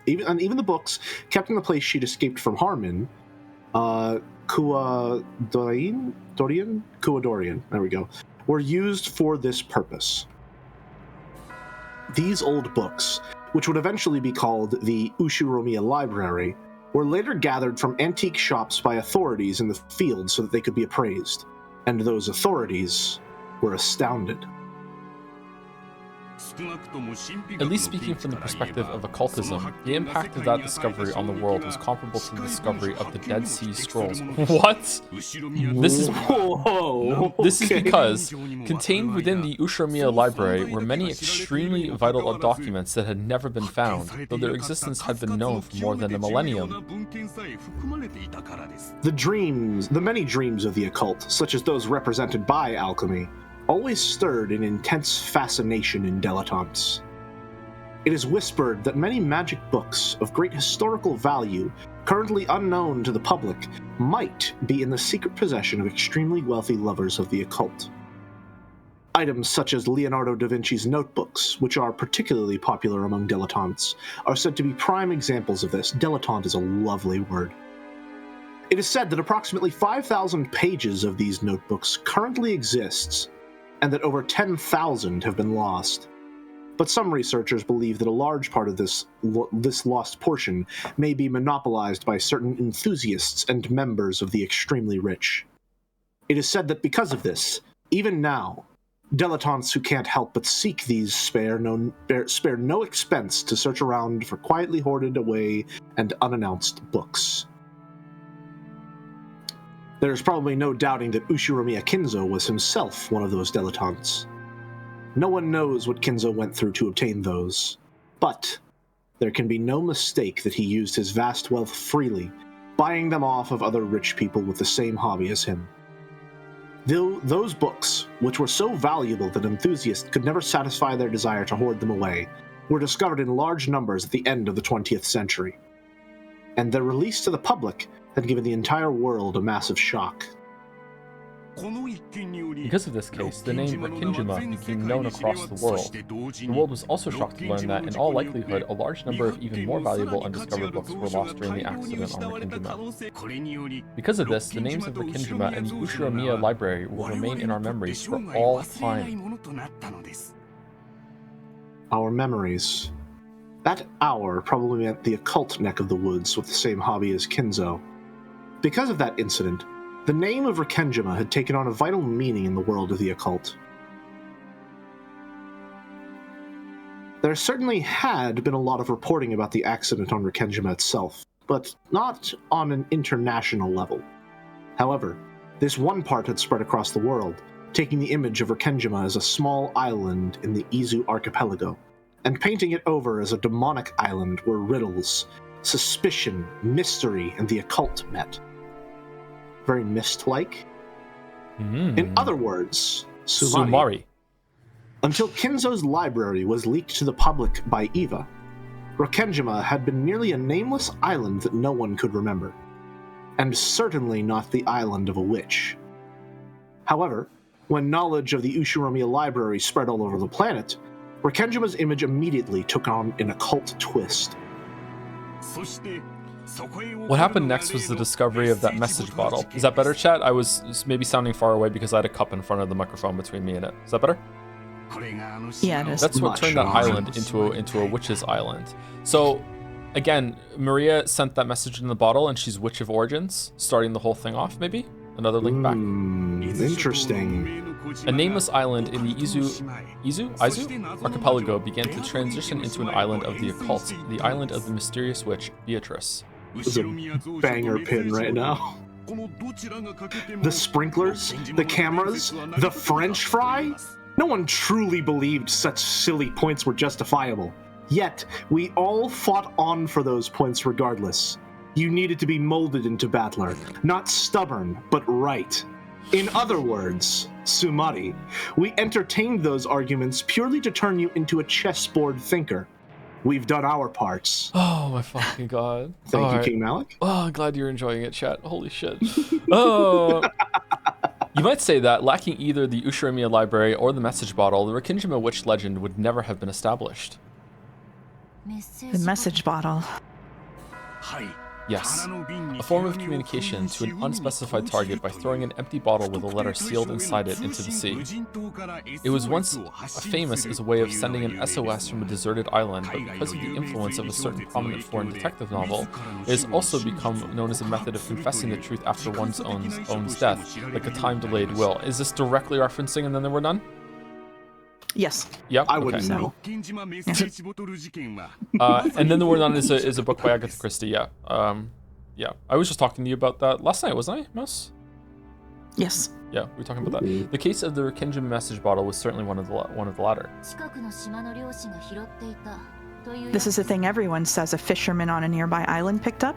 Even the books kept in the place she'd escaped from harm in. Kuadorian. There we go. Were used for this purpose. These old books, which would eventually be called the Ushiromiya Library, were later gathered from antique shops by authorities in the field so that they could be appraised, and those authorities were astounded. At least speaking from the perspective of occultism, the impact of that discovery on the world was comparable to the discovery of the Dead Sea Scrolls. What? This is because contained within the Ushiromiya Library were many extremely vital documents that had never been found, though their existence had been known for more than a millennium. The many dreams of the occult, such as those represented by alchemy, always stirred an intense fascination in dilettantes. It is whispered that many magic books of great historical value, currently unknown to the public, might be in the secret possession of extremely wealthy lovers of the occult. Items such as Leonardo da Vinci's notebooks, which are particularly popular among dilettantes, are said to be prime examples of this. Dilettante is a lovely word. It is said that approximately 5,000 pages of these notebooks currently exists, and that over 10,000 have been lost. But some researchers believe that a large part of this lost portion may be monopolized by certain enthusiasts and members of the extremely rich. It is said that because of this, even now, dilettantes who can't help but seek these spare no expense to search around for quietly hoarded away and unannounced books. There is probably no doubting that Ushiromiya Kinzo was himself one of those dilettantes. No one knows what Kinzo went through to obtain those, But there can be no mistake that he used his vast wealth freely, buying them off of other rich people with the same hobby as him. Those books, which were so valuable that enthusiasts could never satisfy their desire to hoard them away, were discovered in large numbers at the end of the 20th century. And their release to the public had given the entire world a massive shock. Because of this case, the name Rickenjima became known across the world. The world was also shocked to learn that, in all likelihood, a large number of even more valuable undiscovered books were lost during the accident on Rickenjima. Because of this, the names of Rickenjima and the Ushiromiya Library will remain in our memories for all time. Our memories. That hour probably meant the occult neck of the woods with the same hobby as Kinzo. Because of that incident, the name of Rickenjima had taken on a vital meaning in the world of the occult. There certainly had been a lot of reporting about the accident on Rickenjima itself, but not on an international level. However, this one part had spread across the world, taking the image of Rickenjima as a small island in the Izu archipelago, and painting it over as a demonic island where riddles, suspicion, mystery, and the occult met. Very mist-like. In other words, Sumari. Until Kinzo's library was leaked to the public by Eva, Rickenjima had been merely a nameless island that no one could remember, and certainly not the island of a witch. However, when knowledge of the Ushiromiya library spread all over the planet, Rickenjima's image immediately took on an occult twist. What happened next was the discovery of that message bottle. Is that better, chat? I was maybe sounding far away because I had a cup in front of the microphone between me and it. Is that better? Yeah, it is. That's what turned that island into a witch's island. So, again, Maria sent that message in the bottle, and she's Witch of Origins, starting the whole thing off, maybe? Another link back. Interesting. A nameless island in the Izu archipelago began to transition into an island of the occult, the island of the mysterious witch, Beatrice. This is a banger pin right now. The sprinklers, the cameras, the French fry? No one truly believed such silly points were justifiable. Yet, we all fought on for those points regardless. You needed to be molded into battler, not stubborn, but right. In other words, Sumari, we entertained those arguments purely to turn you into a chessboard thinker. We've done our parts. Oh my fucking god. Thank you, King Malik. Oh, I'm glad you're enjoying it, chat. Holy shit. Oh. You might say that, lacking either the Ushiromiya library or the message bottle, the Rickenjima witch legend would never have been established. The message bottle. Yes, a form of communication to an unspecified target by throwing an empty bottle with a letter sealed inside it into the sea. It was once famous as a way of sending an SOS from a deserted island, but because of the influence of a certain prominent foreign detective novel, it has also become known as a method of confessing the truth after one's own death, like a time-delayed will. Is this directly referencing And Then There Were None? Yes. Yep. I wouldn't know. And Then There Were None is a book by Agatha Christie, yeah. Yeah. I was just talking to you about that last night, wasn't I, Mouse? Yes. Yeah, we were talking about that. The case of the Rickenjima message bottle was certainly one of the latter. This is a thing everyone says a fisherman on a nearby island picked up?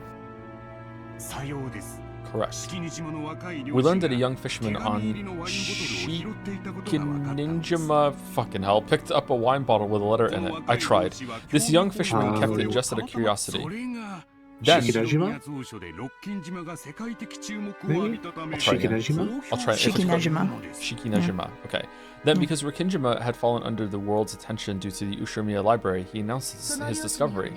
Correct. We learned that a young fisherman on Shikinjima picked up a wine bottle with a letter in it. I tried. This young fisherman kept it just out of curiosity. Then, Shikinejima? I'll try it. Shikinejima. Okay. Then, because Rickenjima had fallen under the world's attention due to the Ushiromiya library, he announced his discovery.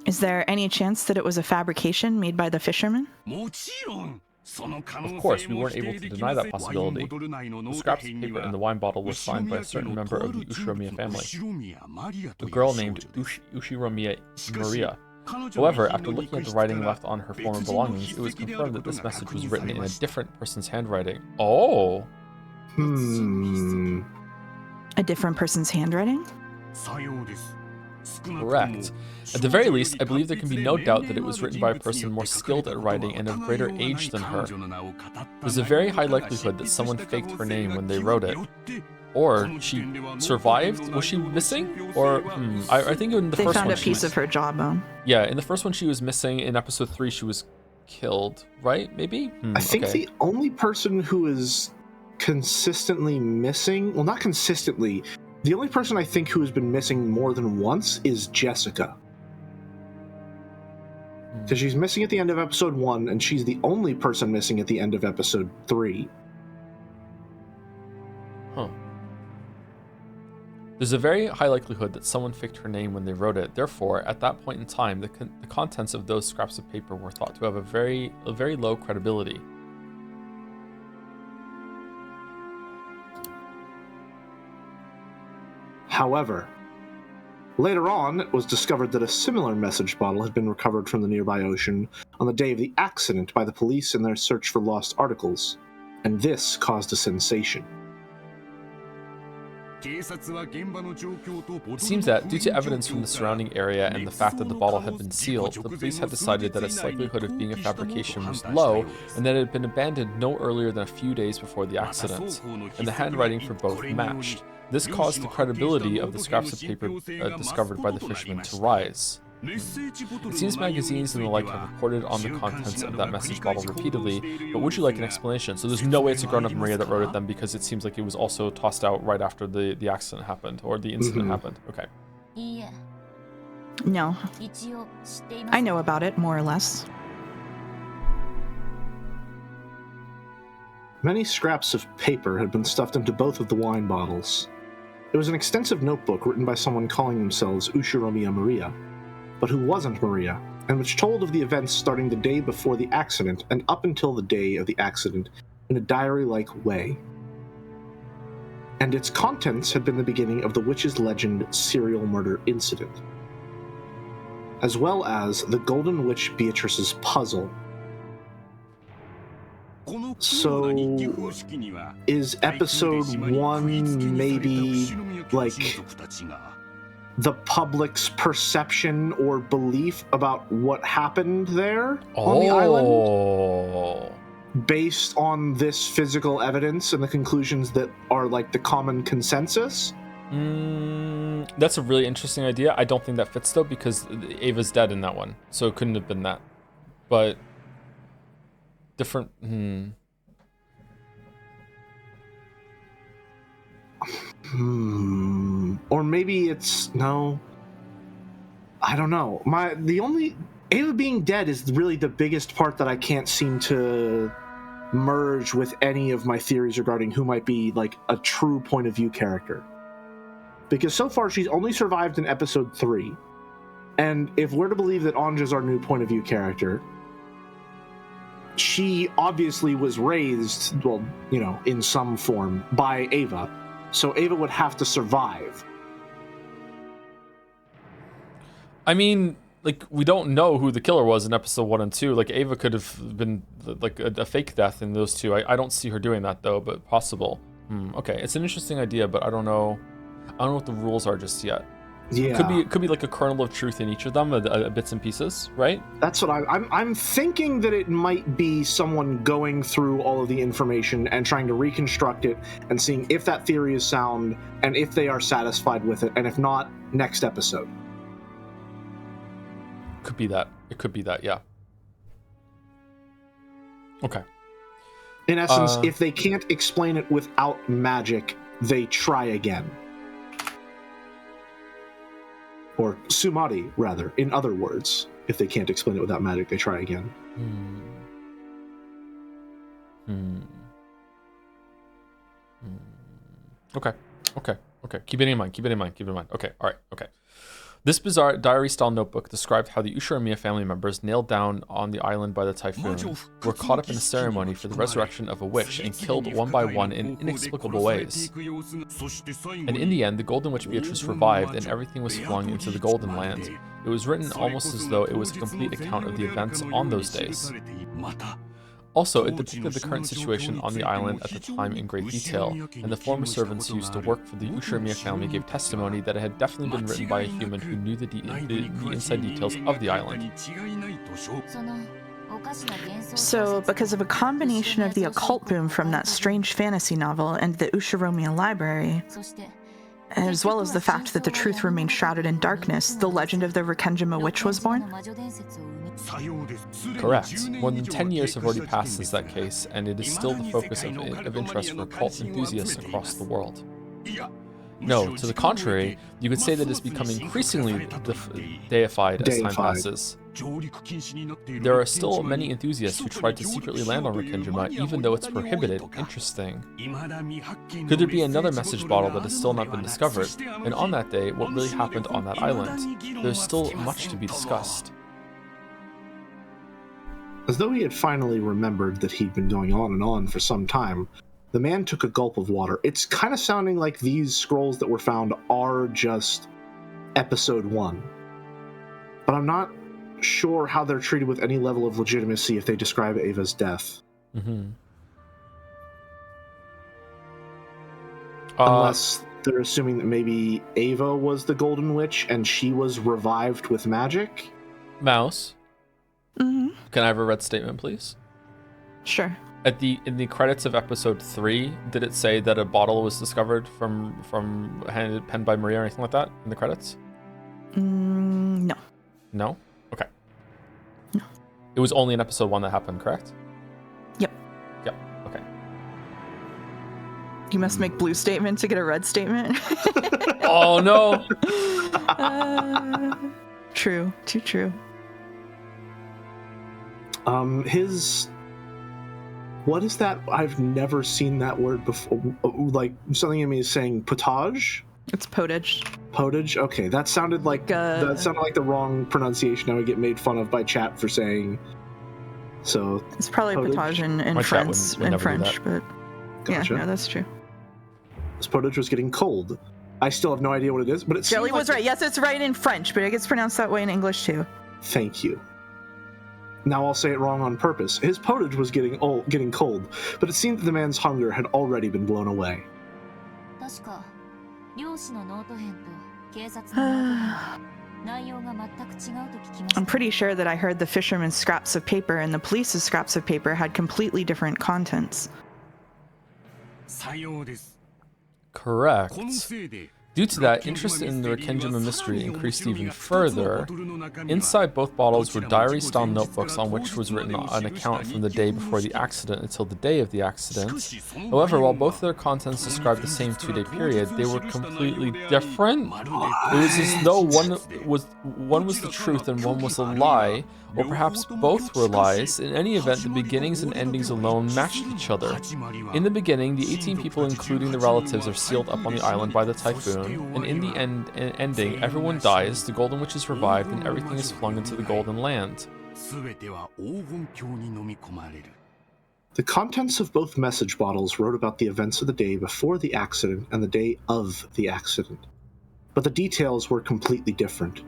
Is there any chance that it was a fabrication made by the fisherman? Of course, we weren't able to deny that possibility. The scraps of paper in the wine bottle was signed by a certain member of the Ushiromiya family, a girl named Ushiromiya Maria. However, after looking at the writing left on her former belongings, it was confirmed that this message was written in a different person's handwriting. Oh! A different person's handwriting? Correct. At the very least, I believe there can be no doubt that it was written by a person more skilled at writing and of greater age than her. There's a very high likelihood that someone faked her name when they wrote it. Or she survived? Was she missing? Or I think in the They first one found a she piece was, of her jawbone. yeah, in the first one she was missing. In episode 3 she was killed, right? Maybe? I think okay. the only person who is consistently missing, well, not consistently, the only person I think who has been missing more than once is Jessica. Because she's missing at the end of episode 1, and she's the only person missing at the end of episode 3. Huh. There's a very high likelihood that someone faked her name when they wrote it. Therefore, at that point in time, the contents of those scraps of paper were thought to have a very low credibility. However, later on, it was discovered that a similar message bottle had been recovered from the nearby ocean on the day of the accident by the police in their search for lost articles, and this caused a sensation. It seems that, due to evidence from the surrounding area and the fact that the bottle had been sealed, the police had decided that its likelihood of being a fabrication was low and that it had been abandoned no earlier than a few days before the accident, and the handwriting for both matched. This caused the credibility of the scraps of paper discovered by the fishermen to rise. It seems magazines and the like have reported on the contents of that message bottle repeatedly, but would you like an explanation? So there's no way it's a grown-up Maria that wrote it then, because it seems like it was also tossed out right after the accident happened, or the incident happened. Okay. No. I know about it, more or less. Many scraps of paper had been stuffed into both of the wine bottles. It was an extensive notebook written by someone calling themselves Ushiromiya Maria, but who wasn't Maria, and which told of the events starting the day before the accident and up until the day of the accident in a diary-like way. And its contents had been the beginning of the witch's legend serial murder incident, as well as the Golden Witch Beatrice's puzzle. So, is episode 1 maybe, like, the public's perception or belief about what happened there on the island? Based on this physical evidence and the conclusions that are, like, the common consensus? That's a really interesting idea. I don't think that fits, though, because Ava's dead in that one, so it couldn't have been that. But different. Or maybe it's no. I don't know. The only Ava being dead is really the biggest part that I can't seem to merge with any of my theories regarding who might be like a true point of view character. Because so far she's only survived in episode 3. And if we're to believe that Ownage is our new point of view character, she obviously was raised, well, you know, in some form by Ava. So Ava would have to survive. I mean, like, we don't know who the killer was in episode 1 and 2. Like, Ava could have been like a fake death in those two. I don't see her doing that, though, but possible. Okay, it's an interesting idea, but I don't know what the rules are just yet. Yeah, it could be like a kernel of truth in each of them, bits and pieces, right? That's what I'm thinking, that it might be someone going through all of the information and trying to reconstruct it and seeing if that theory is sound and if they are satisfied with it, and if not, next episode. Could be that. It could be that, yeah. Okay. In essence, if they can't explain it without magic, they try again. Or Sumari, rather, in other words. If they can't explain it without magic, they try again. Okay. Keep it in mind. Okay, alright, okay. This bizarre diary-style notebook described how the Ushiromiya family members, nailed down on the island by the typhoon, were caught up in a ceremony for the resurrection of a witch and killed one by one in inexplicable ways. And in the end, the Golden Witch Beatrice revived and everything was flung into the Golden Land. It was written almost as though it was a complete account of the events on those days. Also, it depicted the current situation on the island at the time in great detail, and the former servants who used to work for the Ushiromiya family gave testimony that it had definitely been written by a human who knew the inside details of the island. So, because of a combination of the occult boom from that strange fantasy novel and the Ushiromiya library, as well as the fact that the truth remained shrouded in darkness, the legend of the Rikenjima witch was born? Correct. More than 10 years have already passed since that case, and it is still the focus of interest for occult enthusiasts across the world. No, to the contrary, you could say that it's become increasingly deified as time passes. There are still many enthusiasts who try to secretly land on Rikenjima, even though it's prohibited. Interesting. Could there be another message bottle that has still not been discovered? And on that day, what really happened on that island? There's still much to be discussed. As though he had finally remembered that he'd been going on and on for some time, the man took a gulp of water. It's kind of sounding like these scrolls that were found are just episode 1. But I'm not sure how they're treated with any level of legitimacy if they describe Ava's death. Mm-hmm. Unless they're assuming that maybe Ava was the Golden Witch and she was revived with magic? Mouse, Mm-hmm. can I have a red statement, please? Sure. In the credits of episode 3, did it say that a bottle was discovered from penned by Maria or anything like that in the credits? No. No? Okay. No. It was only in episode 1 that happened, correct? Yep. Yep. Okay. You must make blue statement to get a red statement. Oh no. True. Too true. What is that? I've never seen that word before. Like, something in me is saying potage? It's potage. Potage? Okay, that sounded like the wrong pronunciation I would get made fun of by chat for saying. So it's probably potage in France, in French, but gotcha. Yeah, no, that's true. This potage was getting cold. I still have no idea what it is, but it Jelly seemed was right. Yes, it's right in French, but it gets pronounced that way in English too. Thank you. Now I'll say it wrong on purpose. His potage was getting cold, but it seemed that the man's hunger had already been blown away. I'm pretty sure that I heard the fisherman's scraps of paper and the police's scraps of paper had completely different contents. Correct. Due to that, interest in the Rikenjima mystery increased even further. Inside both bottles were diary-style notebooks on which was written an account from the day before the accident until the day of the accident. However, while both of their contents described the same 2-day period, they were completely different. It was as though one was the truth and one was a lie, or perhaps both were lies. In any event, the beginnings and endings alone matched each other. In the beginning, the 18 people, including the relatives, are sealed up on the island by the typhoon, and in the ending, everyone dies, the Golden Witch is revived, and everything is flung into the Golden Land. The contents of both message bottles wrote about the events of the day before the accident and the day of the accident, but the details were completely different.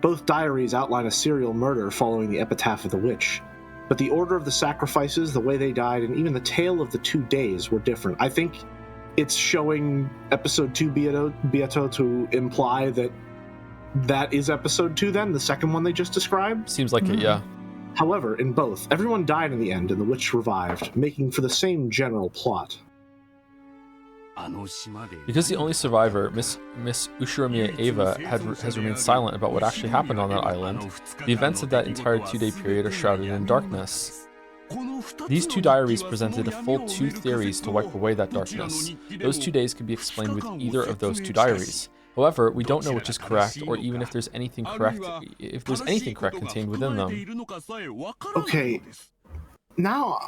Both diaries outline a serial murder following the epitaph of the witch, but the order of the sacrifices, the way they died, and even the tale of the 2 days were different. I think it's showing episode 2 Beato to imply that is episode 2 then, the second one they just described? Seems like it, yeah. However, in both, everyone died in the end and the witch revived, making for the same general plot. Because the only survivor, Miss Ushiromiya Ava, has remained silent about what actually happened on that island, the events of that entire 2-day period are shrouded in darkness. These 2 diaries presented a full 2 theories to wipe away that darkness. Those 2 days can be explained with either of those 2 diaries. However, we don't know which is correct, or even if there's anything correct contained within them. Okay, now,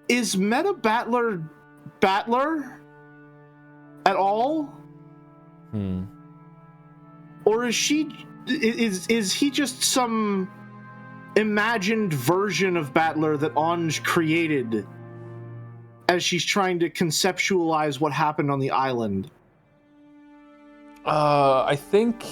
is Meta Battler at all? Or is he just some imagined version of Battler that Ownage created as she's trying to conceptualize what happened on the island? I think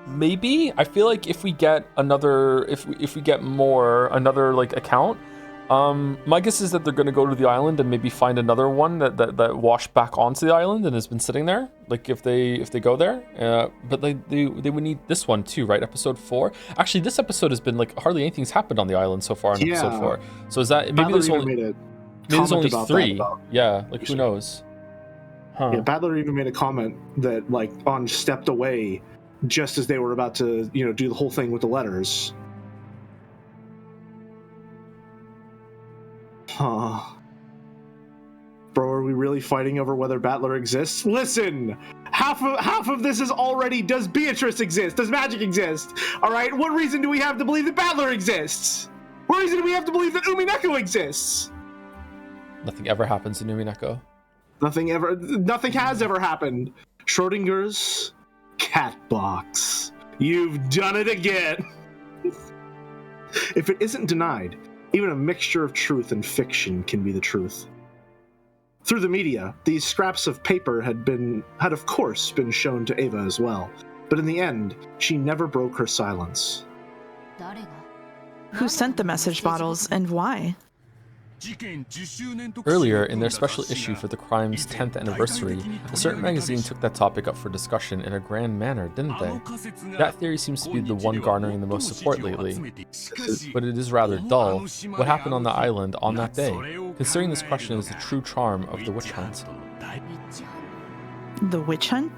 maybe. I feel like if we get another, if we get more, another like account, My guess is that they're going to go to the island and maybe find another one that washed back onto the island and has been sitting there. Like if they go there, but they would need this one too, right? Episode 4. Actually, this episode has been like hardly anything's happened on the island so far in episode 4. So is that maybe there's only 3? Yeah, like who knows? Huh. Yeah, Battler even made a comment that like Ownage stepped away just as they were about to, do the whole thing with the letters. Huh. Bro, are we really fighting over whether Battler exists? Listen! Half of this is already, does Beatrice exist? Does magic exist? Alright, what reason do we have to believe that Battler exists? What reason do we have to believe that Umineko exists? Nothing ever happens in Umineko. Nothing has ever happened. Schrodinger's cat box. You've done it again! If it isn't denied, even a mixture of truth and fiction can be the truth. Through the media, these scraps of paper had of course been shown to Ava as well, but in the end, she never broke her silence. Who sent the message bottles and why? Earlier, in their special issue for the crime's 10th anniversary, a certain magazine took that topic up for discussion in a grand manner, didn't they? That theory seems to be the one garnering the most support lately. But it is rather dull. What happened on the island on that day? Considering this question is the true charm of the witch hunt. The witch hunt?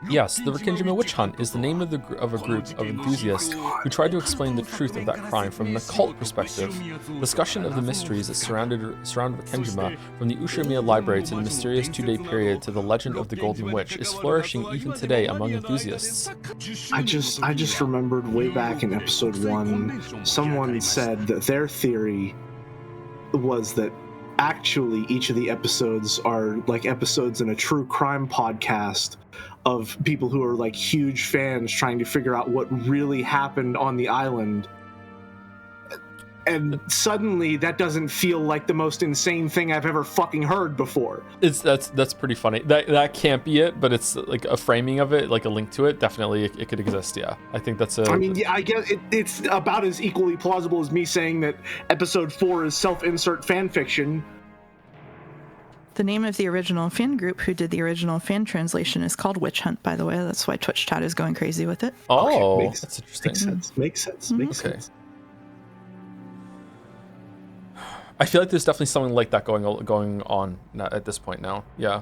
Yes, the Rikkinjima witch hunt is the name of a group of enthusiasts who tried to explain the truth of that crime from an occult perspective. Discussion of the mysteries that surround Rikkinjima, from the Ushimiya library to the mysterious 2-day period to the legend of the Golden Witch, is flourishing even today among enthusiasts. I just remembered way back in episode 1, someone said that their theory was that actually each of the episodes are like episodes in a true crime podcast of people who are like huge fans trying to figure out what really happened on the island. And suddenly that doesn't feel like the most insane thing I've ever fucking heard before. That's pretty funny. That can't be it, but it's like a framing of it, like a link to it. Definitely it could exist, yeah. I think that's I mean, yeah, I guess it's about as equally plausible as me saying that episode 4 is self-insert fan fiction. The name of the original fan group who did the original fan translation is called Witch Hunt, by the way. That's why Twitch chat is going crazy with it. Oh, okay, that's interesting. Makes sense. Makes sense. I feel like there's definitely something like that going on at this point now. Yeah.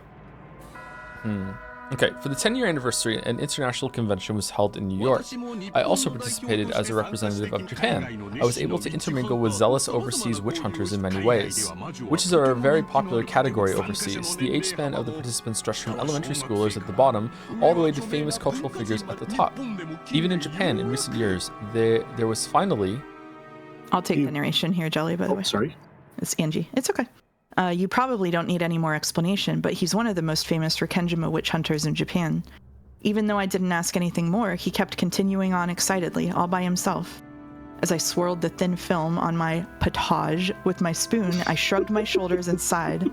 Okay, for the 10-year anniversary, an international convention was held in New York. I also participated as a representative of Japan. I was able to intermingle with zealous overseas witch hunters in many ways. Witches are a very popular category overseas. The age span of the participants stretched from elementary schoolers at the bottom all the way to famous cultural figures at the top. Even in Japan, in recent years, there was finally... I'll take the narration here, Jelly, by the way. Sorry? It's Angie. It's okay. You probably don't need any more explanation, but he's one of the most famous Rikkinjima witch hunters in Japan. Even though I didn't ask anything more, he kept continuing on excitedly, all by himself. As I swirled the thin film on my potage with my spoon, I shrugged my shoulders and sighed.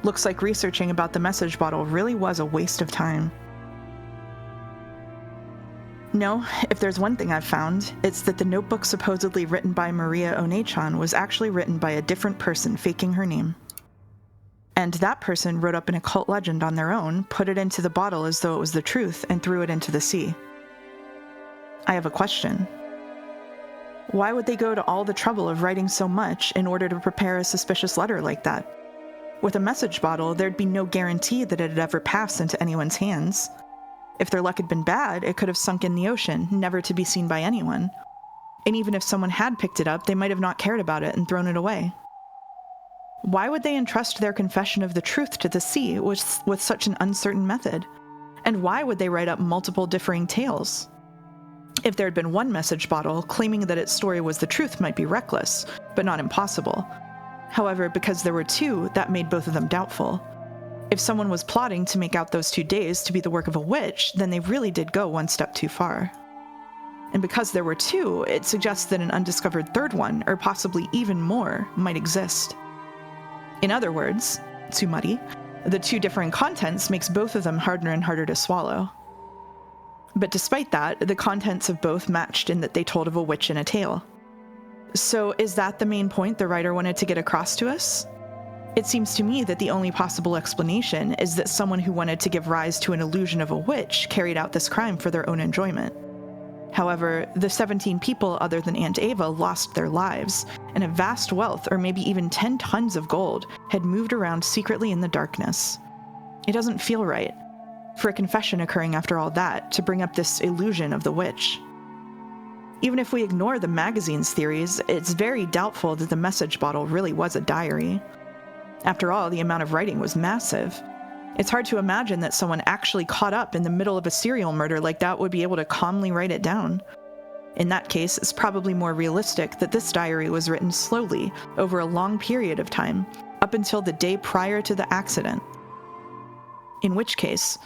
Looks like researching about the message bottle really was a waste of time. No, if there's one thing I've found, it's that the notebook supposedly written by Maria Ownage was actually written by a different person faking her name. And that person wrote up an occult legend on their own, put it into the bottle as though it was the truth, and threw it into the sea. I have a question. Why would they go to all the trouble of writing so much in order to prepare a suspicious letter like that? With a message bottle, there'd be no guarantee that it had ever passed into anyone's hands. If their luck had been bad, it could have sunk in the ocean, never to be seen by anyone. And even if someone had picked it up, they might have not cared about it and thrown it away. Why would they entrust their confession of the truth to the sea with such an uncertain method? And why would they write up multiple differing tales? If there had been one message bottle, claiming that its story was the truth might be reckless, but not impossible. However, because there were two, that made both of them doubtful. If someone was plotting to make out those 2 days to be the work of a witch, then they really did go one step too far. And because there were 2, it suggests that an undiscovered third one, or possibly even more, might exist. In other words, too muddy, the 2 differing contents makes both of them harder and harder to swallow. But despite that, the contents of both matched in that they told of a witch in a tale. So is that the main point the writer wanted to get across to us? It seems to me that the only possible explanation is that someone who wanted to give rise to an illusion of a witch carried out this crime for their own enjoyment. However, the 17 people other than Aunt Ava lost their lives, and a vast wealth, or maybe even 10 tons of gold, had moved around secretly in the darkness. It doesn't feel right, for a confession occurring after all that, to bring up this illusion of the witch. Even if we ignore the magazine's theories, it's very doubtful that the message bottle really was a diary. After all, the amount of writing was massive. It's hard to imagine that someone actually caught up in the middle of a serial murder like that would be able to calmly write it down. In that case, it's probably more realistic that this diary was written slowly over a long period of time, up until the day prior to the accident. In which case,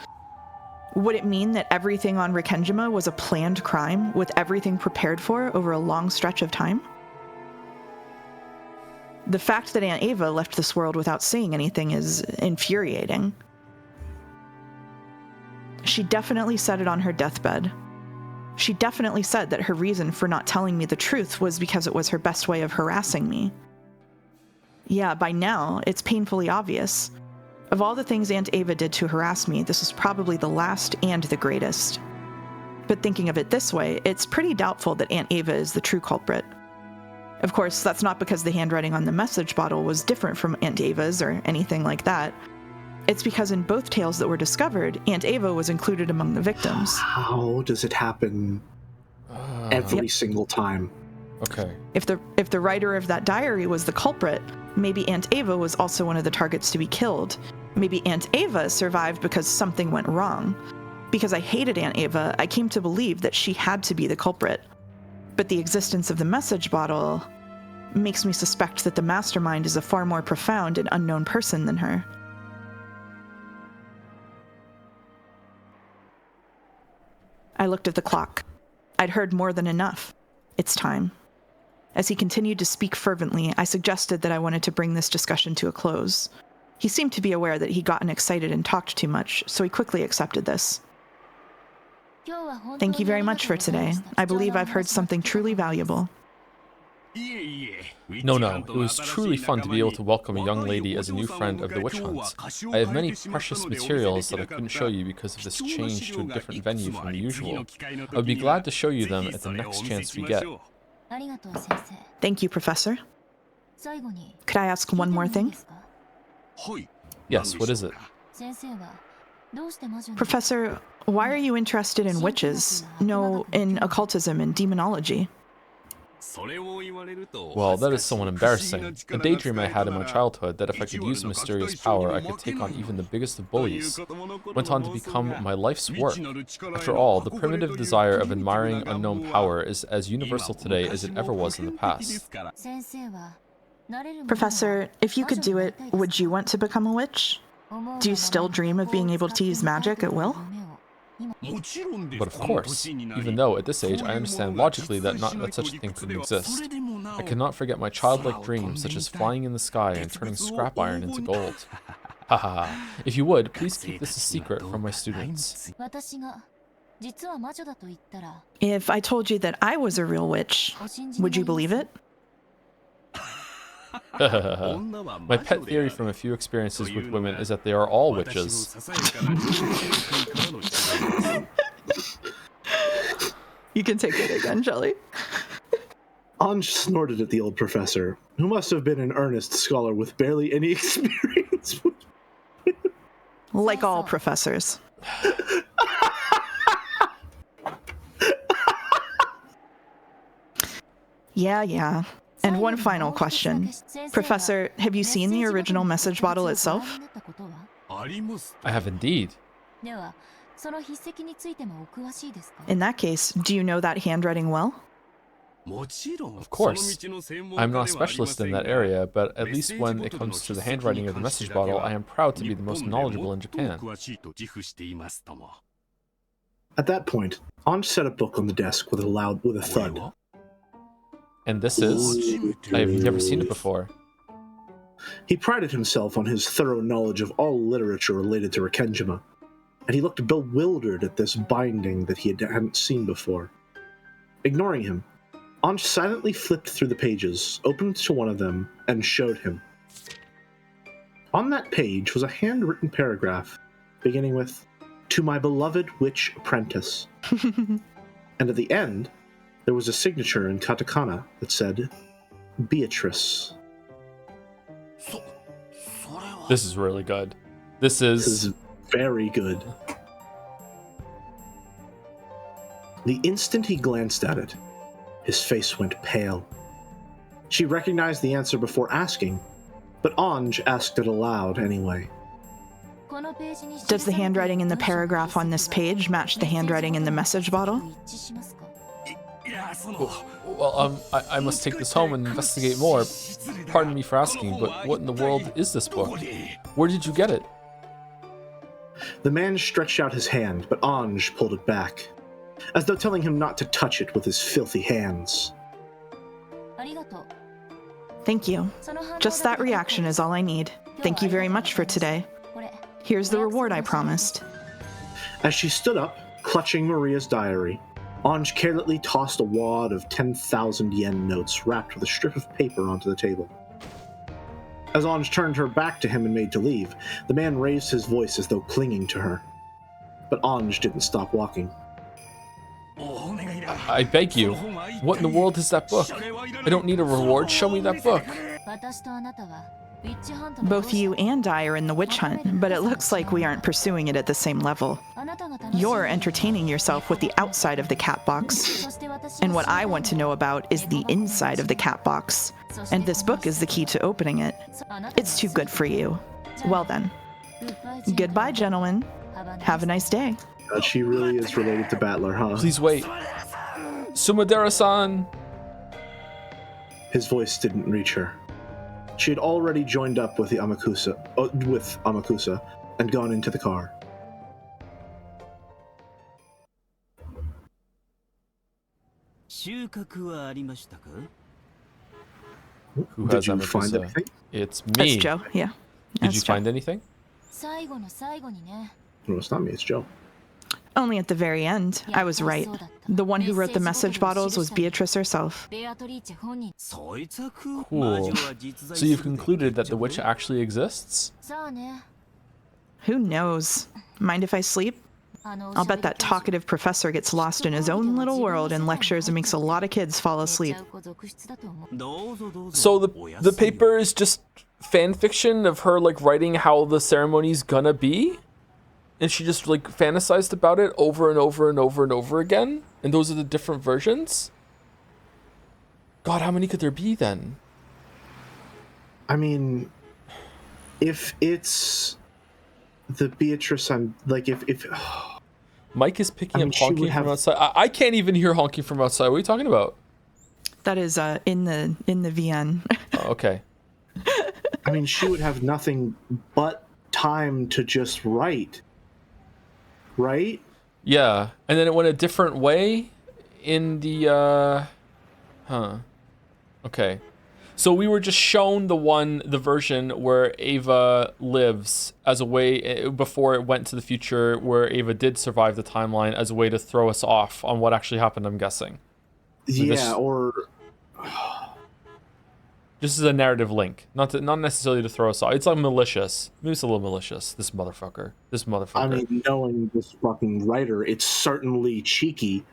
would it mean that everything on Rikkenjima was a planned crime with everything prepared for over a long stretch of time? The fact that Aunt Ava left this world without saying anything is infuriating. She definitely said it on her deathbed. She definitely said that her reason for not telling me the truth was because it was her best way of harassing me. Yeah, by now, it's painfully obvious. Of all the things Aunt Ava did to harass me, this was probably the last and the greatest. But thinking of it this way, it's pretty doubtful that Aunt Ava is the true culprit. Of course, that's not because the handwriting on the message bottle was different from Aunt Ava's or anything like that. It's because in both tales that were discovered, Aunt Ava was included among the victims. How does it happen every single time? Okay. If the writer of that diary was the culprit, maybe Aunt Ava was also one of the targets to be killed. Maybe Aunt Ava survived because something went wrong. Because I hated Aunt Ava, I came to believe that she had to be the culprit. But the existence of the message bottle makes me suspect that the mastermind is a far more profound and unknown person than her. I looked at the clock. I'd heard more than enough. It's time. As he continued to speak fervently, I suggested that I wanted to bring this discussion to a close. He seemed to be aware that he'd gotten excited and talked too much, so he quickly accepted this. Thank you very much for today. I believe I've heard something truly valuable. No, it was truly fun to be able to welcome a young lady as a new friend of the witch hunt. I have many precious materials that I couldn't show you because of this change to a different venue from the usual. I would be glad to show you them at the next chance we get. Thank you, Professor. Could I ask one more thing? Yes, what is it? Professor, why are you interested in witches? No, in occultism and demonology. Well, that is somewhat embarrassing. A daydream I had in my childhood that if I could use a mysterious power, I could take on even the biggest of bullies, went on to become my life's work. After all, the primitive desire of admiring unknown power is as universal today as it ever was in the past. Professor, if you could do it, would you want to become a witch? Do you still dream of being able to use magic at will? But of course, even though at this age I understand logically that such a thing couldn't exist, I cannot forget my childlike dreams such as flying in the sky and turning scrap iron into gold. Haha. If you would, please keep this a secret from my students. If I told you that I was a real witch, would you believe it? My pet theory from a few experiences with women is that they are all witches. You can take it again, Shelley. Ownage snorted at the old professor, who must have been an earnest scholar with barely any experience. Like all professors. Yeah. And one final question. Professor, have you seen the original message bottle itself? I have indeed. In that case, do you know that handwriting well? Of course. I'm not a specialist in that area, but at least when it comes to the handwriting of the message bottle, I am proud to be the most knowledgeable in Japan. At that point, Ownage set a book on the desk with a thud. And this is... I have never seen it before. He prided himself on his thorough knowledge of all literature related to Rikkenjima, and he looked bewildered at this binding that he hadn't seen before. Ignoring him, Ownage silently flipped through the pages, opened to one of them, and showed him. On that page was a handwritten paragraph beginning with, "To my beloved witch apprentice." And at the end, there was a signature in katakana that said, Beatrice. This is really good. This This is is very good. The instant he glanced at it, his face went pale. She recognized the answer before asking, but Ownage asked it aloud anyway. Does the handwriting in the paragraph on this page match the handwriting in the message bottle? well, I must take this home and investigate more. Pardon me for asking, but what in the world is this book? Where did you get it? The man stretched out his hand, but Ownage pulled it back, as though telling him not to touch it with his filthy hands. Thank you. Just that reaction is all I need. Thank you very much for today. Here's the reward I promised. As she stood up, clutching Maria's diary, Ownage carelessly tossed a wad of 10,000 yen notes wrapped with a strip of paper onto the table. As Ownage turned her back to him and made to leave, the man raised his voice as though clinging to her. But Ownage didn't stop walking. I beg you. What in the world is that book? I don't need a reward. Show me that book. Both you and I are in the witch hunt, but it looks like we aren't pursuing it at the same level. You're entertaining yourself with the outside of the cat box. And what I want to know about is the inside of the cat box. And this book is the key to opening it. It's too good for you. Well then. Goodbye, gentlemen. Have a nice day. She really is related to Battler, huh? Please wait. Sumadera-san! His voice didn't reach her. She had already joined up with Amakusa, and gone into the car. Who Did has you Amakusa? find anything? It's me. That's Joe, yeah. Did That's you Joe. find anything? No, it's not me, it's Joe. Only at the very end. I was right. The one who wrote the message bottles was Beatrice herself. Cool. So you've concluded that the witch actually exists? Who knows? Mind if I sleep? I'll bet that talkative professor gets lost in his own little world and lectures and makes a lot of kids fall asleep. So the paper is just fan fiction of her like writing how the ceremony's gonna be? And she just like fantasized about it over and over and over and over again? And those are the different versions? God, how many could there be then? I mean, if it's the Beatrice, I'm like, if Mike is picking I mean, up she would honking have- from outside. I can't even hear honking from outside. What are you talking about? That is in the VN. Oh, okay. I mean, she would have nothing but time to just write. Right? Yeah, and then it went a different way in the Okay. So we were just shown the version where Ava lives as a way before it went to the future where Ava did survive the timeline as a way to throw us off on what actually happened, I'm guessing. Yeah, or Just as a narrative link, not necessarily to throw us off. It's like malicious. Maybe it's a little malicious. This motherfucker. I mean, knowing this fucking writer, it's certainly cheeky.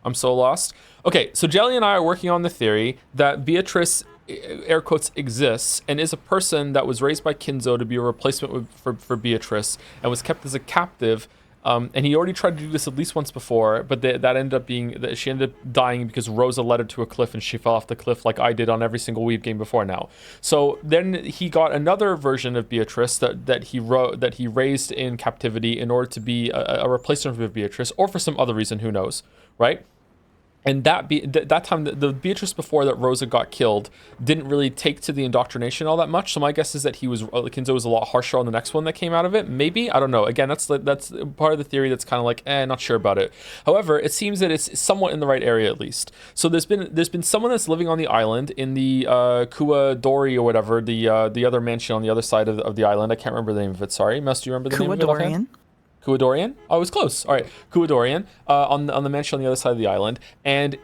I'm so lost. Okay, so Jelly and I are working on the theory that Beatrice, air quotes, exists and is a person that was raised by Kinzo to be a replacement for Beatrice and was kept as a captive. And he already tried to do this at least once before, but that ended up being that she ended up dying because Rosa led her to a cliff and she fell off the cliff like I did on every single Weeb game before now. So then he got another version of Beatrice that he raised in captivity in order to be a replacement for Beatrice or for some other reason, who knows, right? And that time, the Beatrice before that Rosa got killed didn't really take to the indoctrination all that much. So my guess is that Kinzo was a lot harsher on the next one that came out of it. Maybe, I don't know. Again, that's part of the theory that's kind of like, not sure about it. However, it seems that it's somewhat in the right area at least. So there's been someone that's living on the island in the Kuadori or whatever, the other mansion on the other side of the island. I can't remember the name of it. Sorry, Mess, do you remember the name of it? Kuadorian? Kuadorian? Oh, I was close. All right, Kuadorian on the mansion on the other side of the island, and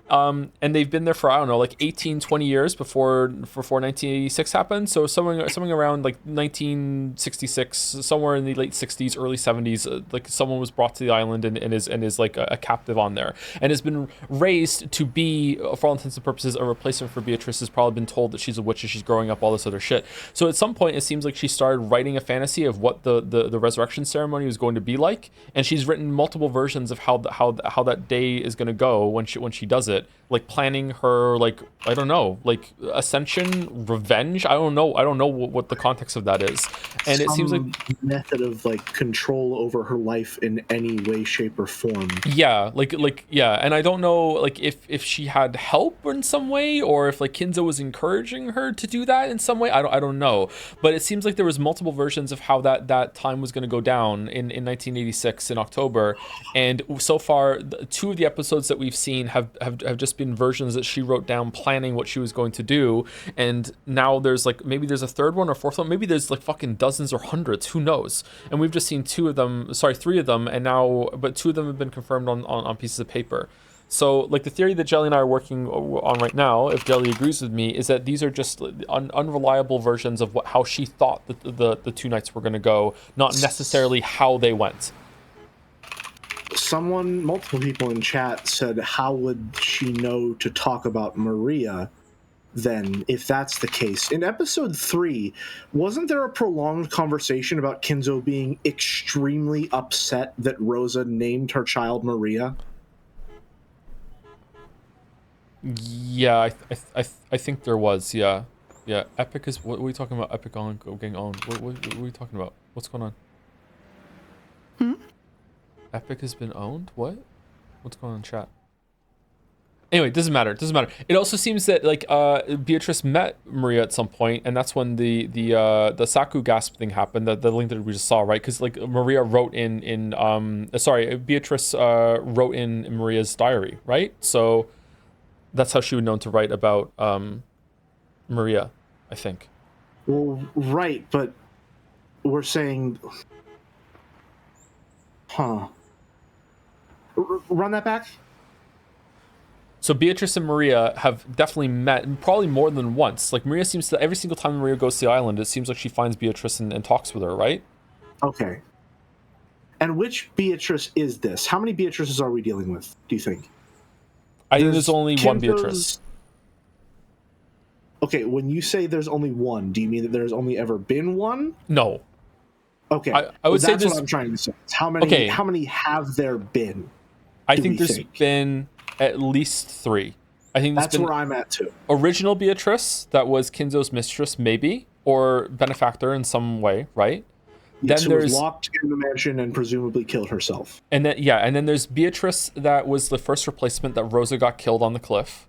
they've been there for, I don't know, like 18, 20 years before 1986 happened. So somewhere around like 1966, somewhere in the late 60s, early 70s, like someone was brought to the island and is like a captive on there, and has been raised to be, for all intents and purposes, a replacement for Beatrice. Has probably been told that she's a witch and she's growing up, all this other shit. So at some point, it seems like she started writing a fantasy of what the resurrection ceremony was going to be like, and she's written multiple versions of how that day is going to go when she does it, like planning her, like, I don't know, like ascension, revenge. I don't know what the context of that is, and it seems like method of like control over her life in any way, shape, or form. Yeah, like yeah, and I don't know, like, if she had help in some way, or if like Kinzo was encouraging her to do that in some way. I don't know, but it seems like there was multiple versions of how that time was going to go down in 1986 in October, and so far two of the episodes that we've seen have just been versions that she wrote down planning what she was going to do, and now there's like, maybe there's a third one or fourth one, maybe there's like fucking dozens or hundreds, who knows, and we've just seen three of them, and now, but two of them have been confirmed on pieces of paper. So like the theory that Jelly and I are working on right now, if Jelly agrees with me, is that these are just unreliable versions of how she thought that the two nights were going to go, not necessarily how they went. Multiple people in chat said, how would she know to talk about Maria then, if that's the case? In episode 3, wasn't there a prolonged conversation about Kinzo being extremely upset that Rosa named her child Maria? Yeah, I think there was, yeah. Epic is, what are we talking about? Epic getting owned. What are we talking about? What's going on? Epic has been owned? What? What's going on in chat? Anyway, doesn't matter. It also seems that like Beatrice met Maria at some point, and that's when the Saku gasp thing happened. The link that we just saw, right? Because like Maria wrote Beatrice wrote in Maria's diary, right? So that's how she would know to write about Maria, I think. Well, right, but we're saying, run that back. So Beatrice and Maria have definitely met, probably more than once. Like Maria seems to, every single time Maria goes to the island, it seems like she finds Beatrice and talks with her, right? Okay. And which Beatrice is this? How many Beatrices are we dealing with, do you think? I think there's only one Beatrice. Okay, when you say there's only one, do you mean that there's only ever been one? No. Okay. I would say that's what I'm trying to say. How many have there been? I think there's been at least 3. I think that's where I'm at too. Original Beatrice, that was Kinzo's mistress, maybe, or benefactor in some way, right? Yes, then there's was locked in the mansion and presumably killed herself. And then there's Beatrice, that was the first replacement that Rosa got killed on the cliff.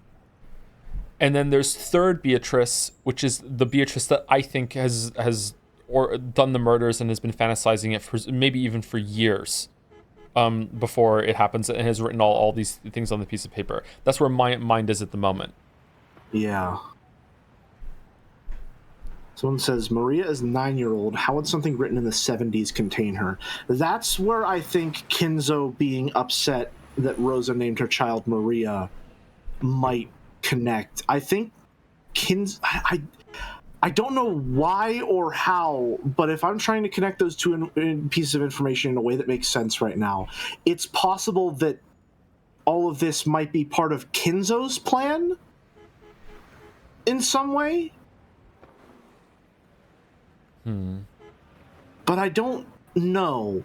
And then there's third Beatrice, which is the Beatrice that I think has done the murders and has been fantasizing it for maybe even for years. Before it happens, and has written all these things on the piece of paper. That's where my mind is at the moment. Yeah. Someone says, Maria is 9-year-old. How would something written in the 70s contain her? That's where I think Kinzo being upset that Rosa named her child Maria might connect. I think I don't know why or how, but if I'm trying to connect those two pieces of information in a way that makes sense right now, it's possible that all of this might be part of Kinzo's plan in some way. But I don't know.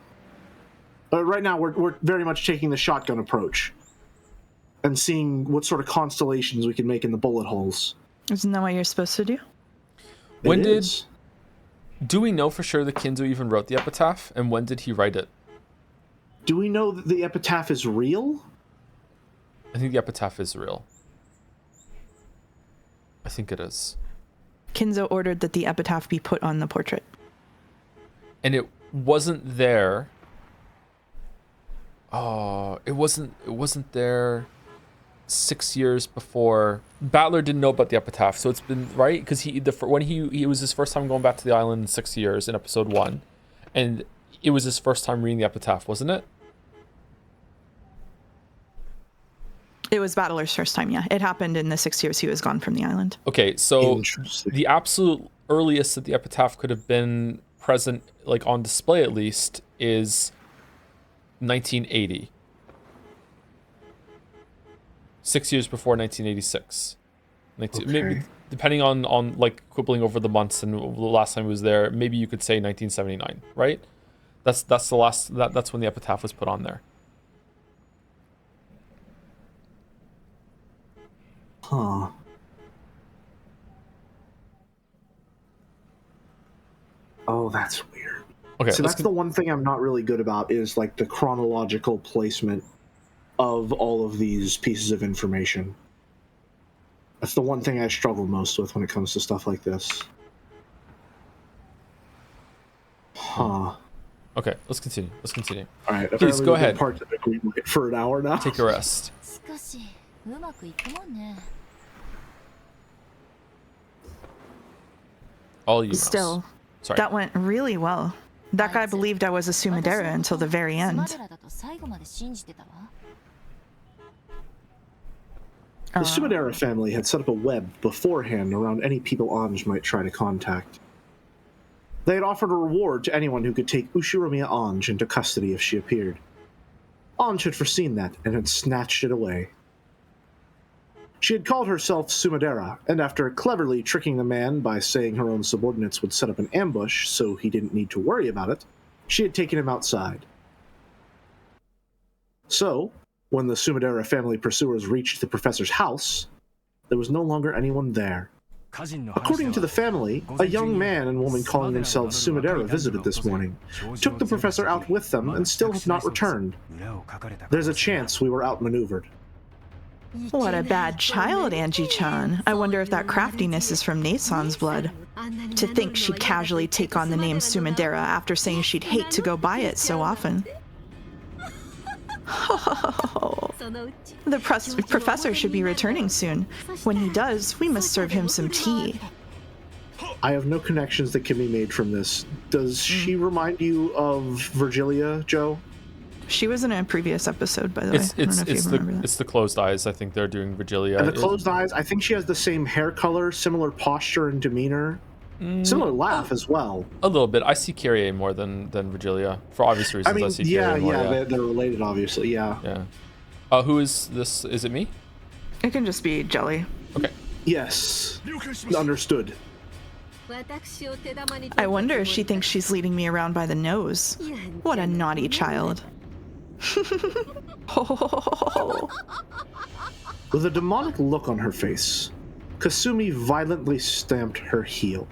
Right now, we're very much taking the shotgun approach and seeing what sort of constellations we can make in the bullet holes. Isn't that what you're supposed to do? Do we know for sure that Kinzo even wrote the epitaph, and when did he write it? Do we know that the epitaph is real? I think the epitaph is real. I think it is. Kinzo ordered that the epitaph be put on the portrait. And it wasn't there. Oh, it wasn't there 6 years before. Battler didn't know about the epitaph, so it's been right because when he was his first time going back to the island in 6 years in episode 1, and it was his first time reading the epitaph, wasn't it? It was Battler's first time, yeah. It happened in the 6 years he was gone from the island. Okay, so Interesting. the absolute earliest that the epitaph could have been present, like on display at least, is 1980. 6 years before 1986. Maybe, depending on like quibbling over the months and the last time it was there, maybe you could say 1979, right? That's the last, that's when the epitaph was put on there. Huh. Oh, that's weird. Okay, So that's the one thing I'm not really good about is like the chronological placement of all of these pieces of information. That's the one thing I struggle most with when it comes to stuff like this. Huh. Okay, let's continue. All right. Please go ahead. Parts of it for an hour now. Take a rest. All you. Still, Sorry. that went really well. That guy believed I was a Sumidera until the very end. The Sumidera family had set up a web beforehand around any people Ownage might try to contact. They had offered a reward to anyone who could take Ushiromiya Ownage into custody if she appeared. Ownage had foreseen that and had snatched it away. She had called herself Sumidera, and after cleverly tricking the man by saying her own subordinates would set up an ambush so he didn't need to worry about it, she had taken him outside. So, when the Sumidera family pursuers reached the professor's house, there was no longer anyone there. According to the family, a young man and woman calling themselves Sumidera visited this morning, took the professor out with them, and still have not returned. There's a chance we were outmaneuvered. What a bad child, Angie-chan. I wonder if that craftiness is from Nasan's blood. To think she'd casually take on the name Sumidera after saying she'd hate to go by it so often. The professor should be returning soon. When he does, we must serve him some tea. I have no connections that can be made from this. Does she remind you of Virgilia, Joe? She was in a previous episode, by the way. It's the closed eyes. I think they're doing Virgilia. And the closed eyes, I think she has the same hair color, similar posture and demeanor. Similar laugh as well. A little bit. I see Kyrie more than Virgilia for obvious reasons. I mean, see Kyrie more, they're related, obviously. Yeah. Yeah. Who is this? Is it me? It can just be Jelly. Okay. Yes. Understood. I wonder if she thinks she's leading me around by the nose. What a naughty child. With a demonic look on her face, Kasumi violently stamped her heel.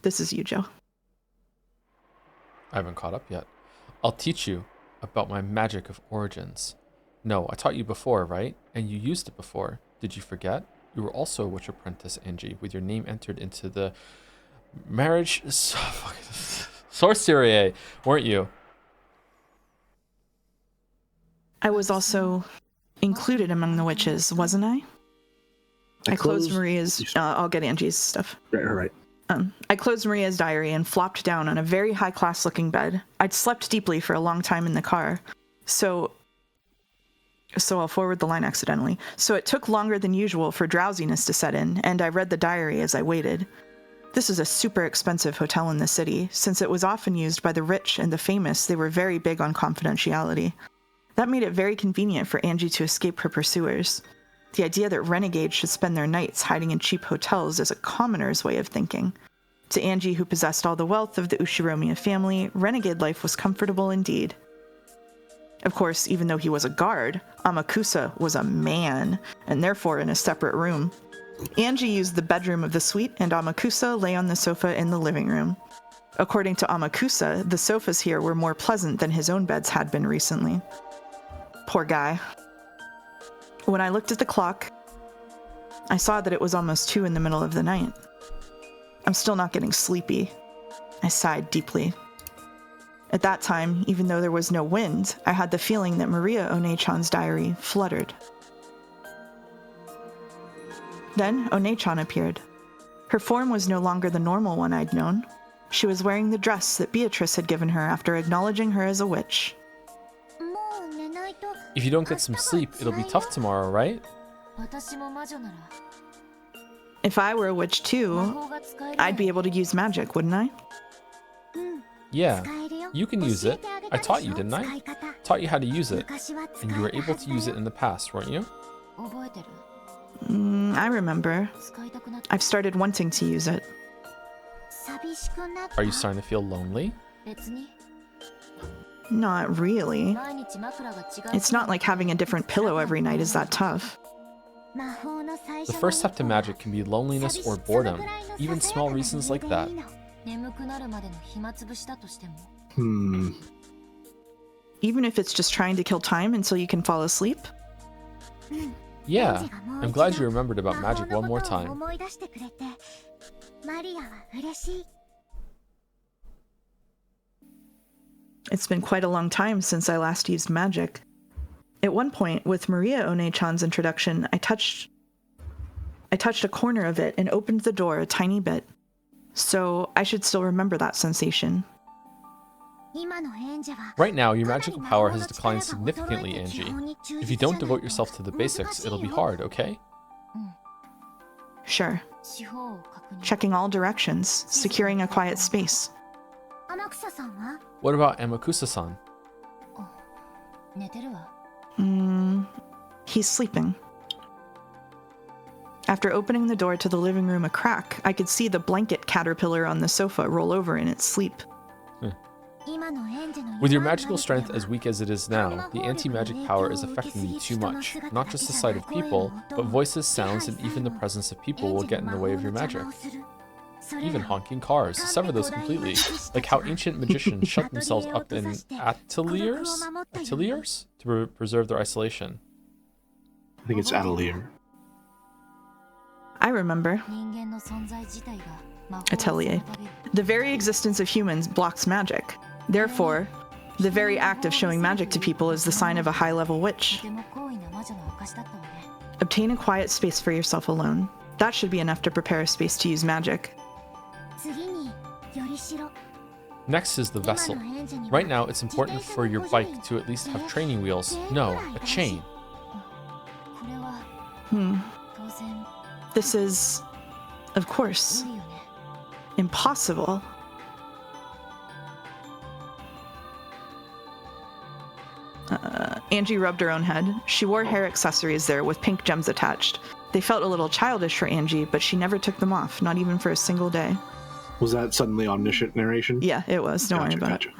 This is you, Joe. I haven't caught up yet. I'll teach you about my magic of origins. No, I taught you before, right? And you used it before. Did you forget? You were also a witch apprentice, Angie, with your name entered into the marriage sorcerer, weren't you? I was also included among the witches, wasn't I? I closed Maria's... I'll get Angie's stuff. Right. I closed Maria's diary and flopped down on a very high-class looking bed. I'd slept deeply for a long time in the car. So I'll forward the line accidentally. So it took longer than usual for drowsiness to set in, and I read the diary as I waited. This is a super expensive hotel in the city. Since it was often used by the rich and the famous, they were very big on confidentiality. That made it very convenient for Angie to escape her pursuers. The idea that renegades should spend their nights hiding in cheap hotels is a commoner's way of thinking. To Angie, who possessed all the wealth of the Ushiromiya family, renegade life was comfortable indeed. Of course, even though he was a guard, Amakusa was a man, and therefore in a separate room. Angie used the bedroom of the suite, and Amakusa lay on the sofa in the living room. According to Amakusa, the sofas here were more pleasant than his own beds had been recently. Poor guy. When I looked at the clock, I saw that it was almost 2 in the middle of the night. I'm still not getting sleepy. I sighed deeply. At that time, even though there was no wind, I had the feeling that Maria Ownage-chan's diary fluttered. Then Ownage-chan appeared. Her form was no longer the normal one I'd known. She was wearing the dress that Beatrice had given her after acknowledging her as a witch. If you don't get some sleep, it'll be tough tomorrow, right? If I were a witch too, I'd be able to use magic, wouldn't I? Yeah, you can use it. I taught you, didn't I? Taught you how to use it. And you were able to use it in the past, weren't you? I remember. I've started wanting to use it. Are you starting to feel lonely? Not really. It's not like having a different pillow every night is that tough. The first step to magic can be loneliness or boredom, even small reasons like that. Even if it's just trying to kill time until you can fall asleep? Yeah, I'm glad you remembered about magic one more time. It's been quite a long time since I last used magic. At one point, with Maria One-chan's introduction, I touched a corner of it and opened the door a tiny bit. So I should still remember that sensation. Right now, your magical power has declined significantly, Angie. If you don't devote yourself to the basics, it'll be hard, okay? Sure. Checking all directions, securing a quiet space. What about Amakusa-san? He's sleeping. After opening the door to the living room a crack, I could see the blanket caterpillar on the sofa roll over in its sleep. With your magical strength as weak as it is now, the anti-magic power is affecting you too much. Not just the sight of people, but voices, sounds, and even the presence of people will get in the way of your magic. Even honking cars, sever those completely, like how ancient magicians shut themselves up in ateliers to preserve their isolation. I think it's atelier. I remember. Atelier. The very existence of humans blocks magic. Therefore, the very act of showing magic to people is the sign of a high-level witch. Obtain a quiet space for yourself alone. That should be enough to prepare a space to use magic. Next is the vessel. Right now, it's important for your bike to at least have training wheels. No, a chain. This is, of course, impossible. Angie rubbed her own head. She wore hair accessories there with pink gems attached. They felt a little childish for Angie, but she never took them off, not even for a single day. Was that suddenly omniscient narration? Yeah, it was. Don't worry about it.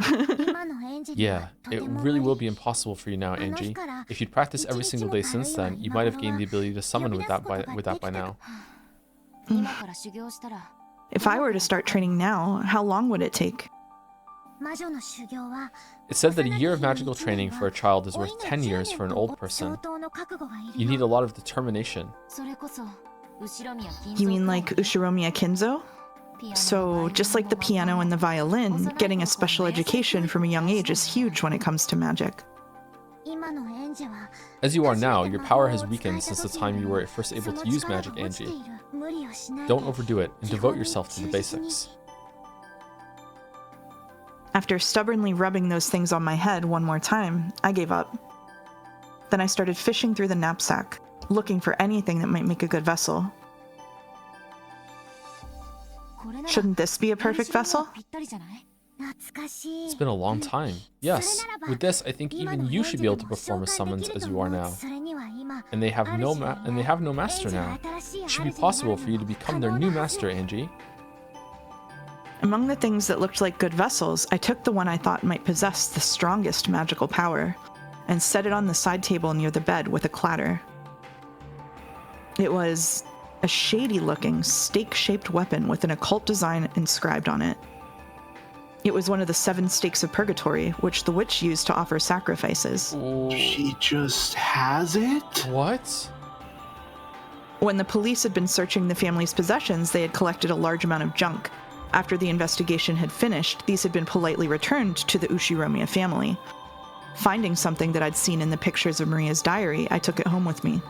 Yeah, it really will be impossible for you now, Angie. If you'd practiced every single day since then, you might have gained the ability to summon with that by now. If I were to start training now, how long would it take? It's said that a year of magical training for a child is worth 10 years for an old person. You need a lot of determination. You mean like Ushiromiya Kinzo? So, just like the piano and the violin, getting a special education from a young age is huge when it comes to magic. As you are now, your power has weakened since the time you were first able to use magic, Angie. Don't overdo it, and devote yourself to the basics. After stubbornly rubbing those things on my head one more time, I gave up. Then I started fishing through the knapsack, looking for anything that might make a good vessel. Shouldn't this be a perfect vessel? It's been a long time. Yes, with this, I think even you should be able to perform a summons as you are now. And they have no master now. It should be possible for you to become their new master, Angie. Among the things that looked like good vessels, I took the one I thought might possess the strongest magical power, and set it on the side table near the bed with a clatter. It was a shady-looking, stake-shaped weapon with an occult design inscribed on it. It was one of the 7 stakes of purgatory, which the witch used to offer sacrifices. She just has it? What? When the police had been searching the family's possessions, they had collected a large amount of junk. After the investigation had finished, these had been politely returned to the Ushiromiya family. Finding something that I'd seen in the pictures of Maria's diary, I took it home with me.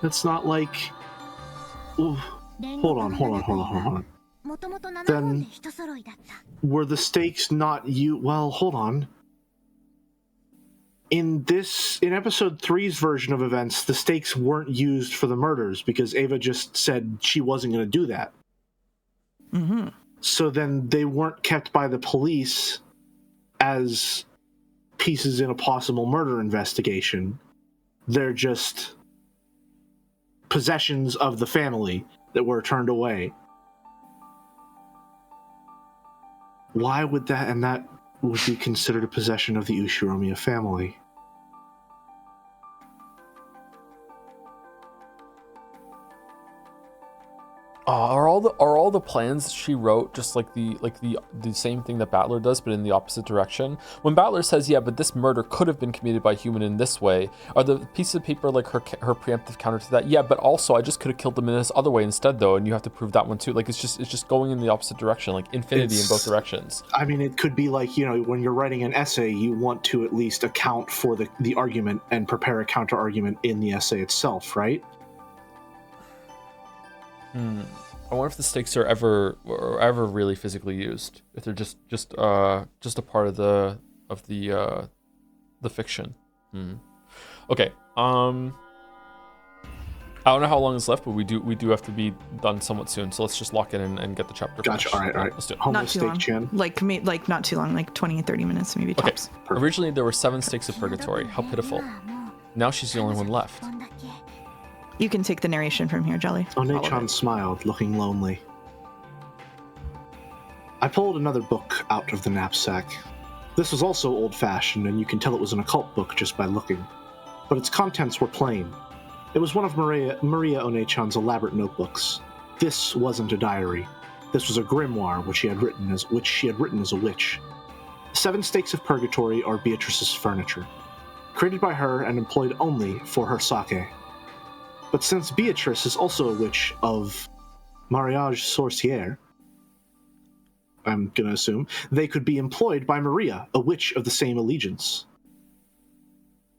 That's not like... Ooh, Hold on. Then were the stakes not you? Well, hold on. In episode 3's version of events, the stakes weren't used for the murders because Ava just said she wasn't going to do that. Mm-hmm. So then they weren't kept by the police as pieces in a possible murder investigation. They're just possessions of the family that were turned away. Why would that would be considered a possession of the Ushiromiya family? Are all the plans she wrote just like the same thing that Battler does, but in the opposite direction? When Battler says, "Yeah, but this murder could have been committed by a human in this way," are the pieces of paper like her preemptive counter to that? Yeah, but also I just could have killed them in this other way instead, though, and you have to prove that one too. Like it's just going in the opposite direction, like infinity in both directions. I mean, it could be like, you know, when you're writing an essay, you want to at least account for the argument and prepare a counter argument in the essay itself, right? I wonder if the stakes are ever really physically used. If they're just a part of the fiction. Okay. I don't know how long is left, but we do have to be done somewhat soon. So let's just lock in and get the chapter Gotcha. finished. All right. Let's do it. Not too long. Like not too long, like 20, 30 minutes maybe tops. Okay. Originally there were 7 stakes of purgatory. How pitiful. Now she's the only one left. You can take the narration from here, Jolly. One-chan smiled, looking lonely. I pulled another book out of the knapsack. This was also old-fashioned, and you can tell it was an occult book just by looking. But its contents were plain. It was one of Maria One-chan's elaborate notebooks. This wasn't a diary. This was a grimoire which she had written as a witch. The 7 stakes of purgatory are Beatrice's furniture, created by her and employed only for her sake. But since Beatrice is also a witch of mariage sorcière, I'm going to assume, they could be employed by Maria, a witch of the same allegiance.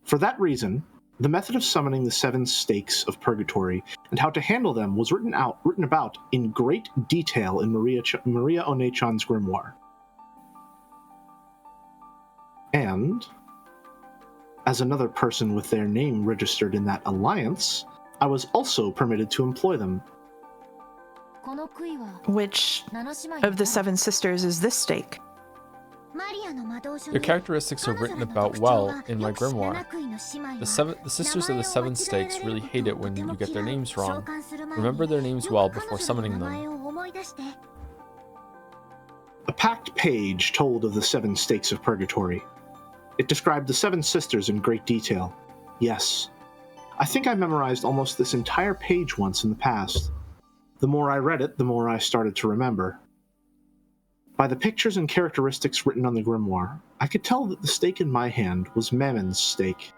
For that reason, the method of summoning the 7 stakes of purgatory and how to handle them was written about in great detail in Maria One-chan's grimoire. And, as another person with their name registered in that alliance, I was also permitted to employ them. Which of the 7 sisters is this stake? Your characteristics are written about well in my grimoire. The sisters of the 7 stakes really hate it when you get their names wrong. Remember their names well before summoning them. A packed page told of the 7 stakes of purgatory. It described the 7 sisters in great detail. Yes, I think I memorized almost this entire page once in the past. The more I read it, the more I started to remember. By the pictures and characteristics written on the grimoire, I could tell that the stake in my hand was Mammon's stake.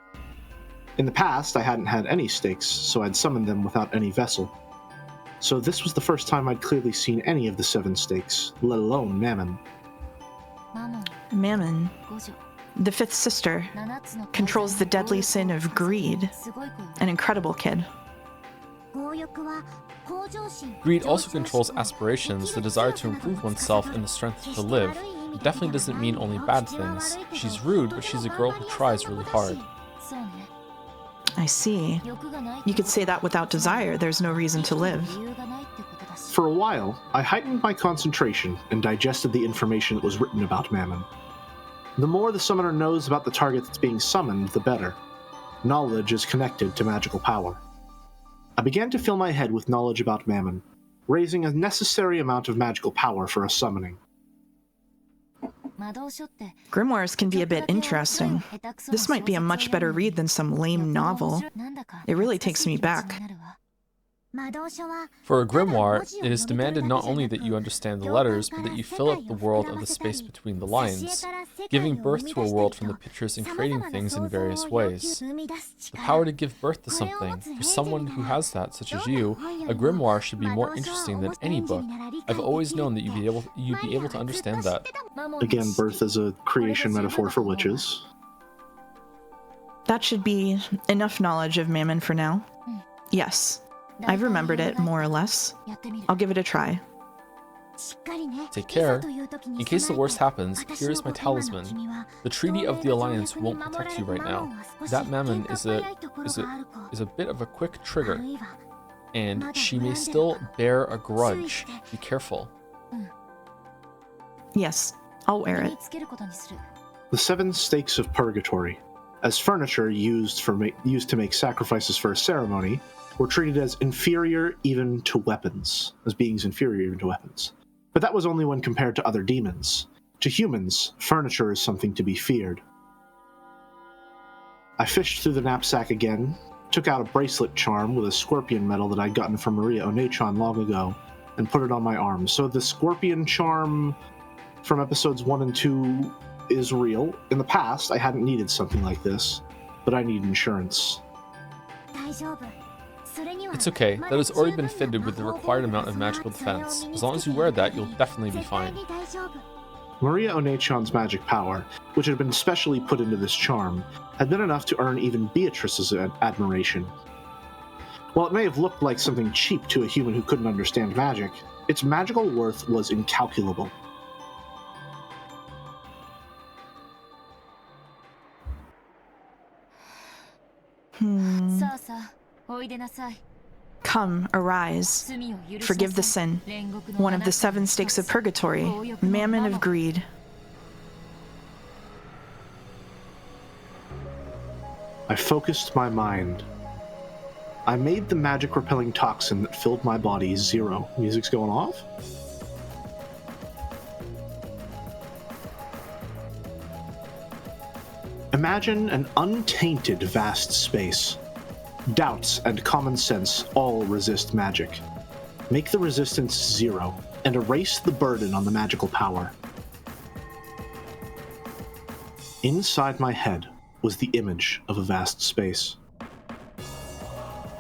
In the past, I hadn't had any stakes, so I'd summoned them without any vessel. So this was the first time I'd clearly seen any of the 7 stakes, let alone Mammon. Mammon, the 5th sister, controls the deadly sin of greed. An incredible kid. Greed also controls aspirations, the desire to improve oneself and the strength to live. It definitely doesn't mean only bad things. She's rude, but she's a girl who tries really hard. I see. You could say that without desire, there's no reason to live. For a while, I heightened my concentration and digested the information that was written about Mammon. The more the summoner knows about the target that's being summoned, the better. Knowledge is connected to magical power. I began to fill my head with knowledge about Mammon, raising a necessary amount of magical power for a summoning. Grimoires can be a bit interesting. This might be a much better read than some lame novel. It really takes me back. For a grimoire, it is demanded not only that you understand the letters, but that you fill up the world of the space between the lines, giving birth to a world from the pictures and creating things in various ways. The power to give birth to something, for someone who has that, such as you, a grimoire should be more interesting than any book. I've always known that you'd be able to understand that. Again, birth is a creation metaphor for witches. That should be enough knowledge of Mammon for now. Yes. I've remembered it, more or less. I'll give it a try. Take care. In case the worst happens, here is my talisman. The Treaty of the Alliance won't protect you right now. That mammon is a bit of a quick trigger, and she may still bear a grudge. Be careful. Yes, I'll wear it. The 7 stakes of purgatory, as furniture used to make sacrifices for a ceremony, were treated as inferior even to weapons, But that was only when compared to other demons. To humans, furniture is something to be feared. I fished through the knapsack again, took out a bracelet charm with a scorpion medal that I'd gotten from Maria Ownage long ago, and put it on my arm. So the scorpion charm from episodes 1 and 2 is real. In the past, I hadn't needed something like this, but I need insurance. It's okay, that has already been fitted with the required amount of magical defense. As long as you wear that, you'll definitely be fine. Maria Onechan's magic power, which had been specially put into this charm, had been enough to earn even Beatrice's admiration. While it may have looked like something cheap to a human who couldn't understand magic, its magical worth was incalculable. Come, arise. Forgive the sin. One of the 7 stakes of purgatory, mammon of greed. I focused my mind. I made the magic-repelling toxin that filled my body 0. Music's going off? Imagine an untainted vast space. Doubts and common sense all resist magic. Make the resistance 0, and erase the burden on the magical power. Inside my head was the image of a vast space.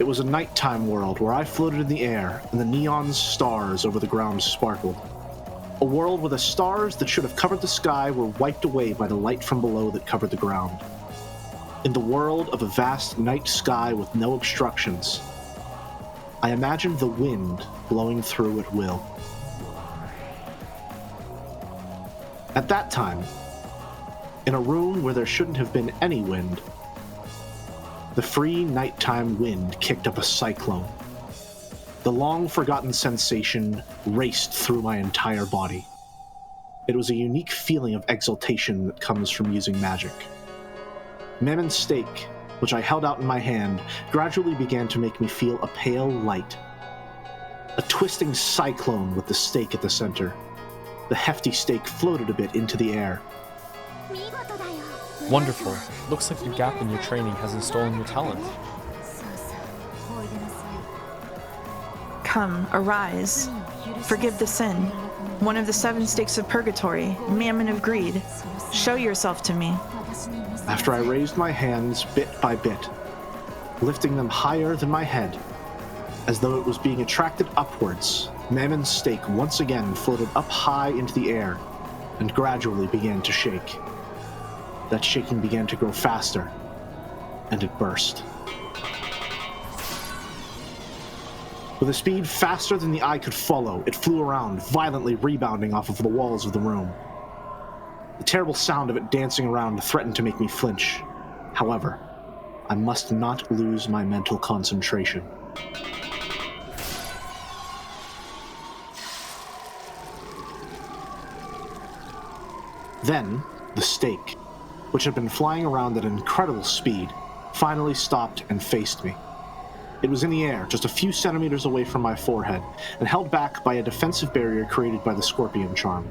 It was a nighttime world where I floated in the air, and the neon stars over the ground sparkled. A world where the stars that should have covered the sky were wiped away by the light from below that covered the ground. In the world of a vast night sky with no obstructions, I imagined the wind blowing through at will. At that time, in a room where there shouldn't have been any wind, the free nighttime wind kicked up a cyclone. The long-forgotten sensation raced through my entire body. It was a unique feeling of exultation that comes from using magic. Mammon's stake, which I held out in my hand, gradually began to make me feel a pale light. A twisting cyclone with the stake at the center. The hefty stake floated a bit into the air. Wonderful. Looks like the gap in your training hasn't stolen your talent. Come, arise. Forgive the sin. One of the 7 stakes of purgatory, mammon of greed. Show yourself to me. After I raised my hands bit by bit, lifting them higher than my head, as though it was being attracted upwards, Mammon's stake once again floated up high into the air and gradually began to shake. That shaking began to grow faster, and it burst. With a speed faster than the eye could follow, it flew around, violently rebounding off of the walls of the room. The terrible sound of it dancing around threatened to make me flinch. However, I must not lose my mental concentration. Then, the stake, which had been flying around at incredible speed, finally stopped and faced me. It was in the air, just a few centimeters away from my forehead, and held back by a defensive barrier created by the scorpion charm.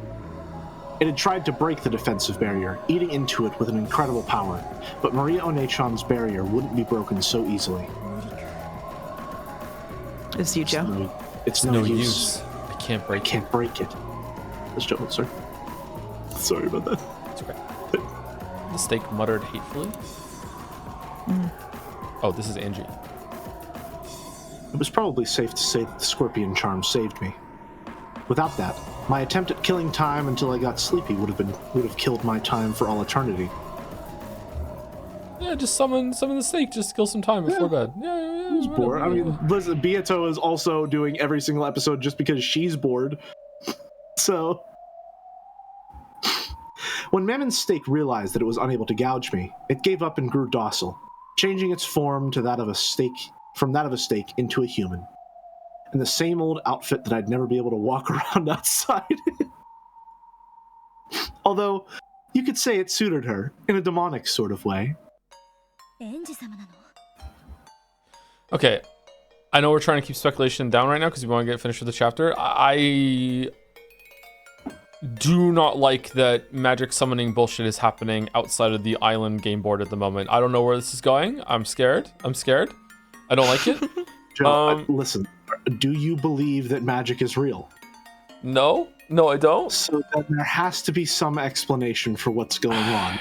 It had tried to break the defensive barrier, eating into it with an incredible power, but Maria Onechan's barrier wouldn't be broken so easily. It's you, Joe. It's no use. I can't break it. That's Joe, sir. Sorry about that. It's okay. The stake muttered hatefully. Oh, this is Angie. It was probably safe to say that the scorpion charm saved me. Without that, my attempt at killing time until I got sleepy would have killed my time for all eternity. just summon the snake, just kill some time before bed. Yeah, Who's bored? I mean, listen, Beato is also doing every single episode just because she's bored. So, when Mammon's stake realized that it was unable to gouge me, it gave up and grew docile, changing its form to that of a snake, from that of a snake into a human, in the same old outfit that I'd never be able to walk around outside in. Although, you could say it suited her, in a demonic sort of way. Okay, I know we're trying to keep speculation down right now because we want to get finished with the chapter. I do not like that magic summoning bullshit is happening outside of the island game board at the moment. I don't know where this is going. I'm scared. I don't like it. Joe, listen, do you believe that magic is real? No, I don't. So then there has to be some explanation for what's going on.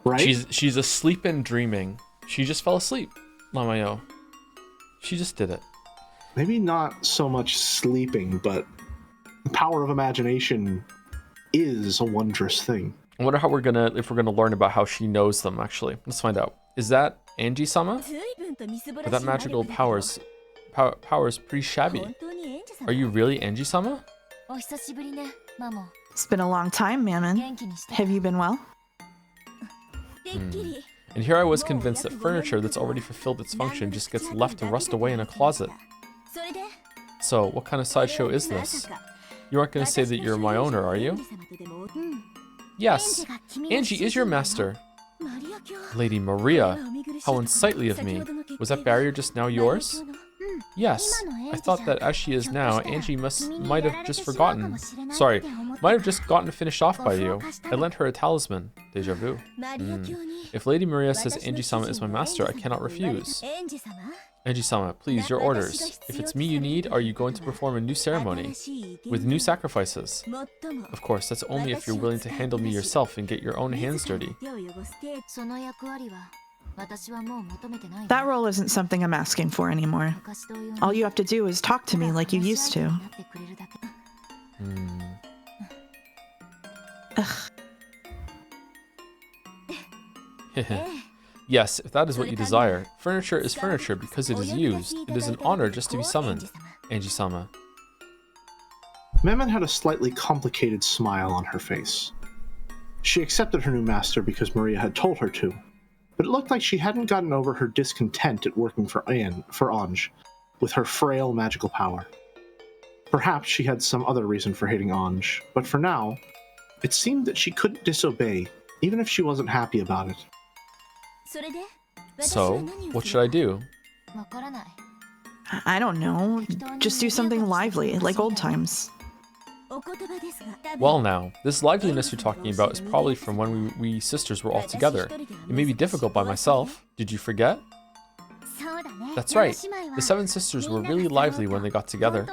Right? She's asleep and dreaming. She just fell asleep, Lamayo. She just did it. Maybe not so much sleeping, but the power of imagination is a wondrous thing. I wonder if we're gonna learn about how she knows them. Actually, let's find out. Is that Angie-sama? Or that magical powers pretty shabby. Are you really Angie-sama? It's been a long time, Mammon. Have you been well? And here I was convinced that furniture that's already fulfilled its function just gets left to rust away in a closet. So, what kind of sideshow is this? You aren't going to say that you're my owner, are you? Yes, Angie is your master. Lady Maria, how unsightly of me. Was that barrier just now yours? Yes, I thought that as she is now, Angie might have just gotten finished off by you. I lent her a talisman. Deja vu. If Lady Maria says Angie-sama is my master, I cannot refuse. Angie-sama, please, your orders. If it's me you need, are you going to perform a new ceremony? With new sacrifices? Of course, that's only if you're willing to handle me yourself and get your own hands dirty. That role isn't something I'm asking for anymore. All you have to do is talk to me like you used to. Yes, if that is what you desire. Furniture is furniture because it is used. It is an honor just to be summoned. Angie-sama. Mammon had a slightly complicated smile on her face. She accepted her new master because Maria had told her to, but it looked like she hadn't gotten over her discontent at working for Ownage with her frail magical power. Perhaps she had some other reason for hating Ownage, but for now, it seemed that she couldn't disobey, even if she wasn't happy about it. So, what should I do? I don't know. Just do something lively, like old times. Well now, this liveliness you're talking about is probably from when we sisters were all together. It may be difficult by myself. Did you forget? That's right. The 7 sisters were really lively when they got together.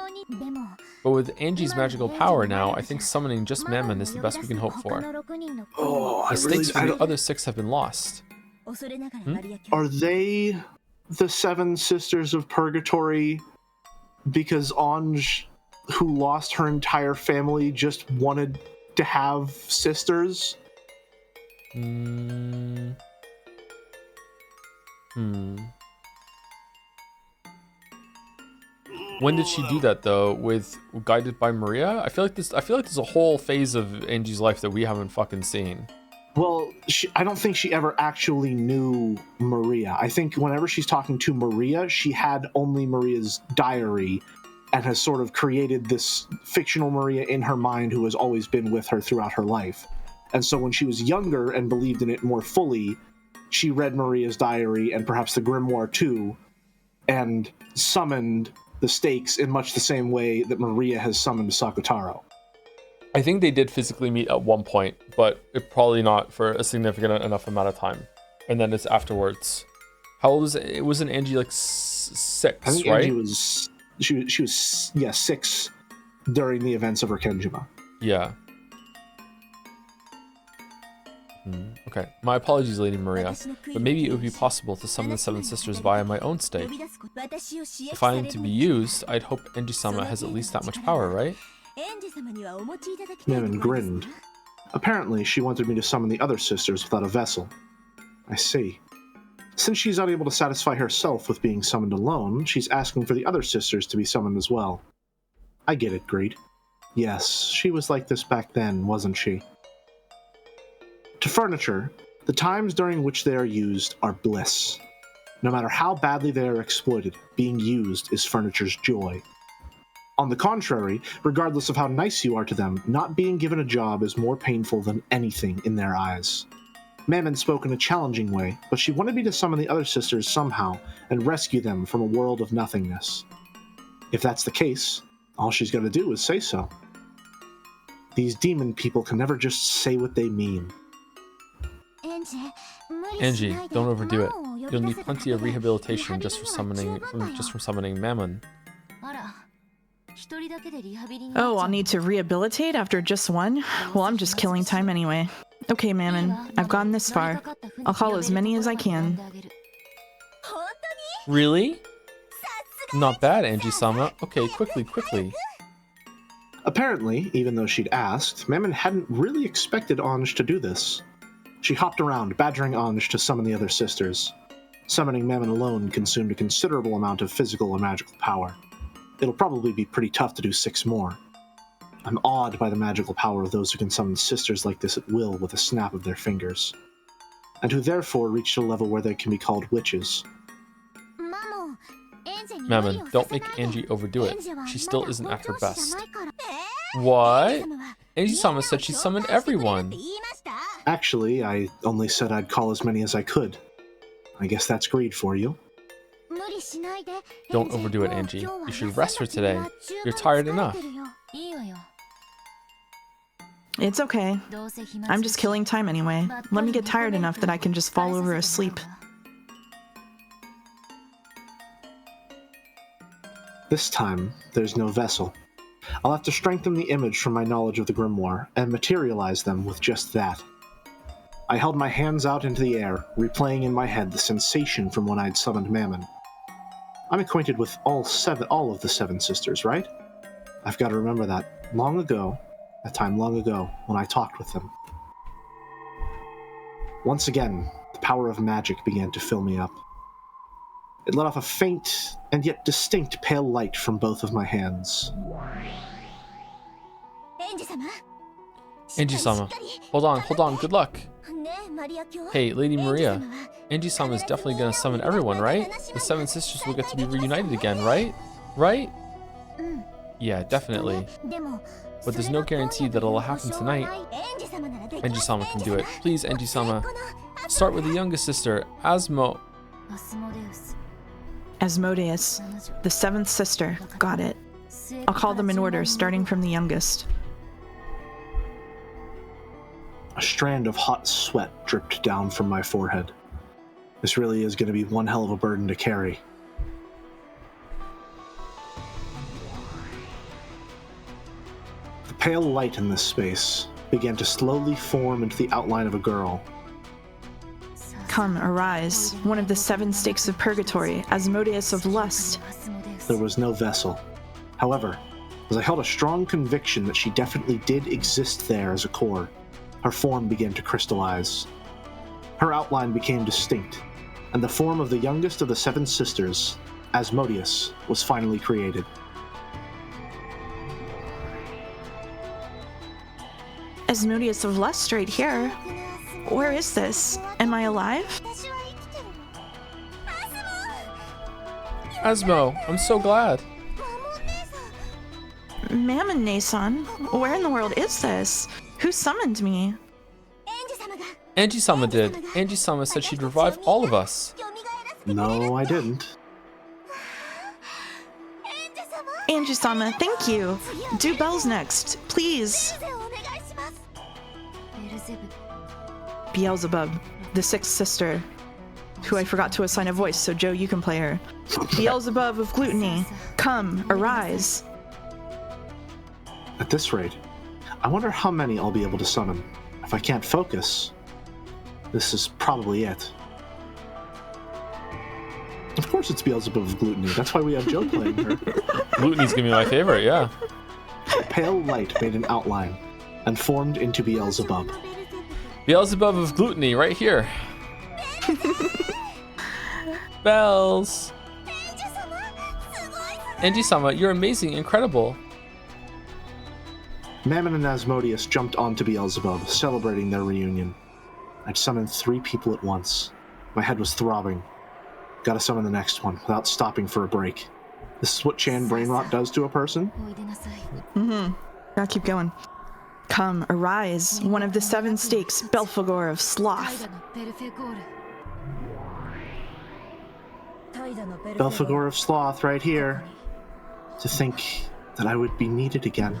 But with Angie's magical power now, I think summoning just Mammon is the best we can hope for. The stakes for the other 6 have been lost. Are they the 7 sisters of Purgatory because Ownage, who lost her entire family, just wanted to have sisters? When did she do that though? With guided by Maria? I feel like there's a whole phase of Angie's life that we haven't fucking seen. Well, I don't think she ever actually knew Maria. I think whenever she's talking to Maria, she had only Maria's diary and has sort of created this fictional Maria in her mind who has always been with her throughout her life. And so when she was younger and believed in it more fully, she read Maria's diary and perhaps the grimoire too, and summoned the stakes in much the same way that Maria has summoned Sakutaro. I think they did physically meet at one point, but it probably not for a significant enough amount of time. And then it's afterwards. How old was it? It wasn't Angie like 6, I think right? Angie was she was 6 during the events of her Kenjima. Yeah. Okay. My apologies, Lady Maria, but maybe it would be possible to summon the 7 sisters via my own stake. If I am to be used, I'd hope Angie-sama has at least that much power, right? Mammon grinned. Apparently, she wanted me to summon the other sisters without a vessel. I see. Since she's unable to satisfy herself with being summoned alone, she's asking for the other sisters to be summoned as well. I get it, Greed. Yes, she was like this back then, wasn't she? To furniture, the times during which they are used are bliss. No matter how badly they are exploited, being used is furniture's joy. On the contrary, regardless of how nice you are to them, not being given a job is more painful than anything in their eyes. Mammon spoke in a challenging way, but she wanted me to summon the other sisters somehow and rescue them from a world of nothingness. If that's the case, all she's got to do is say so. These demon people can never just say what they mean. Angie, don't overdo it. You'll need plenty of rehabilitation just from summoning Mammon. Oh, I'll need to rehabilitate after just one? Well, I'm just killing time anyway. Okay, Mammon, I've gone this far. I'll call as many as I can. Really? Not bad, Angie-sama. Okay, quickly. Apparently, even though she'd asked, Mammon hadn't really expected Ownage to do this. She hopped around, badgering Ownage to summon the other sisters. Summoning Mammon alone consumed a considerable amount of physical and magical power. It'll probably be pretty tough to do 6 more. I'm awed by the magical power of those who can summon sisters like this at will with a snap of their fingers, and who therefore reached a level where they can be called witches. Mammon, don't make Angie overdo it. She still isn't at her best. What? Angie-sama said she summoned everyone. Actually, I only said I'd call as many as I could. I guess that's greed for you. Don't overdo it, Angie. You should rest for today. You're tired enough. It's okay. I'm just killing time anyway. Let me get tired enough that I can just fall over asleep. This time, there's no vessel. I'll have to strengthen the image from my knowledge of the grimoire and materialize them with just that. I held my hands out into the air, replaying in my head the sensation from when I'd summoned Mammon. I'm acquainted with all of the 7 sisters, right? I've got to remember that a time long ago, when I talked with them. Once again, the power of magic began to fill me up. It let off a faint and yet distinct pale light from both of my hands. Angie-sama, hold on, good luck. Hey, Lady Maria, Angie-sama is definitely gonna summon everyone, right? The 7 sisters will get to be reunited again, right? Right? Yeah, definitely. But there's no guarantee that it'll happen tonight. Angie-sama can do it. Please, Angie-sama. Start with the youngest sister, Asmodeus, the 7th sister. Got it. I'll call them in order, starting from the youngest. A strand of hot sweat dripped down from my forehead. This really is going to be one hell of a burden to carry. The pale light in this space began to slowly form into the outline of a girl. Come, arise, one of the 7 stakes of purgatory, Asmodeus of lust. There was no vessel. However, as I held a strong conviction that she definitely did exist there as a core, her form began to crystallize. Her outline became distinct, and the form of the youngest of the 7 sisters, Asmodeus, was finally created. Asmodeus of lust right here. Where is this? Am I alive? Asmo, I'm so glad. Mammon Nason, where in the world is this? Who summoned me? Angie-sama did. Angie-sama said she'd revive all of us. No, I didn't. Angie-sama, thank you. Do bells next, please. Beelzebub, the 6th sister, who I forgot to assign a voice, so Joe, you can play her. Beelzebub of gluttony, come, arise. At this rate, I wonder how many I'll be able to summon. If I can't focus, this is probably it. Of course it's Beelzebub of gluttony, that's why we have Joe playing her. Gluttony's gonna be my favorite, yeah. A pale light made an outline, and formed into Beelzebub. Beelzebub of gluttony, right here. Bells. Angie-sama, you're amazing, incredible. Mammon and Asmodeus jumped onto Beelzebub, celebrating their reunion. I'd summoned 3 people at once. My head was throbbing. Gotta summon the next one, without stopping for a break. This is what Chan brain rot does to a person? Gotta keep going. Come, arise, one of the 7 stakes, Belphegor of Sloth. Belphegor of Sloth, right here. To think that I would be needed again.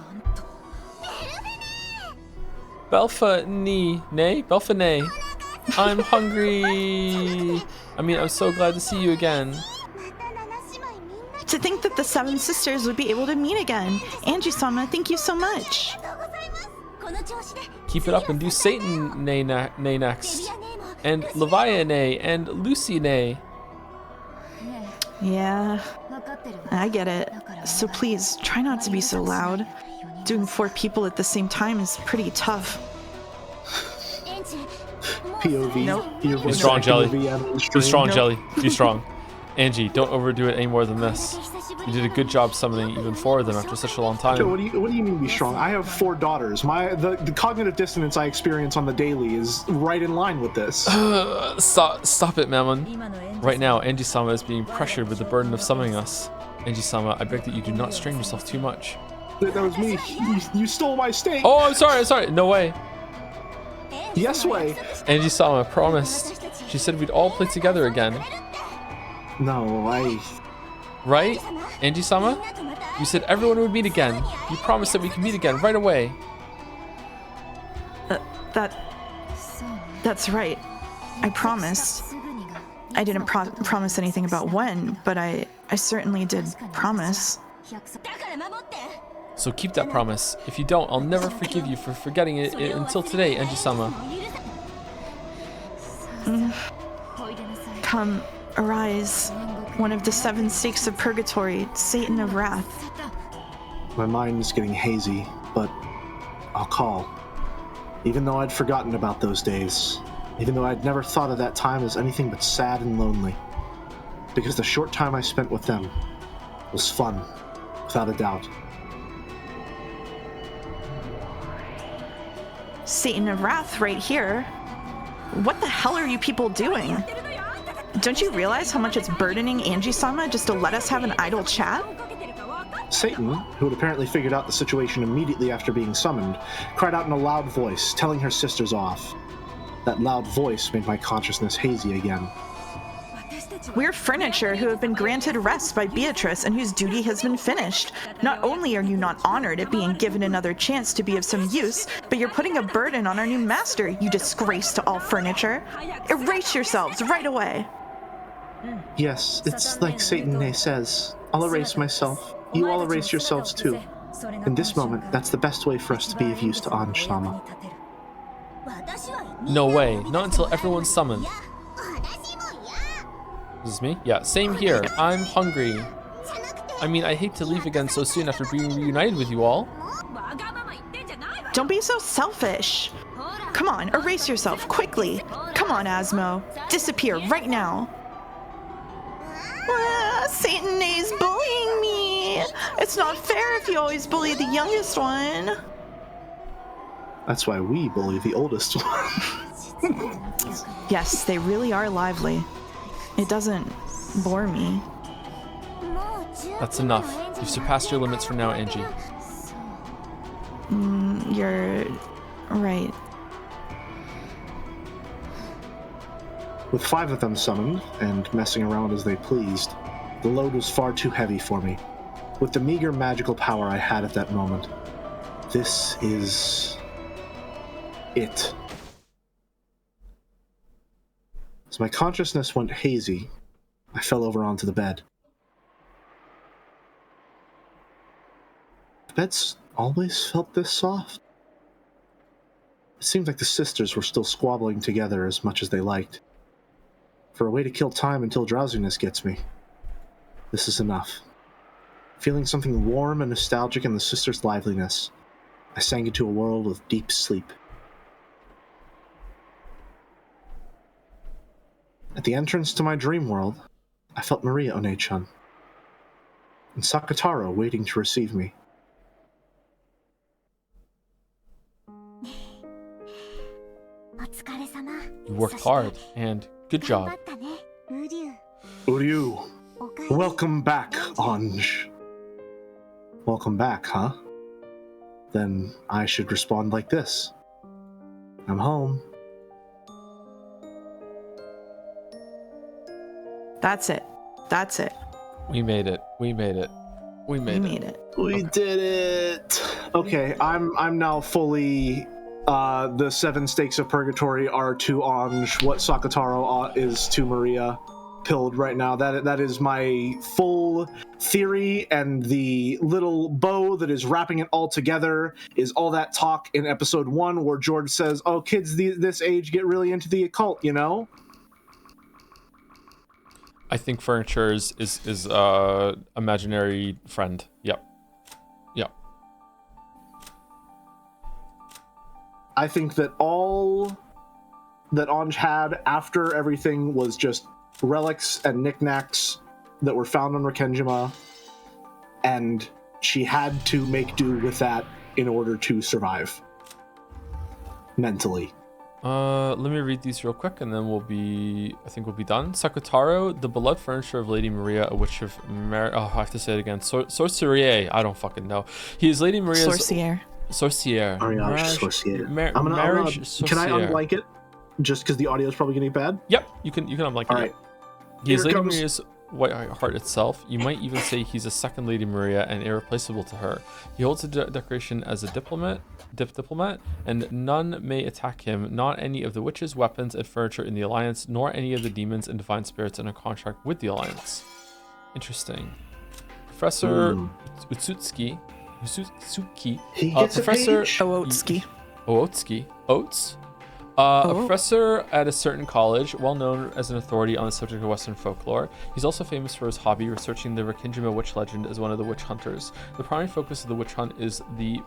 Belphane. I'm hungry. I mean, I'm so glad to see you again. To think that the 7 sisters would be able to meet again. Angie-sama, thank you so much. Keep it up and do Satan Nay next. And Leviah Nay and Lucy Nay. Yeah, I get it. So please, try not to be so loud. Doing 4 people at the same time is pretty tough. POV. Nope. Be strong, Jelly. Be strong, Nope. Jelly. Be strong. Angie, don't overdo it any more than this. You did a good job summoning even 4 of them after such a long time. Joe, what do you mean be strong? I have 4 daughters. The cognitive dissonance I experience on the daily is right in line with this. Stop it, Mammon. Right now, Angie-sama is being pressured with the burden of summoning us. Angie-sama, I beg that you do not strain yourself too much. That was me. You stole my steak. Oh, I'm sorry. No way. Yes way. Angie-sama promised. She said we'd all play together again. No, Right? Angie-sama? You said everyone would meet again. You promised that we could meet again right away. That's right. I promised. I didn't promise anything about when, but I certainly did promise. So keep that promise. If you don't, I'll never forgive you for forgetting it until today, Angie-sama. Come, arise, one of the 7 stakes of purgatory, Satan of Wrath. my mind's getting hazy, but I'll call. Even though I'd forgotten about those days. Even though I'd never thought of that time as anything but sad and lonely. Because the short time I spent with them was fun, without a doubt. Satan of Wrath right here. What the hell are you people doing? Don't you realize how much it's burdening Angie-sama just to let us have an idle chat? Satan, who had apparently figured out the situation immediately after being summoned, cried out in a loud voice, telling her sisters off. That loud voice made my consciousness hazy again. We're furniture who have been granted rest by Beatrice and whose duty has been finished. Not only are you not honored at being given another chance to be of some use, but you're putting a burden on our new master, you disgrace to all furniture. Erase yourselves right away. Yes, it's like Satan says. I'll erase myself. You all erase yourselves too. In this moment, that's the best way for us to be of use to Ownage-sama. No way. Not until everyone's summoned. Is this me? Yeah, same here. I'm hungry. I mean, I hate to leave again so soon after being reunited with you all. Don't be so selfish. Come on, erase yourself, quickly. Come on, Asmo. Disappear right now. Satan is bullying me. It's not fair if you always bully the youngest one. That's why we bully the oldest one. Yes, they really are lively. It doesn't bore me. That's enough. You've surpassed your limits for now, Angie. You're right. With 5 of them summoned, and messing around as they pleased, the load was far too heavy for me. With the meager magical power I had at that moment, this is it. As my consciousness went hazy, I fell over onto the bed. The beds always felt this soft. It seemed like the sisters were still squabbling together as much as they liked. For a way to kill time until drowsiness gets me, this is enough. Feeling something warm and nostalgic in the sisters' liveliness, I sank into a world of deep sleep. At the entrance to my dream world, I felt Maria Ownage-chan and Sakataro waiting to receive me. You worked hard, and good job. Uryu, welcome back, Ownage. Welcome back, huh? Then I should respond like this. I'm home. That's it. That's it. We made it. We made it. We made it. We did it. Okay, I'm now fully. The 7 stakes of purgatory are to Ownage what Sakataro is to Maria. Pilled right now. That is my full theory, and the little bow that is wrapping it all together is all that talk in episode 1 where George says, "Oh, kids this age get really into the occult, you know." I think furniture is imaginary friend. Yep. I think that all that Ownage had after everything was just relics and knickknacks that were found on Rekenjima, and she had to make do with that in order to survive mentally. Let me read these real quick, and then we'll be done. Sakataro, the beloved furniture of Lady Maria, a witch of I have to say it again. Sorcier. I don't fucking know. He is Lady Maria's Sorcier. Marriage Sorcier. Can I unblank it? Just because the audio is probably getting bad? Yep, you can unblank it. All right. He is Lady Maria's white heart itself. You might even say he's a second Lady Maria and irreplaceable to her. He holds the decoration as a diplomat, and none may attack him, not any of the witches, weapons, and furniture in the Alliance, nor any of the demons and divine spirits in a contract with the Alliance. Interesting. Professor Utsutsuki. He gets Professor a page. Owotsky. Oates? A professor at a certain college, well known as an authority on the subject of Western folklore. He's also famous for his hobby, researching the Rekenjima witch legend as one of the witch hunters. The primary focus of the witch hunt is the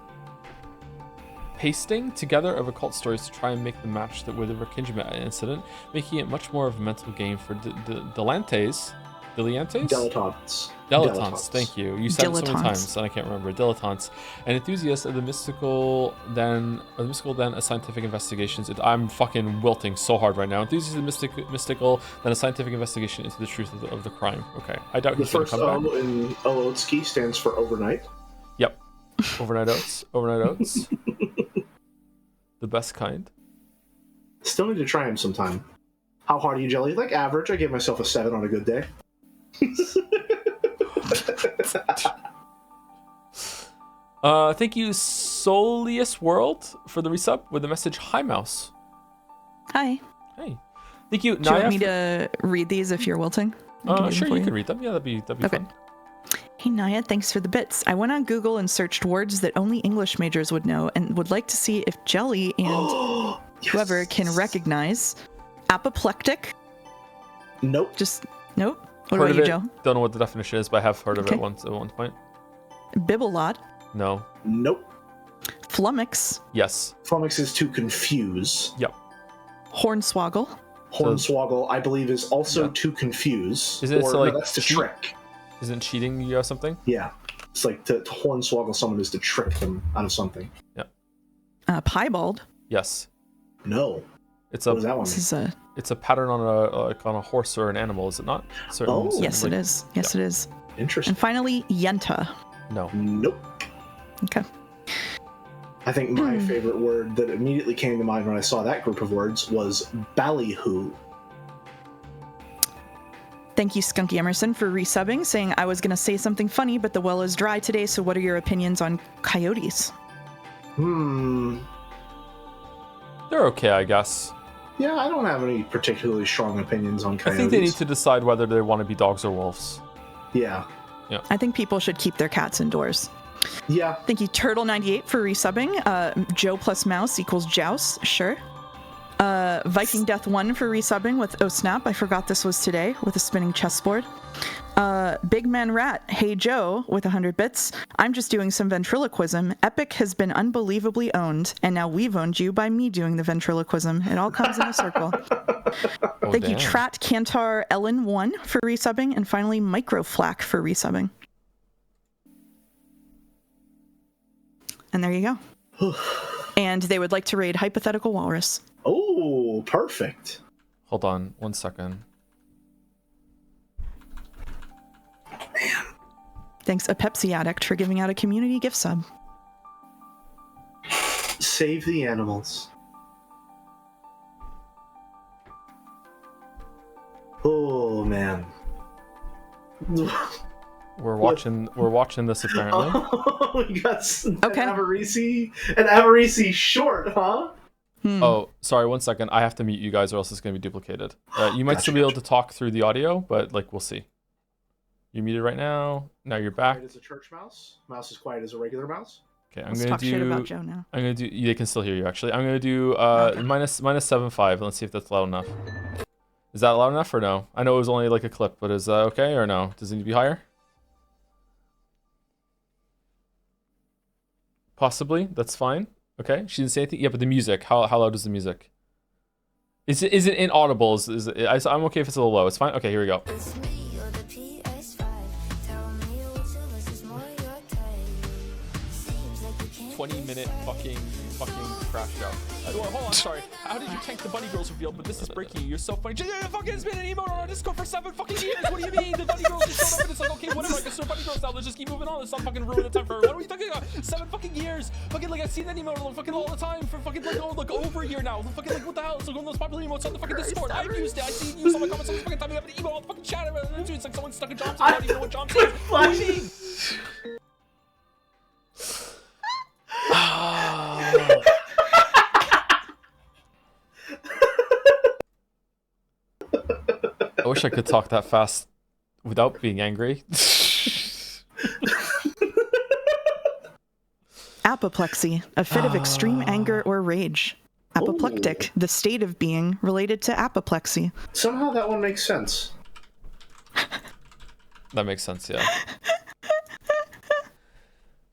pasting together of occult stories to try and make them match with the Rekenjima incident, making it much more of a mental game for dilettantes. Dilettantes, thank you. You said it so many times and I can't remember. Dilettantes. And enthusiasts of the mystical, then a scientific investigations. I'm fucking wilting so hard right now. Enthusiasts of the mystical, then a scientific investigation into the truth of the crime. Okay. I doubt he's going to come back. The first O in Owotsky stands for overnight. Yep. Overnight oats. The best kind. Still need to try him sometime. How hard are you, Jelly? Like average. I give myself a 7 on a good day. Thank you, Solius World, for the resub with the message, "Hi, Mouse." Hi. Hey. Thank you, Do you want me to read these if you're wilting? Sure, you can read them. Yeah, that'd be okay. Fun. Hey, Naya, thanks for the bits. I went on Google and searched words that only English majors would know and would like to see if Jelly and whoever can recognize apoplectic. Nope. Nope. What Heard about you, it. Joe? Don't know what the definition is, but I have heard of it at one point. Bibelot. No. Nope. Flummox. Yes. Flummox is to confuse. Yep. Hornswoggle. Hornswoggle, I believe, is also to confuse. Is it that's to trick. Isn't cheating you have something? Yeah. It's like to hornswoggle someone is to trick them out of something. Yep. Piebald. Yes. No. It's what is that one? This is a... It's a pattern on a horse or an animal, is it not? Yes, it is. Yes, it is. Interesting. And finally, Yenta. No. Nope. Okay. I think my favorite word that immediately came to mind when I saw that group of words was ballyhoo. Thank you, Skunky Emerson, for resubbing, saying I was going to say something funny, but the well is dry today, so what are your opinions on coyotes? They're okay, I guess. Yeah, I don't have any particularly strong opinions on coyotes. I think they need to decide whether they want to be dogs or wolves. Yeah. I think people should keep their cats indoors. Yeah. Thank you, Turtle98, for resubbing. Joe plus Mouse equals Joust, sure. Viking Death 1 for resubbing with Oh Snap. I forgot this was today with a spinning chessboard. Big Man Rat, hey Joe, with 100 bits. I'm just doing some ventriloquism. Epic has been unbelievably owned, and now we've owned you by me doing the ventriloquism. It all comes in a circle. Thank you, Trat Cantar Ellen 1 for resubbing, and finally Microflack for resubbing. And there you go. And they would like to raid Hypothetical Walrus. Oh, perfect. Hold on 1 second. Man. Thanks, a Pepsi addict, for giving out a community gift sub. Save the animals. Oh man. We're watching this apparently. Oh, we got an Avarese short, huh? Oh, sorry, 1 second. I have to mute you guys or else it's going to be duplicated. You might still be able to talk through the audio, but like we'll see. You're muted right now. Now you're back. Quiet as a church mouse. Mouse is quiet as a regular mouse. Okay, Let's talk shit about Joe now. I'm gonna do. They can still hear you actually. I'm gonna do minus 7.5. Let's see if that's loud enough. Is that loud enough or no? I know it was only like a clip, but is that okay or no? Does it need to be higher? Possibly. That's fine. Okay. She didn't say anything. Yeah, but the music. How loud is the music? Is it inaudible? I'm okay if it's a little low. It's fine. Okay, here we go. 20-minute fucking crash out. Well, hold on, sorry. How did you tank the Bunny Girls reveal? But this is breaking. You're so funny. Fucking it's been an emote on our Discord for 7 fucking years. What do you mean? The Bunny Girls just showed up and it's like, okay, whatever. I guess they're Bunny Girls now. Let's just keep moving on. Let's not fucking ruin the time for everyone. What are we talking about? 7 fucking years. Fucking like I've seen that emote fucking all the time for fucking like over a year now. Fucking like what the hell? It's like one of those popular emotes on the fucking Discord. I've used it. I see it used on my comments all the fucking time. I have an emote on the fucking chat. It's like someone stuck a Johnson. I don't even know what Johnson is. What do you mean? I wish I could talk that fast without being angry. Apoplexy, a fit of extreme anger or rage. Apoplectic, the state of being related to apoplexy. Somehow that one makes sense. That makes sense, yeah.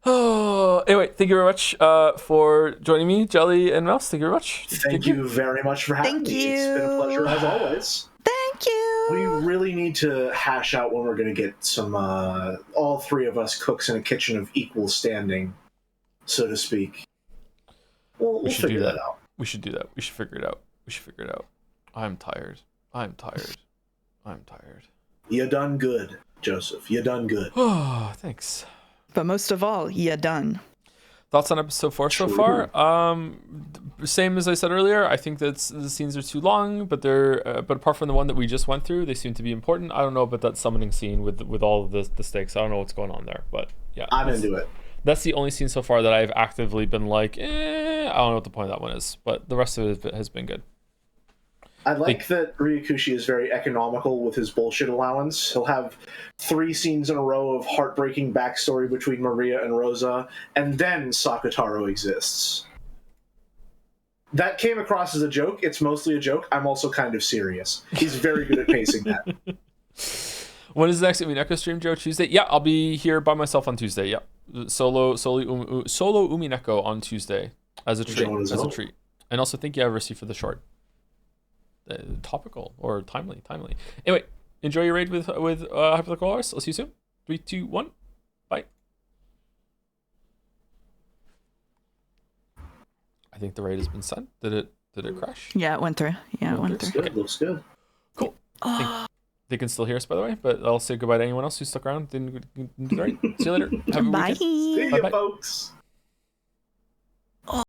Oh, anyway, thank you very much for joining me, Jelly and Mouse. Thank you very much. Thank you very much for having me. It's been a pleasure as always. Thank you. We really need to hash out when we're going to get some, all 3 of us cooks in a kitchen of equal standing, so to speak. We'll figure that out. We should do that. We should figure it out. I'm tired. You done good, Joseph. You done good. Oh, thanks. But most of all, you done. Thoughts on episode 4 so far? Same as I said earlier. I think that the scenes are too long, but but apart from the one that we just went through, they seem to be important. I don't know about that summoning scene with all of the stakes. I don't know what's going on there, but yeah, I'm into it. That's the only scene so far that I've actively been like, I don't know what the point of that one is, but the rest of it has been good. I like that Ryukushi is very economical with his bullshit allowance. He'll have 3 scenes in a row of heartbreaking backstory between Maria and Rosa, and then Sakutaro exists. That came across as a joke. It's mostly a joke. I'm also kind of serious. He's very good at pacing that. When is the next Umineko stream, Joe? Tuesday? Yeah, I'll be here by myself on Tuesday. Yeah, solo Umineko on Tuesday as a treat. And also thank you, Eversy, for the short. Topical or timely. Anyway, enjoy your raid with Hypothetical Walrus. I'll see you soon. 3, 2, 1. Bye. I think the raid has been sent. Did it crash? Yeah, it went through. Good. Looks good. Cool. They can still hear us, by the way, but I'll say goodbye to anyone else who stuck around. Didn't do the raid. See you later. Have a Bye. weekend. See you, folks.